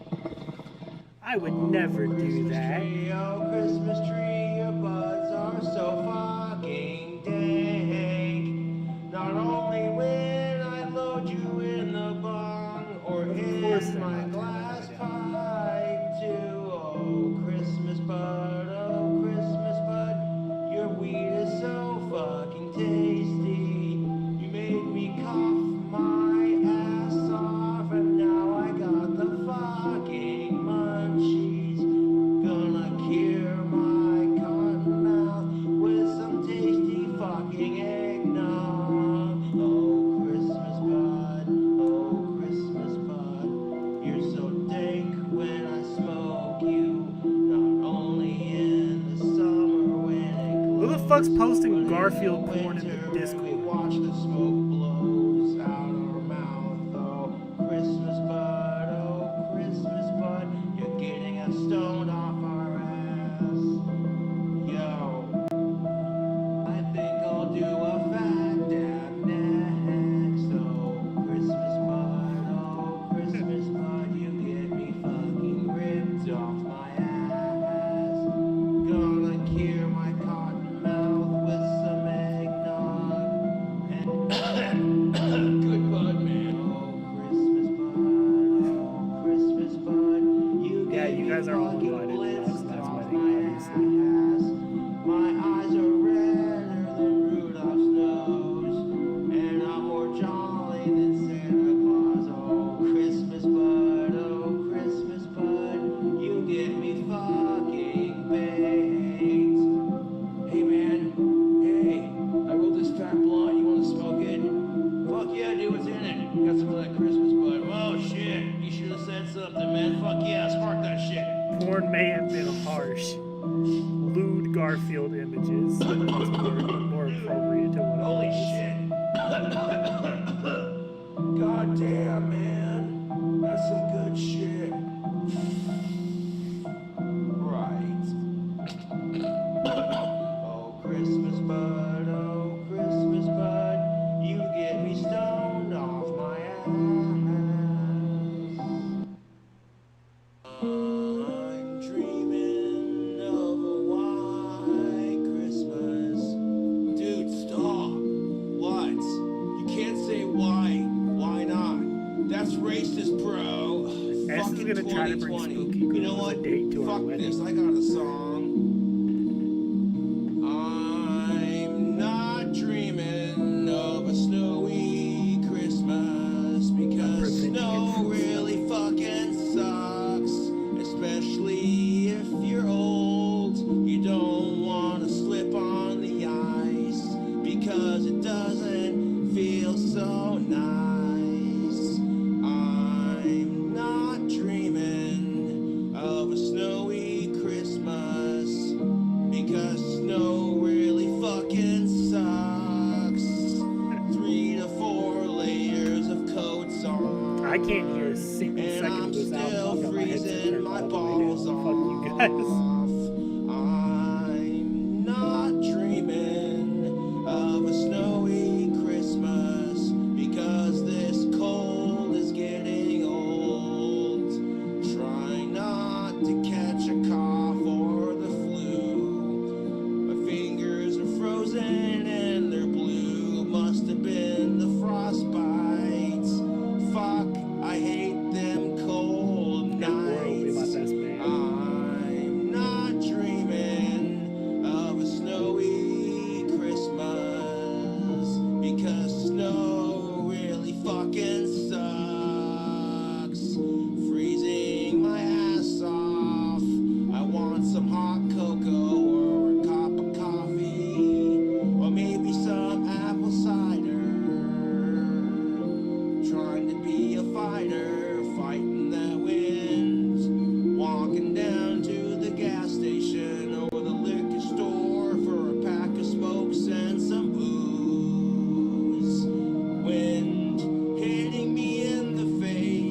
I would never do that. Oh, Christmas tree, your buds are so fucking dank. Not only when I load you in the bong or in my glass pipe too. Oh, Christmas bud, your weed is so fucking tasty. You made me cough my ass off, and now I got the fucking munchies. Gonna cure my cotton mouth with some tasty fucking eggnog. Oh, Christmas bud, you're so dank when I smoke you. Not only in the summer when it Who the fuck's posting Garfield porn in the Discord? watch the smoke blows out our mouth. Oh, Christmas bud, you're getting us stoned off our ass. Yo, I think I'll do a fat dab next. Oh, Christmas bud, you get me fucking ripped off my ass. Gonna cure my cotton mouth with some eggnog. Good bud, man. Oh, Christmas bud, you Yeah, get you me guys are all fucking invited to blitzed Knox's off wedding, my obviously. ass. My eyes are redder than Rudolph's nose, and I'm more jolly than Santa Claus. Oh, Christmas bud, you get me fucking baked. Hey man, hey, I rolled this fat blunt, you wanna smoke it? Fuck yeah, dude, what's in it? Got some of that Christmas bud. Oh shit, you should have said something, man. Fuck yeah, spark that shit. Porn may have been harsh. Lewd Garfield images. That's more appropriate to what it Holy was. shit. God damn, man. That's some good shit. Right. Oh, Christmas bud, you get me stoned off my ass. I'm dreaming of a white Christmas. Dude, stop. What? You can't say why. Why not? That's racist, bro. S is Fucking gonna try to bring 2020. Spooky You know Group as what? a date to our Fuck wedding. this. I got a song. I'm not dreaming of a snowy Christmas because snow really fucking sucks, especially if you're old. You don't want to slip on the ice because it doesn't feel so nice. I'm not dreaming of a snowy Christmas because snow really fucking sucks. 3 to 4 layers of coats on. I can't hear a single And second I'm of this album. still I've got my headset freezing turned my all the way balls down. Fuck you guys. I'm not dreaming of a snowy Christmas because this cold is getting old. Trying not to catch a cough or the flu. My fingers are frozen and they're blue. Must have been the frostbites. Fuck, I hate them cold nights. I'm not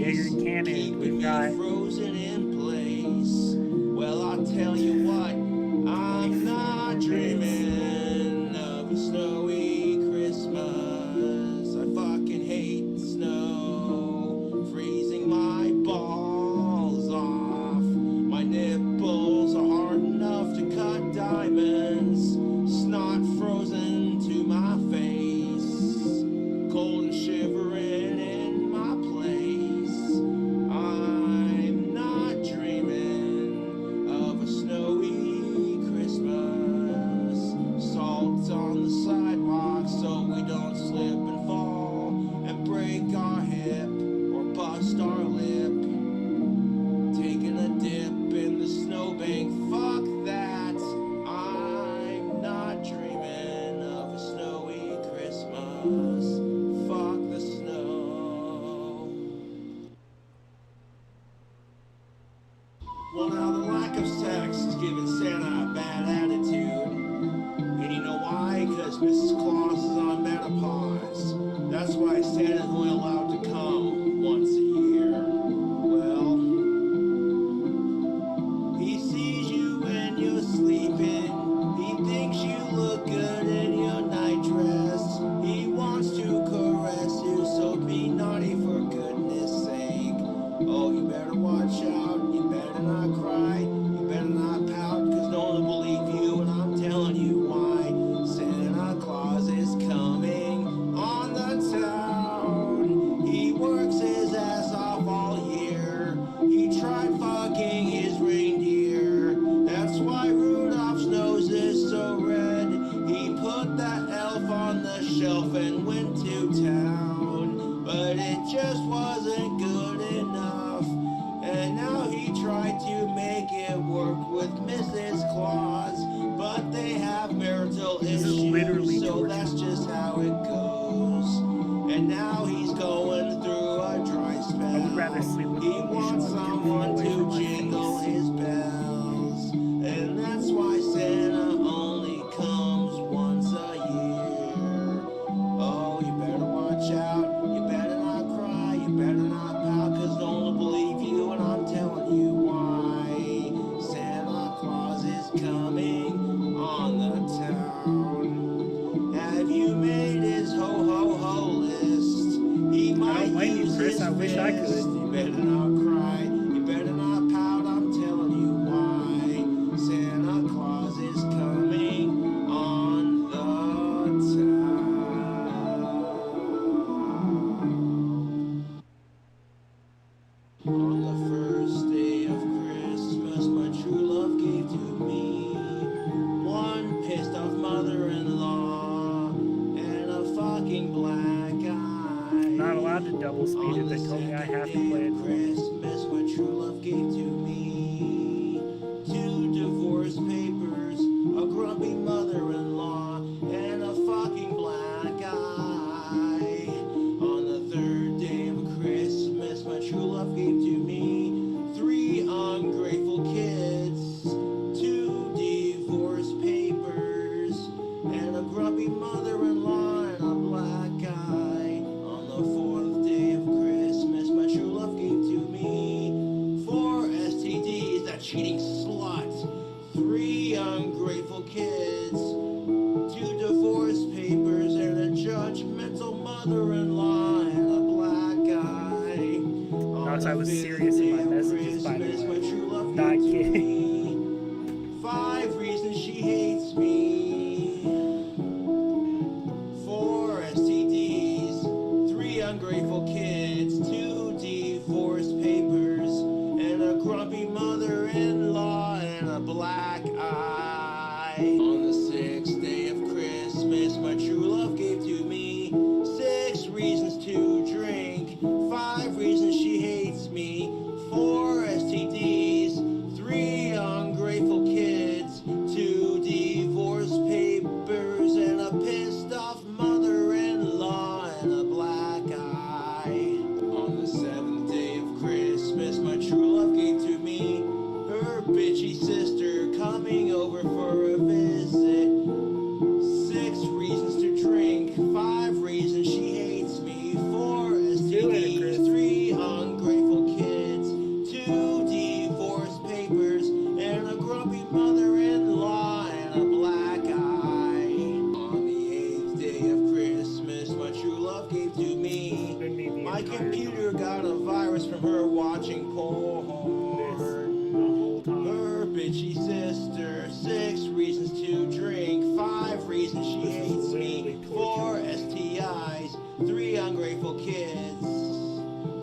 Jaeger Cannon. We've got frozen in place. Well, I'll tell you what, I'm not dreaming of a snowy Christmas. I fucking hate the snow, freezing my balls off. My nipples are hard enough to cut diamonds, snot frozen to my face, cold and shivering in my place. I'm not dreaming of a snowy Christmas. Salt on the sidewalk so we don't slip and fall and break our hip or bust our lip. Taking a dip in the snowbank, fuck that. I'm not dreaming of a snowy Christmas. Fuck the snow. Well, now the lack of sex is giving Santa a bad attitude. And you know why? Because Mrs. Claus is on menopause. That's why Santa's only allowed to come once a year. Well, he sees you when you're sleeping. He thinks you look good in your nightdress. He wants to caress you, so be naughty for goodness sake. Oh, you better watch out. You better not cry. You better not pout, cause no one will believe you. And I'm telling you why. Santa Claus is coming on the town. He works his ass off all year. He tried fucking his reindeer. That's why Rudolph's nose is so red. He put that elf on the shelf and went to town. But it just wasn't good enough. And now he tried to make it work with Mrs. Claus. But they have marital issues, so that's just how it goes. And now he's going through a dry spell. I would rather sleep with He wants someone to jingle his bells. And that's why Santa only comes once a year. Oh, you better watch out. You better not cry. You better not pout, cause no one will believe you. And I'm telling you why. Santa Claus is coming on the town. Have you made his ho-ho-ho list? He might blame you, use Chris. his I wish I could. fist. You better not cry. You better not pout. I'm telling you why. Santa Claus is coming on the town. On the first day of Christmas, my true love gave to me one pissed off mother-in-law and a fucking black eye. not allowed to double speed it. They told me I have to play it. Christmas, my true love gave to me two divorce papers, a grumpy mother-in-law, and a fucking black eye. On the third day of Christmas, my true love gave to me three ungrateful kids, two divorce papers, and a grumpy mother-in-law and a black eye. On the fourth day of Christmas, my true love gave to me four STDs, that cheating slut, three ungrateful kids, two divorce papers, and a judgmental mother-in-law and a black eye. Notice I was serious in my messages, by the way. Not kidding. 5 reasons she hates me. 4 STDs, 3 ungrateful kids, 2 divorce papers, and a grumpy mother-in-law and a black eye. On the 6th day of Christmas, my true love gave to me 6 reasons to drink, 5 reasons she hates me, 4 STDs, 3 ungrateful kids, 2 divorce papers, and a pissed off mother-in-law and a black eye. On the 7th day of Christmas, my true love gave to me watching porn. Her bitchy sister, 6 reasons to drink, 5 reasons she hates me, 4 STIs, 3 ungrateful kids,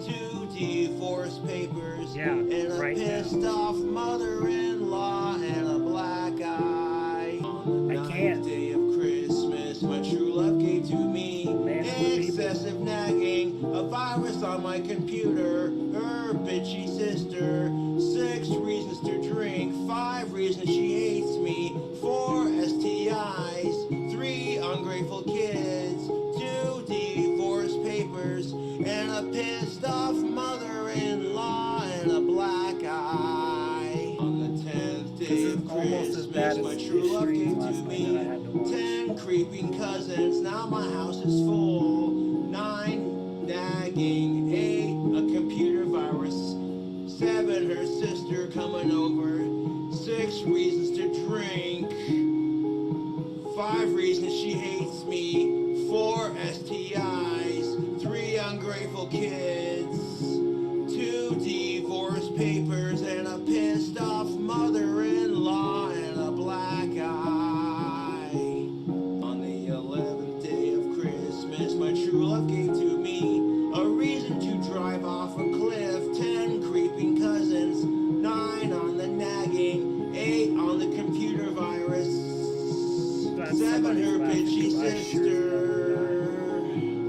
2 divorce papers, and a pissed off mother-in-law and a black eye. On the 9th day of Christmas, my true love gave to me excessive nagging, a virus on my computer, her bitchy sister, 6 reasons to drink, 5 reasons she hates me, 4 STIs, 3 ungrateful kids, 2 divorce papers, and a pissed off mother-in-law and a black eye. On the 10th day of Christmas, my true love gave to me 10 creeping cousins, now my house is full, 9 nagging, 8 a computer virus, 7 her sister coming over, 6 reasons to drink, 5 reasons she hates me, 4 STIs, 3 ungrateful kids, 2 divorce papers, and a pissed off mother-in-law and a black eye. On the 11th day of Christmas, my true love gave to me a reason to drive off a cliff, 10 creeping cousins, 9 on the nagging, 8 on the computer virus, 7 her bitchy sister,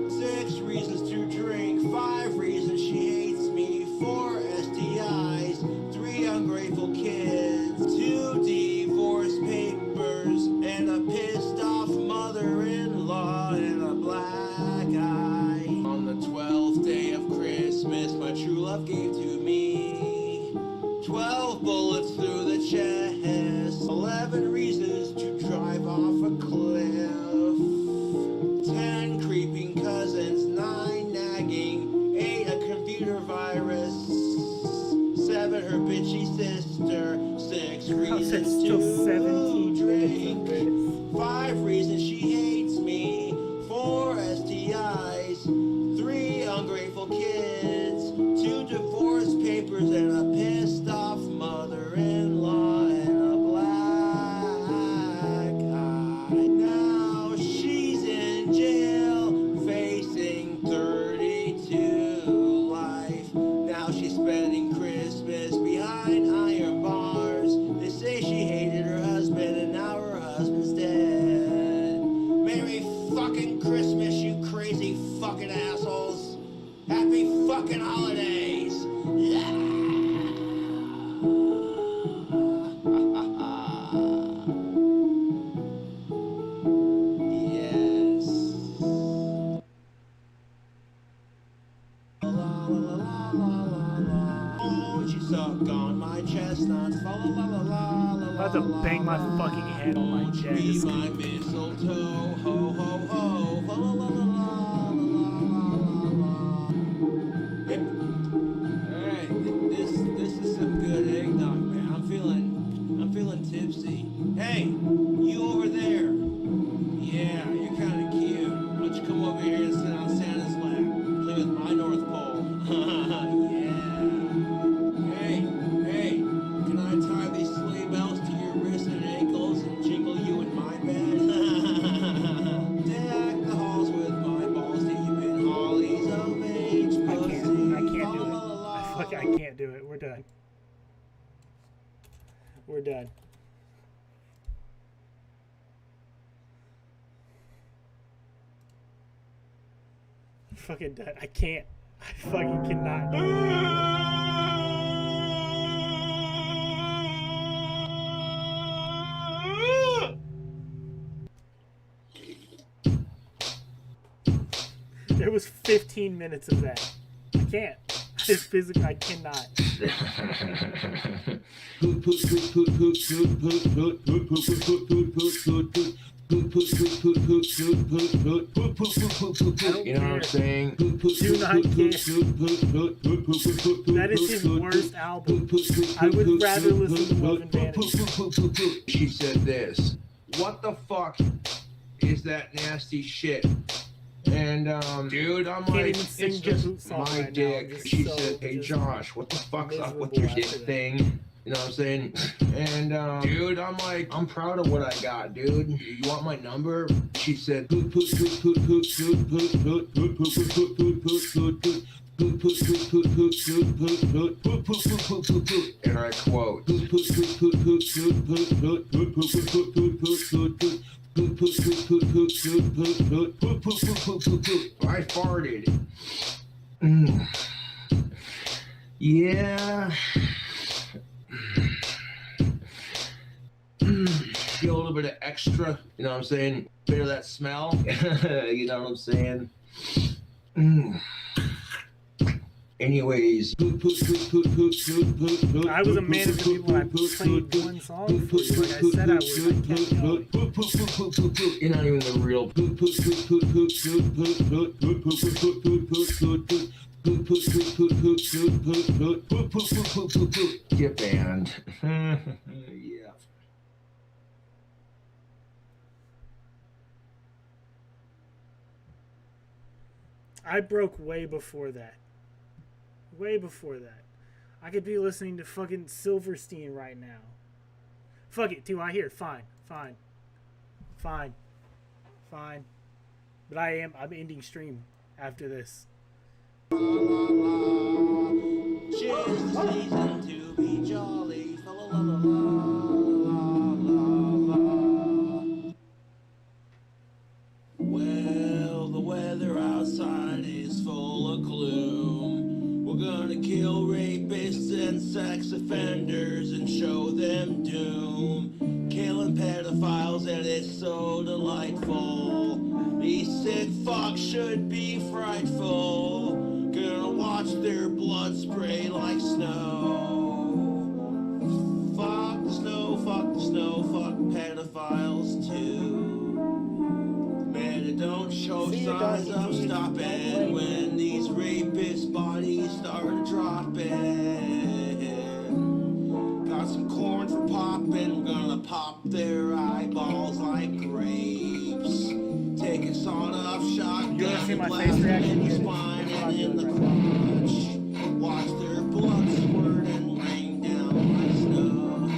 6 reasons to drink, 5 reasons she hates me, 4 STIs, 3 ungrateful kids, 2 divorce papers, and a pissed off mother-in-law and a black eye. On the 12th day of Christmas, my true love gave to me 12 bullets through the chest, 11 reasons to drive off a cliff, 10 creeping cousins, 9 nagging, 8 a computer virus, 7 her bitchy sister, 6 reasons to drink, 5 reasons she hates me, 4 STIs, 3 ungrateful kids, 2 divorce papers, and a pissed off mother-in-law and a black eye. Now she's in jail, facing 32 life. Now she's spending Christmas behind iron bars. They say she hated her husband and now her husband's dead. Merry fucking Christmas, you crazy fucking assholes. Happy fucking holidays. Yeah. Yes. La la la la la la. Won't you suck on my chestnuts? La la la la la la. I'm about to bang my fucking head on my Be chest. my mistletoe, ho ho ho, la la la la la la. Alright, this is some good eggnog, man. I'm feeling tipsy. Hey, you over there? Yeah, you're kind of cute. Why don't you come over here and sit on Santa's lap? Play with my North Pole. Yeah. Hey, can I tie these sleigh bells to your wrists and ankles and jingle you in my bed? Deck the halls with my balls deep in hollies of age. I can't do it. I can't do it. We're done. We're done. Fucking done. I can't. I fucking cannot do it. There was 15 minutes of that. I can't. It's physically, I cannot. You know what I'm saying? Do not care. That is his worst album. I would rather listen to Love and Vanity. She said this. What the fuck is that nasty shit And dude, I'm Can't like, even sing it's the just boot song my right now. I'm dick. just She so said, hey just Josh, what the fuck's up with miserable your after dick that. thing? You know what I'm saying? And dude, I'm like, I'm proud of what I got, dude. You want my number? She said, poot poot poot poot poot poot poot poot poot poot poot poot poot poot poot. Poot poot poot poot poot poot poot poot poot poot poot poot poot poot. And I quote, poot poot poot poot poot poot poot poot poot poot poot poot poot poot poot poot. Poot poot poot poot poot poot poot poot poot poot poot poot poot poot. I farted. Yeah. Feel a little bit of extra, you know what I'm saying? Bit of that smell, you know what I'm saying? Anyways, I was a man of the people. I played one song for you, like I said I would. I kept going. You're not even the real. Get banned. Yeah. I broke way before that. Way before that. I could be listening to fucking Silverstein right now. Fuck it, do I hear? Fine. But I'm ending stream after this. Cheers to season to be jolly. Well, the weather outside is full of gloom. We're gonna kill rapists and sex offenders and show them doom. Killing pedophiles and it's so delightful. These sick fucks should be frightful. Gonna watch their blood spray like snow. Fuck the snow, fuck the snow, fuck pedophiles too. Man, it don't show signs of stopping when these rapist bodies start dropping. Got some corn for popping, we're gonna pop their eyeballs like grapes. Take a sawed-off shotgun, You wanna see my blast face them reaction? in the spine and in the crotch. Watch their blood squirt and rain down like snow.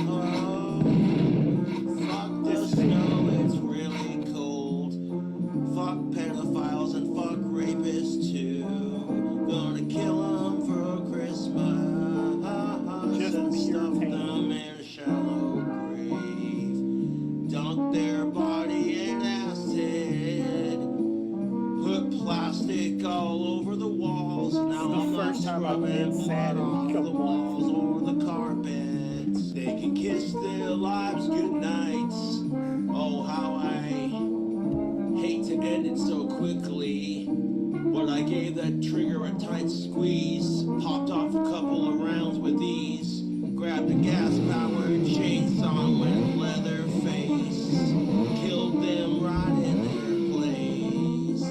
Fuck the snow, it's really cold. Fuck pedophiles and fuck rapists too. Gonna kill them for Christmas and stuff them in a shallow grave. Dunk their body in acid. Put plastic all over the walls. Now I'm not scrubbing blood off the walls or the carpets. They can kiss their lives goodnight. Oh, how I hate to end it so quickly. But I gave that trigger a tight squeeze. Popped off a couple of rounds with ease. Grabbed a gas-powered chainsaw with leather face. Killed them right in their place.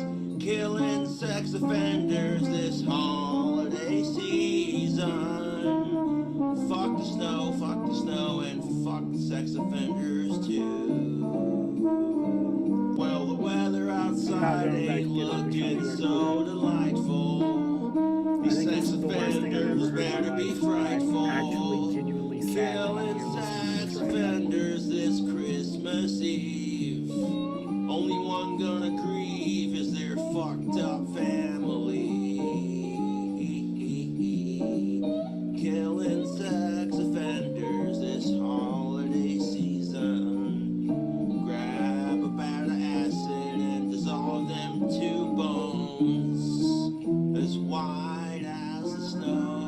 Killing sex offenders this holiday season. Fuck the snow, and fuck the sex offenders too. Well, the weather outside ain't looking so delightful. These sex offenders better be frightful. Killing sex offenders this Christmas Eve. Only one gonna grieve is their fucked up family. Killing sex offenders this holiday season. Grab a bat of acid and dissolve them to bones as white as the snow.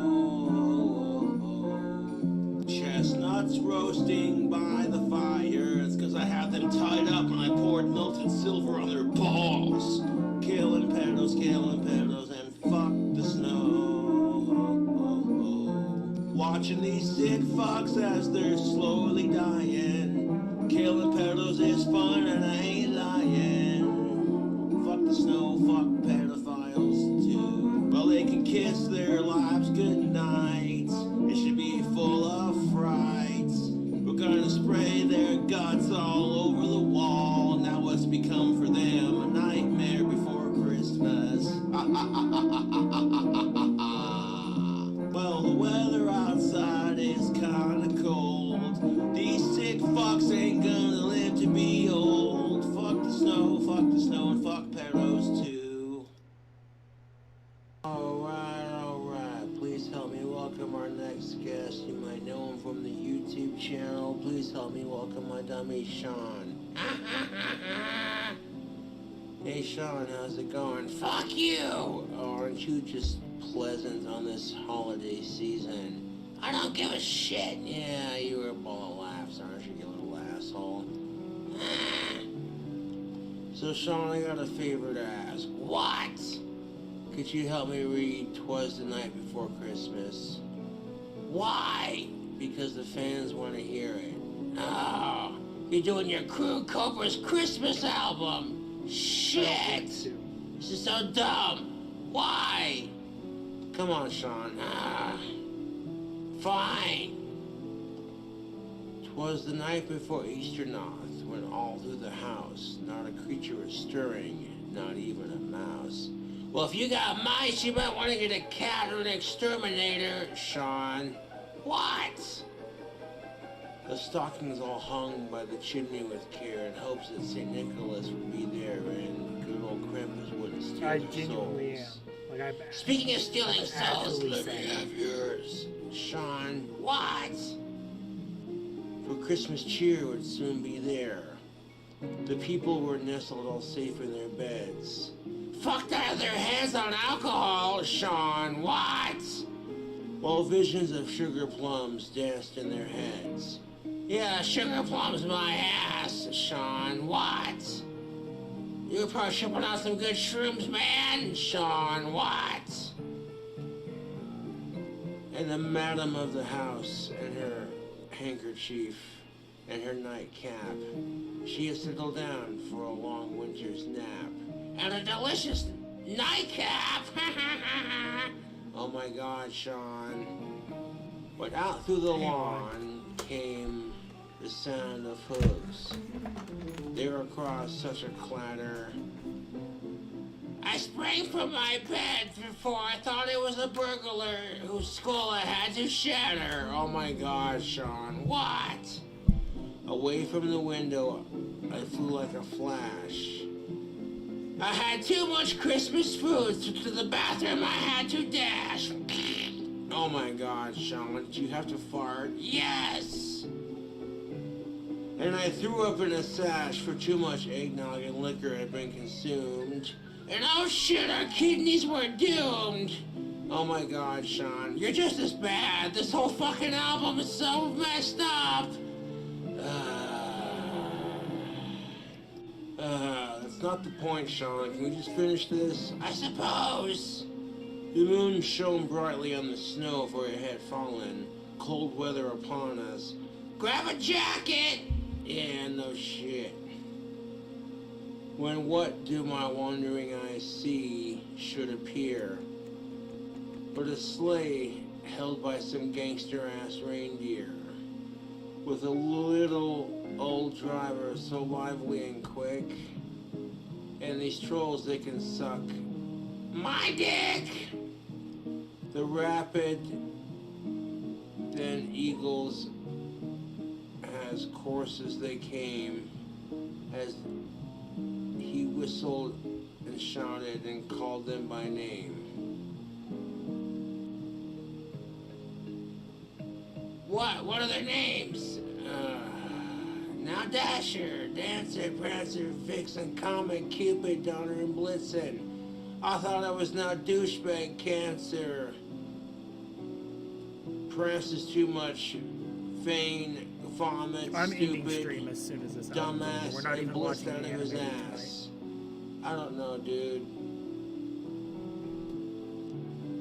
Chestnuts roasting by the fire. It's cause I have them tied up and I poured melted silver on their balls. Killing pedos, and fuck the snow. Watching these sick fucks as they're slowly dying. Killing pedos is fun and I ain't lying. Fuck the snow, fuck pedophiles too. Well, they can kiss their lives goodnight. It should be full of frights. We're gonna spray their guts all over the wall. Now what's become for them a nightmare before Christmas. weather outside is kinda cold. These sick fucks ain't gonna live to be old. Fuck the snow, and fuck Perros too. Alright, please help me welcome our next guest. You might know him from the YouTube channel. Please help me welcome my dummy, Sean. Hey Sean, how's it going? Fuck you! Aren't you just pleasant on this holiday season? I don't give a shit. Yeah, you were a ball of laughs, aren't you, you little asshole? So Sean, I got a favor to ask. What? Could you help me read 'Twas the Night Before Christmas? Why? Because the fans want to hear it. Oh, you're doing your Crew Cobra's Christmas album. Shit! This is so dumb. Why? Come on, Sean. Fine. 'Twas the night before Easternoth, when all through the house not a creature was stirring, not even a mouse. Well, if you got mice, you might want to get a cat or an exterminator, Sean. What? The stockings all hung by the chimney with care in hopes that St. Nicholas would be there and good old Krampus wouldn't steal I their genuinely souls. am. Like Speaking of stealing souls, actually let me sad. have yours, Sean. What? For Christmas cheer would soon be there. The people were nestled all safe in their beds. Fucked out of their heads on alcohol, Sean. What? While visions of sugar plums danced in their heads. Yeah, sugar plums my ass, Sean. What? You were probably shipping out some good shrooms, man. Sean, what? And the madam of the house and her handkerchief and her nightcap. She had settled down for a long winter's nap. And a delicious nightcap! Oh my God, Sean. But out through the lawn came the sound of hooves. There across such a clatter. I sprang from my bed before I thought it was a burglar whose skull I had to shatter. Oh my God, Sean. What? Away from the window, I flew like a flash. I had too much Christmas food, so to the bathroom I had to dash. Oh my God, Sean, did you have to fart? Yes! And I threw up in a sash for too much eggnog and liquor had been consumed. And oh shit, our kidneys were doomed! Oh my God, Sean, you're just as bad. This whole fucking album is so messed up! That's not the point, Sean. Can we just finish this? I suppose. The moon shone brightly on the snow for it had fallen. Cold weather upon us. Grab a jacket! Yeah, no shit. When what do my wandering eyes see should appear but a sleigh held by some gangster-ass reindeer with a little old driver so lively and quick, and these trolls they can suck my dick. The rapid then eagles as coarse as they came, as he whistled and shouted and called them by name. What are their names? Now Dasher, Dancer, Prancer, Vixen, Comet, Cupid, Donner, and Blitzen. I thought I was now douchebag cancer. Prancer's too much. Vain, vomit, I'm ending stupid, stream as soon as this album's over. dumbass, We're not and even blitz watching out the of his animated tonight. ass. I don't know, dude.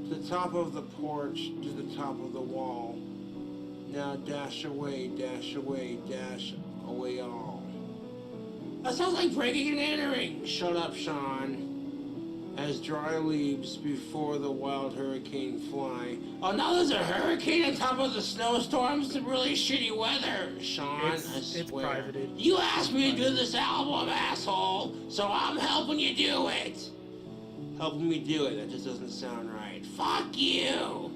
To the top of the porch, to the top of the wall. Now dash away, dash away, dash away all. That sounds like breaking and entering. Shut up, Sean. As dry leaves before the wild hurricane fly. Oh, now there's a hurricane on top of the snowstorms. It's really shitty weather, Sean. It's privated. You asked me to do this album, asshole, so I'm helping you do it. Helping me do it? That just doesn't sound right. Fuck you.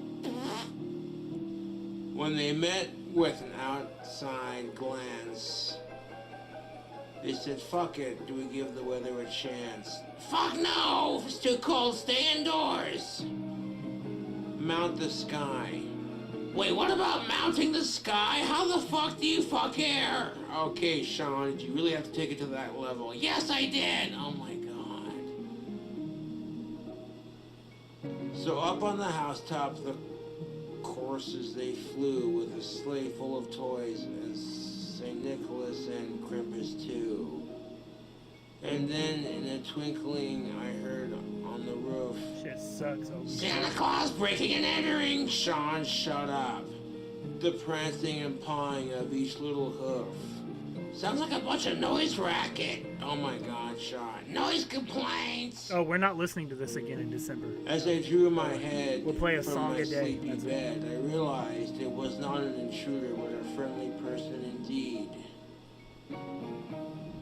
When they met with an outside glance, they said, fuck it, do we give the weather a chance? Fuck no! If it's too cold, stay indoors! Mount the sky. Wait, what about mounting the sky? How the fuck do you fuck air? Okay, Sean, did you really have to take it to that level? Yes, I did! Oh my god. So up on the housetop, the courses they flew with a sleigh full of toys as St. Nicholas and Krampus too. And then in a twinkling, I heard on the roof, Shit sucks. Santa Claus breaking and entering! Sean, shut up. The prancing and pawing of each little hoof. Sounds like a bunch of noise racket. Oh my god, Sean. Noise complaints! Oh, we're not listening to this again in December. As I drew my head We'll play a from song my a day. sleepy That's it. bed, I realized it was not an intruder, but a friendly person indeed.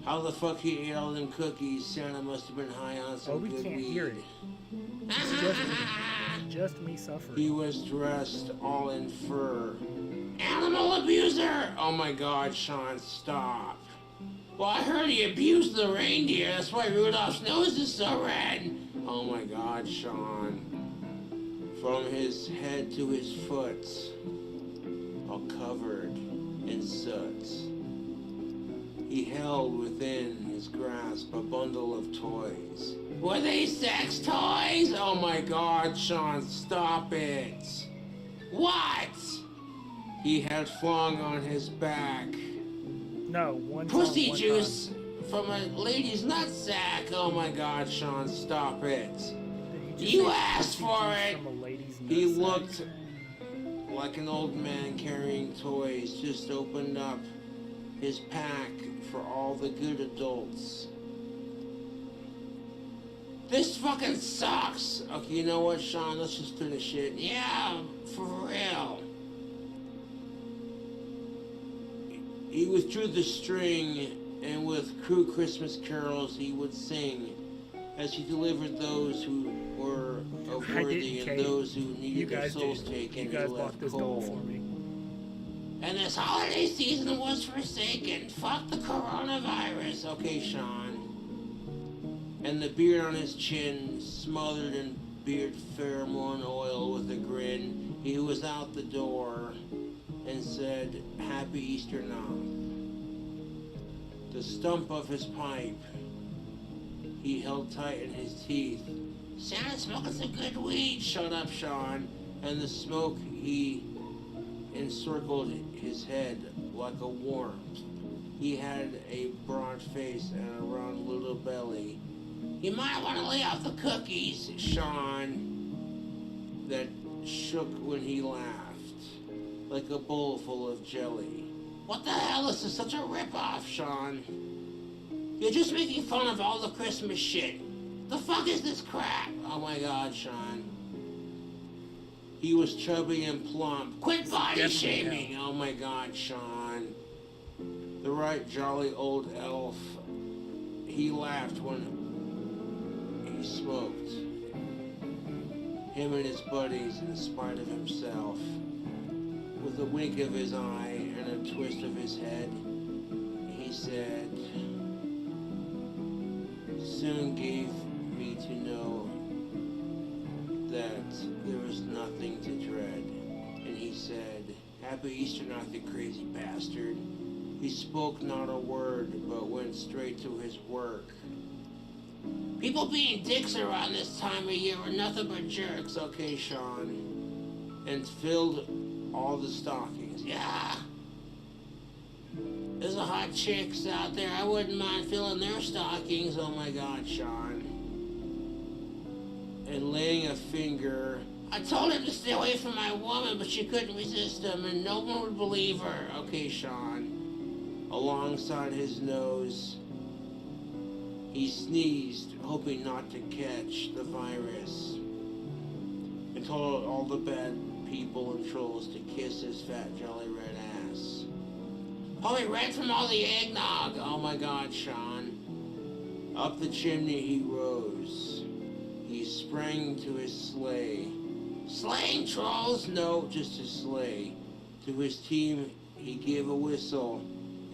How the fuck he ate all them cookies? Santa must have been high on some Oh, we good can't weed. hear it. It's just me suffering. He was dressed all in fur. Animal abuser! Oh my god, Sean, stop. Well, I heard he abused the reindeer. That's why Rudolph's nose is so red. Oh my god, Sean. From his head to his foot, all covered in soot. He held within his grasp a bundle of toys. Were they sex toys? Oh my god, Sean, stop it. What? He had flung on his back No, one pussy time, one juice from a lady's nutsack. Oh my god, Sean, stop it. You asked for it. He looked like an old man carrying toys, just opened up his pack for all the good adults. This fucking sucks. Okay, you know what, Sean? Let's just finish it. Yeah, for real. He withdrew the string, and with crude Christmas carols he would sing as he delivered those who were of I worthy didn't, and Kate. those who You needed their guys souls did. taken. You he guys left locked this door for cold. me. And this holiday season was forsaken. Fuck the coronavirus. Okay, Sean. And the beard on his chin, smothered in beard pheromone oil with a grin, he was out the door and said, Happy Easter now. The stump of his pipe he held tight in his teeth. Santa's smoking some good weed. Shut up, Sean. And the smoke he encircled his head like a worm. He had a broad face and a round little belly. You might want to lay off the cookies, Sean. That shook when he laughed, like a bowl full of jelly. What the hell? This is such a rip-off, Sean. You're just making fun of all the Christmas shit. The fuck is this crap? Oh my god, Sean. He was chubby and plump. Quit body shaming! Oh my god, Sean. The right jolly old elf. He laughed when he smoked. Him and his buddies in spite of himself. With a wink of his eye and a twist of his head, he said, soon gave me to know that there was nothing to dread. And he said, Happy Easter night, you crazy bastard. He spoke not a word, but went straight to his work. People being dicks around this time of year are nothing but jerks, okay, Sean? And filled all the stockings. Yeah. There's a hot chicks out there. I wouldn't mind filling their stockings. Oh my god, Sean. And laying a finger. I told him to stay away from my woman, but she couldn't resist him, and no one would believe her. Okay, Sean. Alongside his nose, he sneezed, hoping not to catch the virus. And told all the bad people and trolls to kiss his fat, jolly red ass. Probably red from all the eggnog. Oh my god, Sean. Up the chimney he rose. He sprang to his sleigh. Sleighing trolls? No, just his sleigh. To his team, he gave a whistle,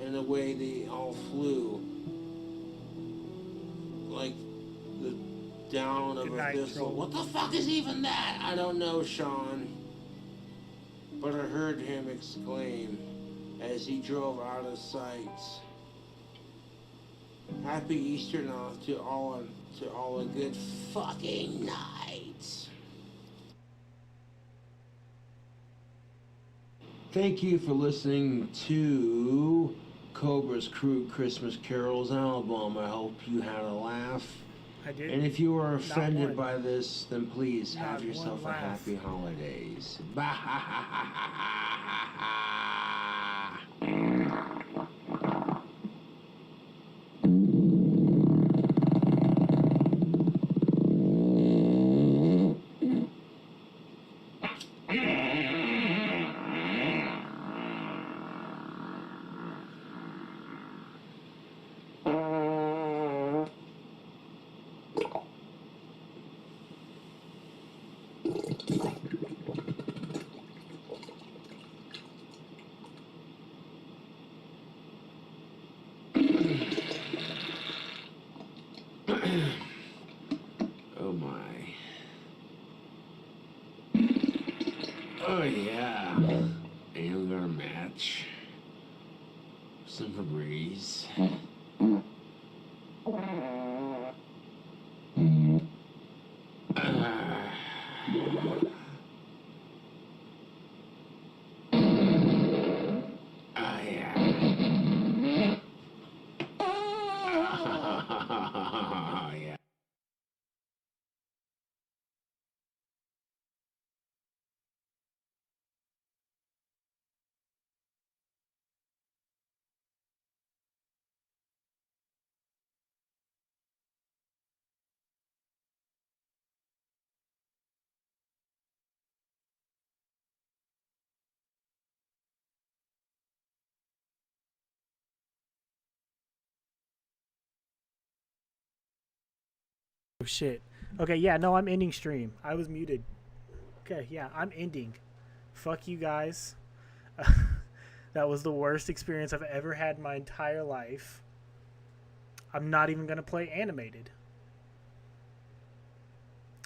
and away they all flew. Like the down of Good a night, thistle. troll. What the fuck is even that? I don't know, Sean. But I heard him exclaim as he drove out of sight. Happy Easter now to all a good fucking night. Thank you for listening to Cobra's Crew Christmas Carols album. I hope you had a laugh. I did. And if you were Not offended one. by this, then please Not have yourself one a laugh. happy holidays. Oh my. Oh yeah. And I'm gonna match some Febreze. Oh yeah. Oh yeah. Oh shit. Okay, yeah, no, I'm ending stream. I was muted. Okay, yeah, I'm ending. Fuck you guys. That was the worst experience I've ever had in my entire life. I'm not even gonna play animated.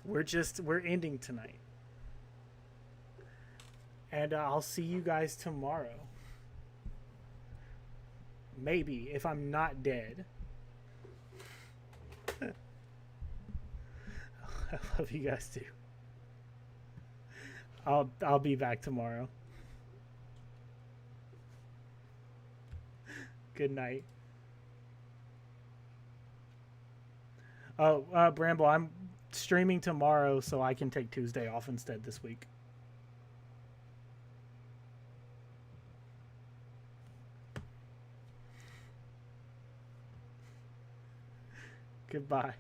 We're ending tonight. And I'll see you guys tomorrow. Maybe, if I'm not dead. I love you guys too. I'll be back tomorrow. Good night. Oh, Bramble, I'm streaming tomorrow so I can take Tuesday off instead this week. Goodbye.